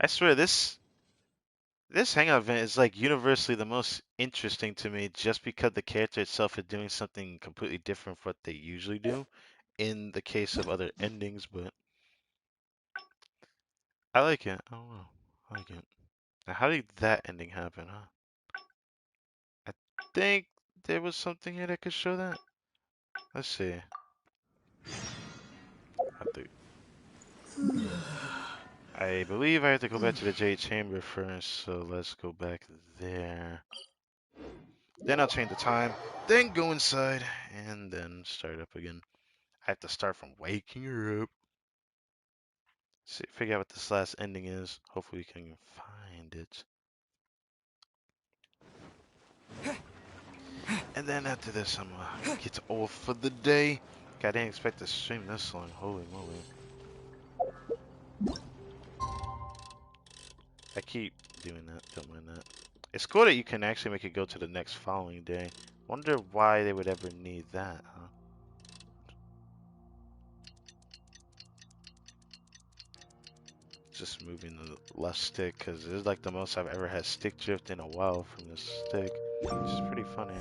I swear, this hangout event is like universally the most interesting to me, just because the character itself is doing something completely different from what they usually do. In the case of other endings, but I like it. I don't know. I like it. Now, how did that ending happen, huh? I think there was something here that could show that. Let's see. I believe I have to go back to the Jade Chamber first, so let's go back there. Then I'll change the time, then go inside, and then start up again. I have to start from waking her up. See, figure out what this last ending is. Hopefully we can find it. And then after this, I'm gonna get off for the day. God, I didn't expect to stream this long. Holy moly. I keep doing that. Don't mind that. It's cool that you can actually make it go to the next following day. Wonder why they would ever need that, huh? Just moving the left stick, because this is like the most I've ever had stick drift in a while from this stick, which is pretty funny.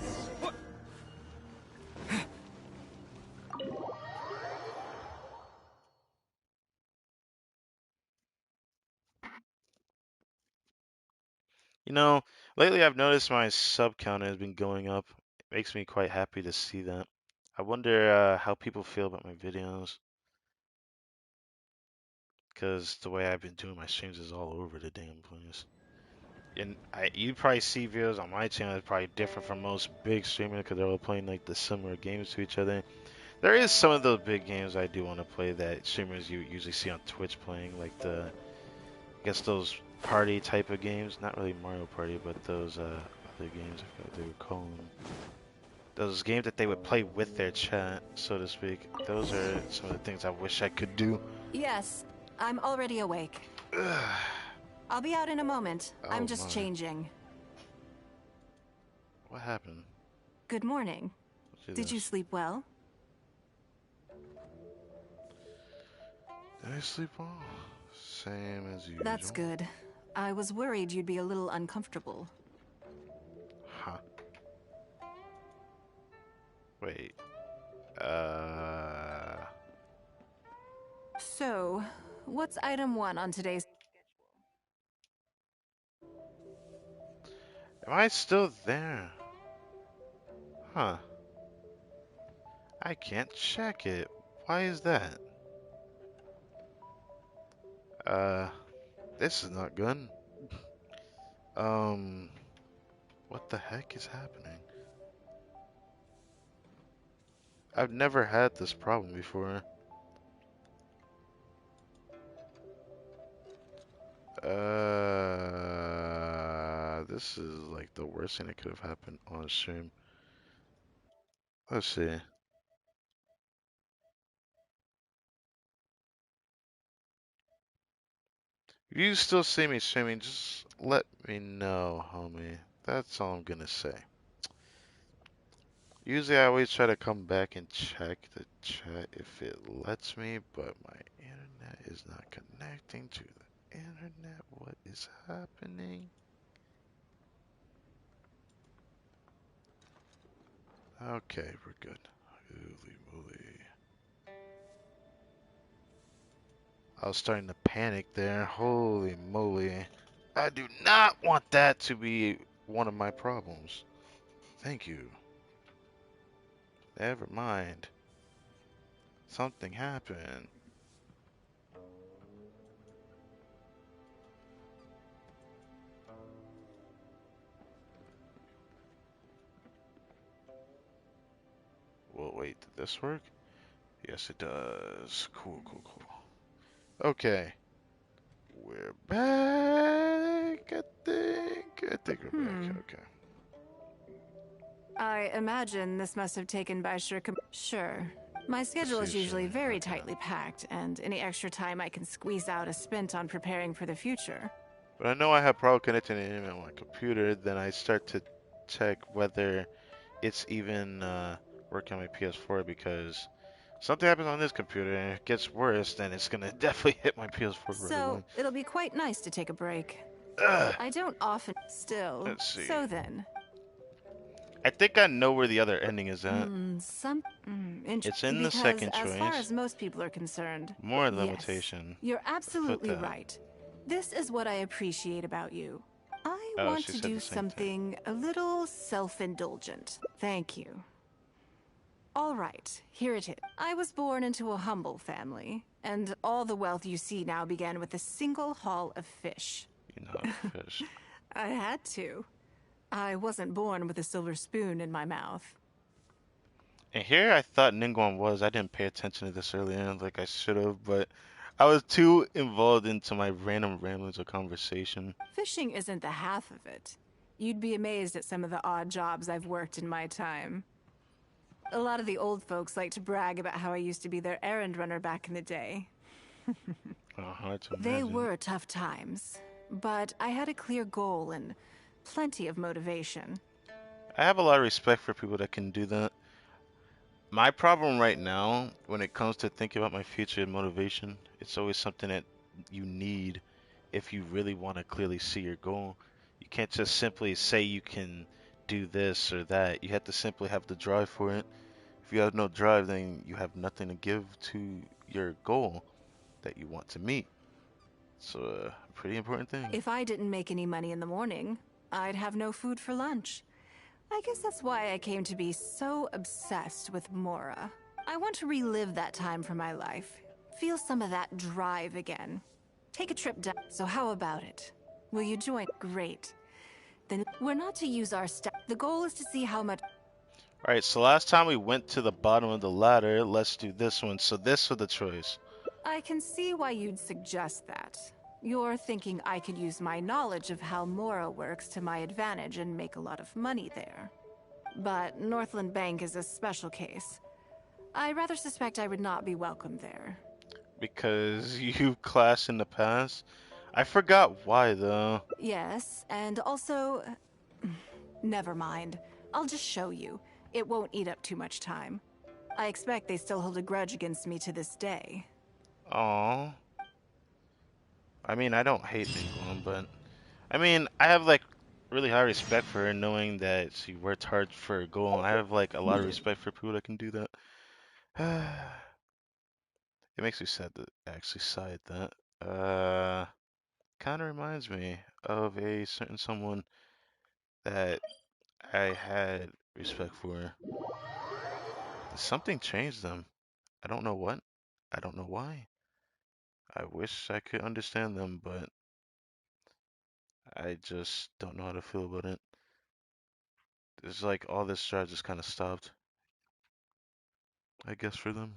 You know, lately I've noticed my sub count has been going up. It makes me quite happy to see that. I wonder how people feel about my videos, because the way I've been doing my streams is all over the damn place. And you probably see videos on my channel that's probably different from most big streamers, because they're all playing like the similar games to each other. There is some of those big games I do want to play that streamers you usually see on Twitch playing, like I guess those party type of games. Not really Mario Party, but those other games, I forgot what they would call them. Those games that they would play with their chat, so to speak. Those are some of the things I wish I could do. Yes, I'm already awake. I'll be out in a moment. I'm just changing. What happened? Good morning. Did you sleep well? Did I sleep well? Same as usual. That's good. I was worried you'd be a little uncomfortable. Huh. Wait. So, what's item 1 on today's schedule? Am I still there? Huh. I can't check it. Why is that? This is not good. What the heck is happening? I've never had this problem before. This is like the worst thing that could have happened on stream. Let's see. If you still see me streaming, just let me know, homie. That's all I'm gonna say. Usually I always try to come back and check the chat if it lets me, but my internet is not connecting to the internet. What is happening? Okay, we're good. Holy moly. I was starting to panic there. Holy moly. I do not want that to be one of my problems. Thank you. Never mind. Something happened. Well, wait, did this work? Yes, it does. Cool, cool, cool. Okay. We're back, I think. I think we're back, okay. I imagine this must have taken by Sure. My schedule is usually very tightly packed, and any extra time I can squeeze out is spent on preparing for the future. But I know I have problem connecting the internet on my computer. Then I start to check whether it's even working on my PS4 because something happens on this computer and it gets worse, then it's gonna definitely hit my PS4 right So, away. it'll be quite nice to take a break. I don't often... Still. Let's see. So then. I think I know where the other ending is at. It's in the second as far choice. as most people are concerned. More yes, limitation. You're absolutely right. This is what I appreciate about you. I want to do something a little self-indulgent. Thank you. All right, here it is. I was born into a humble family, and all the wealth you see now began with a single haul of fish. You know, fish. I had to. I wasn't born with a silver spoon in my mouth. And here I thought Ningguang was. I didn't pay attention to this earlier, like I should have, but I was too involved into my random ramblings of conversation. Fishing isn't the half of it. You'd be amazed at some of the odd jobs I've worked in my time. A lot of the old folks like to brag about how I used to be their errand runner back in the day. They were tough times, but I had a clear goal and plenty of motivation. I have a lot of respect for people that can do that. My problem right now, when it comes to thinking about my future and motivation, it's always something that you need if you really want to clearly see your goal. You can't just simply say you can do this or that. You have to simply have the drive for it. If you have no drive, then you have nothing to give to your goal that you want to meet. So, a pretty important thing. If I didn't make any money in the morning, I'd have no food for lunch. I guess that's why I came to be so obsessed with Mora. I want to relive that time for my life. Feel some of that drive again. Take a trip down. So how about it? Will you join? Great. Then we're not to use our stuff. The goal is to see how much... Alright, so last time we went to the bottom of the ladder. Let's do this one. So this was the choice. I can see why you'd suggest that. You're thinking I could use my knowledge of how Mora works to my advantage and make a lot of money there. But Northland Bank is a special case. I rather suspect I would not be welcome there. Because you clashed in the past? I forgot why, though. Yes, and also... Never mind. I'll just show you. It won't eat up too much time. I expect they still hold a grudge against me to this day. Aww. I mean, I don't hate Ningguang, but... I mean, I have, like, really high respect for her, knowing that she worked hard for her goal. I have, like, a lot of respect for people that can do that. It makes me sad to actually sigh at that. Kind of reminds me of a certain someone that I had respect for. Something changed them. I don't know what. I don't know why. I wish I could understand them, but I just don't know how to feel about it. It's like all this drive just kind of stopped, I guess, for them.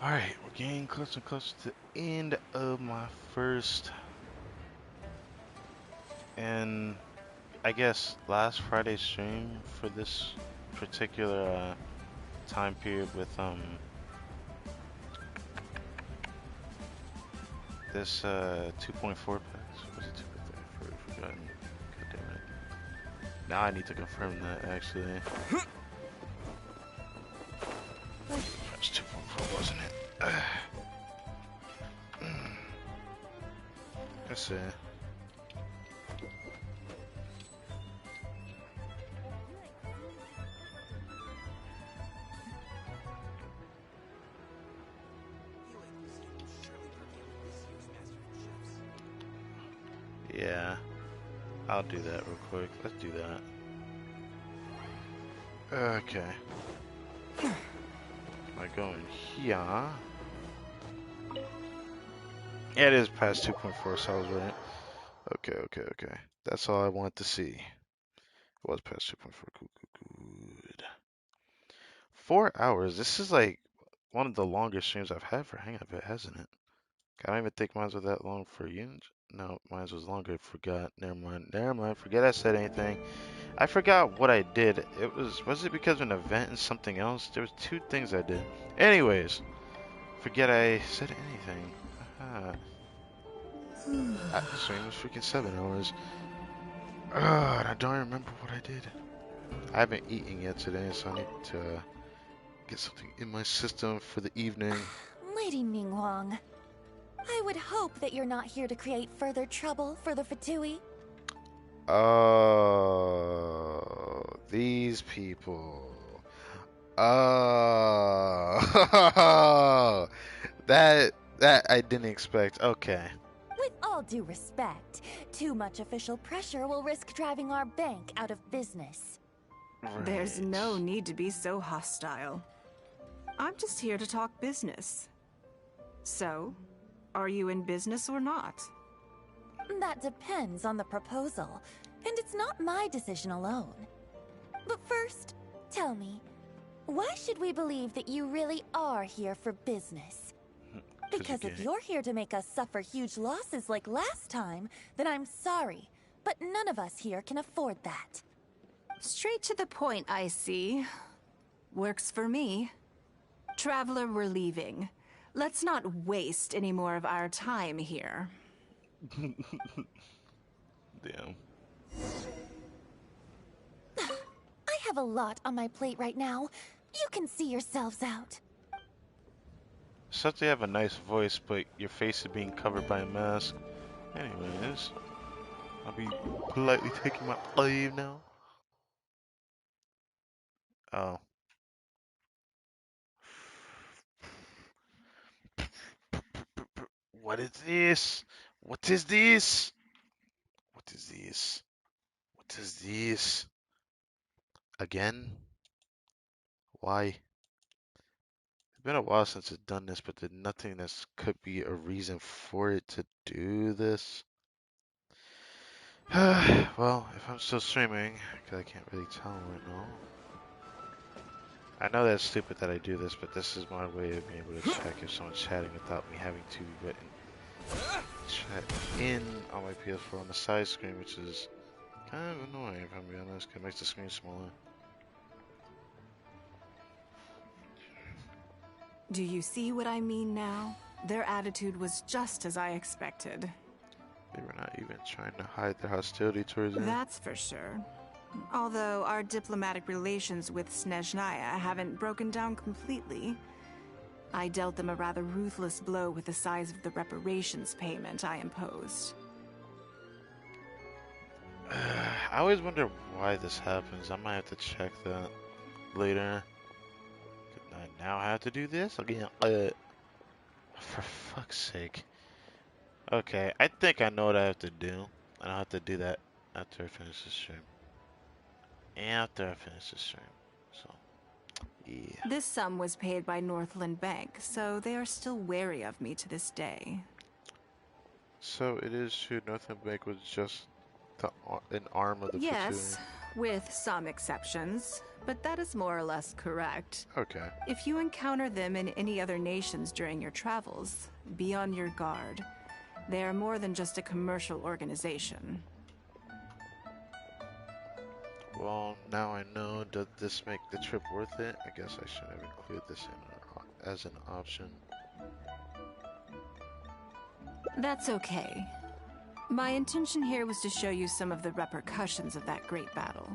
Alright, we're getting closer and closer to the end of my first and I guess last Friday's stream for this particular time period with this 2.4 packs. Was it 2.3? I've forgotten. God damn it. Now I need to confirm that actually. That's 2.4, wasn't it? Let's see. Yeah, I'll do that real quick. Let's do that. Okay. Am I going here? Yeah, it is past 2.4, so I was right. Okay. That's all I wanted to see. It was past 2.4. Good. 4 hours. This is like one of the longest streams I've had for Hang Up, hasn't it? I don't even think mine was that long for you. No, mine was longer. I forgot. Never mind. Never mind. Forget I said anything. I forgot what I did. Was it because of an event and something else? There was two things I did. Anyways, forget I said anything. Haha. Stream was freaking 7 hours. And I don't remember what I did. I haven't eaten yet today, so I need to get something in my system for the evening. Lady Ningguang, I would hope that you're not here to create further trouble for the Fatui. Oh, these people. Oh, that I didn't expect. Okay. With all due respect, too much official pressure will risk driving our bank out of business. Right. There's no need to be so hostile. I'm just here to talk business. So, are you in business or not? That depends on the proposal, and it's not my decision alone. But first, tell me, why should we believe that you really are here for business? Because if you're here to make us suffer huge losses like last time, then I'm sorry, but none of us here can afford that. Straight to the point, I see. Works for me. Traveler, we're leaving. Let's not waste any more of our time here. Damn. I have a lot on my plate right now. You can see yourselves out. Except you have a nice voice, but your face is being covered by a mask. Anyways, I'll be politely taking my leave now. Oh. What is this? What is this? What is this? What is this? Again? Why? It's been a while since I've done this, but there's nothing that could be a reason for it to do this. Well, if I'm still streaming, because I can't really tell right now. I know that's stupid that I do this, but this is my way of being able to check if someone's chatting without me having to chat in on my PS4 on the side screen, which is kind of annoying if I'm being honest, because it makes the screen smaller. Do you see what I mean now? Their attitude was just as I expected. They were not even trying to hide their hostility towards me. That's for sure. Although our diplomatic relations with Snezhnaya haven't broken down completely. I dealt them a rather ruthless blow with the size of the reparations payment I imposed. I always wonder why this happens. I might have to check that later. I now have to do this again. For fuck's sake. Okay, I think I know what I have to do. I don't have to do that after I finish the stream. After I finish the stream. So, yeah. This sum was paid by Northland Bank, so they are still wary of me to this day. So it is true Northland Bank was just an arm of the Yes, Fatui. with some exceptions, but that is more or less correct. Okay. If you encounter them in any other nations during your travels, be on your guard. They are more than just a commercial organization. Well, now I know. Does this make the trip worth it? I guess I should have included this in as an option. That's okay. My intention here was to show you some of the repercussions of that great battle.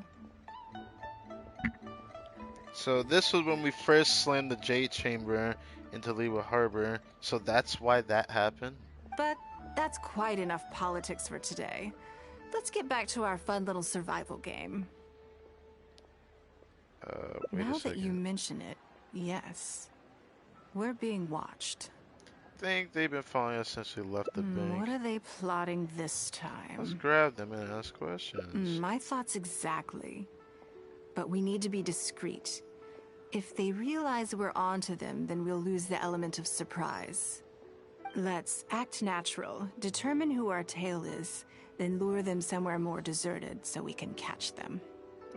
So this was when we first slammed the Jade Chamber into Liwa Harbor, so that's why that happened? But that's quite enough politics for today. Let's get back to our fun little survival game. Now that you mention it, yes. We're being watched. I think they've been following us since we left the bank. What are they plotting this time? Let's grab them and ask questions. My thoughts exactly. But we need to be discreet. If they realize we're onto them, then we'll lose the element of surprise. Let's act natural, determine who our tail is, then lure them somewhere more deserted so we can catch them.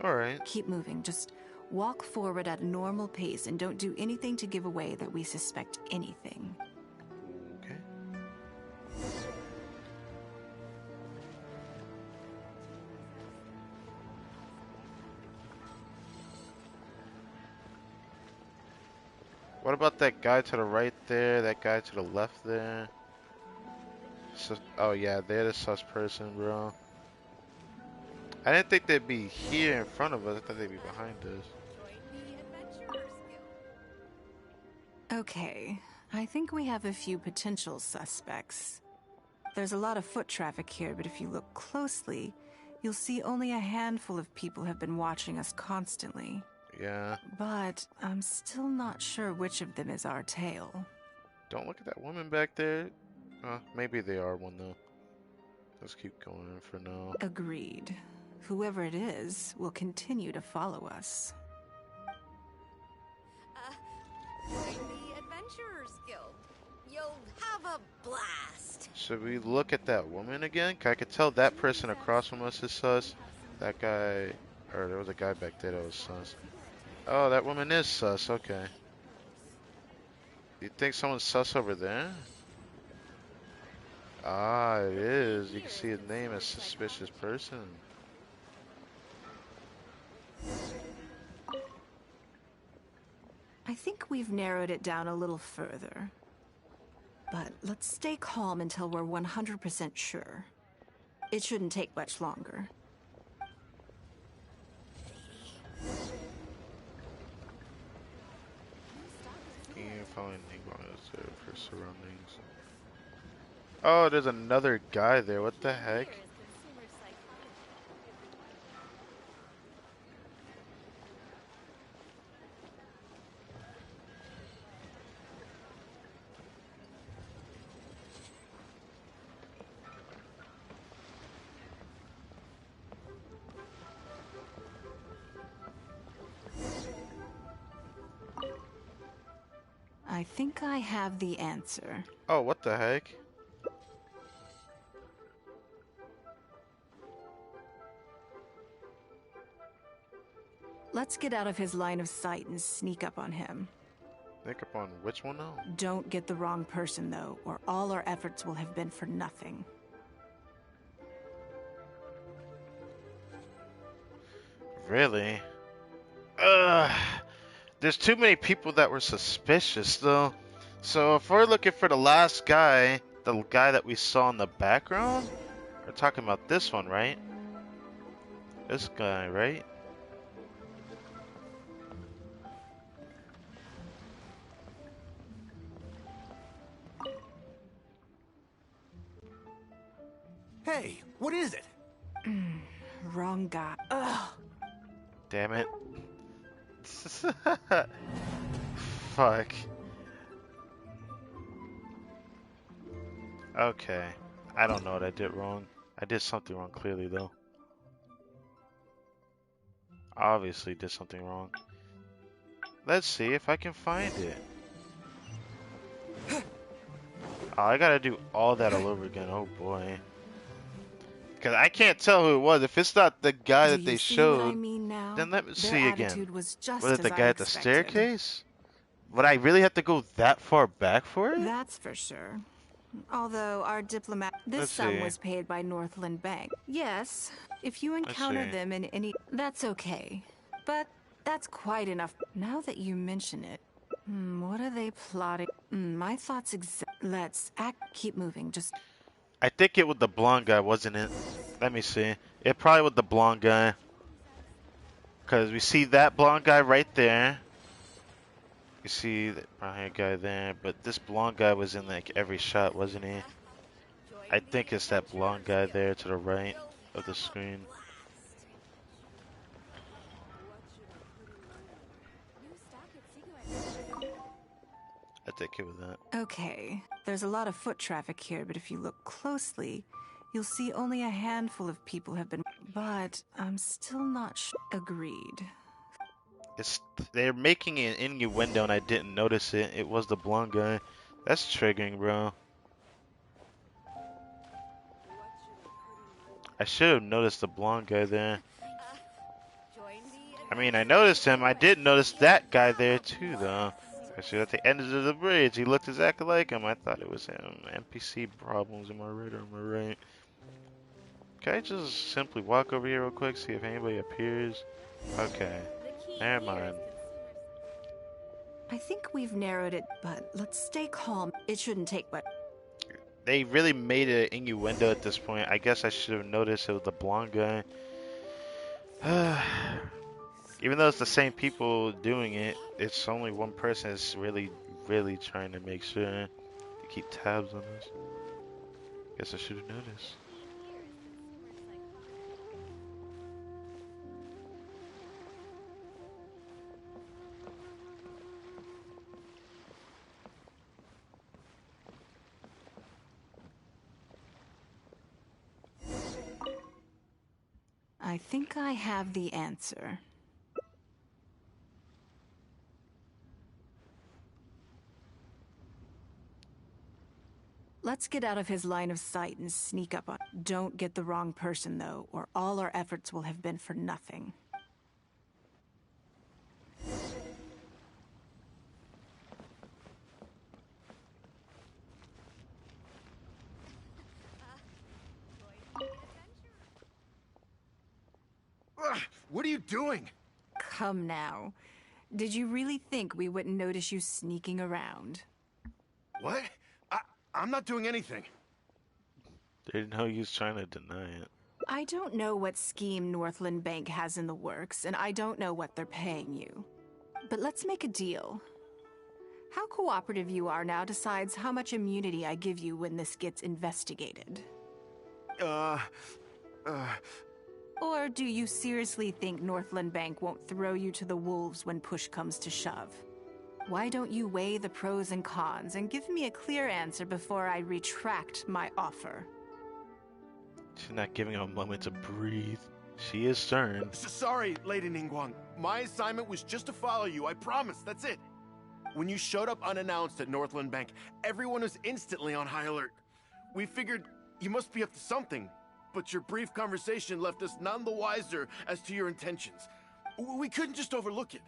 Alright. Keep moving, just walk forward at a normal pace and don't do anything to give away that we suspect anything. Okay. What about that guy to the right there? That guy to the left there? Oh yeah, they're the sus person, bro. I didn't think they'd be here in front of us. I thought they'd be behind us. Okay, I think we have a few potential suspects. There's a lot of foot traffic here, but if you look closely, you'll see only a handful of people have been watching us constantly. Yeah. But I'm still not sure which of them is our tail. Don't look at that woman back there. Maybe they are one though. Let's keep going for now. Agreed. Whoever it is will continue to follow us. Join the Adventurers Guild. You'll have a blast. Should we look at that woman again? 'Cause I could tell that person across from us is sus. That guy, or there was a guy back there that was sus. Oh, that woman is sus. Okay. You think someone's sus over there? Ah, it is. You can see his name as suspicious person. I think we've narrowed it down a little further. But let's stay calm until we're 100% sure. It shouldn't take much longer. Can you find NINGGUANG for surroundings? Oh, there's another guy there. What the heck? I think I have the answer. Oh, what the heck? Let's get out of his line of sight and sneak up on him. Sneak up on which one now? Don't get the wrong person, though, or all our efforts will have been for nothing. Really? Ugh. There's too many people that were suspicious, though. So if we're looking for the last guy, the guy that we saw in the background, we're talking about this one, right? This guy, right? Hey, what is it? Wrong guy. Ugh. Damn it. Fuck. Okay. I don't know what I did wrong. I did something wrong clearly, though. Obviously did something wrong. Let's see if I can find it. Oh, I gotta do all that all over again. Oh boy. Because I can't tell who it was. If it's not the guy that they showed, then let me see again. Was it the guy at the staircase? Would I really have to go that far back for it? That's for sure. Although our diplomat... This sum was paid by Northland Bank. Yes, if you encounter them in any... That's okay. But that's quite enough. Now that you mention it, what are they plotting? My thoughts Let's keep moving, just... I think it was the blonde guy, wasn't it? Let me see. It probably was the blonde guy. Because we see that blonde guy right there. You see that brown hair guy there. But this blonde guy was in like every shot, wasn't he? I think it's that blonde guy there to the right of the screen. I think it was that. Okay, there's a lot of foot traffic here, but if you look closely, you'll see only a handful of people have been... But I'm still not Agreed. They're making an innuendo and I didn't notice it. It was the blonde guy. That's triggering, bro. I should have noticed the blonde guy there. I mean, I noticed him. I did notice that guy there too, though. Actually, at the end of the bridge, he looked exactly like him. I thought it was him. NPC problems, am I right or am I right? Can I just simply walk over here real quick, see if anybody appears? Okay. Never mind. I think we've narrowed it, but let's stay calm. It shouldn't take but... They really made an innuendo at this point. I guess I should have noticed it was the blonde guy. Even though it's the same people doing it, it's only one person that's really trying to make sure to keep tabs on this. Guess I should have noticed. I think I have the answer. Let's get out of his line of sight and sneak up on... Don't get the wrong person, though, or all our efforts will have been for nothing. What are you doing? Come now. Did you really think we wouldn't notice you sneaking around? What? I'm not doing anything. They didn't know he was trying to deny it. I don't know what scheme Northland Bank has in the works, and I don't know what they're paying you. But let's make a deal. How cooperative you are now decides how much immunity I give you when this gets investigated. Or do you seriously think Northland Bank won't throw you to the wolves when push comes to shove? Why don't you weigh the pros and cons and give me a clear answer before I retract my offer? She's not giving him a moment to breathe. She is stern. Sorry, Lady Ningguang. My assignment was just to follow you, I promise, that's it. When you showed up unannounced at Northland Bank, everyone was instantly on high alert. We figured you must be up to something, but your brief conversation left us none the wiser as to your intentions. We couldn't just overlook it.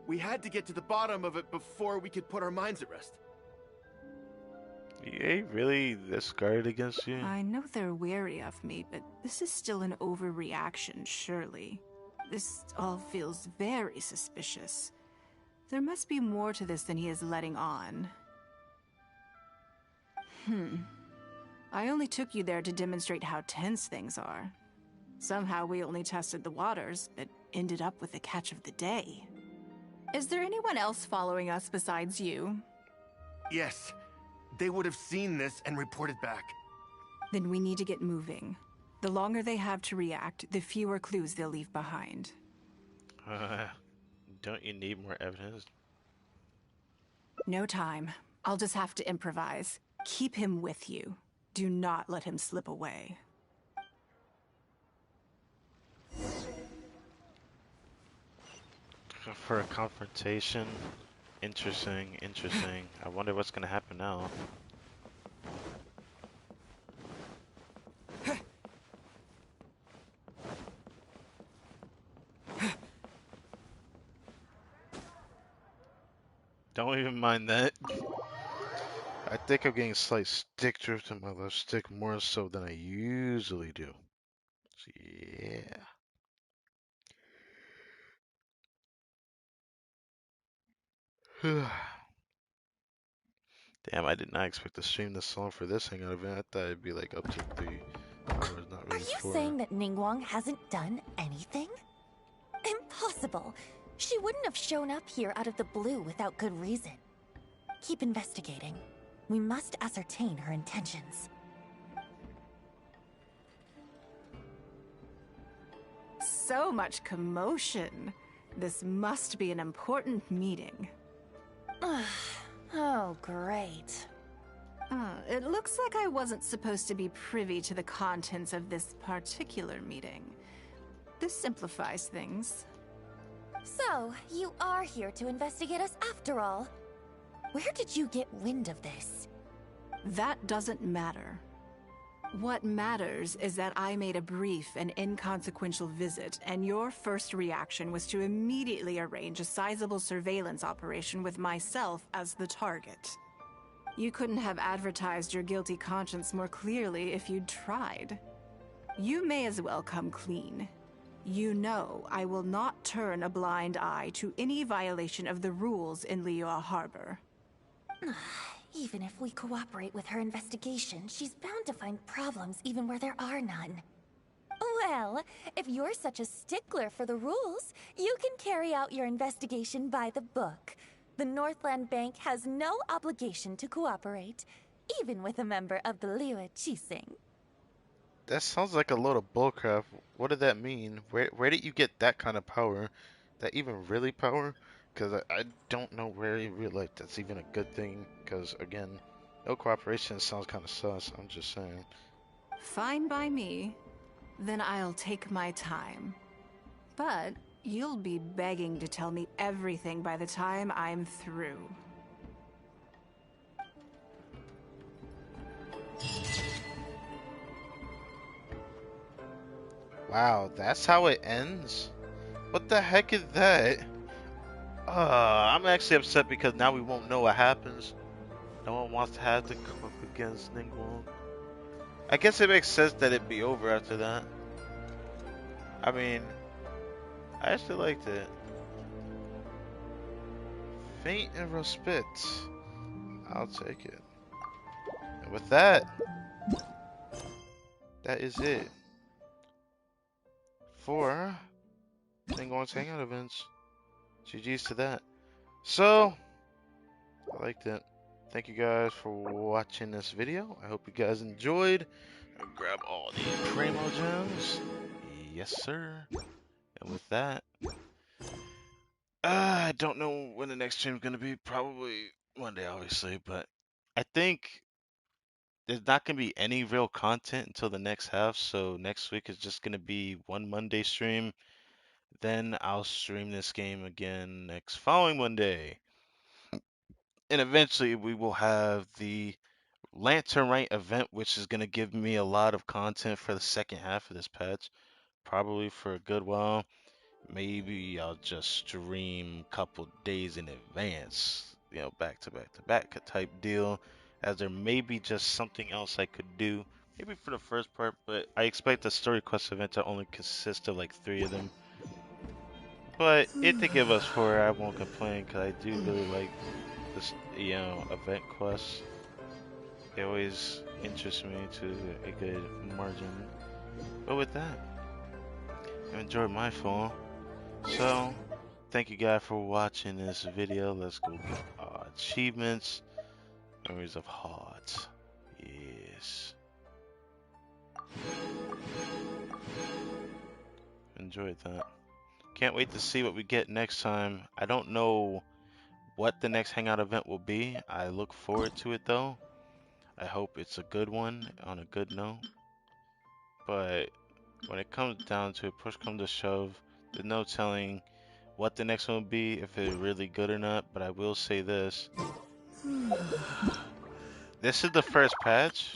We had to get to the bottom of it before we could put our minds at rest. He ain't really this guarded against you. I know they're wary of me, but this is still an overreaction, surely. This all feels very suspicious. There must be more to this than he is letting on. I only took you there to demonstrate how tense things are. Somehow we only tested the waters, but ended up with the catch of the day. Is there anyone else following us besides you? Yes. They would have seen this and reported back. Then we need to get moving. The longer they have to react, the fewer clues they'll leave behind. Don't you need more evidence? No time. I'll just have to improvise. Keep him with you. Do not let him slip away. For a confrontation? Interesting. I wonder what's gonna happen now. Don't even mind that. I think I'm getting slight stick drift in my left stick more so than I usually do. So yeah. Damn, I did not expect to stream this song for this hangout event. I thought it'd be like up to 3 hours, not really 4. Are you saying that Ningguang hasn't done anything? Impossible! She wouldn't have shown up here out of the blue without good reason. Keep investigating. We must ascertain her intentions. So much commotion. This must be an important meeting. Oh, great. It looks like I wasn't supposed to be privy to the contents of this particular meeting. This simplifies things. So, you are here to investigate us after all. Where did you get wind of this? That doesn't matter. What matters is that I made a brief and inconsequential visit, and your first reaction was to immediately arrange a sizable surveillance operation with myself as the target. You couldn't have advertised your guilty conscience more clearly if you'd tried. You may as well come clean. You know I will not turn a blind eye to any violation of the rules in Liyue Harbor. Even if we cooperate with her investigation, she's bound to find problems even where there are none. Well, if you're such a stickler for the rules, you can carry out your investigation by the book. The Northland Bank has no obligation to cooperate, even with a member of the Liyue Chising. That sounds like a load of bullcrap. What did that mean? Where did you get that kind of power? That even really power? Because I don't know where you realize that's even a good thing. Because again, no cooperation sounds kind of sus. I'm just saying. Fine by me. Then I'll take my time. But you'll be begging to tell me everything by the time I'm through. Wow, that's how it ends? What the heck is that? I'm actually upset because now we won't know what happens. No one wants to have to come up against NINGGUANG. I guess it makes sense that it'd be over after that. I mean, I actually liked it. Faint and respite. I'll take it. And with that, that is it for NINGGUANG's Hangout events. GG's to that. So, I liked it. Thank you guys for watching this video. I hope you guys enjoyed. Grab all the Primo gems. Yes, sir. And with that, I don't know when the next stream is going to be. Probably Monday, obviously. But I think there's not going to be any real content until the next half. So next week is just going to be one Monday stream. Then I'll stream this game again next following Monday. And eventually we will have the Lantern Right event, which is going to give me a lot of content for the second half of this patch. Probably for a good while. Maybe I'll just stream a couple days in advance, you know, back to back to back type deal, as there may be just something else I could do, maybe for the first part, but I expect the story quest event to only consist of like 3 of them. But if they give us 4, I won't complain, because I do really like this, you know, event quests. They always interest me to a good margin. But with that, I enjoyed my fall. So, thank you guys for watching this video. Let's go get our achievements. Memories of Heart. Yes. Enjoyed that. Can't wait to see what we get next time. I don't know what the next Hangout event will be. I look forward to it though. I hope it's a good one on a good note. But when it comes down to it, push comes to shove, there's no telling what the next one will be, if it's really good or not, but I will say this. This is the first patch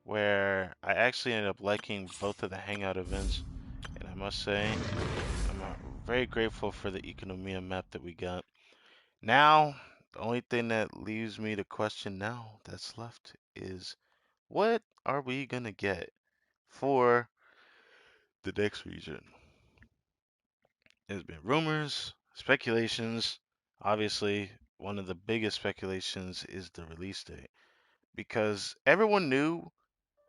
where I actually ended up liking both of the Hangout events, and I must say, I'm very grateful for the Economia map that we got. Now, the only thing that leaves me to question now that's left is, what are we gonna get for the next region? There's been rumors, speculations. Obviously, one of the biggest speculations is the release date. Because everyone knew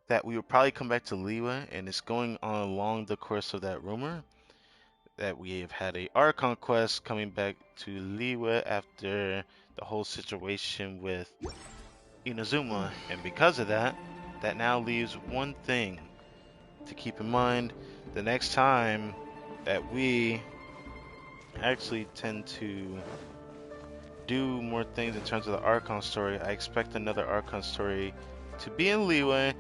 that we would probably come back to Liyue, and it's going on along the course of that rumor that we have had a Archon quest coming back to Liyue after the whole situation with Inazuma. And because of that, that now leaves one thing to keep in mind. The next time that we actually tend to do more things in terms of the Archon story, I expect another Archon story to be in Liyue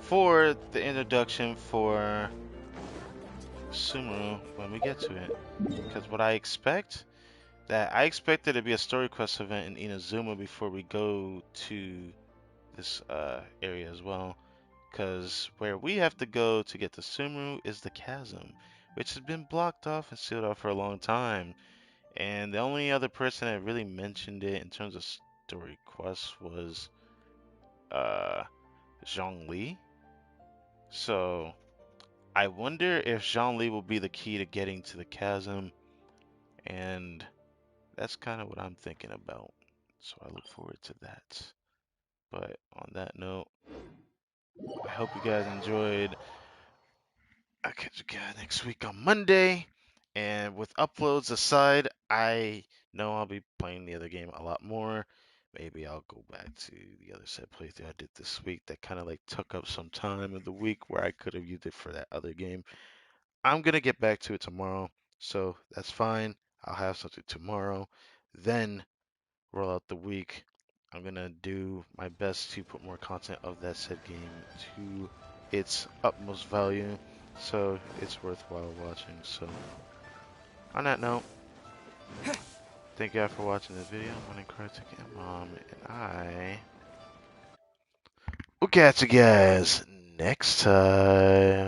for the introduction for Sumeru when we get to it. Because what I expect, I expect there to be a story quest event in Inazuma before we go to this area as well. Because where we have to go to get to Sumeru is the chasm, which has been blocked off and sealed off for a long time. And the only other person that really mentioned it in terms of story quests was Zhongli. So I wonder if Zhongli will be the key to getting to the chasm, and that's kind of what I'm thinking about. So I look forward to that. But on that note, I hope you guys enjoyed. I'll catch you guys next week on Monday. And with uploads aside, I know I'll be playing the other game a lot more. Maybe I'll go back to the other set playthrough I did this week that kind of like took up some time of the week where I could have used it for that other game. I'm gonna get back to it tomorrow, so that's fine. I'll have something tomorrow. Then roll out the week. I'm gonna do my best to put more content of that said game to its utmost value, so it's worthwhile watching. So, on that note, thank you guys for watching this video. My name is Kartik and Mom, and I will catch you guys next time.